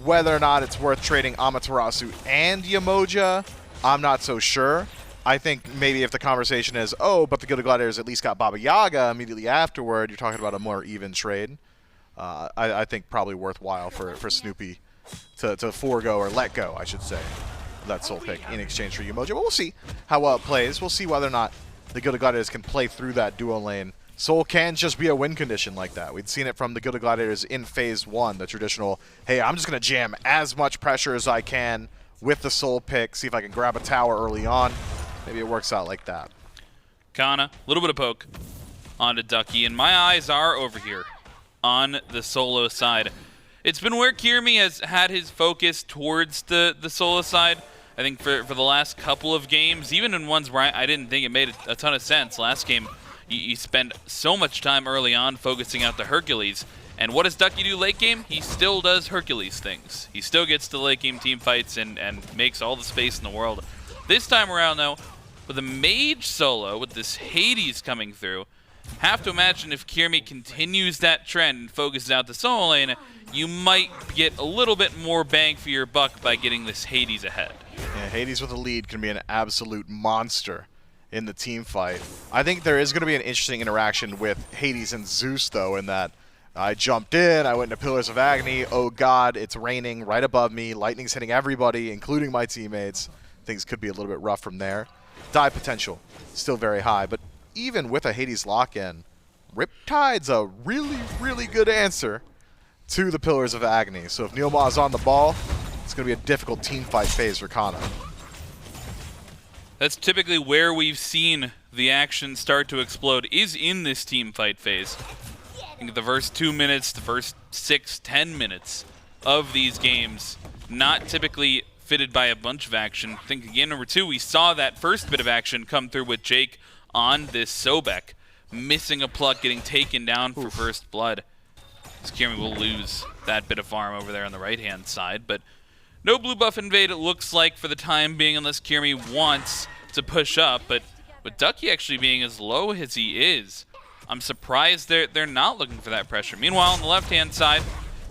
Whether or not it's worth trading Amaterasu and Yemoja, I'm not so sure. I think maybe if the conversation is, oh, but the Gilded Gladiators at least got Baba Yaga immediately afterward, you're talking about a more even trade. I think probably worthwhile for Snoopy to forego or let go, I should say, that Soul pick in exchange for Yemoja. But we'll see how well it plays. We'll see whether or not the Gilded Gladiators can play through that duo lane. Soul can just be a win condition like that. We'd seen it from the Gilded Gladiators in Phase 1, the traditional, hey, I'm just going to jam as much pressure as I can with the Soul pick, see if I can grab a tower early on. Maybe it works out like that. Kana, a little bit of poke onto Ducky, and my eyes are over here on the solo side. It's been where Kyrmi has had his focus towards the solo side. I think for the last couple of games, even in ones where I didn't think it made a ton of sense. Last game, you spend so much time early on focusing out the Hercules. And what does Ducky do late game? He still does Hercules things. He still gets to late game team fights and makes all the space in the world. This time around, though, with a mage solo, with this Hades coming through, have to imagine if Kyrmi continues that trend and focuses out the solo lane, you might get a little bit more bang for your buck by getting this Hades ahead. Yeah, Hades with a lead can be an absolute monster in the team fight. I think there is going to be an interesting interaction with Hades and Zeus, though, in that I jumped in, I went into Pillars of Agni, oh god, it's raining right above me, lightning's hitting everybody, including my teammates. Things could be a little bit rough from there. Dive potential, still very high, but even with a Hades lock-in, Riptide's a really, really good answer to the Pillars of Agni. So if NeilMah is on the ball, it's going to be a difficult team fight phase for Kana. That's typically where we've seen the action start to explode, is in this team fight phase. I think the first 2 minutes, the first 6-10 minutes of these games, not typically fitted by a bunch of action. I think game number 2, we saw that first bit of action come through with Jake on this Sobek, missing a pluck, getting taken down for first blood. As Kyrmi will lose that bit of farm over there on the right-hand side, but no blue buff invade, it looks like, for the time being, unless Kyrmi wants to push up. But with Ducky actually being as low as he is, I'm surprised they're not looking for that pressure. Meanwhile, on the left-hand side,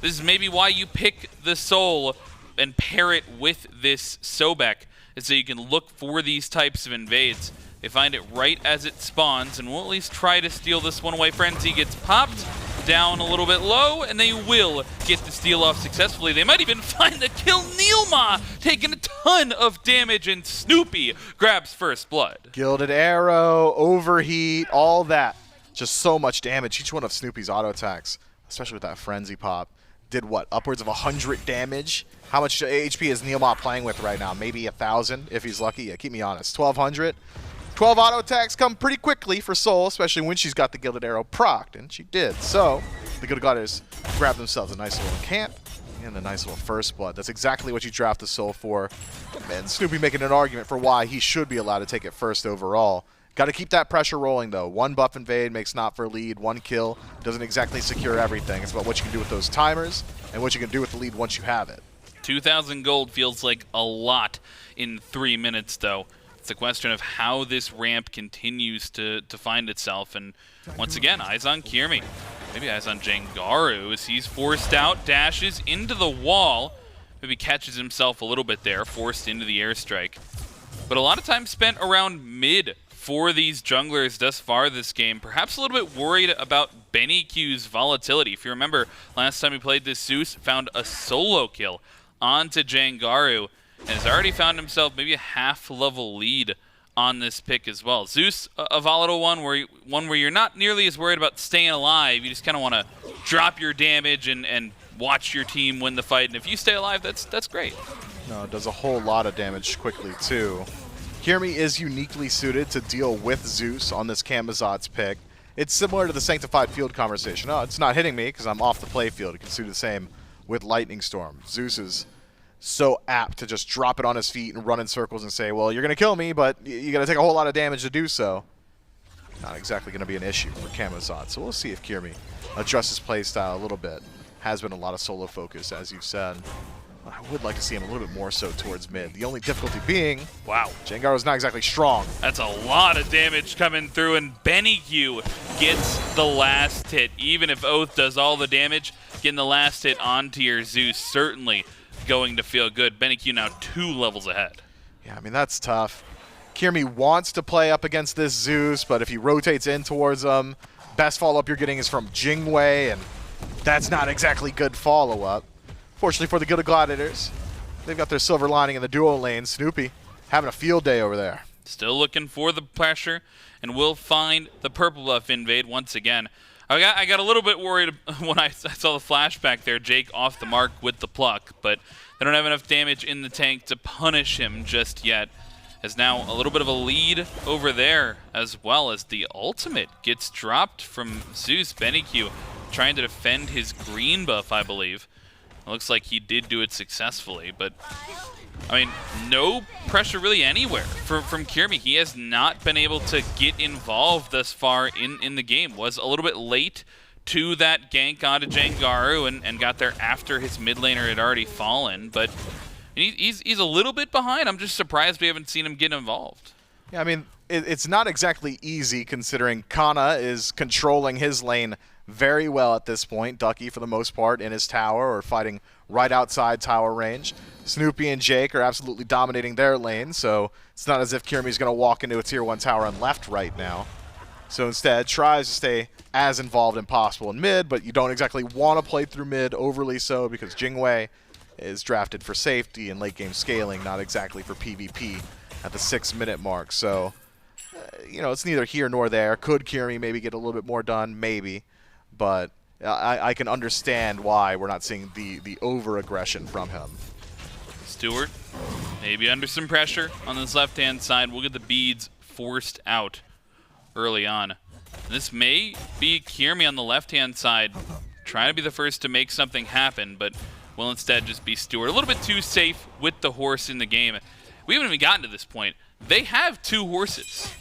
this is maybe why you pick the Soul and pair it with this Sobek, is so you can look for these types of invades. They find it right as it spawns, and we'll at least try to steal this one away. Frenzy gets popped down a little bit low, and they will get the steal off successfully. They might even find the kill. NeilMah taking a ton of damage, and Snoopy grabs first blood. Gilded Arrow, Overheat, all that. Just so much damage. Each one of Snoopy's auto attacks, especially with that Frenzy pop, did what? Upwards of 100 damage? How much HP is NeilMah playing with right now? Maybe 1,000 if he's lucky. Yeah, keep me honest. 1,200? 12 auto attacks come pretty quickly for Soul, especially when she's got the Gilded Arrow procced, and she did. So, the Gilded Gladiators grab themselves a nice little camp and a nice little first blood. That's exactly what you draft the Soul for. And Snoopy making an argument for why he should be allowed to take it first overall. Got to keep that pressure rolling, though. One buff invade makes not for lead. One kill doesn't exactly secure everything. It's about what you can do with those timers and what you can do with the lead once you have it. 2,000 gold feels like a lot in 3 minutes, though. It's a question of how this ramp continues to find itself. And once again, eyes on Kyrmi. Maybe eyes on Jangaru as he's forced out, dashes into the wall. Maybe catches himself a little bit there, forced into the airstrike. But a lot of time spent around mid for these junglers thus far this game. Perhaps a little bit worried about BennyQ's volatility. If you remember, last time we played this, Zeus found a solo kill onto Jangaru, and has already found himself maybe a half-level lead on this pick as well. Zeus, a volatile one where you're not nearly as worried about staying alive. You just kind of want to drop your damage and watch your team win the fight. And if you stay alive, that's great. No, it does a whole lot of damage quickly, too. Kyrmi is uniquely suited to deal with Zeus on this Camazotz pick. It's similar to the Sanctified Field conversation. Oh, it's not hitting me because I'm off the playfield. It can do the same with Lightning Storm. Zeus is so apt to just drop it on his feet and run in circles and say, well, you're going to kill me, but you got to take a whole lot of damage to do so. Not exactly going to be an issue for Camazotz. So we'll see if Kyrmi adjusts his playstyle a little bit. Has been a lot of solo focus, as you've said. I would like to see him a little bit more so towards mid. The only difficulty being, Wow. Jangaru's not exactly strong. That's a lot of damage coming through, and BennyQ gets the last hit. Even if Oathhh does all the damage, getting the last hit onto your Zeus certainly going to feel good. BennyQ now 2 levels ahead. Yeah, I mean, that's tough. Kyrmi wants to play up against this Zeus, but if he rotates in towards him, best follow-up you're getting is from Jing, and that's not exactly good follow-up. Fortunately for the Gilded Gladiators, they've got their silver lining in the duo lane. Snoopy having a field day over there. Still looking for the pressure, and we'll find the purple buff invade once again. I got a little bit worried when I saw the flashback there. Jake off the mark with the pluck, but they don't have enough damage in the tank to punish him just yet. As now a little bit of a lead over there, as well as the ultimate gets dropped from Zeus. BennyQ trying to defend his green buff, I believe. It looks like he did do it successfully, but I mean, no pressure really anywhere from Kyrmi. He has not been able to get involved thus far in the game. Was a little bit late to that gank onto Jangaru and got there after his mid laner had already fallen, but he's a little bit behind. I'm just surprised we haven't seen him get involved. Yeah, I mean, it's not exactly easy considering Cxnnahh is controlling his lane very well at this point. Ducky, for the most part, in his tower or fighting right outside tower range. Snoopy and Jake are absolutely dominating their lane, so it's not as if Kyrmi's going to walk into a tier 1 tower on left right now. So instead, tries to stay as involved as possible in mid, but you don't exactly want to play through mid overly so because Jingwei is drafted for safety and late game scaling, not exactly for PvP at the 6-minute mark. So, you know, it's neither here nor there. Could Kyrmi maybe get a little bit more done? Maybe. But I can understand why we're not seeing the over-aggression from him. Stuart, maybe under some pressure on this left-hand side. We'll get the beads forced out early on. This may be Kyrmi on the left-hand side trying to be the first to make something happen, but will instead just be Stuart. A little bit too safe with the horse in the game. We haven't even gotten to this point. They have 2 horses.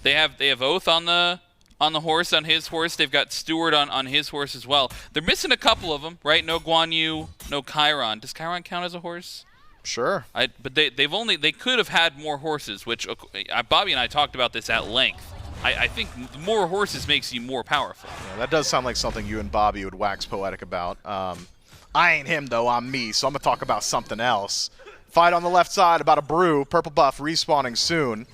They have Oathhh on the horse, on his horse. They've got Stuart on his horse as well. They're missing a couple of them, right? No Guan Yu, no Chiron. Does Chiron count as a horse? Sure. But they could have had more horses, which Bobby and I talked about this at length. I think more horses makes you more powerful. Yeah, that does sound like something you and Bobby would wax poetic about. I ain't him though, I'm me, so I'm gonna talk about something else. Fight on the left side about a brew, purple buff respawning soon.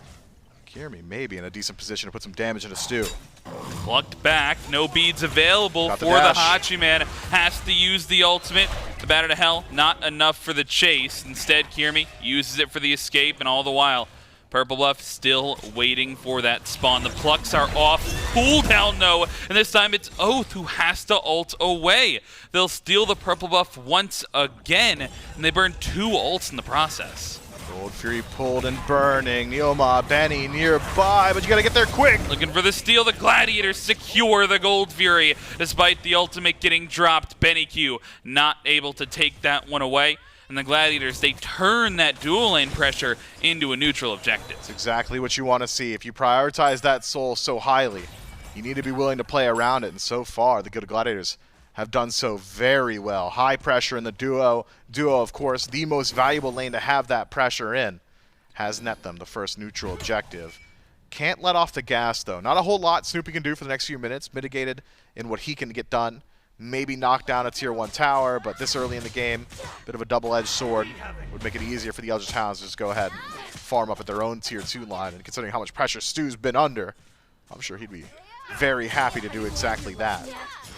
Kyrmi may be in a decent position to put some damage into Stu. Plucked back, no beads available Got the for the dash. Hachiman. Has to use the ultimate. The batter to hell, not enough for the chase. Instead, Kyrmi uses it for the escape, and all the while, purple buff still waiting for that spawn. The plucks are off. Cooldown, no. And this time it's Oathhh who has to ult away. They'll steal the purple buff once again, and they burn 2 ults in the process. Gold Fury pulled and burning. NeilMah, Benny nearby, but you gotta get there quick. Looking for the steal. The Gladiators secure the Gold Fury. Despite the ultimate getting dropped, BennyQ not able to take that one away. And the Gladiators, they turn that dual lane pressure into a neutral objective. That's exactly what you want to see. If you prioritize that soul so highly, you need to be willing to play around it. And so far, the Gilded Gladiators have done so very well. High pressure in the duo. Duo, of course, the most valuable lane to have that pressure in, has net them the first neutral objective. Can't let off the gas, though. Not a whole lot Snoopy can do for the next few minutes. Mitigated in what he can get done. Maybe knock down a tier 1 tower, but this early in the game, bit of a double-edged sword. Would make it easier for the Eldritch Hounds to just go ahead and farm up at their own tier 2 line. And considering how much pressure Stu's been under, I'm sure he'd be very happy to do exactly that.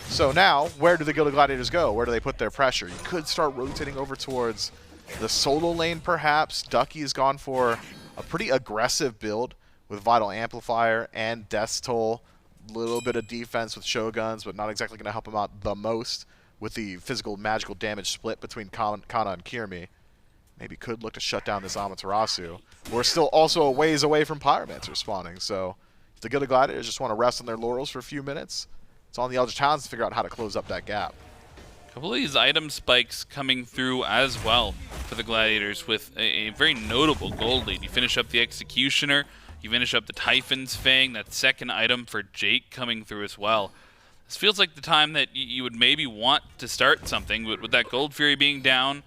So now, where do the Gilded Gladiators go? Where do they put their pressure? You could start rotating over towards the solo lane, perhaps. Ducky has gone for a pretty aggressive build with Vital Amplifier and Death's Toll. Little bit of defense with Shoguns, but not exactly going to help him out the most with the physical magical damage split between Cxnnahh and Kyrmi. Maybe could look to shut down this Amaterasu. We're still also a ways away from Pyromancer spawning, so if the Gilded Gladiators just want to rest on their laurels for a few minutes, it's on the Eldritch Hounds to figure out how to close up that gap. A couple of these item spikes coming through as well for the Gladiators with a very notable gold lead. You finish up the Executioner, you finish up the Typhon's Fang, that second item for Jake coming through as well. This feels like the time that you would maybe want to start something, but with that Gold Fury being down,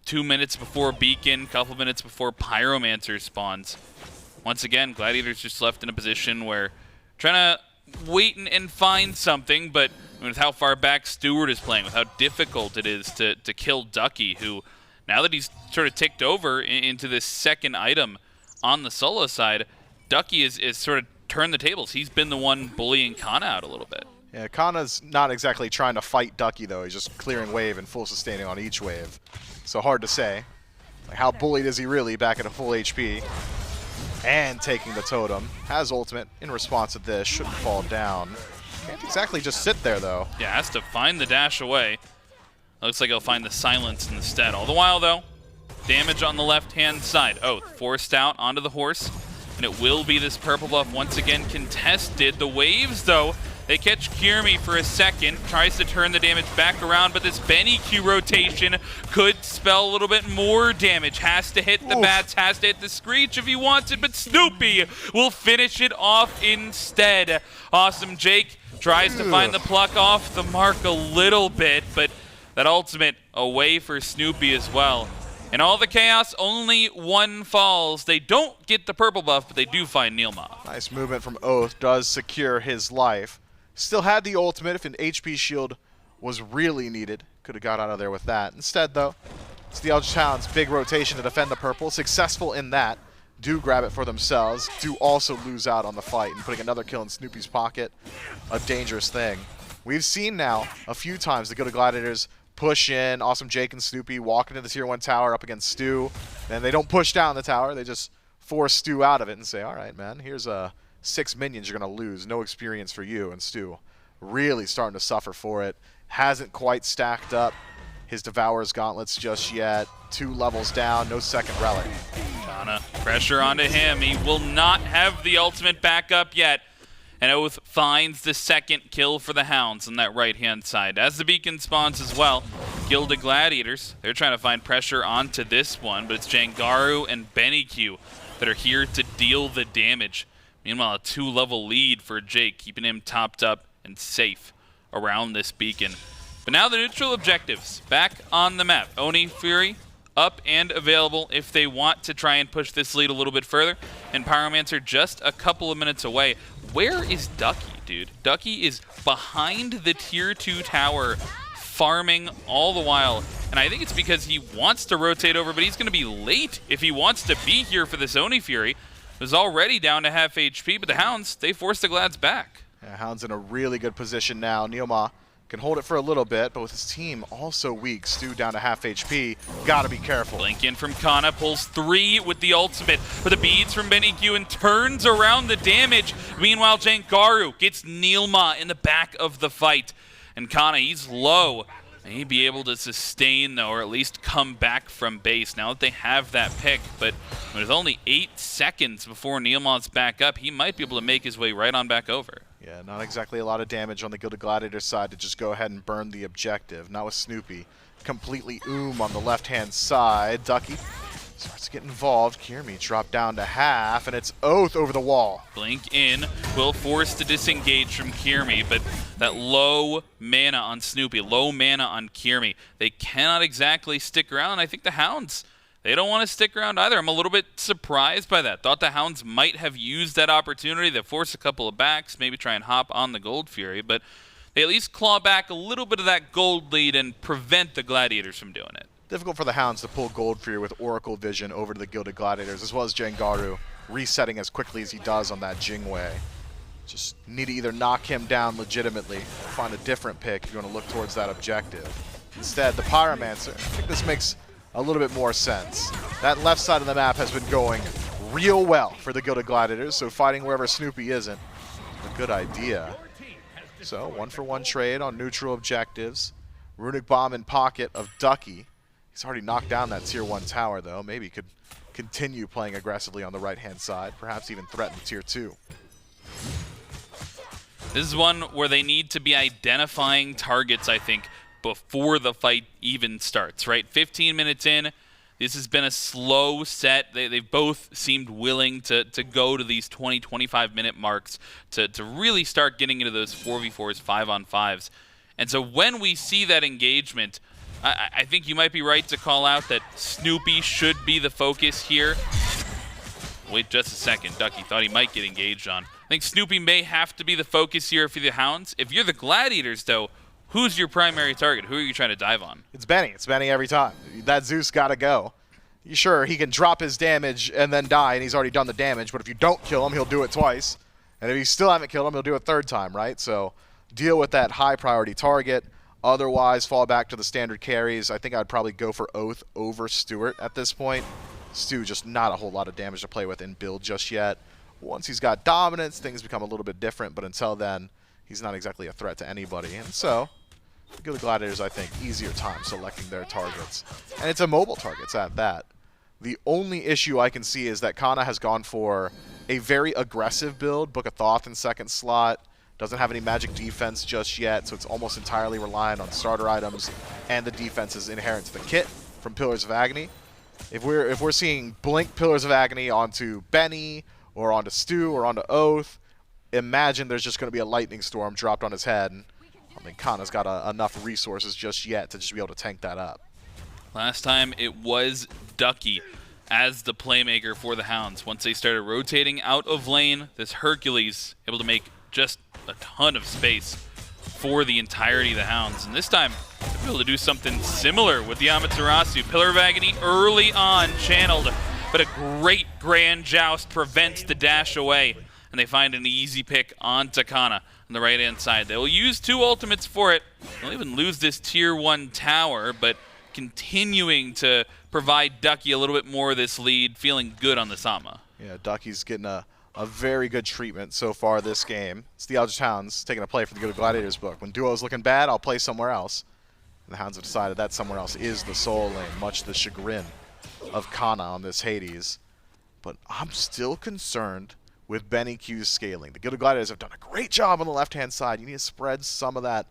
2 minutes before Beacon, couple minutes before Pyromancer spawns. Once again, Gladiators just left in a position where trying to wait and find something, but with how far back Stuart is playing, with how difficult it is to kill Ducky, who, now that he's sort of ticked over into this second item on the solo side, Ducky is sort of turned the tables. He's been the one bullying Cxnnah out a little bit. Yeah, Kanna's not exactly trying to fight Ducky, though. He's just clearing wave and full sustaining on each wave. So hard to say. Like, how bullied is he really back at a full HP? And taking the totem. Has ultimate in response to this. Shouldn't fall down. Can't exactly just sit there, though. Yeah, has to find the dash away. Looks like he'll find the silence instead. All the while, though, damage on the left-hand side. Oathhh forced out onto the horse. And it will be this purple buff once again contested. The waves, though, they catch Kyrmi for a second, tries to turn the damage back around, but this BennyQ rotation could spell a little bit more damage. Has to hit the bats, has to hit the screech if he wants it, but Snoopy will finish it off instead. Awesome Jake tries to find the pluck off the mark a little bit, but that ultimate away for Snoopy as well. In all the chaos, only one falls. They don't get the purple buff, but they do find NeilMah. Nice movement from Oathhh. Does secure his life. Still had the ultimate if an HP shield was really needed. Could have got out of there with that. Instead, though, it's the Eldritch Hounds' big rotation to defend the purple. Successful in that. Do grab it for themselves. Do also lose out on the fight. And putting another kill in Snoopy's pocket, a dangerous thing. We've seen now a few times the Gilded Gladiators push in. Awesome Jake and Snoopy walk into the tier 1 tower up against Stu. And they don't push down the tower. They just force Stu out of it and say, all right, man, here's 6 minions you're going to lose. No experience for you. And Stu really starting to suffer for it. Hasn't quite stacked up his Devourer's Gauntlets just yet. 2 levels down. No second relic. Cxnnah, pressure onto him. He will not have the ultimate back up yet. And Oathhh finds the second kill for the Hounds on that right-hand side. As the beacon spawns as well, Gilded Gladiators, they're trying to find pressure onto this one, but it's Jangaru and BennyQ that are here to deal the damage. Meanwhile, a 2-level lead for Jake, keeping him topped up and safe around this beacon. But now the neutral objectives back on the map. Oni Fury up and available if they want to try and push this lead a little bit further. And Pyromancer just a couple of minutes away. Where is Ducky, dude? Ducky is behind the tier 2 tower, farming all the while. And I think it's because he wants to rotate over, but he's going to be late if he wants to be here for this Oni Fury. Was already down to half HP, but the Hounds, they force the Glads back. Yeah, Hound's in a really good position now. NeilMah can hold it for a little bit, but with his team also weak, Stu down to half HP, gotta be careful. Blink in from Cxnnah, pulls 3 with the ultimate for the beads from BennyQ and turns around the damage. Meanwhile, Jangaru gets NeilMah in the back of the fight. And Cxnnah, he's low. May be able to sustain, though, or at least come back from base now that they have that pick. But with only 8 seconds before NeilMah's back up, he might be able to make his way right on back over. Yeah, not exactly a lot of damage on the Gilded Gladiator side to just go ahead and burn the objective. Not with Snoopy. Completely on the left-hand side. Ducky starts to get involved. Kyrmi dropped down to half, and it's Oathhh over the wall. Blink in, will force to disengage from Kyrmi, but that low mana on Snoopy, low mana on Kyrmi, they cannot exactly stick around. I think the Hounds, they don't want to stick around either. I'm a little bit surprised by that. Thought the Hounds might have used that opportunity to force a couple of backs, maybe try and hop on the Gold Fury, but they at least claw back a little bit of that gold lead and prevent the Gladiators from doing it. Difficult for the Hounds to pull Gold Fury with Oracle Vision over to the Gilded Gladiators, as well as Jangaru resetting as quickly as he does on that Jing way. Just need to either knock him down legitimately or find a different pick if you want to look towards that objective. Instead, the Pyromancer, I think this makes a little bit more sense. That left side of the map has been going real well for the Gilded Gladiators, so fighting wherever Snoopy isn't a good idea. So, 1-for-1 trade on neutral objectives. Runic Bomb in pocket of Ducky. He's already knocked down that tier 1 tower, though. Maybe he could continue playing aggressively on the right-hand side, perhaps even threaten tier 2. This is one where they need to be identifying targets, I think, before the fight even starts, right? 15 minutes in, this has been a slow set. They've both seemed willing to go to these 20, 25-minute marks to really start getting into those 4v4s, 5-on-5s. And so when we see that engagement, I think you might be right to call out that Snoopy should be the focus here. Wait just a second. Ducky thought he might get engaged on. I think Snoopy may have to be the focus here for the Hounds. If you're the Gladiators, though, who's your primary target? Who are you trying to dive on? It's Benny. It's Benny every time. That Zeus got to go. Sure, he can drop his damage and then die, and he's already done the damage, but if you don't kill him, he'll do it twice. And if you still haven't killed him, he'll do it third time, right? So deal with that high priority target. Otherwise, fall back to the standard carries. I think I'd probably go for Oathhh over Stuart at this point. Stu just not a whole lot of damage to play with in build just yet. Once he's got dominance, things become a little bit different, but until then, he's not exactly a threat to anybody. And so, the Gilded Gladiators, I think, easier time selecting their targets. And it's a mobile targets at that. The only issue I can see is that Cxnnahh has gone for a very aggressive build, Book of Thoth in second slot, doesn't have any magic defense just yet, so it's almost entirely reliant on starter items, and the defense is inherent to the kit from Pillars of Agni. If we're seeing blink Pillars of Agni onto Benny, or onto Stu, or onto Oathhh, imagine there's just going to be a lightning storm dropped on his head. And I mean, Cxnnah's got enough resources just yet to just be able to tank that up. Last time it was Ducky as the playmaker for the Hounds. Once they started rotating out of lane, this Hercules able to make just a ton of space for the entirety of the Hounds. And this time, they're able to do something similar with the Amaterasu. Pillar of Agni early on channeled, but a great Grand Joust prevents the dash away. And they find an easy pick onto Cxnnahh on the right-hand side. They'll use 2 ultimates for it. They'll even lose this tier 1 tower, but continuing to provide Ducky a little bit more of this lead, feeling good on the Sama. Yeah, Ducky's getting a very good treatment so far this game. It's the Eldritch Hounds taking a play for the Gilded Gladiators book. When duo's looking bad, I'll play somewhere else. And the Hounds have decided that somewhere else is the soul lane, much to the chagrin of Cxnnahh on this Hades. But I'm still concerned with BennyQ's scaling. The Gilded Gladiators have done a great job on the left-hand side. You need to spread some of that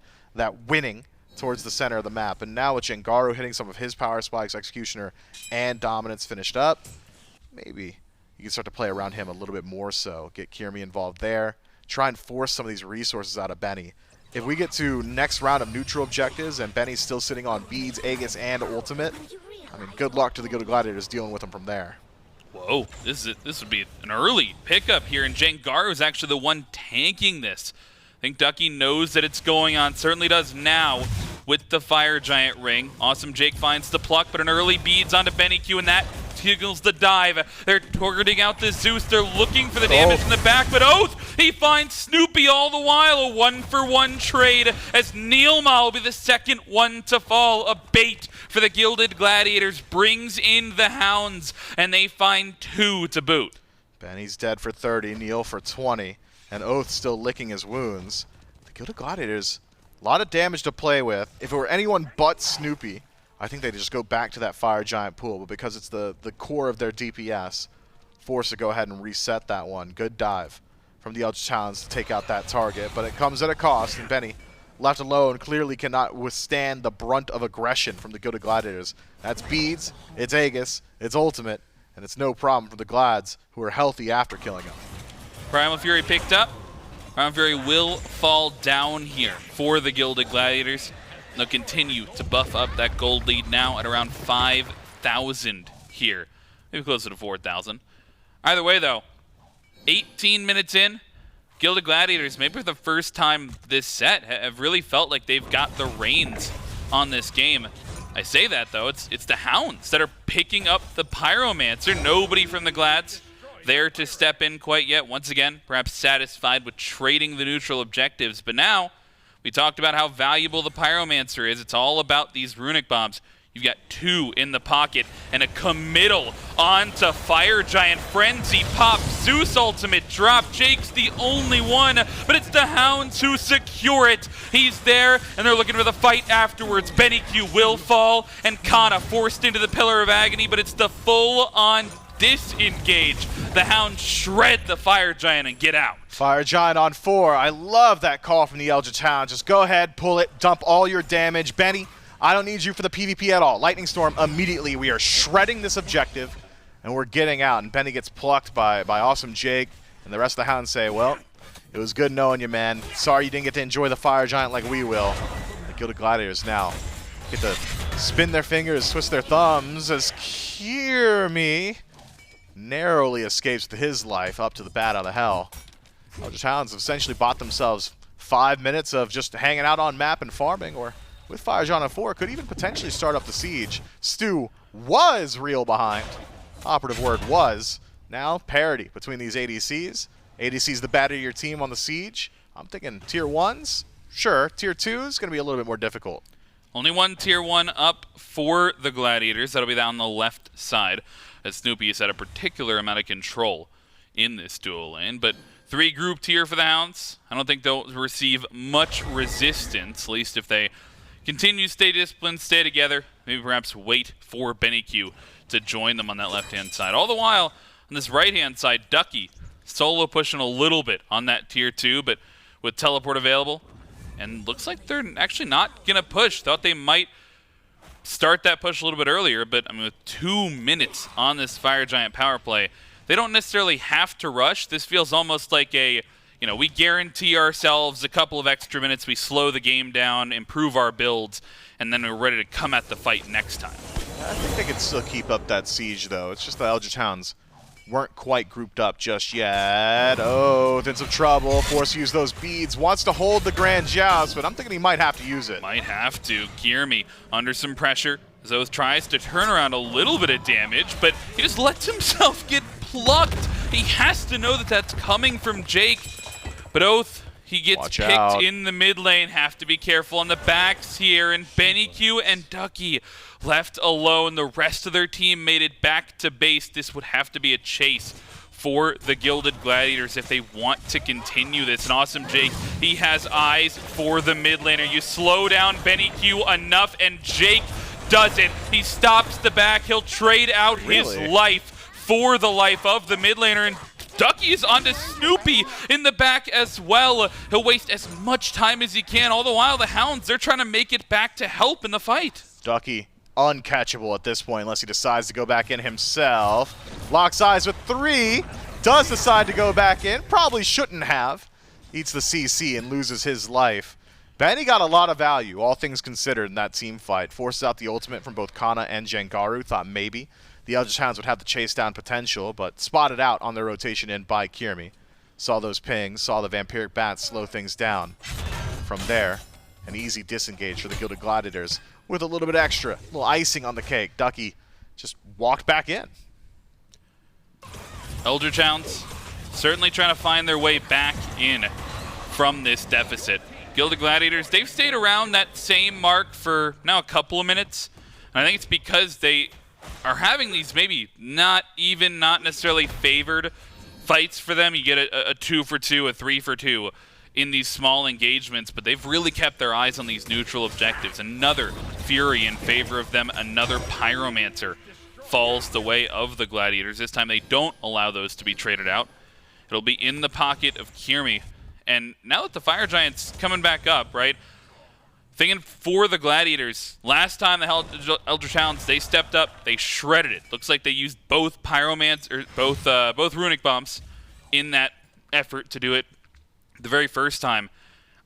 winning towards the center of the map. And now with Jangaru hitting some of his power spikes, Executioner, and Dominance finished up, maybe you can start to play around him a little bit more so. Get Kyrmi involved there. Try and force some of these resources out of Benny. If we get to next round of neutral objectives and Benny's still sitting on beads, Aegis, and ultimate, I mean, good luck to the Gilded Gladiators dealing with him from there. Whoa, this would be an early pickup here, and Jangaru is actually the one tanking this. I think Ducky knows that it's going on, certainly does now with the Fire Giant ring. Awesome Jake finds the pluck, but an early beads onto BennyQ, and that tickles the dive. They're targeting out the Zeus. They're looking for the damage in the back, but Oathhh, he finds Snoopy all the while. A 1-for-1 trade as NeilMah will be the second one to fall. A bait for the Gilded Gladiators brings in the Hounds, and they find 2 to boot. Benny's dead for 30, Neil for 20, and Oathhh still licking his wounds. The Gilded Gladiators, a lot of damage to play with. If it were anyone but Snoopy, I think they'd just go back to that Fire Giant pool, but because it's the core of their DPS, forced to go ahead and reset that one. Good dive from the Eldritch Hounds to take out that target, but it comes at a cost, and Benny, left alone, clearly cannot withstand the brunt of aggression from the Gilded Gladiators. That's beads, it's Aegis, it's ultimate, and it's no problem for the Glads, who are healthy after killing him. Primal Fury picked up. Primal Fury will fall down here for the Gilded Gladiators. They'll continue to buff up that gold lead now at around 5,000 here. Maybe closer to 4,000. Either way, though, 18 minutes in, Gilded Gladiators, maybe for the first time this set, have really felt like they've got the reins on this game. I say that, though, it's the Hounds that are picking up the Pyromancer. Nobody from the Glads there to step in quite yet. Once again, perhaps satisfied with trading the neutral objectives. But now, we talked about how valuable the Pyromancer is. It's all about these runic bombs. You've got 2 in the pocket and a committal onto Fire Giant. Frenzy pop, Zeus ultimate drop. Jake's the only one, but it's the Hounds who secure it. He's there, and they're looking for the fight afterwards. BennyQ will fall, and Cxnnahh forced into the Pillar of Agony, but it's the full-on disengage. The Hounds shred the Fire Giant and get out. Fire Giant on 4. I love that call from the Eldritch Hounds. Just go ahead, pull it, dump all your damage. Benny, I don't need you for the PvP at all. Lightning Storm immediately. We are shredding this objective, and we're getting out. And Benny gets plucked by Awesome Jake, and the rest of the Hounds say, well, it was good knowing you, man. Sorry you didn't get to enjoy the Fire Giant like we will. The Gilded Gladiators now get to spin their fingers, twist their thumbs as Kyrmi narrowly escapes with his life up to the bat out of hell. Eldritch Hounds have essentially bought themselves 5 minutes of just hanging out on map and farming, or with Fire Giant on 4, could even potentially start up the siege. Stu was real behind. Operative word was. Now, parity between these ADCs. ADC's the better your team on the siege. I'm thinking tier 1s. Sure, tier 2's going to be a little bit more difficult. Only one tier 1 up for the Gladiators. That'll be down the left side, as Snoopy has had a particular amount of control in this dual lane. But 3 group tier for the Hounds. I don't think they'll receive much resistance, at least if they continue to stay disciplined, stay together, maybe perhaps wait for BennyQ to join them on that left-hand side. All the while, on this right-hand side, Ducky solo pushing a little bit on that tier 2, but with teleport available, and looks like they're actually not going to push. Thought they might start that push a little bit earlier, but I mean, with 2 minutes on this Fire Giant power play, they don't necessarily have to rush. This feels almost like a, we guarantee ourselves a couple of extra minutes, we slow the game down, improve our builds, and then we're ready to come at the fight next time. I think they can still keep up that siege, though. It's just the Eldritch Hounds weren't quite grouped up just yet. Oh, in some trouble. Forced to use those beads. Wants to hold the Grand Joust, but I'm thinking he might have to use it. Might have to. Kyrmi under some pressure. Oathhh tries to turn around a little bit of damage, but he just lets himself get plucked. He has to know that that's coming from Jake. But Oathhh, he gets Watch picked out. in the mid lane. Have to be careful on the backs here. And BennyQ and Ducky left alone. The rest of their team made it back to base. This would have to be a chase for the Gilded Gladiators if they want to continue this. An awesome Jake. He has eyes for the mid laner. You slow down BennyQ enough, and Jake doesn't. He stops the back. He'll trade out his life for the life of the mid laner, and Ducky is onto Snoopy in the back as well. He'll waste as much time as he can. All the while, the Hounds, they're trying to make it back to help in the fight. Ducky, uncatchable at this point unless he decides to go back in himself. Locks eyes with 3. Does decide to go back in. Probably shouldn't have. Eats the CC and loses his life. Benny got a lot of value, all things considered, in that team fight. Forces out the ultimate from both Cxnnahh and Jangaru. Thought maybe the Eldritch Hounds would have the chase down potential, but spotted out on their rotation in by Kyrmi. Saw those pings, saw the Vampiric Bats slow things down. From there, an easy disengage for the Gilded Gladiators with a little bit extra, a little icing on the cake. Ducky just walked back in. Eldritch Hounds certainly trying to find their way back in from this deficit. Gilded Gladiators, they've stayed around that same mark for now a couple of minutes. And I think it's because they are having these maybe not necessarily favored fights for them. You get a 2 for 2, a 3 for 2 in these small engagements, but they've really kept their eyes on these neutral objectives. Another Fury in favor of them, another Pyromancer falls the way of the Gladiators. This time they don't allow those to be traded out. It'll be in the pocket of Kyrmi. And now that the Fire Giant's coming back up, right? Thinking for the Gladiators, last time the Eldritch Hounds, they stepped up, they shredded it. Looks like they used both both Runic Bombs in that effort to do it the very first time.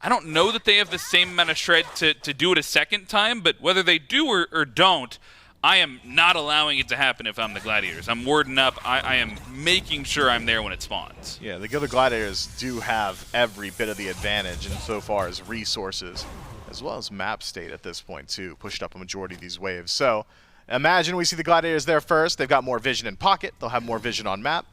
I don't know that they have the same amount of shred to do it a second time, but whether they do or don't, I am not allowing it to happen if I'm the Gladiators. I'm warding up. I am making sure I'm there when it spawns. Yeah, the Gilded Gladiators do have every bit of the advantage insofar as resources, as well as map state at this point too. Pushed up a majority of these waves. So imagine we see the Gladiators there first. They've got more vision in pocket. They'll have more vision on map.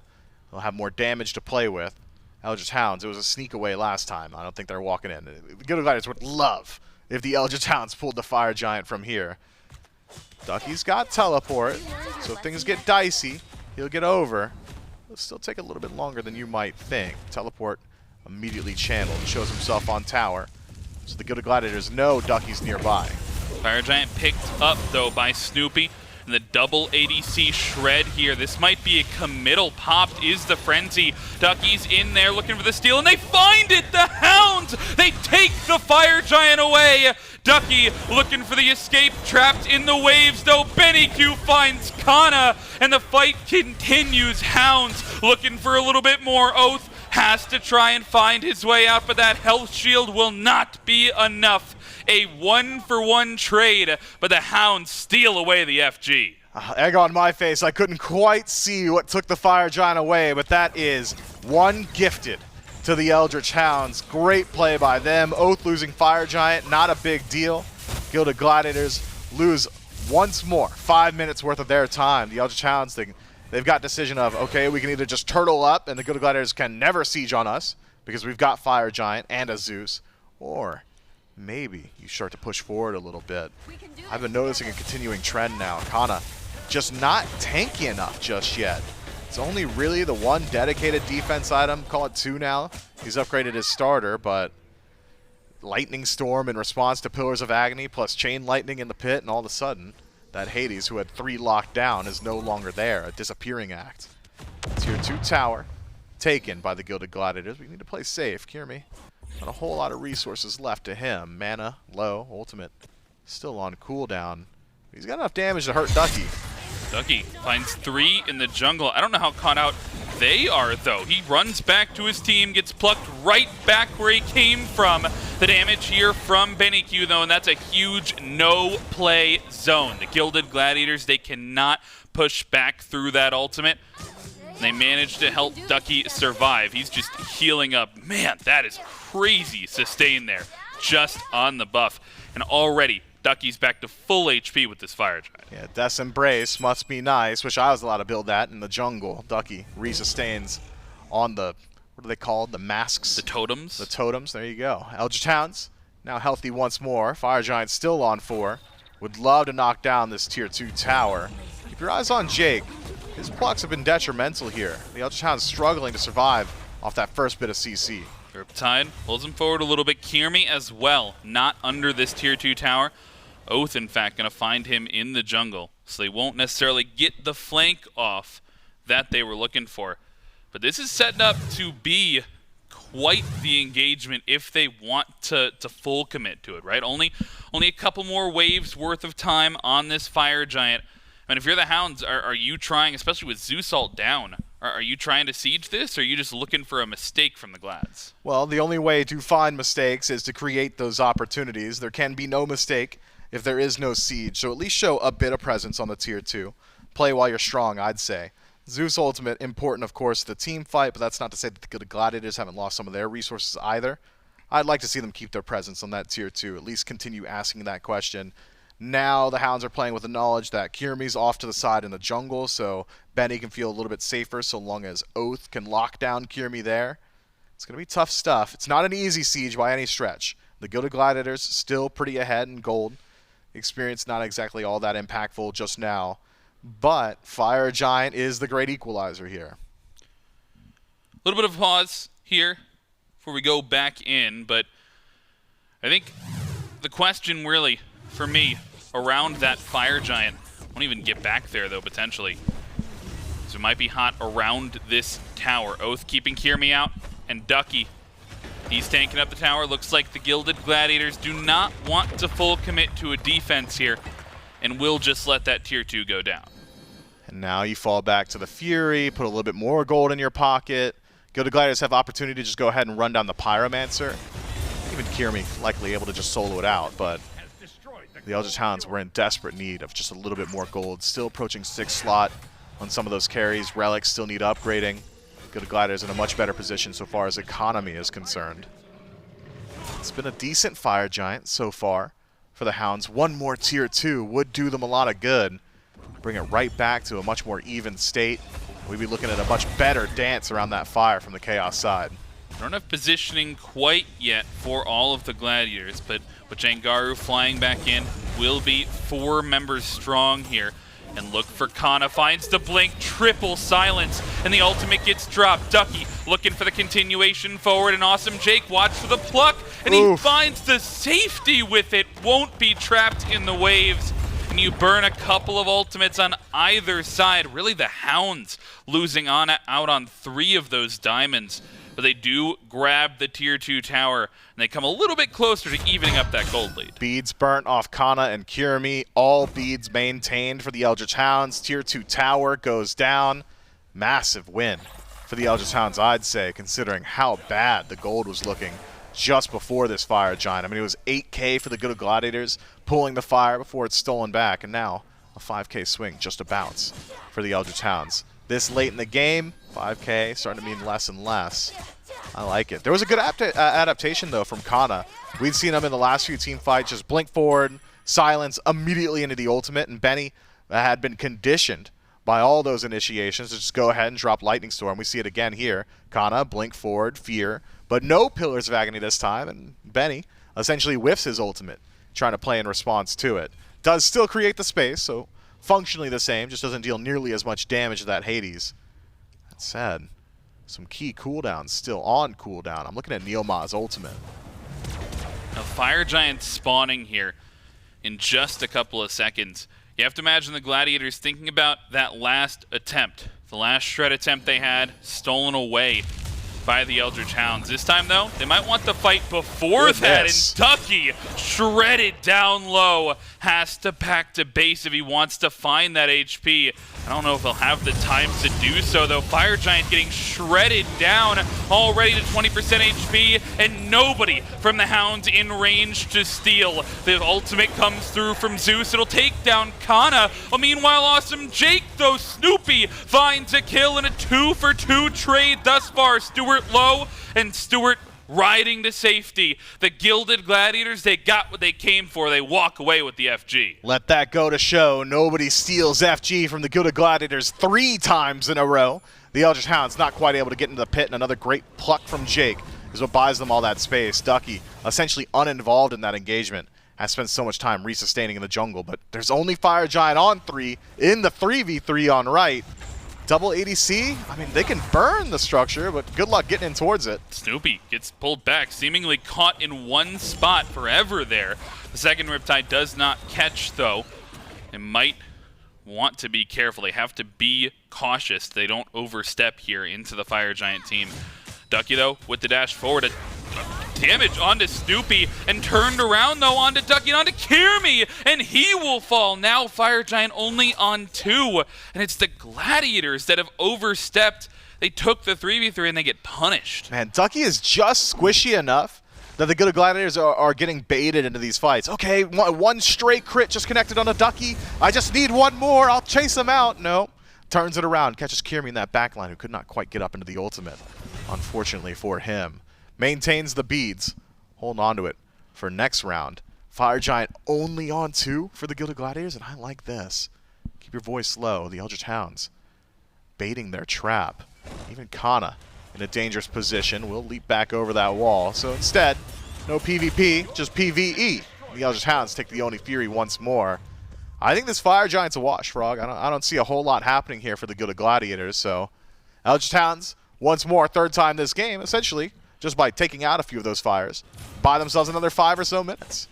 They'll have more damage to play with. Eldritch Hounds, it was a sneak away last time. I don't think they're walking in. The Gilded Gladiators would love if the Eldritch Hounds pulled the Fire Giant from here. Ducky's got teleport, so if things get dicey, he'll get over. It'll still take a little bit longer than you might think. Teleport immediately channeled, shows himself on tower. So the Gilded Gladiators know Ducky's nearby. Fire Giant picked up, though, by Snoopy. And the double ADC shred here. This might be a committal. Popped is the frenzy. Ducky's in there looking for the steal, and they find it! The Hounds! They take the Fire Giant away! Ducky looking for the escape, trapped in the waves, though. BennyQ finds Cxnnahh, and the fight continues. Hounds looking for a little bit more. Oathhh has to try and find his way out, but that health shield will not be enough. a 1-for-1 trade, but the Hounds steal away the FG. Egg on my face, I couldn't quite see what took the Fire Giant away, but that is one gifted to the Eldritch Hounds. Great play by them. Oathhh losing Fire Giant, not a big deal. Gilded Gladiators lose once more. 5 minutes worth of their time. The Eldritch Hounds, they've got decision of, okay, we can either just turtle up and the Gilded Gladiators can never siege on us because we've got Fire Giant and a Zeus, or maybe you start to push forward a little bit. I've been noticing a continuing trend now. Kana just not tanky enough just yet. It's only really the one dedicated defense item, call it 2 now. He's upgraded his starter, but Lightning Storm in response to Pillars of Agni plus Chain Lightning in the pit, and all of a sudden, that Hades, who had 3 locked down, is no longer there, a disappearing act. Tier 2 tower taken by the Gilded Gladiators. We need to play safe. Kyrmi, not a whole lot of resources left to him. Mana low, ultimate still on cooldown. He's got enough damage to hurt Ducky. Ducky finds 3 in the jungle. I don't know how caught out they are, though. He runs back to his team, gets plucked right back where he came from. The damage here from BennyQ, though, and that's a huge no-play zone. The Gilded Gladiators, they cannot push back through that ultimate. They managed to help Ducky survive. He's just healing up. Man, that is crazy sustain there, just on the buff. And already, Ducky's back to full HP with this Fire Giant. Yeah, Death's Embrace must be nice. Wish I was allowed to build that in the jungle. Ducky re-sustains on the, what are they called? The masks? The totems? The totems, there you go. Eldritch Hounds, now healthy once more. Fire Giant still on 4. Would love to knock down this tier 2 tower. Keep your eyes on Jake. His plucks have been detrimental here. The Eldritch Hounds struggling to survive off that first bit of CC. Riptide pulls him forward a little bit. Kyrmi as well, not under this tier 2 tower. Oathhh, in fact, going to find him in the jungle, so they won't necessarily get the flank off that they were looking for. But this is setting up to be quite the engagement if they want to full commit to it, right? Only a couple more waves worth of time on this Fire Giant. And if you're the Hounds, are you trying, especially with Zeus ult down, are you trying to siege this, or are you just looking for a mistake from the Glads? Well, the only way to find mistakes is to create those opportunities. There can be no mistake if there is no siege, so at least show a bit of presence on the tier 2. Play while you're strong, I'd say. Zeus ultimate, important of course, the team fight, but that's not to say that the Gladiators haven't lost some of their resources either. I'd like to see them keep their presence on that tier 2, at least continue asking that question. Now the Hounds are playing with the knowledge that Kyrmi's off to the side in the jungle, so Benny can feel a little bit safer so long as Oathhh can lock down Kyrmi there. It's going to be tough stuff. It's not an easy siege by any stretch. The Gilded Gladiators still pretty ahead in gold. Experience not exactly all that impactful just now, but Fire Giant is the great equalizer here. A little bit of a pause here before we go back in, but I think the question really, for me, around that Fire Giant, won't even get back there though, potentially. So it might be hot around this tower. Oathhh keeping Kyrmi out, and Ducky, he's tanking up the tower. Looks like the Gilded Gladiators do not want to full commit to a defense here, and will just let that tier 2 go down. And now you fall back to the Fury, put a little bit more gold in your pocket. Gilded Gladiators have opportunity to just go ahead and run down the Pyromancer. Even Kyrmi likely able to just solo it out, but the Eldritch Hounds were in desperate need of just a little bit more gold. Still approaching 6 slot on some of those carries. Relics still need upgrading. Gilded Gladiators in a much better position so far as economy is concerned. It's been a decent Fire Giant so far for the Hounds. One more tier 2 would do them a lot of good. Bring it right back to a much more even state. We'd be looking at a much better dance around that fire from the Chaos side. Don't have positioning quite yet for all of the Gladiators, but with Jangaru flying back in, will be 4 members strong here. And look for Kana, finds the blink, triple silence, and the ultimate gets dropped. Ducky looking for the continuation forward, and awesome Jake watch for the pluck, and he finds the safety with it, won't be trapped in the waves. And you burn a couple of ultimates on either side. Really the Hounds losing out on 3 of those diamonds. But they do grab the tier 2 tower, and they come a little bit closer to evening up that gold lead. Beads burnt off Kana and Kyrmi. All beads maintained for the Eldritch Hounds. Tier 2 tower goes down. Massive win for the Eldritch Hounds, I'd say, considering how bad the gold was looking just before this Fire Giant. I mean, it was 8K for the Gilded Gladiators, pulling the fire before it's stolen back, and now a 5K swing just a bounce for the Eldritch Hounds. This late in the game, 5K starting to mean less and less. I like it. There was a good adaptation, though, from Cxnnahh. We'd seen him in the last few team fights just blink forward, silence, immediately into the ultimate, and Benny had been conditioned by all those initiations to just go ahead and drop Lightning Storm. We see it again here. Cxnnahh, blink forward, fear, but no Pillars of Agony this time, and Benny essentially whiffs his ultimate, trying to play in response to it. Does still create the space, so functionally the same, just doesn't deal nearly as much damage to that Hades. That said, some key cooldowns still on cooldown. I'm looking at NeilMah's ultimate. A Fire Giant spawning here in just a couple of seconds. You have to imagine the Gladiators thinking about that last attempt. The last shred attempt they had, stolen away by the Eldritch Hounds. This time, though, they might want the fight before that, and Ducky, shredded down low, has to pack to base if he wants to find that HP. I don't know if he'll have the time to do so, though. Fire Giant getting shredded down, already to 20% HP, and nobody from the Hounds in range to steal. The ultimate comes through from Zeus. It'll take down Cxnnahh. Well, meanwhile, Awesome Jake, though, Snoopy finds a kill in a 2-for-2 trade thus far. Stuart low, and Stuart riding to safety. The Gilded Gladiators, they got what they came for. They walk away with the FG. Let that go to show. Nobody steals FG from the Gilded Gladiators 3 times in a row. The Eldritch Hounds not quite able to get into the pit, and another great pluck from Jake is what buys them all that space. Ducky, essentially uninvolved in that engagement, has spent so much time resustaining in the jungle, but there's only Fire Giant on 3 in the 3v3 on right. Double ADC, I mean, they can burn the structure, but good luck getting in towards it. Snoopy gets pulled back, seemingly caught in one spot forever there. The second Riptide does not catch, though. They might want to be careful. They have to be cautious. They don't overstep here into the Fire Giant team. Ducky, though, with the dash forward, damage onto Snoopy, and turned around, though, onto Ducky and onto Kyrmi, and he will fall. Now Fire Giant only on 2, and it's the Gladiators that have overstepped. They took the 3v3, and they get punished. Man, Ducky is just squishy enough that the Gilded Gladiators are getting baited into these fights. Okay, one straight crit just connected on a Ducky. I just need one more. I'll chase him out. No. Turns it around, catches Kyrmi in that backline, who could not quite get up into the ultimate, unfortunately for him. Maintains the beads. Hold on to it for next round. Fire Giant only on 2 for the Gilded Gladiators, and I like this. Keep your voice low. The Eldritch Hounds baiting their trap. Even Cxnnahh in a dangerous position will leap back over that wall. So instead, no PvP, just PvE. The Eldritch Hounds take the Oni Fury once more. I think this Fire Giant's a wash, Frog. I don't see a whole lot happening here for the Gilded Gladiators. So Eldritch Hounds once more, 3rd time this game, essentially, just by taking out a few of those fires, buy themselves another 5 or so minutes.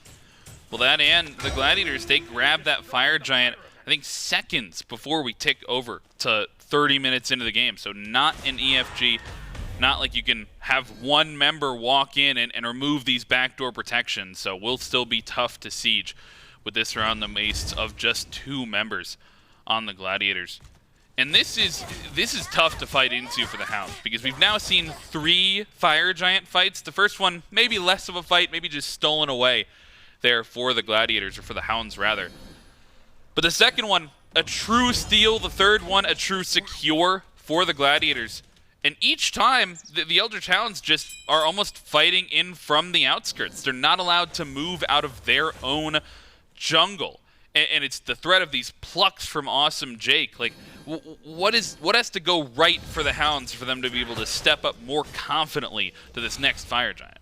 Well, that and the Gladiators, they grab that Fire Giant, I think, seconds before we tick over to 30 minutes into the game. So not an EFG, not like you can have one member walk in and remove these backdoor protections. So we'll still be tough to siege with this around the waist of just 2 members on the Gladiators. And this is tough to fight into for the Hounds, because we've now seen 3 Fire Giant fights. The first one, maybe less of a fight, maybe just stolen away there for the Gladiators, or for the Hounds, rather. But the second one, a true steal. The third one, a true secure for the Gladiators. And each time, the Eldritch Hounds just are almost fighting in from the outskirts. They're not allowed to move out of their own jungle. And it's the threat of these plucks from Awesome Jake. Like, what has to go right for the Hounds for them to be able to step up more confidently to this next Fire Giant?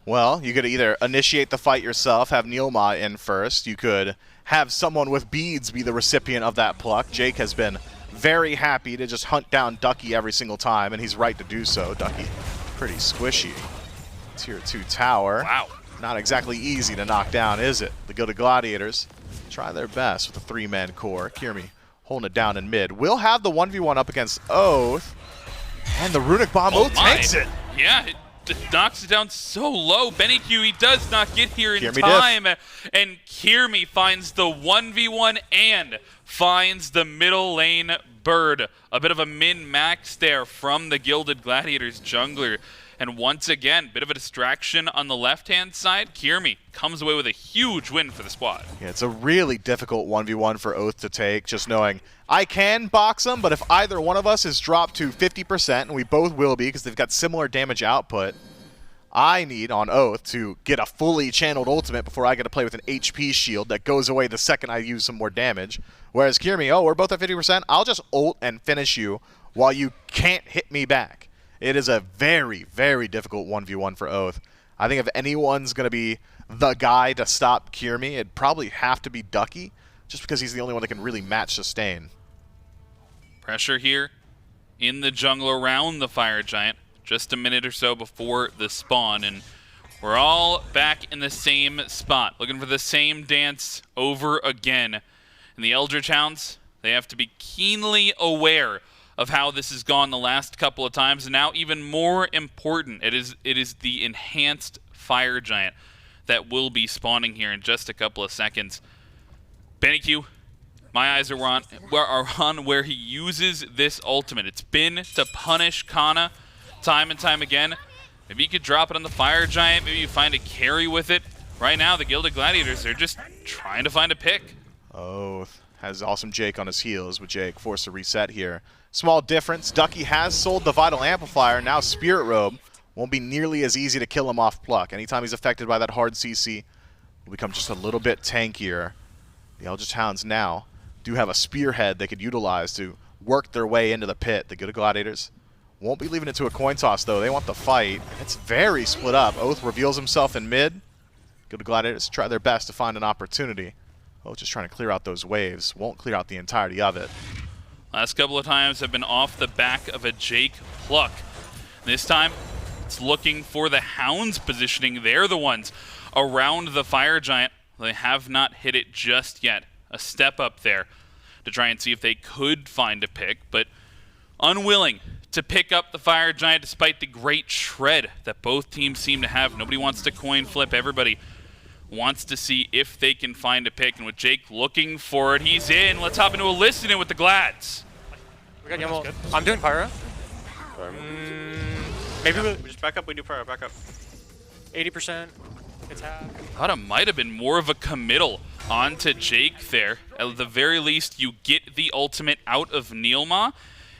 Well, you could either initiate the fight yourself, have NeilMah in first. You could have someone with beads be the recipient of that pluck. Jake has been very happy to just hunt down Ducky every single time, and he's right to do so. Ducky, pretty squishy. Tier 2 tower. Wow. Not exactly easy to knock down, is it? The Gilded Gladiators try their best with a 3-man core. Kyrmi holding it down in mid. We'll have the 1v1 up against Oathhh. And the Runic Bomb, Oathhh takes it. Yeah, it knocks it down so low. BennyQ, he does not get here in Kyrmi time. And Kyrmi finds the 1v1 and finds the middle lane bird. A bit of a min-max there from the Gilded Gladiators jungler. And once again, bit of a distraction on the left-hand side. Kyrmi comes away with a huge win for the squad. Yeah, it's a really difficult 1v1 for Oathhh to take, just knowing I can box them, but if either one of us is dropped to 50%, and we both will be because they've got similar damage output, I need, on Oathhh, to get a fully channeled ultimate before I get to play with an HP shield that goes away the second I use some more damage. Whereas Kyrmi, oh, we're both at 50%, I'll just ult and finish you while you can't hit me back. It is a very, very difficult 1v1 for Oathhh. I think if anyone's going to be the guy to stop Kyrmi, it'd probably have to be Ducky, just because he's the only one that can really match sustain. Pressure here in the jungle around the Fire Giant. Just a minute or so before the spawn, and we're all back in the same spot, looking for the same dance over again. And the Eldritch Hounds, they have to be keenly aware of how this has gone the last couple of times, and now even more important, it is the enhanced Fire Giant that will be spawning here in just a couple of seconds. BennyQ, my eyes are on where he uses this ultimate. It's been to punish Cxnnahh time and time again. Maybe you could drop it on the Fire Giant, maybe you find a carry with it. Right now, the Gilded Gladiators, they're just trying to find a pick. Oathhh has awesome Jake on his heels, with Jake forced to reset here. Small difference, Ducky has sold the Vital Amplifier, now Spirit Robe. Won't be nearly as easy to kill him off Pluck. Anytime he's affected by that hard CC, will become just a little bit tankier. The Eldritch Hounds now do have a spearhead they could utilize to work their way into the pit. The Gilded Gladiators won't be leaving it to a coin toss, though. They want the fight. It's very split up. Oathhh reveals himself in mid. Gilded Gladiators try their best to find an opportunity. Oathhh just trying to clear out those waves. Won't clear out the entirety of it. Last couple of times have been off the back of a Jake Pluck. This time, it's looking for the Hounds positioning. They're the ones around the Fire Giant. They have not hit it just yet. A step up there to try and see if they could find a pick, but unwilling to pick up the Fire Giant despite the great shred that both teams seem to have. Nobody wants to coin flip. Everybody wants to see if they can find a pick, and with Jake looking for it, he's in. Let's hop into a listening with the Glads. We got Yemo. I'm doing Pyro. Maybe we just back up, we do Pyro, back up. 80%. It's half. Thought it might have been more of a committal onto Jake there. At the very least, you get the ultimate out of NeilMah,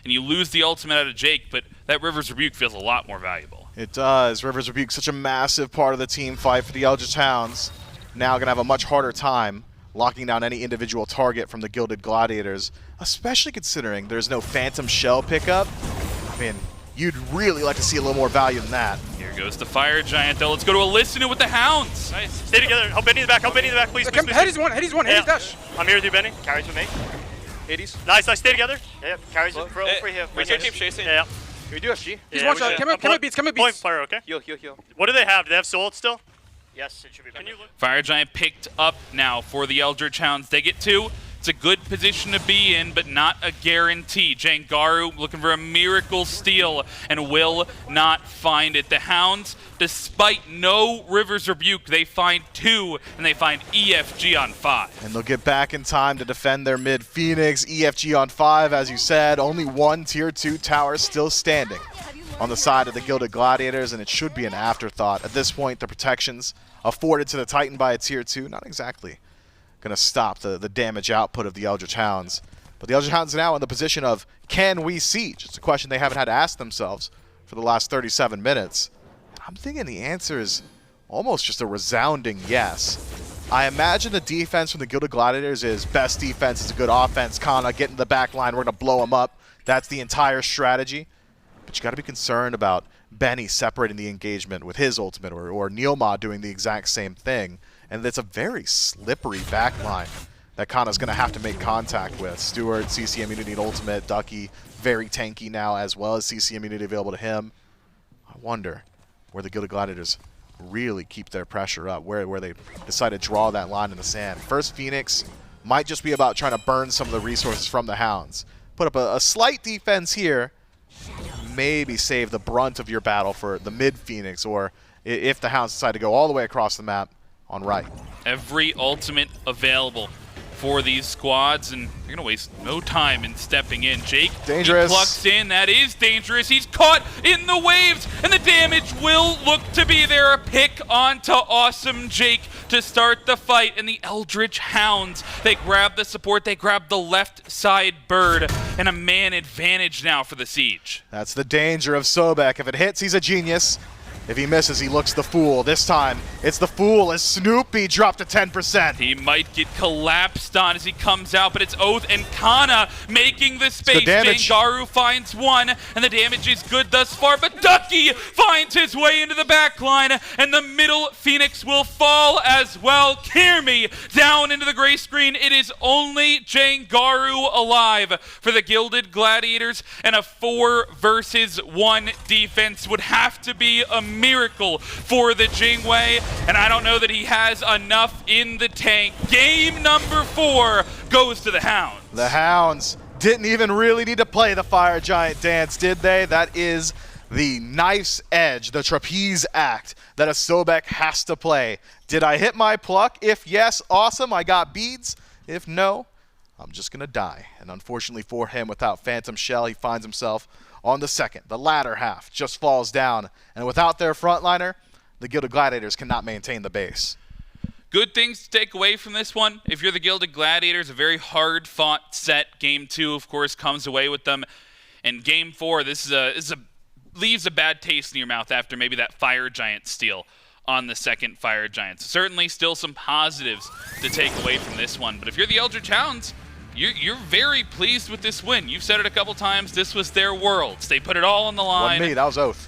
and you lose the ultimate out of Jake, but that River's Rebuke feels a lot more valuable. It does. River's Rebuke, such a massive part of the team fight for the Eldritch Hounds. Now going to have a much harder time locking down any individual target from the Gilded Gladiators, especially considering there's no Phantom Shell pickup. I mean, you'd really like to see a little more value than that. Here goes the Fire Giant, though. Let's go to a listening with the Hounds. Nice. Stay together. Help Benny in the back. Help Benny in the back, please. Please, please. Heady's one. Heady's dash. I'm here with you, Benny. Carries with me. Hades. Nice. Stay together. Yeah, carries it for here. We your team chasing. Yeah. We do FG. He's one shot. Come beats. Point fire, okay? Heal. What do they have? Do they have Soul still? Yes, it should be better. Can you look? Fire Giant picked up now for the Eldritch Hounds. They get two. It's a good position to be in, but not a guarantee. Jangaru looking for a miracle steal and will not find it. The Hounds, despite no River's Rebuke, they find two, and they find EFG on 5. And they'll get back in time to defend their mid Phoenix. EFG on 5, as you said. Only one Tier 2 tower still standing on the side of the Gilded Gladiators, and it should be an afterthought. At this point, the protections afforded to the Titan by a Tier 2, not exactly going to stop the damage output of the Eldritch Hounds. But the Eldritch Hounds are now in the position of, can we siege? It's a question they haven't had to ask themselves for the last 37 minutes. I'm thinking the answer is almost just a resounding yes. I imagine the defense from the Gilded Gladiators is best defense is a good offense. Cxnnahh, get in the back line, we're going to blow him up. That's the entire strategy. But you got to be concerned about Benny separating the engagement with his ultimate, or NeilMah doing the exact same thing. And it's a very slippery backline that Cxnnah's going to have to make contact with. Stuart, CC immunity and ultimate. Ducky, very tanky now, as well as CC immunity available to him. I wonder where the Gilded Gladiators really keep their pressure up, where they decide to draw that line in the sand. First Phoenix might just be about trying to burn some of the resources from the Hounds. Put up a slight defense here, maybe save the brunt of your battle for the mid Phoenix, or if the Hounds decide to go all the way across the map on right. Every ultimate available for these squads, and they're gonna waste no time in stepping in. Jake, Dangerous. He plucks in. That is dangerous. He's caught in the waves, and the damage will look to be there. A pick onto awesome Jake to start the fight, and the Eldritch Hounds, they grab the support, they grab the left side bird, and a man advantage now for the siege. That's the danger of Sobek. If it hits, he's a genius. If he misses, he looks the fool. This time, it's the fool as Snoopy dropped to 10%. He might get collapsed on as he comes out, but it's Oathhh and Cxnnahh making the space. Jangaru finds one, and the damage is good thus far, but Ducky finds his way into the backline, and the middle Phoenix will fall as well. Kyrmi down into the gray screen. It is only Jangaru alive for the Gilded Gladiators, and a 4 versus 1 defense would have to be a miracle for the Jingwei, and I don't know that he has enough in the tank. Game number 4 goes to the Hounds. The Hounds didn't even really need to play the Fire Giant dance, did they? That is the knife's edge, the trapeze act that a Sobek has to play. Did I hit my pluck? If yes, awesome, I got beads. If no, I'm just gonna die. And unfortunately for him, without Phantom Shell, he finds himself on the second. The latter half just falls down, and without their frontliner, the Gilded Gladiators cannot maintain the base. Good things to take away from this one. If you're the Gilded Gladiators, a very hard-fought set. Game 2, of course, comes away with them. And Game 4, this leaves a bad taste in your mouth after maybe that Fire Giant steal on the second Fire Giant. So certainly still some positives to take away from this one. But if you're the Eldritch Hounds, you're very pleased with this win. You've said it a couple times. This was their worlds. They put it all on the line. Wasn't me, that was Oathhh.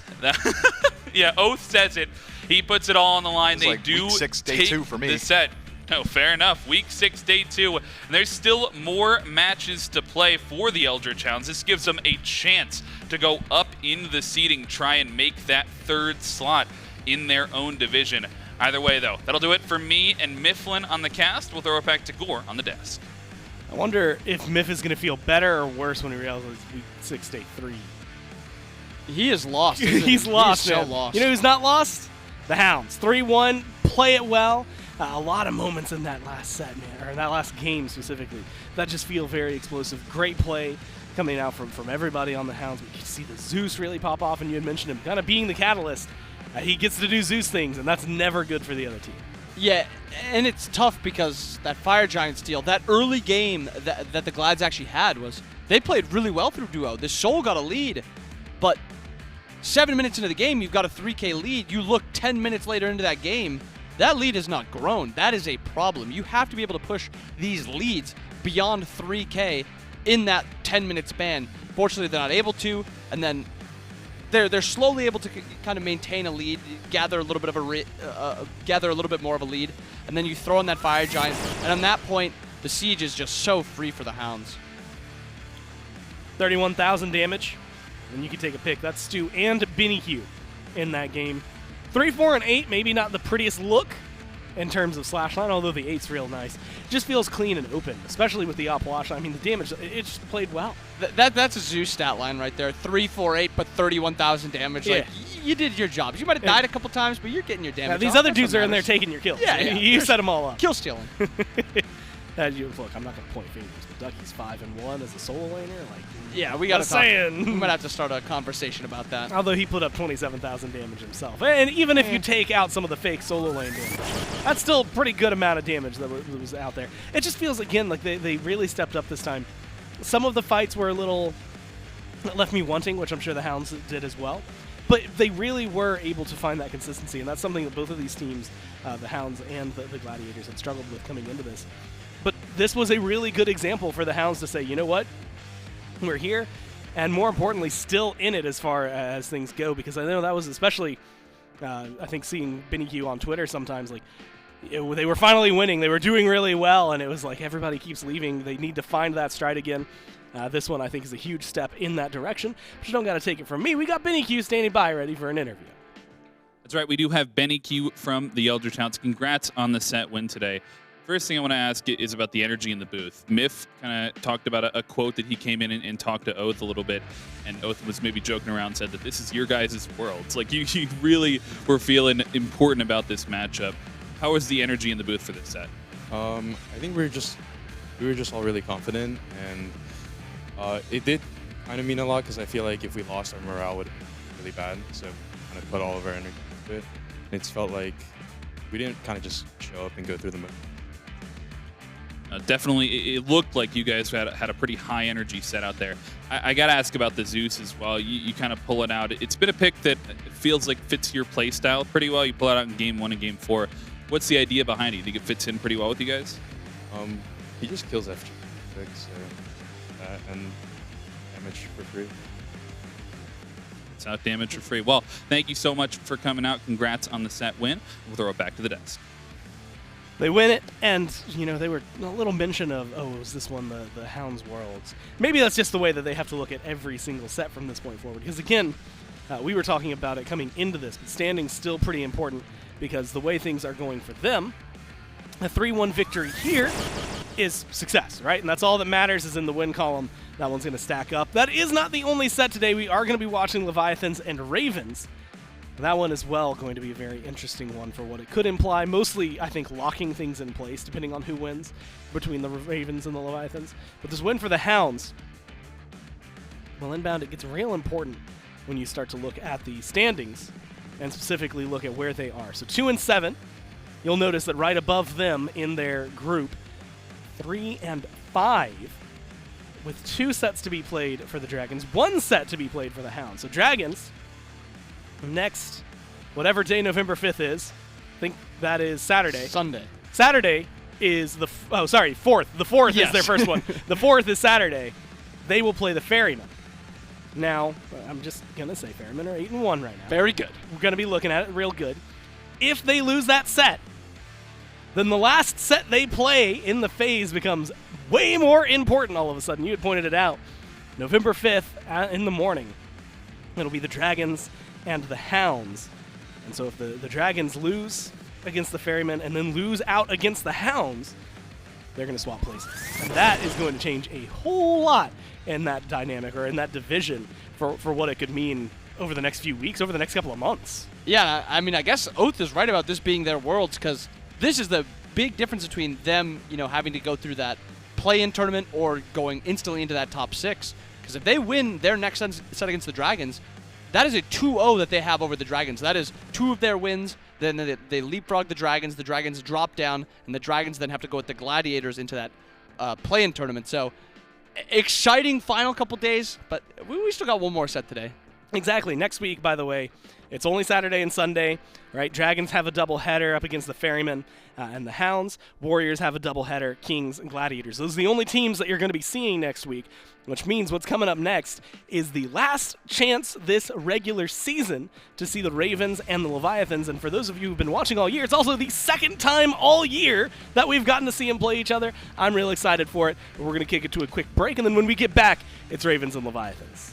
Yeah, Oathhh says it. He puts it all on the line. They like do week 6, day take 2 for me. the set. No, fair enough. Week 6, day 2. And there's still more matches to play for the Eldritch Hounds. This gives them a chance to go up in the seeding, try and make that 3rd slot in their own division. Either way, though, that'll do it for me and Mifflin on the cast. We'll throw it back to Gore on the desk. I wonder if Miff is going to feel better or worse when he realizes week 6, day 3. He is lost. He's lost. He's so man. lost. You know who's not lost? The Hounds. 3-1. Play it well. A lot of moments in that last set, man, or in that last game specifically, that just feel very explosive. Great play coming out from everybody on the Hounds. We can see the Zeus really pop off, and you had mentioned him kind of being the catalyst. He gets to do Zeus things, and that's never good for the other team. Yeah, and it's tough because that Fire Giant steal, that early game that the Glads actually had was they played really well through duo. The Soul got a lead, but 7 minutes into the game, you've got a 3K lead. You look 10 minutes later into that game, that lead has not grown. That is a problem. You have to be able to push these leads beyond 3K in that 10-minute span. Fortunately, they're not able to, and then they're slowly able to kind of maintain a lead, gather a little bit more of a lead, and then you throw in that Fire Giant, and on that point, the siege is just so free for the Hounds. 31,000 damage, and you can take a pick. That's Stu and BennyQ in that game. 3, 4, and 8, maybe not the prettiest look in terms of slash line, although the 8's real nice. Just feels clean and open, especially with the Oathhh. I mean, the damage, it just played well. That's a Zeus stat line right there. 3, 4, 8, but 31,000 damage. Yeah. Like, you did your jobs. You might have died a couple times, but you're getting your damage. These off. other That's dudes what are in there matters. taking your kills. Yeah. You set them all up. Kill stealing. Look, I'm not going to point fingers, but Ducky's 5-1 as a solo laner. Like, yeah, we got to talk. saying. We might have to start a conversation about that. Although he put up 27,000 damage himself. And even if you take out some of the fake solo lane damage, that's still a pretty good amount of damage that was out there. It just feels, again, like they really stepped up this time. Some of the fights were a little left me wanting, which I'm sure the Hounds did as well. But they really were able to find that consistency, and that's something that both of these teams, the Hounds and the Gladiators, had struggled with coming into this. But this was a really good example for the Hounds to say, you know what? We're here, and more importantly, still in it as far as things go, because I know that was especially, I think, seeing BennyQ on Twitter sometimes, like, they were finally winning, they were doing really well, and it was like everybody keeps leaving. They need to find that stride again. This one, I think, is a huge step in that direction, but you don't got to take it from me. We got BennyQ standing by ready for an interview. That's right, we do have BennyQ from the Eldritch Hounds. Congrats on the set win today. First thing I want to ask is about the energy in the booth. Miff kind of talked about a quote that he came in and talked to Oathhh a little bit, and Oathhh was maybe joking around, said that this is your guys' worlds. Like, you really were feeling important about this matchup. How was the energy in the booth for this set? I think we're just we were just all really confident, and it did kind of mean a lot because I feel like if we lost, our morale would have been really bad. So kind of put all of our energy into it. It's felt like we didn't kind of just show up and go through the motion. Definitely, it looked like you guys had a pretty high energy set out there. I got to ask about the Zeus as well. You kind of pull it out. It's been a pick that feels like fits your play style pretty well. You pull it out in Game 1 and Game 4. What's the idea behind it? You think it fits in pretty well with you guys? He just kills FG, so that and damage for free. It's out damage for free. Well, thank you so much for coming out. Congrats on the set win. We'll throw it back to the desk. They win it, and, you know, they were a little mention of, oh, was this one the Hounds Worlds? Maybe that's just the way that they have to look at every single set from this point forward. Because, again, we were talking about it coming into this, but standing's still pretty important because the way things are going for them, a 3-1 victory here is success, right? And that's all that matters is in the win column. That one's going to stack up. That is not the only set today. We are going to be watching Leviathans and Ravens. That one as well going to be a very interesting one for what it could imply. Mostly, I think, locking things in place, depending on who wins between the Ravens and the Leviathans. But this win for the Hounds, well, inbound, it gets real important when you start to look at the standings and specifically look at where they are. So 2-7. You'll notice that right above them in their group, 3-5, with 2 sets to be played for the Dragons, 1 set to be played for the Hounds. So Dragons, next, whatever day November 5th is, I think that is Saturday. Saturday is the, 4th. The 4th is their first one. The 4th is Saturday. They will play the Ferrymen. Now, I'm just going to say Ferrymen are 8-1 right now. Very good. We're going to be looking at it real good. If they lose that set, then the last set they play in the phase becomes way more important all of a sudden. You had pointed it out. November 5th in the morning, it'll be the Dragons and the Hounds. And so if the Dragons lose against the Ferrymen and then lose out against the Hounds, they're going to swap places. And that is going to change a whole lot in that dynamic or in that division for what it could mean over the next few weeks, over the next couple of months. Yeah, I mean, I guess Oathhh is right about this being their worlds because this is the big difference between them, you know, having to go through that play-in tournament or going instantly into that top 6. Because if they win their next set against the Dragons, that is a 2-0 that they have over the Dragons. That is 2 of their wins. Then they leapfrog the Dragons drop down, and the Dragons then have to go with the Gladiators into that play-in tournament. So, exciting final couple days, but we still got one more set today. Exactly. Next week, by the way, it's only Saturday and Sunday, right? Dragons have a doubleheader up against the Ferrymen and the Hounds. Warriors have a doubleheader, Kings and Gladiators. Those are the only teams that you're going to be seeing next week, which means what's coming up next is the last chance this regular season to see the Ravens and the Leviathans. And for those of you who've been watching all year, it's also the second time all year that we've gotten to see them play each other. I'm real excited for it. But we're going to kick it to a quick break, and then when we get back, it's Ravens and Leviathans.